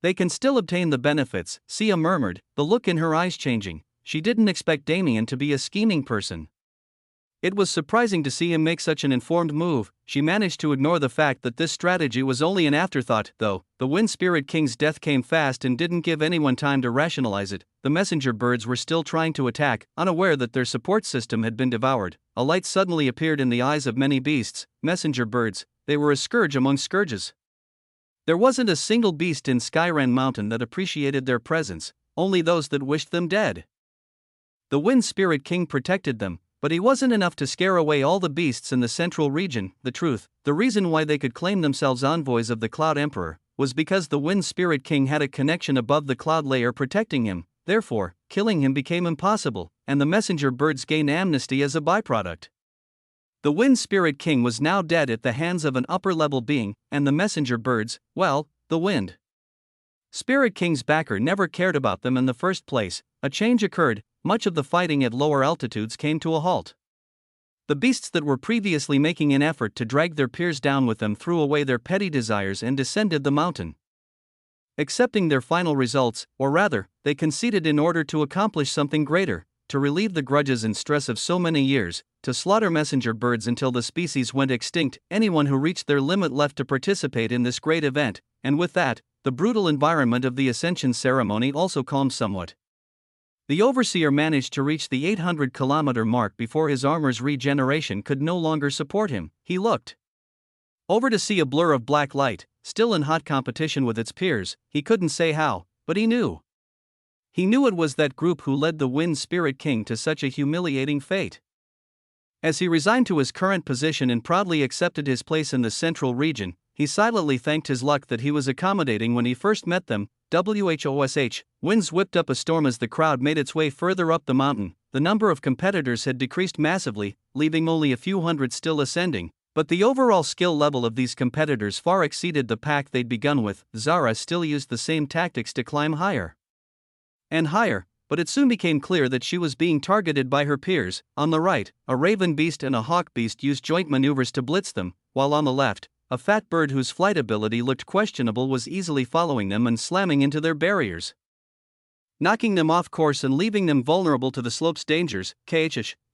They can still obtain the benefits, Sia murmured, the look in her eyes changing. She didn't expect Damien to be a scheming person. It was surprising to see him make such an informed move. She managed to ignore the fact that this strategy was only an afterthought, though. The Wind Spirit King's death came fast and didn't give anyone time to rationalize it. The messenger birds were still trying to attack, unaware that their support system had been devoured. A light suddenly appeared in the eyes of many beasts. Messenger birds, they were a scourge among scourges. There wasn't a single beast in Skyran Mountain that appreciated their presence, only those that wished them dead. The Wind Spirit King protected them, but he wasn't enough to scare away all the beasts in the central region. The reason why they could claim themselves envoys of the Cloud Emperor, was because the Wind Spirit King had a connection above the cloud layer protecting him. Therefore, killing him became impossible, and the messenger birds gained amnesty as a byproduct. The Wind Spirit King was now dead at the hands of an upper-level being, and the messenger birds, well, the Wind Spirit King's backer never cared about them in the first place. A change occurred. Much of the fighting at lower altitudes came to a halt. The beasts that were previously making an effort to drag their peers down with them threw away their petty desires and descended the mountain, accepting their final results, or rather, they conceded in order to accomplish something greater, to relieve the grudges and stress of so many years, to slaughter messenger birds until the species went extinct. Anyone who reached their limit left to participate in this great event, and with that, the brutal environment of the ascension ceremony also calmed somewhat. The overseer managed to reach the 800-kilometer mark before his armor's regeneration could no longer support him. He looked over to see a blur of black light, still in hot competition with its peers. He couldn't say how, but he knew. He knew it was that group who led the Wind Spirit King to such a humiliating fate. As he resigned to his current position and proudly accepted his place in the central region, he silently thanked his luck that he was accommodating when he first met them. WHOSH, winds whipped up a storm as the crowd made its way further up the mountain. The number of competitors had decreased massively, leaving only a few hundred still ascending, but the overall skill level of these competitors far exceeded the pack they'd begun with. Zara still used the same tactics to climb higher and higher, but it soon became clear that she was being targeted by her peers. On the right, a raven beast and a hawk beast used joint maneuvers to blitz them, while on the left, a fat bird whose flight ability looked questionable was easily following them and slamming into their barriers, knocking them off course and leaving them vulnerable to the slope's dangers.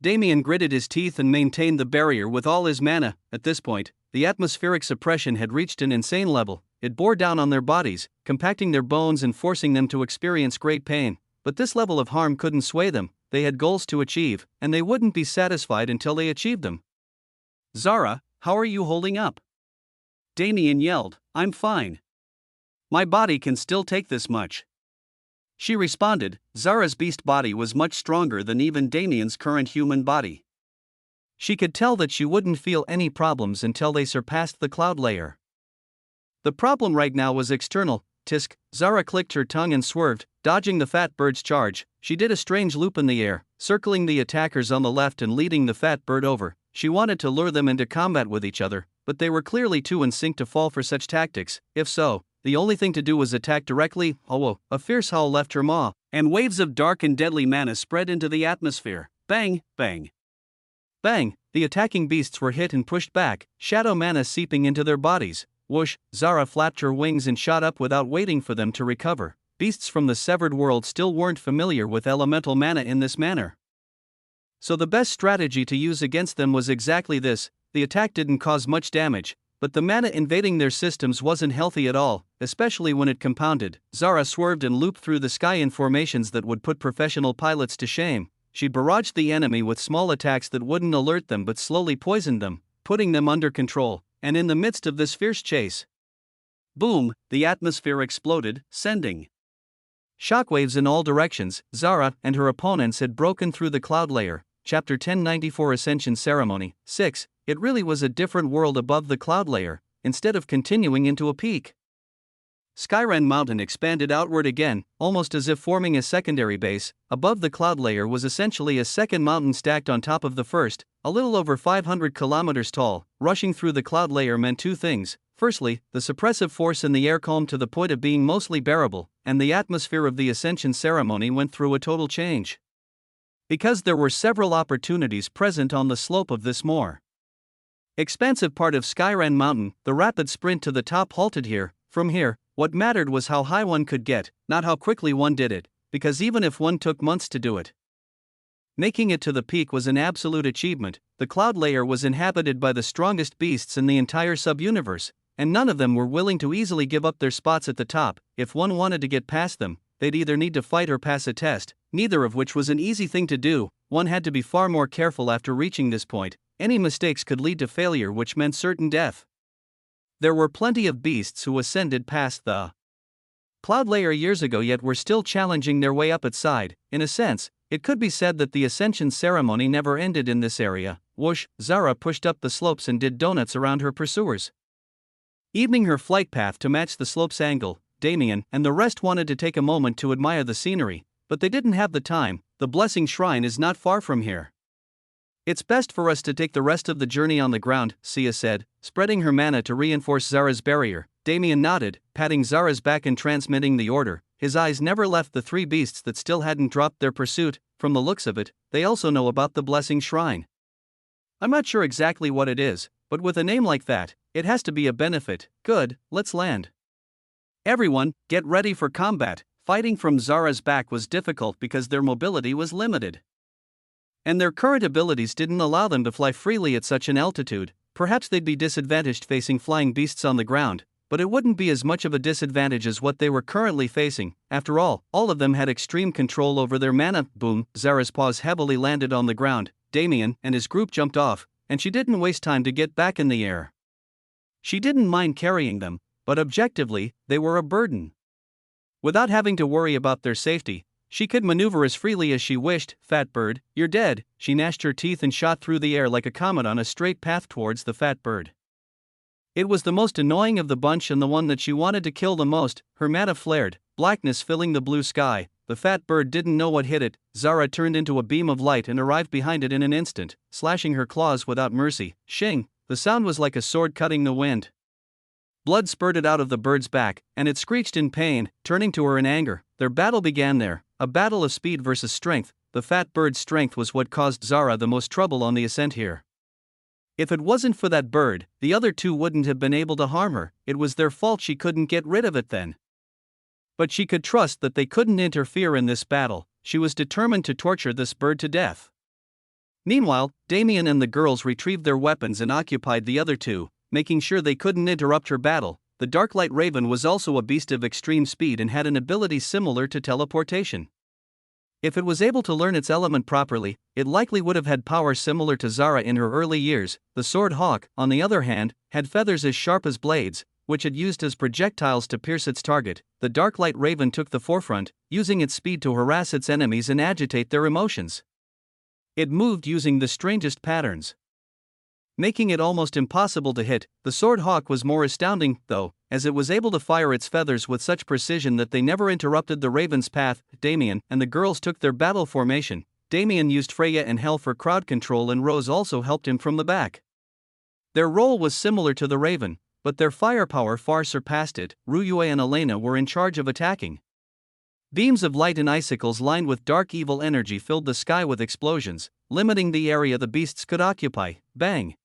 Damien gritted his teeth and maintained the barrier with all his mana. At this point, the atmospheric suppression had reached an insane level. It bore down on their bodies, compacting their bones and forcing them to experience great pain. But this level of harm couldn't sway them. They had goals to achieve, and they wouldn't be satisfied until they achieved them. Zara, how are you holding up? Damien yelled. I'm fine. My body can still take this much. She responded. Zara's beast body was much stronger than even Damien's current human body. She could tell that she wouldn't feel any problems until they surpassed the cloud layer. The problem right now was external. Tisk. Zara clicked her tongue and swerved, dodging the fat bird's charge. She did a strange loop in the air, circling the attackers on the left and leading the fat bird over. She wanted to lure them into combat with each other, but they were clearly too in sync to fall for such tactics. If so, the only thing to do was attack directly. A fierce howl left her maw, and waves of dark and deadly mana spread into the atmosphere. Bang, bang, bang. The attacking beasts were hit and pushed back, shadow mana seeping into their bodies. Whoosh, Zara flapped her wings and shot up without waiting for them to recover. beasts from the severed world still weren't familiar with elemental mana in this manner. So the best strategy to use against them was exactly this. The attack didn't cause much damage, but the mana invading their systems wasn't healthy at all, especially when it compounded. Zara swerved and looped through the sky in formations that would put professional pilots to shame. She barraged the enemy with small attacks that wouldn't alert them but slowly poisoned them, putting them under control. And in the midst of this fierce chase, boom, the atmosphere exploded, sending shockwaves in all directions. Zara and her opponents had broken through the cloud layer. Chapter 1094 Ascension Ceremony 6. It really was a different world above the cloud layer, instead of continuing into a peak. Skyren Mountain expanded outward again, almost as if forming a secondary base. Above the cloud layer was essentially a second mountain stacked on top of the first, a little over 500 kilometers tall. Rushing through the cloud layer meant two things. Firstly, the suppressive force in the air calmed to the point of being mostly bearable, and the atmosphere of the Ascension ceremony went through a total change. Because there were several opportunities present on the slope of this more expansive part of Skyren Mountain, the rapid sprint to the top halted here. From here, what mattered was how high one could get, not how quickly one did it, because even if one took months to do it, making it to the peak was an absolute achievement. The cloud layer was inhabited by the strongest beasts in the entire sub-universe, and none of them were willing to easily give up their spots at the top. If one wanted to get past them, they'd either need to fight or pass a test, neither of which was an easy thing to do. One had to be far more careful after reaching this point. Any mistakes could lead to failure, which meant certain death. There were plenty of beasts who ascended past the cloud layer years ago yet were still challenging their way up its side. In a sense, it could be said that the Ascension ceremony never ended in this area. Whoosh, Zara pushed up the slopes and did donuts around her pursuers, evening her flight path to match the slope's angle. Damien and the rest wanted to take a moment to admire the scenery, but they didn't have the time. The Blessing Shrine is not far from here. It's best for us to take the rest of the journey on the ground, Sia said, spreading her mana to reinforce Zara's barrier. Damien nodded, patting Zara's back and transmitting the order. His eyes never left the three beasts that still hadn't dropped their pursuit. From the looks of it, they also know about the Blessing Shrine. I'm not sure exactly what it is, but with a name like that, it has to be a benefit. Good, let's land. Everyone, get ready for combat. Fighting from Zara's back was difficult because their mobility was limited, and their current abilities didn't allow them to fly freely at such an altitude. Perhaps they'd be disadvantaged facing flying beasts on the ground, but it wouldn't be as much of a disadvantage as what they were currently facing. After all of them had extreme control over their mana. Boom, Zara's paws heavily landed on the ground. Damien and his group jumped off, and she didn't waste time to get back in the air. She didn't mind carrying them, but objectively, they were a burden. Without having to worry about their safety, she could maneuver as freely as she wished. Fat bird, you're dead. She gnashed her teeth and shot through the air like a comet on a straight path towards the fat bird. It was the most annoying of the bunch and the one that she wanted to kill the most. Her mana flared, blackness filling the blue sky. The fat bird didn't know what hit it. Zara turned into a beam of light and arrived behind it in an instant, slashing her claws without mercy. Shing! The sound was like a sword cutting the wind. Blood spurted out of the bird's back, and it screeched in pain, turning to her in anger. Their battle began there, a battle of speed versus strength. The fat bird's strength was what caused Zara the most trouble on the ascent here. If it wasn't for that bird, the other two wouldn't have been able to harm her. It was their fault she couldn't get rid of it then. But she could trust that they couldn't interfere in this battle. She was determined to torture this bird to death. Meanwhile, Damien and the girls retrieved their weapons and occupied the other two, making sure they couldn't interrupt her battle. The Darklight Raven was also a beast of extreme speed and had an ability similar to teleportation. If it was able to learn its element properly, it likely would have had power similar to Zara in her early years. The Sword Hawk, on the other hand, had feathers as sharp as blades, which it used as projectiles to pierce its target. The Darklight Raven took the forefront, using its speed to harass its enemies and agitate their emotions. It moved using the strangest patterns, making it almost impossible to hit. The Sword Hawk was more astounding, though, as it was able to fire its feathers with such precision that they never interrupted the Raven's path. Damien and the girls took their battle formation. Damien used Freya and Hel for crowd control, and Rose also helped him from the back. Their role was similar to the Raven, but their firepower far surpassed it. Ruyue and Elena were in charge of attacking. Beams of light and icicles lined with dark evil energy filled the sky with explosions, limiting the area the beasts could occupy. Bang!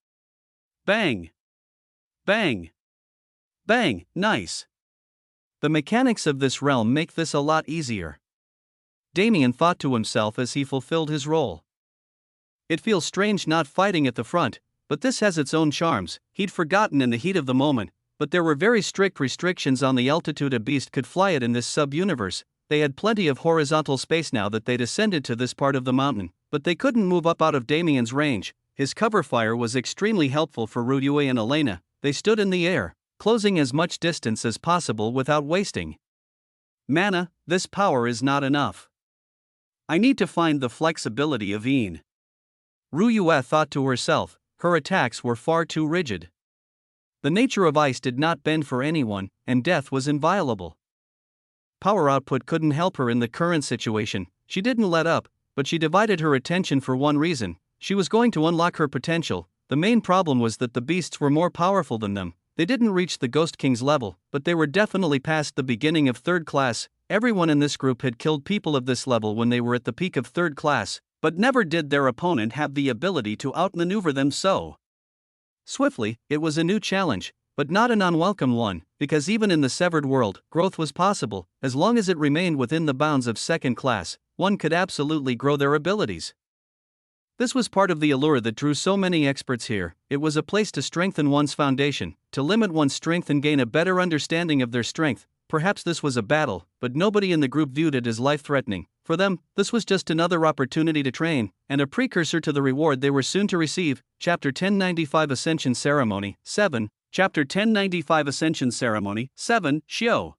Bang! Bang! Bang! Nice! The mechanics of this realm make this a lot easier. Damien thought to himself as he fulfilled his role. It feels strange not fighting at the front, but this has its own charms. He'd forgotten in the heat of the moment, but there were very strict restrictions on the altitude a beast could fly at in this sub-universe. They had plenty of horizontal space now that they'd ascended to this part of the mountain, but they couldn't move up out of Damien's range. His cover fire was extremely helpful for Ryue and Elena. They stood in the air, closing as much distance as possible without wasting mana. This power is not enough. I need to find the flexibility of Een. Ryue thought to herself. Her attacks were far too rigid. The nature of ice did not bend for anyone, and death was inviolable. Power output couldn't help her in the current situation. She didn't let up, but she divided her attention for one reason. She was going to unlock her potential. The main problem was that the beasts were more powerful than them. They didn't reach the Ghost King's level, but they were definitely past the beginning of third class. Everyone in this group had killed people of this level when they were at the peak of third class, but never did their opponent have the ability to outmaneuver them so swiftly. It was a new challenge, but not an unwelcome one, because even in the severed world, growth was possible. As long as it remained within the bounds of second class, one could absolutely grow their abilities. This was part of the allure that drew so many experts here. It was a place to strengthen one's foundation, to limit one's strength and gain a better understanding of their strength. Perhaps this was a battle, but nobody in the group viewed it as life-threatening. For them, this was just another opportunity to train, and a precursor to the reward they were soon to receive. Chapter 1095 Ascension Ceremony 7. Chapter 1095 Ascension Ceremony 7. Shio.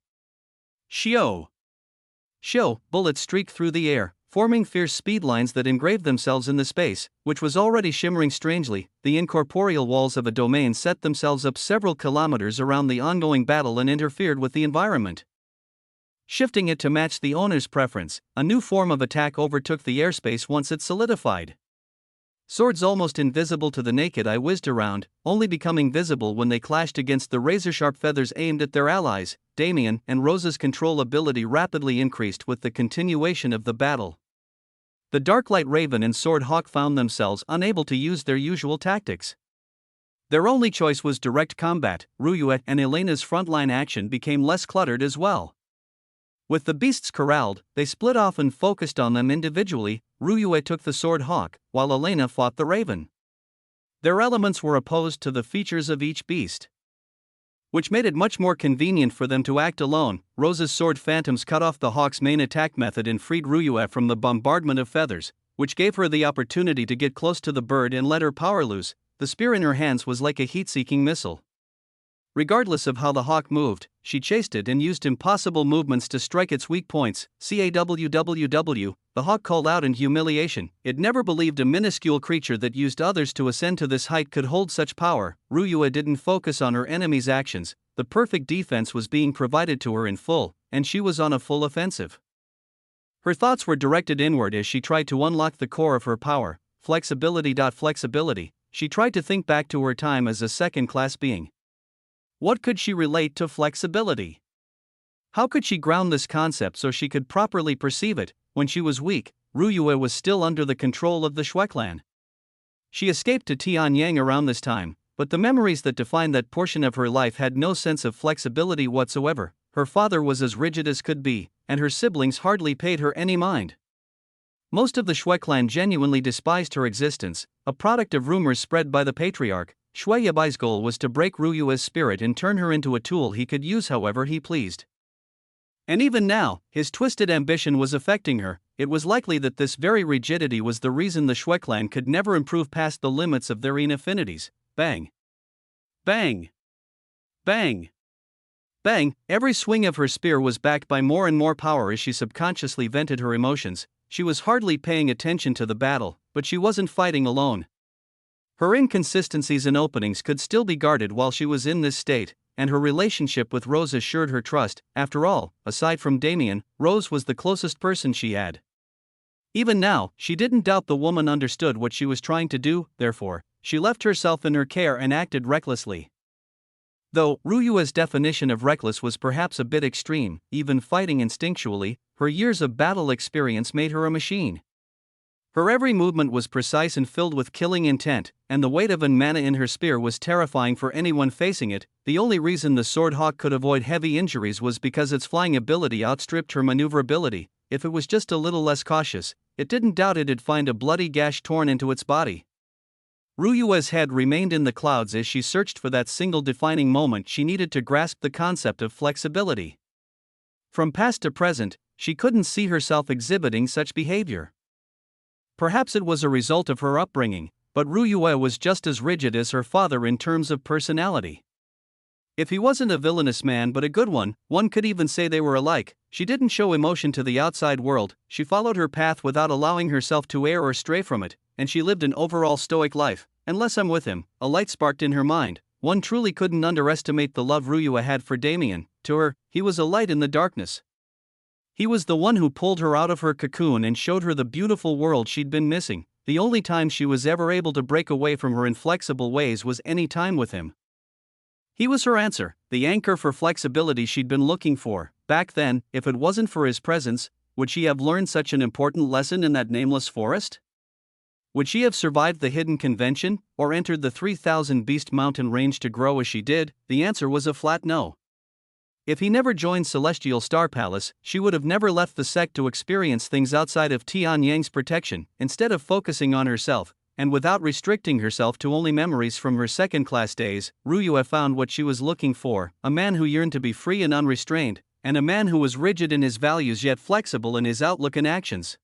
Bullets streaked through the air, forming fierce speed lines that engraved themselves in the space, which was already shimmering strangely. The incorporeal walls of a domain set themselves up several kilometers around the ongoing battle and interfered with the environment, shifting it to match the owner's preference. A new form of attack overtook the airspace once it solidified. Swords almost invisible to the naked eye whizzed around, only becoming visible when they clashed against the razor-sharp feathers aimed at their allies. Damien and Rose's control ability rapidly increased with the continuation of the battle. The Darklight Raven and Sword Hawk found themselves unable to use their usual tactics. Their only choice was direct combat. Ryue and Elena's frontline action became less cluttered as well. With the beasts corralled, they split off and focused on them individually. Ryue took the Sword Hawk, while Elena fought the Raven. Their elements were opposed to the features of each beast, which made it much more convenient for them to act alone. Rose's Sword Phantoms cut off the Hawk's main attack method and freed Ryue from the bombardment of feathers, which gave her the opportunity to get close to the bird and let her power loose. The spear in her hands was like a heat-seeking missile. Regardless of how the hawk moved, she chased it and used impossible movements to strike its weak points. CAWWW, the hawk called out in humiliation. It never believed a minuscule creature that used others to ascend to this height could hold such power. Ryue didn't focus on her enemy's actions. The perfect defense was being provided to her in full, and she was on a full offensive. Her thoughts were directed inward as she tried to unlock the core of her power. Flexibility. She tried to think back to her time as a second-class being. What could she relate to flexibility? How could she ground this concept so she could properly perceive it? When she was weak, Ryue was still under the control of the Shui clan. She escaped to Tianyang around this time, but the memories that defined that portion of her life had no sense of flexibility whatsoever. Her father was as rigid as could be, and her siblings hardly paid her any mind. Most of the Shui clan genuinely despised her existence, a product of rumors spread by the patriarch. Shui Yabai's goal was to break Ryue's spirit and turn her into a tool he could use however he pleased. And even now, his twisted ambition was affecting her. It was likely that this very rigidity was the reason the Shui clan could never improve past the limits of their own affinities. Bang! Bang! Bang! Bang! Every swing of her spear was backed by more and more power as she subconsciously vented her emotions. She was hardly paying attention to the battle, but she wasn't fighting alone. Her inconsistencies and openings could still be guarded while she was in this state, and her relationship with Rose assured her trust. After all, aside from Damien, Rose was the closest person she had. Even now, she didn't doubt the woman understood what she was trying to do. Therefore, she left herself in her care and acted recklessly. Though Ryue's definition of reckless was perhaps a bit extreme, even fighting instinctually, her years of battle experience made her a machine. Her every movement was precise and filled with killing intent, and the weight of an mana in her spear was terrifying for anyone facing it. The only reason the Sword Hawk could avoid heavy injuries was because its flying ability outstripped her maneuverability. If it was just a little less cautious, it didn't doubt it'd find a bloody gash torn into its body. Ryua's head remained in the clouds as she searched for that single defining moment she needed to grasp the concept of flexibility. From past to present, she couldn't see herself exhibiting such behavior. Perhaps it was a result of her upbringing, but Ryua was just as rigid as her father in terms of personality. If he wasn't a villainous man but a good one could even say they were alike. She didn't show emotion to the outside world, she followed her path without allowing herself to err or stray from it, and she lived an overall stoic life. Unless I'm with him, a light sparked in her mind. One truly couldn't underestimate the love Ryua had for Damien. To her, he was a light in the darkness. He was the one who pulled her out of her cocoon and showed her the beautiful world she'd been missing. The only time she was ever able to break away from her inflexible ways was any time with him. He was her answer, the anchor for flexibility she'd been looking for. Back then, if it wasn't for his presence, would she have learned such an important lesson in that nameless forest? Would she have survived the hidden convention, or entered the 3,000 beast mountain range to grow as she did? The answer was a flat no. If he never joined Celestial Star Palace, she would have never left the sect to experience things outside of Tianyang's protection. Instead of focusing on herself, and without restricting herself to only memories from her second-class days, Ryua found what she was looking for, a man who yearned to be free and unrestrained, and a man who was rigid in his values yet flexible in his outlook and actions.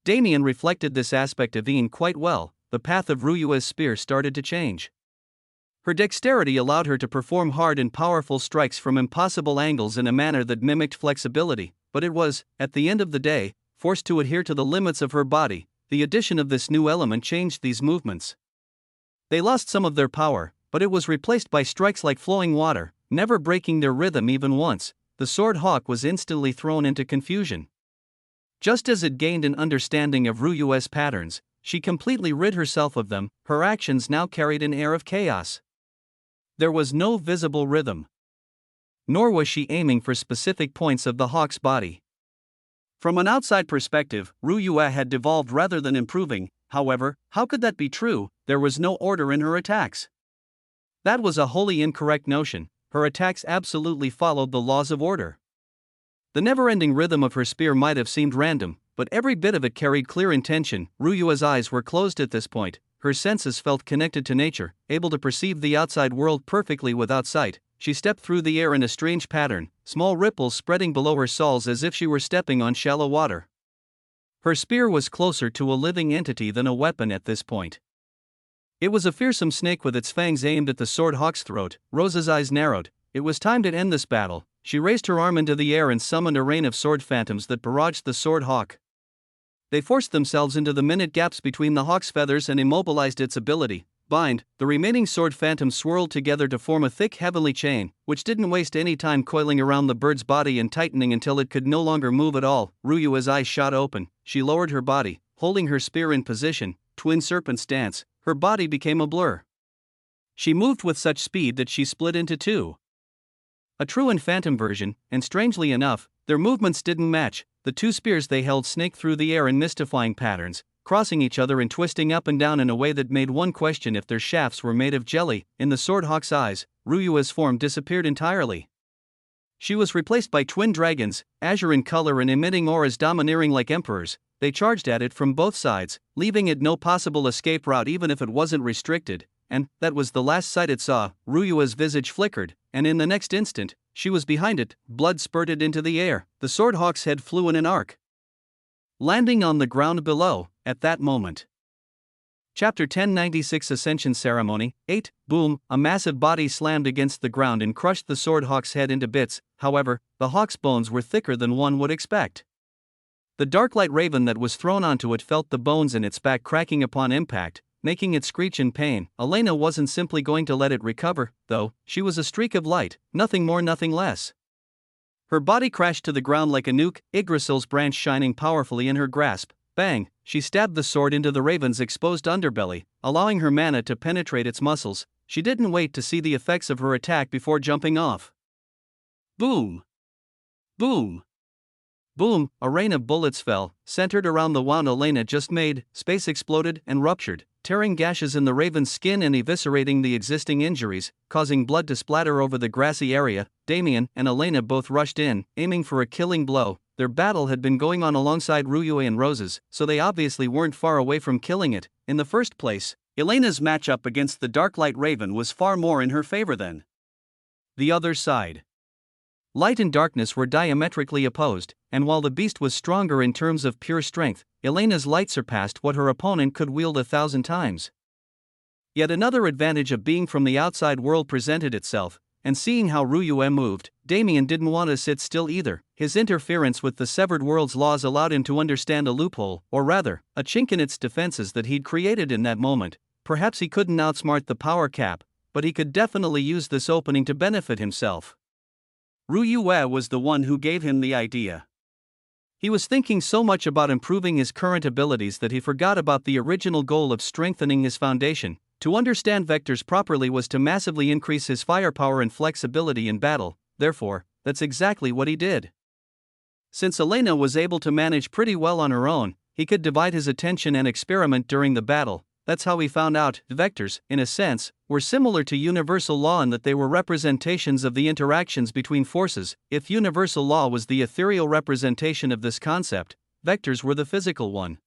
Damien reflected this aspect of Ian quite well. The path of Ryua's spear started to change. Her dexterity allowed her to perform hard and powerful strikes from impossible angles in a manner that mimicked flexibility, but it was, at the end of the day, forced to adhere to the limits of her body. The addition of this new element changed these movements. They lost some of their power, but it was replaced by strikes like flowing water, never breaking their rhythm even once. The Sword Hawk was instantly thrown into confusion. Just as it gained an understanding of Ryua's patterns, she completely rid herself of them. Her actions now carried an air of chaos. There was no visible rhythm. Nor was she aiming for specific points of the hawk's body. From an outside perspective, Ryua had devolved rather than improving. However, how could that be true? There was no order in her attacks. That was a wholly incorrect notion. Her attacks absolutely followed the laws of order. The never-ending rhythm of her spear might have seemed random, but every bit of it carried clear intention. Ryua's eyes were closed at this point. Her senses felt connected to nature, able to perceive the outside world perfectly without sight. She stepped through the air in a strange pattern, small ripples spreading below her soles as if she were stepping on shallow water. Her spear was closer to a living entity than a weapon at this point. It was a fearsome snake with its fangs aimed at the Sword Hawk's throat. Rosa's eyes narrowed. It was time to end this battle. She raised her arm into the air and summoned a rain of sword phantoms that barraged the Sword Hawk. They forced themselves into the minute gaps between the hawk's feathers and immobilized its ability. Bind. The remaining sword phantoms swirled together to form a thick heavenly chain, which didn't waste any time coiling around the bird's body and tightening until it could no longer move at all. Ryua's eyes shot open. She lowered her body, holding her spear in position, twin serpent's dance. Her body became a blur. She moved with such speed that she split into two. A true and phantom version, and strangely enough, their movements didn't match. The two spears they held snaked through the air in mystifying patterns, crossing each other and twisting up and down in a way that made one question if their shafts were made of jelly. In the Sword Hawk's eyes, Ryua's form disappeared entirely. She was replaced by twin dragons, azure in color and emitting auras domineering like emperors. They charged at it from both sides, leaving it no possible escape route even if it wasn't restricted. And that was the last sight it saw. Ryua's visage flickered, and in the next instant, she was behind it. Blood spurted into the air. The Sword Hawk's head flew in an arc, landing on the ground below. At that moment. Chapter 1096 Ascension Ceremony 8. Boom! A massive body slammed against the ground and crushed the Sword Hawk's head into bits. However, the hawk's bones were thicker than one would expect. The dark light raven that was thrown onto it felt the bones in its back cracking upon impact, making it screech in pain. Elena wasn't simply going to let it recover, though. She was a streak of light, nothing more, nothing less. Her body crashed to the ground like a nuke, Yggdrasil's branch shining powerfully in her grasp. Bang! She stabbed the sword into the raven's exposed underbelly, allowing her mana to penetrate its muscles. She didn't wait to see the effects of her attack before jumping off. Boom! Boom! Boom, a rain of bullets fell, centered around the wound Elena just made. Space exploded and ruptured, tearing gashes in the Raven's skin and eviscerating the existing injuries, causing blood to splatter over the grassy area. Damien and Elena both rushed in, aiming for a killing blow. Their battle had been going on alongside Ryue and Rose's, so they obviously weren't far away from killing it. In the first place, Elena's matchup against the Darklight Raven was far more in her favor than the other side. Light and darkness were diametrically opposed, and while the beast was stronger in terms of pure strength, Elena's light surpassed what her opponent could wield 1,000 times. Yet another advantage of being from the outside world presented itself, and seeing how Ryue moved, Damien didn't want to sit still either. His interference with the severed world's laws allowed him to understand a loophole, or rather, a chink in its defenses that he'd created in that moment. Perhaps he couldn't outsmart the power cap, but he could definitely use this opening to benefit himself. Ryue was the one who gave him the idea. He was thinking so much about improving his current abilities that he forgot about the original goal of strengthening his foundation. To understand vectors properly was to massively increase his firepower and flexibility in battle. Therefore, that's exactly what he did. Since Elena was able to manage pretty well on her own, he could divide his attention and experiment during the battle. That's how he found out vectors, in a sense, were similar to universal law in that they were representations of the interactions between forces. If universal law was the ethereal representation of this concept, vectors were the physical one.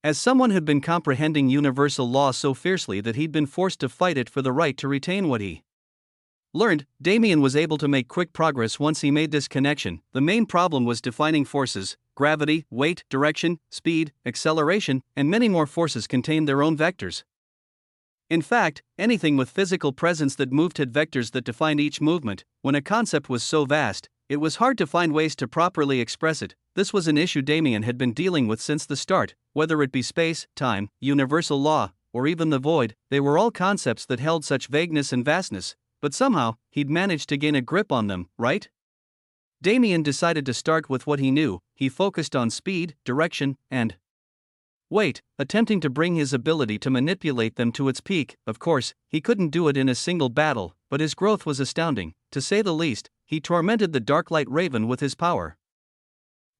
As someone who'd been comprehending universal law so fiercely that he'd been forced to fight it for the right to retain what he learned, Damien was able to make quick progress once he made this connection. The main problem was defining forces. Gravity, weight, direction, speed, acceleration, and many more forces contained their own vectors. In fact, anything with physical presence that moved had vectors that defined each movement. When a concept was so vast, it was hard to find ways to properly express it. This was an issue Damien had been dealing with since the start. Whether it be space, time, universal law, or even the void, they were all concepts that held such vagueness and vastness, but somehow, he'd managed to gain a grip on them, right? Damien decided to start with what he knew. He focused on speed, direction, and weight, attempting to bring his ability to manipulate them to its peak. Of course, he couldn't do it in a single battle, but his growth was astounding. To say the least, he tormented the Darklight Raven with his power.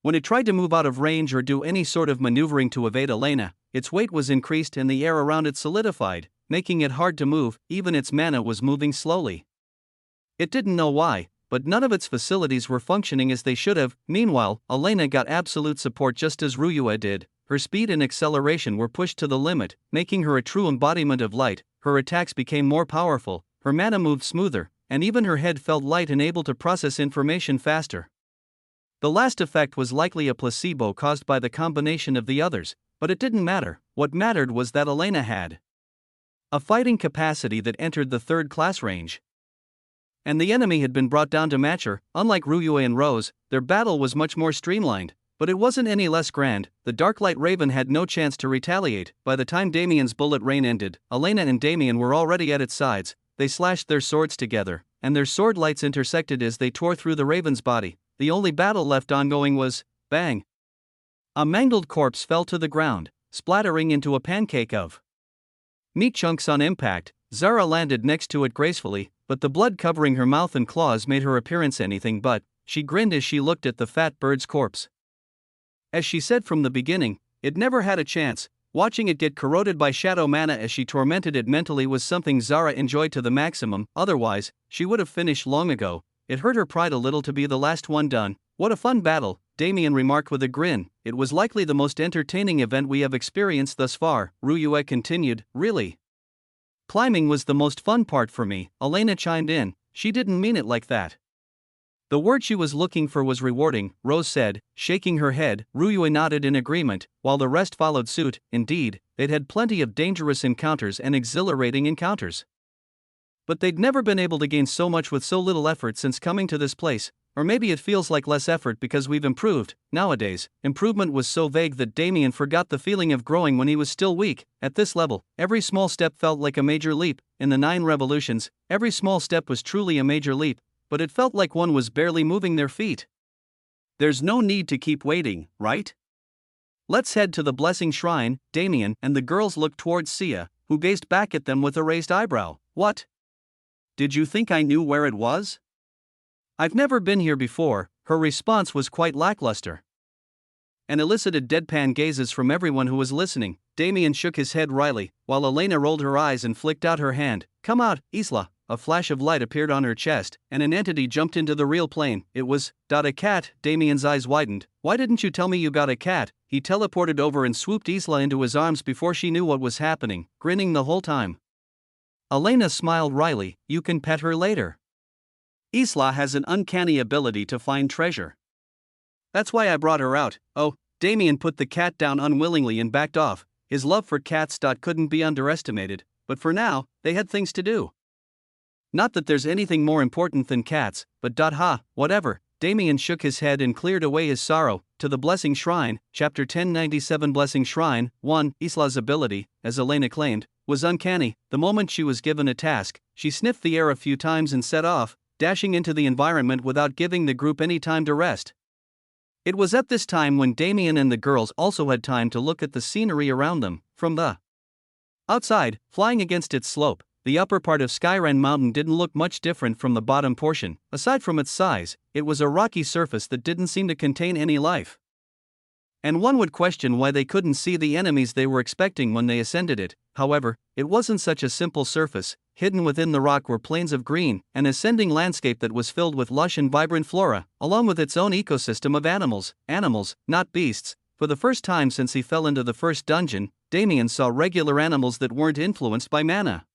When it tried to move out of range or do any sort of maneuvering to evade Elena, its weight was increased and the air around it solidified, making it hard to move. Even its mana was moving slowly. It didn't know why, but none of its facilities were functioning as they should have. Meanwhile, Elena got absolute support just as Ryue did. Her speed and acceleration were pushed to the limit, making her a true embodiment of light. Her attacks became more powerful, her mana moved smoother, and even her head felt light and able to process information faster. The last effect was likely a placebo caused by the combination of the others, but it didn't matter. What mattered was that Elena had a fighting capacity that entered the third class range. And the enemy had been brought down to match her. Unlike Ryue and Rose, their battle was much more streamlined, but it wasn't any less grand. The Darklight Raven had no chance to retaliate. By the time Damien's bullet rain ended, Elena and Damien were already at its sides. They slashed their swords together, and their sword lights intersected as they tore through the Raven's body. The only battle left ongoing was, bang! A mangled corpse fell to the ground, splattering into a pancake of meat chunks on impact. Zara landed next to it gracefully, but the blood covering her mouth and claws made her appearance anything but. She grinned as she looked at the fat bird's corpse. As she said from the beginning, it never had a chance. Watching it get corroded by shadow mana as she tormented it mentally was something Zara enjoyed to the maximum. Otherwise, she would have finished long ago. It hurt her pride a little to be the last one done. What a fun battle, Damien remarked with a grin. It was likely the most entertaining event we have experienced thus far. Ryue continued, really? Climbing was the most fun part for me, Elena chimed in. She didn't mean it like that. The word she was looking for was rewarding, Rose said, shaking her head. Ryue nodded in agreement, while the rest followed suit. Indeed, they'd had plenty of dangerous encounters and exhilarating encounters. But they'd never been able to gain so much with so little effort since coming to this place. Or maybe it feels like less effort because we've improved. Nowadays, improvement was so vague that Damien forgot the feeling of growing when he was still weak. At this level, every small step felt like a major leap. In the 9 revolutions, every small step was truly a major leap, but it felt like one was barely moving their feet. There's no need to keep waiting, right? Let's head to the Blessing Shrine. Damien and the girls looked towards Sia, who gazed back at them with a raised eyebrow. What? Did you think I knew where it was? I've never been here before, her response was quite lackluster and elicited deadpan gazes from everyone who was listening. Damien shook his head wryly, while Elena rolled her eyes and flicked out her hand. Come out, Isla. A flash of light appeared on her chest, and an entity jumped into the real plane. It was a cat. Damien's eyes widened. Why didn't you tell me you got a cat? He teleported over and swooped Isla into his arms before she knew what was happening, grinning the whole time. Elena smiled wryly. You can pet her later. Isla has an uncanny ability to find treasure. That's why I brought her out. Oh, Damien put the cat down unwillingly and backed off. His love for cats couldn't be underestimated, but for now, they had things to do. Not that there's anything more important than cats, but whatever. Damien shook his head and cleared away his sorrow. To the Blessing Shrine, Chapter 1097. Blessing Shrine 1. Isla's ability, as Elena claimed, was uncanny. The moment she was given a task, she sniffed the air a few times and set off, dashing into the environment without giving the group any time to rest. It was at this time when Damien and the girls also had time to look at the scenery around them. From the outside, flying against its slope, the upper part of Skyren Mountain didn't look much different from the bottom portion. Aside from its size, it was a rocky surface that didn't seem to contain any life. And one would question why they couldn't see the enemies they were expecting when they ascended it. However, it wasn't such a simple surface. Hidden within the rock were plains of green, an ascending landscape that was filled with lush and vibrant flora, along with its own ecosystem of animals, not beasts. For the first time since he fell into the first dungeon, Damien saw regular animals that weren't influenced by mana.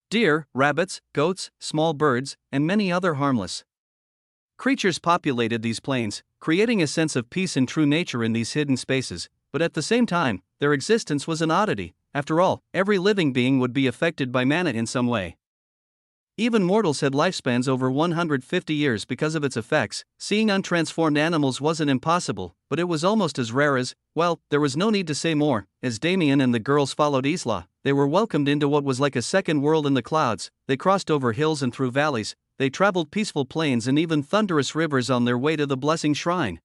Deer, rabbits, goats, small birds, and many other harmless creatures populated these plains, creating a sense of peace and true nature in these hidden spaces, but at the same time, their existence was an oddity. After all, every living being would be affected by mana in some way. Even mortals had lifespans over 150 years because of its effects. Seeing untransformed animals wasn't impossible, but it was almost as rare as, well, there was no need to say more. As Damien and the girls followed Isla, they were welcomed into what was like a second world in the clouds. They crossed over hills and through valleys, they traveled peaceful plains and even thunderous rivers on their way to the Blessing Shrine.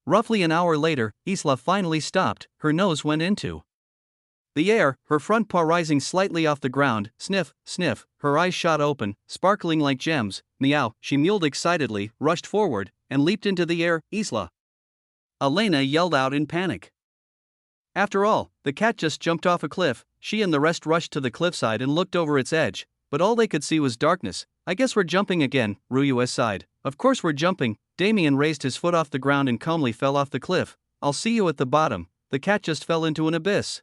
Roughly an hour later, Isla finally stopped. Her nose went into the air, her front paw rising slightly off the ground. Sniff, sniff, her eyes shot open, sparkling like gems. Meow, she mewed excitedly, rushed forward, and leaped into the air. Isla! Elena yelled out in panic. After all, the cat just jumped off a cliff. She and the rest rushed to the cliffside and looked over its edge, but all they could see was darkness. I guess we're jumping again, Ruyue sighed. Of course we're jumping. Damien raised his foot off the ground and calmly fell off the cliff. I'll see you at the bottom. The cat just fell into an abyss.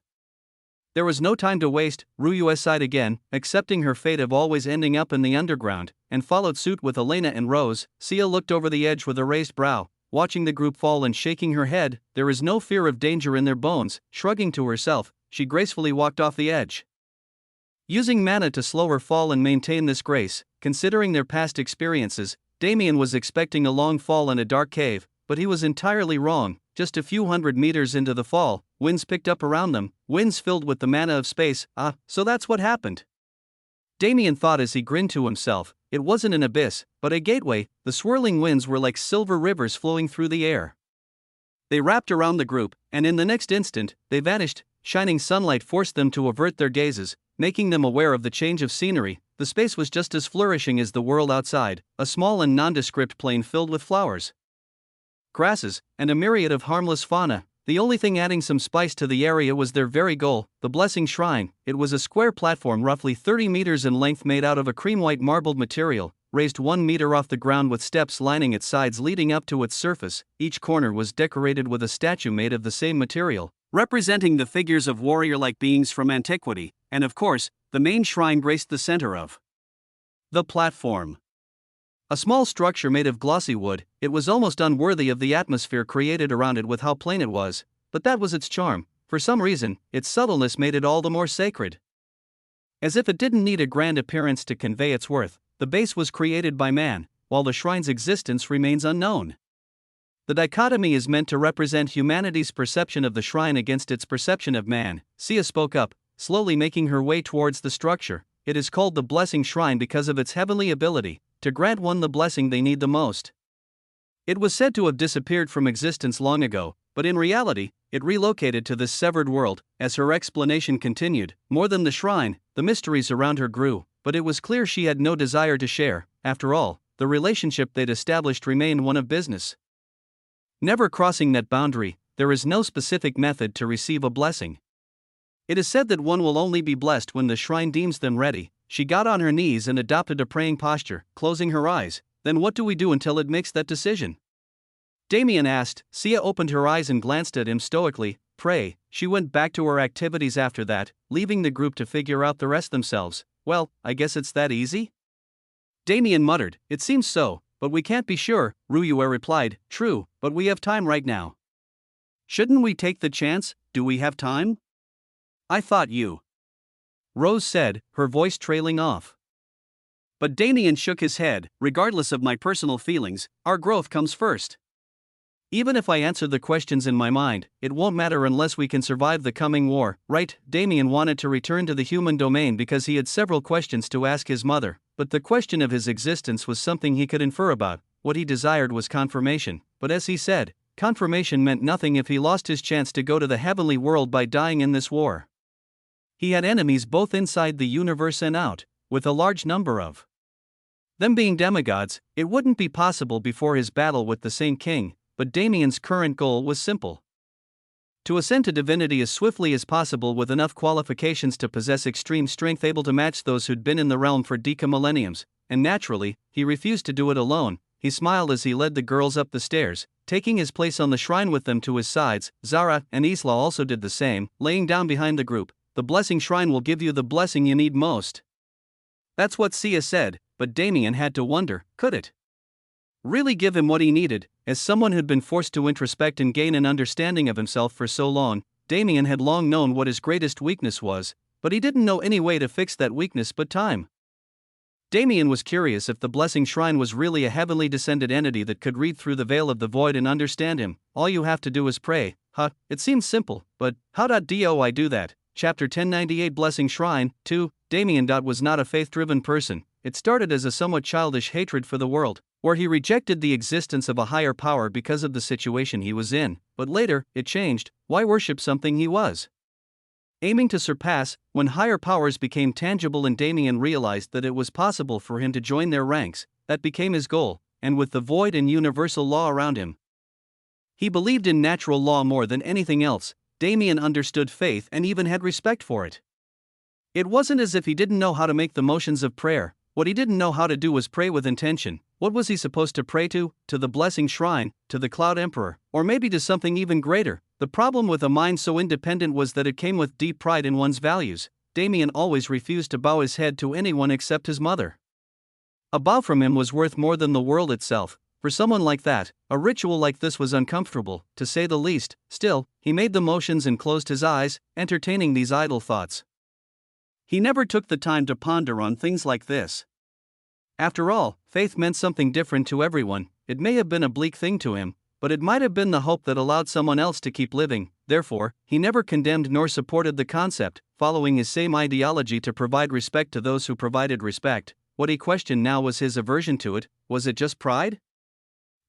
There was no time to waste. Ruyue sighed again, accepting her fate of always ending up in the underground, and followed suit with Elena and Rose. Sia looked over the edge with a raised brow, watching the group fall and shaking her head. There is no fear of danger in their bones. Shrugging to herself, she gracefully walked off the edge. Using mana to slow her fall and maintain this grace, considering their past experiences, Damien was expecting a long fall in a dark cave, but he was entirely wrong. Just a few hundred meters into the fall, winds picked up around them, winds filled with the mana of space. So that's what happened. Damien thought as he grinned to himself. It wasn't an abyss, but a gateway. The swirling winds were like silver rivers flowing through the air. They wrapped around the group, and in the next instant, they vanished. Shining sunlight forced them to avert their gazes, making them aware of the change of scenery. The space was just as flourishing as the world outside, a small and nondescript plain filled with flowers, grasses, and a myriad of harmless fauna. The only thing adding some spice to the area was their very goal, the Blessing Shrine. It was a square platform roughly 30 meters in length made out of a cream-white marbled material, raised 1 meter off the ground with steps lining its sides leading up to its surface. Each corner was decorated with a statue made of the same material, representing the figures of warrior-like beings from antiquity, and of course, the main shrine graced the center of the platform. A small structure made of glossy wood, it was almost unworthy of the atmosphere created around it with how plain it was, but that was its charm. For some reason, its subtleness made it all the more sacred. As if it didn't need a grand appearance to convey its worth, the base was created by man, while the shrine's existence remains unknown. The dichotomy is meant to represent humanity's perception of the shrine against its perception of man. Sia spoke up, slowly making her way towards the structure. It is called the Blessing Shrine because of its heavenly ability to grant one the blessing they need the most. It was said to have disappeared from existence long ago, but in reality, it relocated to this severed world. As her explanation continued, more than the shrine, the mysteries around her grew, but it was clear she had no desire to share. After all, the relationship they'd established remained one of business. Never crossing that boundary, there is no specific method to receive a blessing. It is said that one will only be blessed when the shrine deems them ready. She got on her knees and adopted a praying posture, closing her eyes. Then what do we do until it makes that decision? Damien asked. Sia opened her eyes and glanced at him stoically. Pray. She went back to her activities after that, leaving the group to figure out the rest themselves. Well, I guess it's that easy? Damien muttered. It seems so, but we can't be sure, Ruyue replied. True, but we have time right now. Shouldn't we take the chance? Do we have time? I thought you. Rose said, her voice trailing off. But Damien shook his head. Regardless of my personal feelings, our growth comes first. Even if I answer the questions in my mind, it won't matter unless we can survive the coming war, right? Damien wanted to return to the human domain because he had several questions to ask his mother, but the question of his existence was something he could infer about. What he desired was confirmation, but as he said, confirmation meant nothing if he lost his chance to go to the heavenly world by dying in this war. He had enemies both inside the universe and out, with a large number of them being demigods. It wouldn't be possible before his battle with the Saint King, but Damien's current goal was simple. To ascend to divinity as swiftly as possible with enough qualifications to possess extreme strength able to match those who'd been in the realm for decamillenniums, and naturally, he refused to do it alone. He smiled as he led the girls up the stairs, taking his place on the shrine with them to his sides. Zara and Isla also did the same, laying down behind the group. The blessing shrine will give you the blessing you need most. That's what Sia said, but Damien had to wonder, could it really give him what he needed? As someone who'd been forced to introspect and gain an understanding of himself for so long, Damien had long known what his greatest weakness was, but he didn't know any way to fix that weakness but time. Damien was curious if the blessing shrine was really a heavenly descended entity that could read through the veil of the void and understand him. All you have to do is pray. It seems simple, but how do I do that? Chapter 1098 Blessing Shrine 2. Damien was not a faith-driven person. It started as a somewhat childish hatred for the world, where he rejected the existence of a higher power because of the situation he was in, but later, it changed. Why worship something he was aiming to surpass? When higher powers became tangible and Damien realized that it was possible for him to join their ranks, that became his goal, and with the void and universal law around him. He believed in natural law more than anything else. Damien understood faith and even had respect for it. It wasn't as if he didn't know how to make the motions of prayer. What he didn't know how to do was pray with intention. What was he supposed to pray to? To the blessing shrine, to the Cloud Emperor, or maybe to something even greater? The problem with a mind so independent was that it came with deep pride in one's values. Damien always refused to bow his head to anyone except his mother. A bow from him was worth more than the world itself. For someone like that, a ritual like this was uncomfortable, to say the least. Still, he made the motions and closed his eyes, entertaining these idle thoughts. He never took the time to ponder on things like this. After all, faith meant something different to everyone. It may have been a bleak thing to him, but it might have been the hope that allowed someone else to keep living. Therefore, he never condemned nor supported the concept, following his same ideology to provide respect to those who provided respect. What he questioned now was his aversion to it. Was it just pride?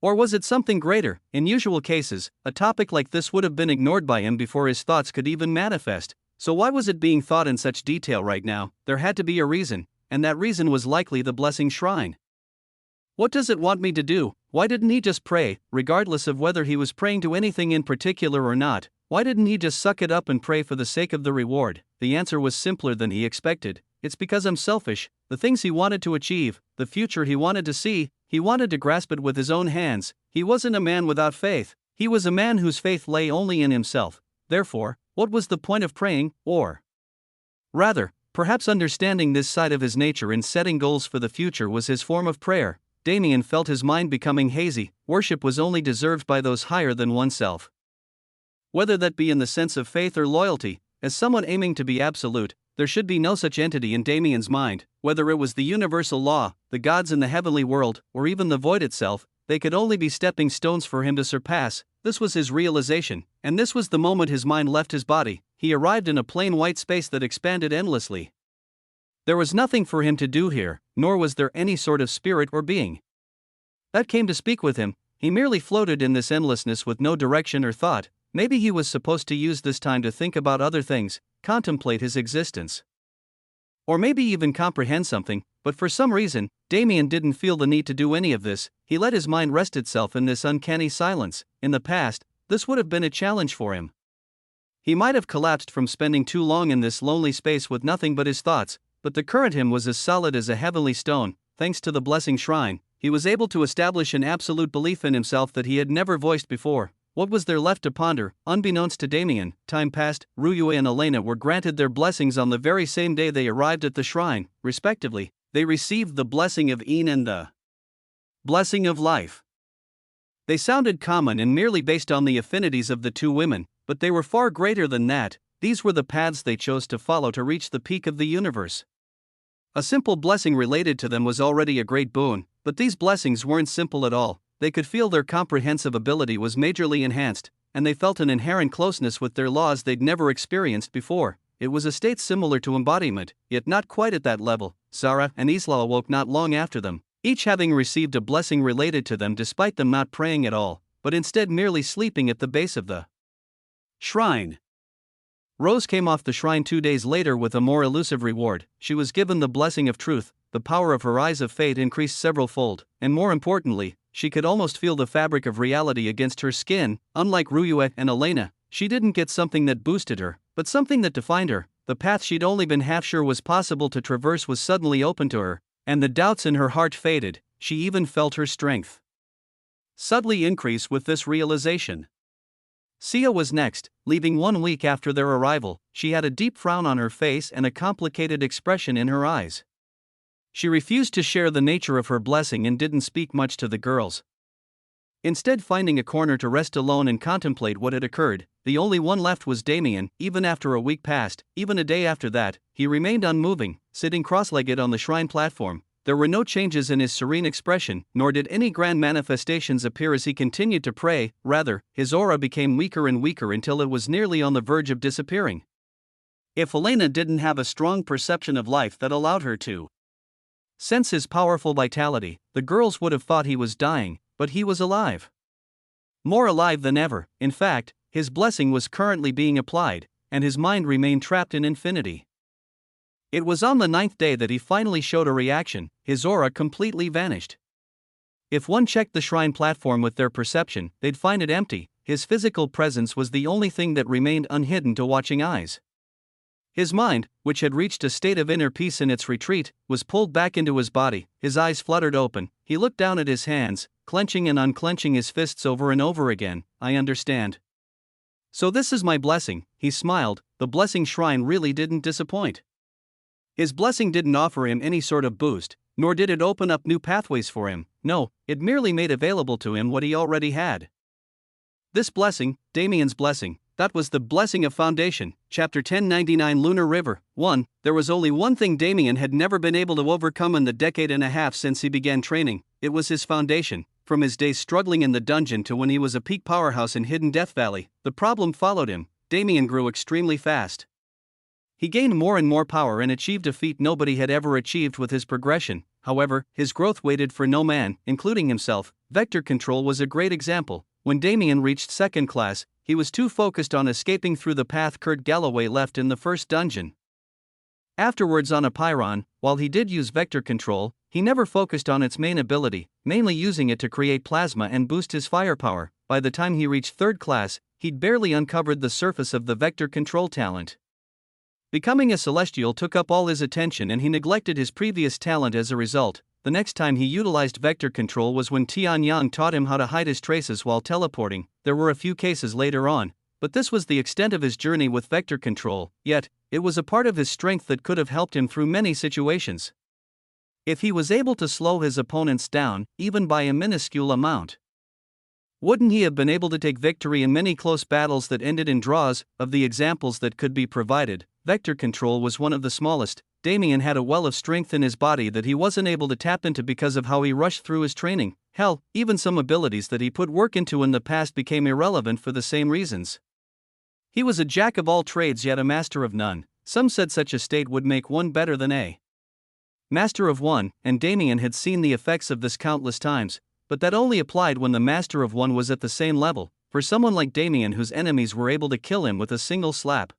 Or was it something greater? In usual cases, a topic like this would have been ignored by him before his thoughts could even manifest. So why was it being thought in such detail right now? There had to be a reason, and that reason was likely the blessing shrine. What does it want me to do? Why didn't he just pray, regardless of whether he was praying to anything in particular or not? Why didn't he just suck it up and pray for the sake of the reward? The answer was simpler than he expected. It's because I'm selfish. The things he wanted to achieve, the future he wanted to see, he wanted to grasp it with his own hands. He wasn't a man without faith. He was a man whose faith lay only in himself. Therefore, what was the point of praying? Or rather, perhaps understanding this side of his nature and setting goals for the future was his form of prayer. Damien felt his mind becoming hazy. Worship was only deserved by those higher than oneself. Whether that be in the sense of faith or loyalty, as someone aiming to be absolute, there should be no such entity in Damien's mind. Whether it was the universal law, the gods in the heavenly world, or even the void itself, they could only be stepping stones for him to surpass. This was his realization, and this was the moment his mind left his body. He arrived in a plain white space that expanded endlessly. There was nothing for him to do here, nor was there any sort of spirit or being that came to speak with him. He merely floated in this endlessness with no direction or thought. Maybe he was supposed to use this time to think about other things, contemplate his existence, or maybe even comprehend something. But for some reason, Damien didn't feel the need to do any of this. He let his mind rest itself in this uncanny silence. In the past, this would have been a challenge for him. He might have collapsed from spending too long in this lonely space with nothing but his thoughts, but the current him was as solid as a heavenly stone. Thanks to the blessing shrine, he was able to establish an absolute belief in himself that he had never voiced before. What was there left to ponder? Unbeknownst to Damien, time passed. Ryue and Elena were granted their blessings on the very same day they arrived at the shrine, respectively. They received the blessing of Een and the blessing of life. They sounded common and merely based on the affinities of the two women, but they were far greater than that. These were the paths they chose to follow to reach the peak of the universe. A simple blessing related to them was already a great boon, but these blessings weren't simple at all. They could feel their comprehensive ability was majorly enhanced, and they felt an inherent closeness with their laws they'd never experienced before. It was a state similar to embodiment, yet not quite at that level. Sarah and Isla awoke not long after them, each having received a blessing related to them despite them not praying at all, but instead merely sleeping at the base of the shrine. Rose came off the shrine 2 days later with a more elusive reward. She was given the blessing of truth. The power of her eyes of fate increased several-fold, and more importantly, she could almost feel the fabric of reality against her skin. Unlike Ryue and Elena, she didn't get something that boosted her, but something that defined her. The path she'd only been half sure was possible to traverse was suddenly open to her, and the doubts in her heart faded. She even felt her strength subtly increase with this realization. Sia was next, leaving 1 week after their arrival. She had a deep frown on her face and a complicated expression in her eyes. She refused to share the nature of her blessing and didn't speak much to the girls. Instead, finding a corner to rest alone and contemplate what had occurred, the only one left was Damien. Even after a week passed, even a day after that, he remained unmoving, sitting cross-legged on the shrine platform. There were no changes in his serene expression, nor did any grand manifestations appear as he continued to pray. Rather, his aura became weaker and weaker until it was nearly on the verge of disappearing. If Elena didn't have a strong perception of life that allowed her to sense his powerful vitality, the girls would have thought he was dying, but he was alive. More alive than ever. In fact, his blessing was currently being applied, and his mind remained trapped in infinity. It was on the 9th day that he finally showed a reaction. His aura completely vanished. If one checked the shrine platform with their perception, they'd find it empty. His physical presence was the only thing that remained unhidden to watching eyes. His mind, which had reached a state of inner peace in its retreat, was pulled back into his body. His eyes fluttered open. He looked down at his hands, clenching and unclenching his fists over and over again. I understand. So this is my blessing, he smiled. The blessing shrine really didn't disappoint. His blessing didn't offer him any sort of boost, nor did it open up new pathways for him. No, it merely made available to him what he already had. This blessing, Damien's blessing, that was the blessing of foundation. Chapter 1099 Lunar River 1. There was only one thing Damien had never been able to overcome in the decade and a half since he began training. It was his foundation. From his days struggling in the dungeon to when he was a peak powerhouse in Hidden Death Valley, the problem followed him. Damien grew extremely fast. He gained more and more power and achieved a feat nobody had ever achieved with his progression. However, his growth waited for no man, including himself. Vector control was a great example. When Damien reached 2nd class, he was too focused on escaping through the path Kurt Galloway left in the first dungeon. Afterwards on a Pyron, while he did use vector control, he never focused on its main ability, mainly using it to create plasma and boost his firepower. By the time he reached 3rd class, he'd barely uncovered the surface of the vector control talent. Becoming a celestial took up all his attention and he neglected his previous talent as a result. The next time he utilized vector control was when Tianyang taught him how to hide his traces while teleporting. There were a few cases later on, but this was the extent of his journey with vector control, yet, it was a part of his strength that could have helped him through many situations. If he was able to slow his opponents down, even by a minuscule amount, wouldn't he have been able to take victory in many close battles that ended in draws? Of the examples that could be provided, vector control was one of the smallest. Damien had a well of strength in his body that he wasn't able to tap into because of how he rushed through his training. Hell, even some abilities that he put work into in the past became irrelevant for the same reasons. He was a jack of all trades yet a master of none. Some said such a state would make one better than a master of one, and Damien had seen the effects of this countless times, but that only applied when the master of one was at the same level. For someone like Damien whose enemies were able to kill him with a single slap,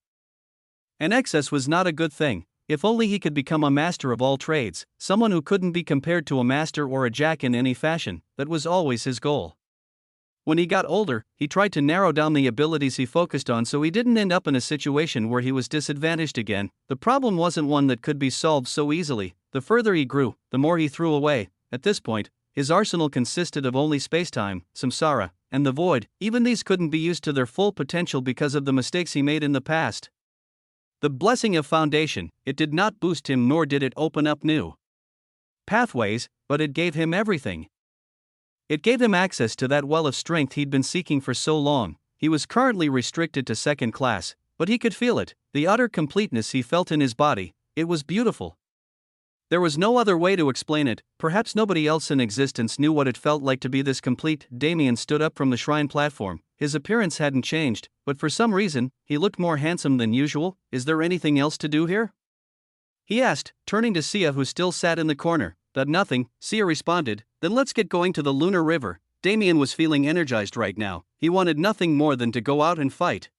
an excess was not a good thing. If only he could become a master of all trades, someone who couldn't be compared to a master or a jack in any fashion. That was always his goal. When he got older, he tried to narrow down the abilities he focused on so he didn't end up in a situation where he was disadvantaged again. The problem wasn't one that could be solved so easily. The further he grew, the more he threw away. At this point, his arsenal consisted of only spacetime, samsara, and the void. Even these couldn't be used to their full potential because of the mistakes he made in the past. The blessing of foundation, it did not boost him nor did it open up new pathways, but it gave him everything. It gave him access to that well of strength he'd been seeking for so long. He was currently restricted to second class, but he could feel it, the utter completeness he felt in his body. It was beautiful. There was no other way to explain it. Perhaps nobody else in existence knew what it felt like to be this complete. Damien stood up from the shrine platform. His appearance hadn't changed, but for some reason, he looked more handsome than usual. Is there anything else to do here? He asked, turning to Sia, who still sat in the corner. That nothing, Sia responded. Then let's get going to the Lunar River. Damien was feeling energized right now. He wanted nothing more than to go out and fight.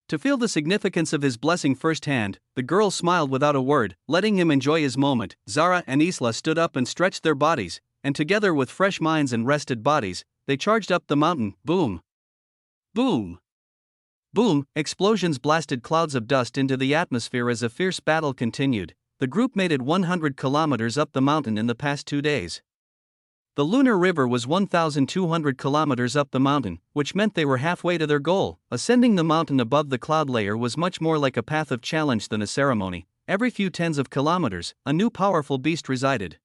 To feel the significance of his blessing firsthand, the girl smiled without a word, letting him enjoy his moment. Zara and Isla stood up and stretched their bodies, and together with fresh minds and rested bodies, they charged up the mountain. Boom! Boom! Boom! Explosions blasted clouds of dust into the atmosphere as a fierce battle continued. The group made it 100 kilometers up the mountain in the past 2 days. The Lunar River was 1,200 kilometers up the mountain, which meant they were halfway to their goal. Ascending the mountain above the cloud layer was much more like a path of challenge than a ceremony. Every few tens of kilometers, a new powerful beast resided,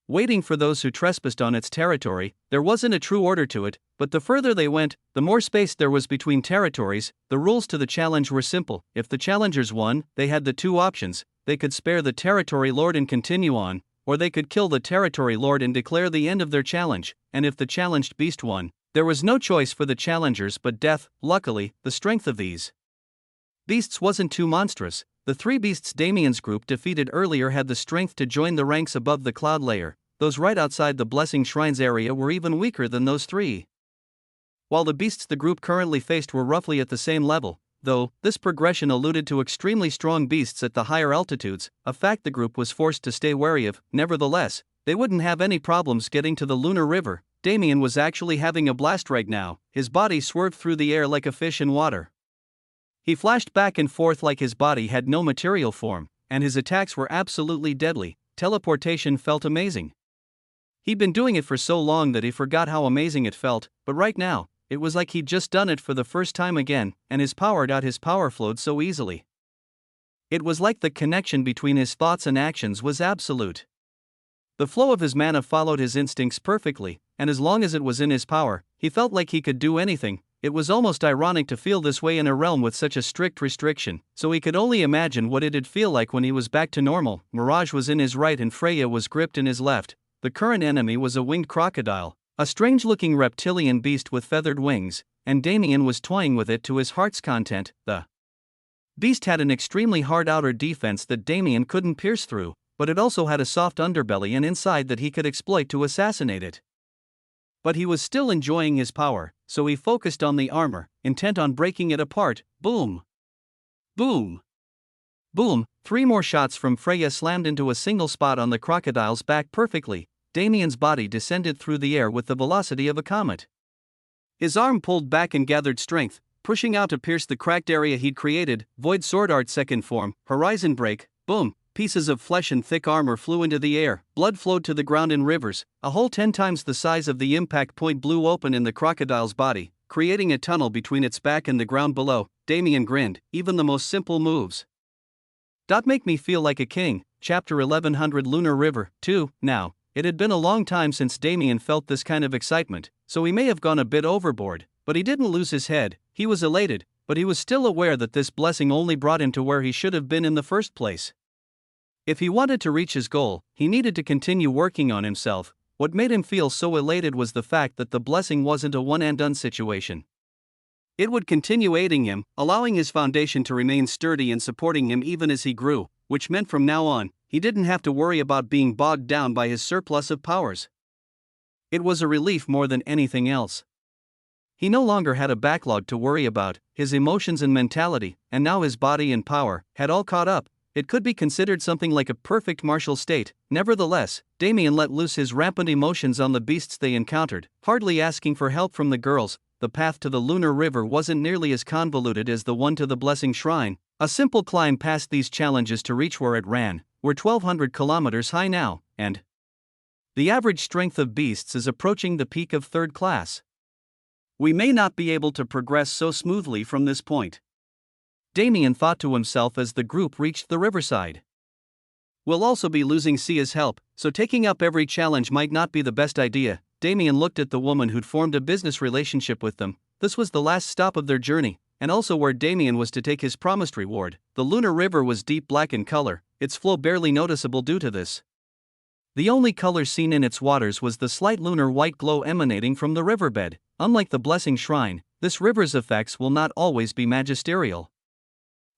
waiting for those who trespassed on its territory. There wasn't a true order to it, but the further they went, the more space there was between territories. The rules to the challenge were simple. If the challengers won, they had the two options. They could spare the territory lord and continue on, or they could kill the territory lord and declare the end of their challenge. And if the challenged beast won, there was no choice for the challengers but death. Luckily, the strength of these beasts wasn't too monstrous. The 3 beasts Damien's group defeated earlier had the strength to join the ranks above the cloud layer. Those right outside the Blessing Shrines area were even weaker than those 3. While the beasts the group currently faced were roughly at the same level, though, this progression alluded to extremely strong beasts at the higher altitudes, a fact the group was forced to stay wary of. Nevertheless, they wouldn't have any problems getting to the Lunar River. Damien was actually having a blast right now. His body swerved through the air like a fish in water. He flashed back and forth like his body had no material form, and his attacks were absolutely deadly. Teleportation felt amazing. He'd been doing it for so long that he forgot how amazing it felt, but right now, it was like he'd just done it for the first time again, and his power flowed so easily. It was like the connection between his thoughts and actions was absolute. The flow of his mana followed his instincts perfectly, and as long as it was in his power, he felt like he could do anything. It was almost ironic to feel this way in a realm with such a strict restriction, so he could only imagine what it'd feel like when he was back to normal. Mirage was in his right and Freya was gripped in his left. The current enemy was a winged crocodile, a strange-looking reptilian beast with feathered wings, and Damien was toying with it to his heart's content. The beast had an extremely hard outer defense that Damien couldn't pierce through, but it also had a soft underbelly and inside that he could exploit to assassinate it. But he was still enjoying his power, so he focused on the armor, intent on breaking it apart. Boom! Boom! Boom! 3 more shots from Freya slammed into a single spot on the crocodile's back perfectly. Damien's body descended through the air with the velocity of a comet. His arm pulled back and gathered strength, pushing out to pierce the cracked area he'd created. Void Sword Art second form, Horizon Break. Boom! Pieces of flesh and thick armor flew into the air. Blood flowed to the ground in rivers. A hole 10 times the size of the impact point blew open in the crocodile's body, creating a tunnel between its back and the ground below. Damien grinned. Even the most simple moves make me feel like a king. Chapter 1100 Lunar River 2. Now, it had been a long time since Damien felt this kind of excitement, so he may have gone a bit overboard, but he didn't lose his head. He was elated, but he was still aware that this blessing only brought him to where he should have been in the first place. If he wanted to reach his goal, he needed to continue working on himself. What made him feel so elated was the fact that the blessing wasn't a one-and-done situation. It would continue aiding him, allowing his foundation to remain sturdy and supporting him even as he grew, which meant from now on, he didn't have to worry about being bogged down by his surplus of powers. It was a relief more than anything else. He no longer had a backlog to worry about. His emotions and mentality, and now his body and power, had all caught up, it could be considered something like a perfect martial state. Nevertheless, Damien let loose his rampant emotions on the beasts they encountered, hardly asking for help from the girls. The path to the lunar river wasn't nearly as convoluted as the one to the Blessing Shrine. A simple climb past these challenges to reach where it ran, were 1,200 kilometers high now, and the average strength of beasts is approaching the peak of third class. We may not be able to progress so smoothly from this point, Damien thought to himself as the group reached the riverside. We'll also be losing Sia's help, so taking up every challenge might not be the best idea. Damien looked at the woman who'd formed a business relationship with them. This was the last stop of their journey, and also where Damien was to take his promised reward. The lunar river was deep black in color, its flow barely noticeable due to this. The only color seen in its waters was the slight lunar white glow emanating from the riverbed. Unlike the Blessing Shrine, this river's effects will not always be magisterial.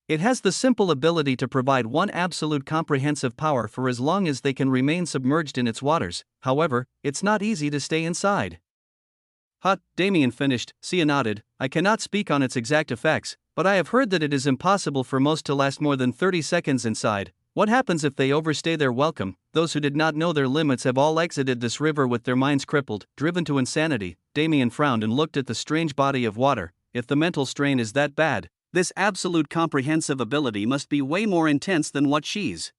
It has the simple ability to provide one absolute comprehensive power for as long as they can remain submerged in its waters. However, it's not easy to stay inside. Damien finished. Sia nodded. I cannot speak on its exact effects, but I have heard that it is impossible for most to last more than 30 seconds inside. What happens if they overstay their welcome? Those who did not know their limits have all exited this river with their minds crippled, driven to insanity. Damien frowned and looked at the strange body of water. If the mental strain is that bad, this absolute comprehensive ability must be way more intense than what she's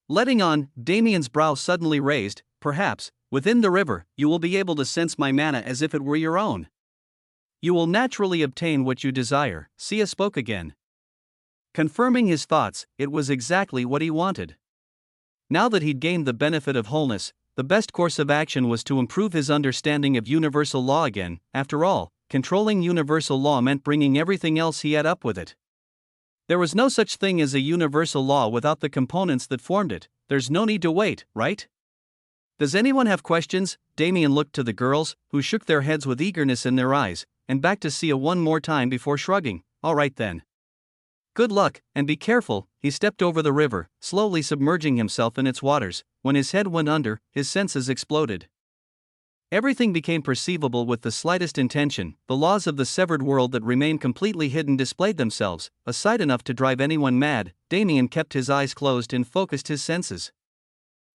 letting on. Damien's brow suddenly raised. Perhaps, within the river, you will be able to sense my mana as if it were your own. You will naturally obtain what you desire. Sia spoke again, confirming his thoughts. It was exactly what he wanted. Now that he'd gained the benefit of wholeness, the best course of action was to improve his understanding of universal law again. After all, controlling universal law meant bringing everything else he had up with it. There was no such thing as a universal law without the components that formed it. There's no need to wait, right? Does anyone have questions? Damien looked to the girls, who shook their heads with eagerness in their eyes, and back to Sia one more time before shrugging. All right then. Good luck, and be careful. He stepped over the river, slowly submerging himself in its waters. When his head went under, his senses exploded. Everything became perceivable with the slightest intention. The laws of the severed world that remained completely hidden displayed themselves, a sight enough to drive anyone mad. Damien kept his eyes closed and focused his senses.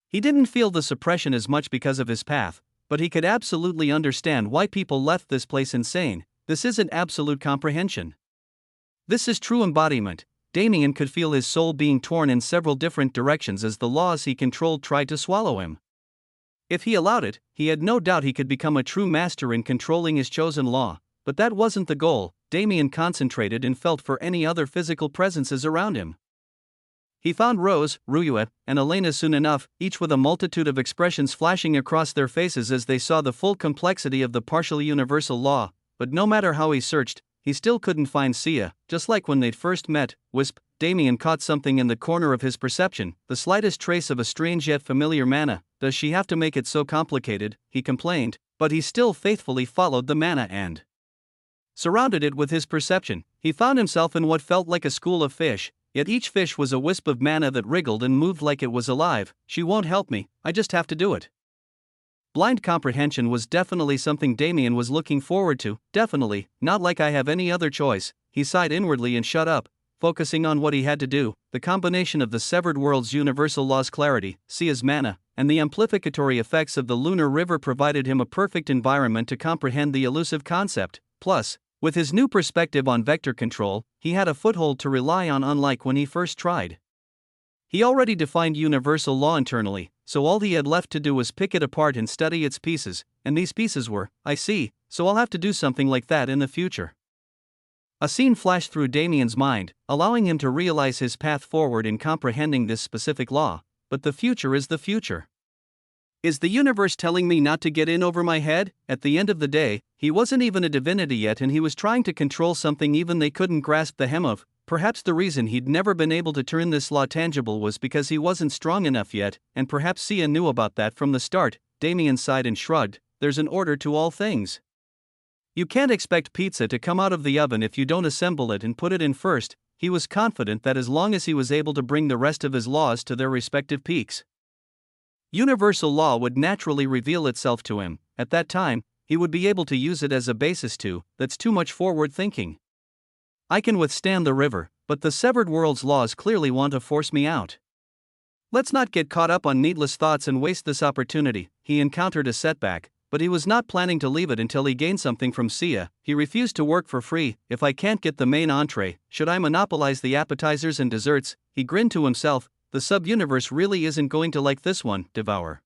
He didn't feel the suppression as much because of his path, but he could absolutely understand why people left this place insane. This isn't absolute comprehension. This is true embodiment. Damien could feel his soul being torn in several different directions as the laws he controlled tried to swallow him. If he allowed it, he had no doubt he could become a true master in controlling his chosen law, but that wasn't the goal. Damien concentrated and felt for any other physical presences around him. He found Rose, Ruyuet, and Elena soon enough, each with a multitude of expressions flashing across their faces as they saw the full complexity of the partial universal law, but no matter how he searched, he still couldn't find Sia. Just like when they'd first met. Wisp, Damien caught something in the corner of his perception, the slightest trace of a strange yet familiar mana. Does she have to make it so complicated? He complained, but he still faithfully followed the mana and surrounded it with his perception. He found himself in what felt like a school of fish, yet each fish was a wisp of mana that wriggled and moved like it was alive. She won't help me, I just have to do it. Blind comprehension was definitely something Damien was looking forward to. Definitely, not like I have any other choice. He sighed inwardly and shut up, focusing on what he had to do. The combination of the severed world's universal law's clarity, Sia's mana, and the amplificatory effects of the lunar river provided him a perfect environment to comprehend the elusive concept. Plus, with his new perspective on vector control, he had a foothold to rely on, unlike when he first tried. He already defined universal law internally, so all he had left to do was pick it apart and study its pieces, and these pieces were, I see, so I'll have to do something like that in the future. A scene flashed through Damien's mind, allowing him to realize his path forward in comprehending this specific law. But the future is the future. Is the universe telling me not to get in over my head? At the end of the day, he wasn't even a divinity yet, and he was trying to control something even they couldn't grasp the hem of. Perhaps the reason he'd never been able to turn this law tangible was because he wasn't strong enough yet, and perhaps Sia knew about that from the start. Damien sighed and shrugged. There's an order to all things. You can't expect pizza to come out of the oven if you don't assemble it and put it in first. He was confident that as long as he was able to bring the rest of his laws to their respective peaks, universal law would naturally reveal itself to him. At that time, he would be able to use it as a basis to. That's too much forward thinking. I can withstand the river, but the severed world's laws clearly want to force me out. Let's not get caught up on needless thoughts and waste this opportunity. He encountered a setback, but he was not planning to leave it until he gained something from Sia. He refused to work for free. If I can't get the main entree, should I monopolize the appetizers and desserts? He grinned to himself. The sub-universe really isn't going to like this one. Devour.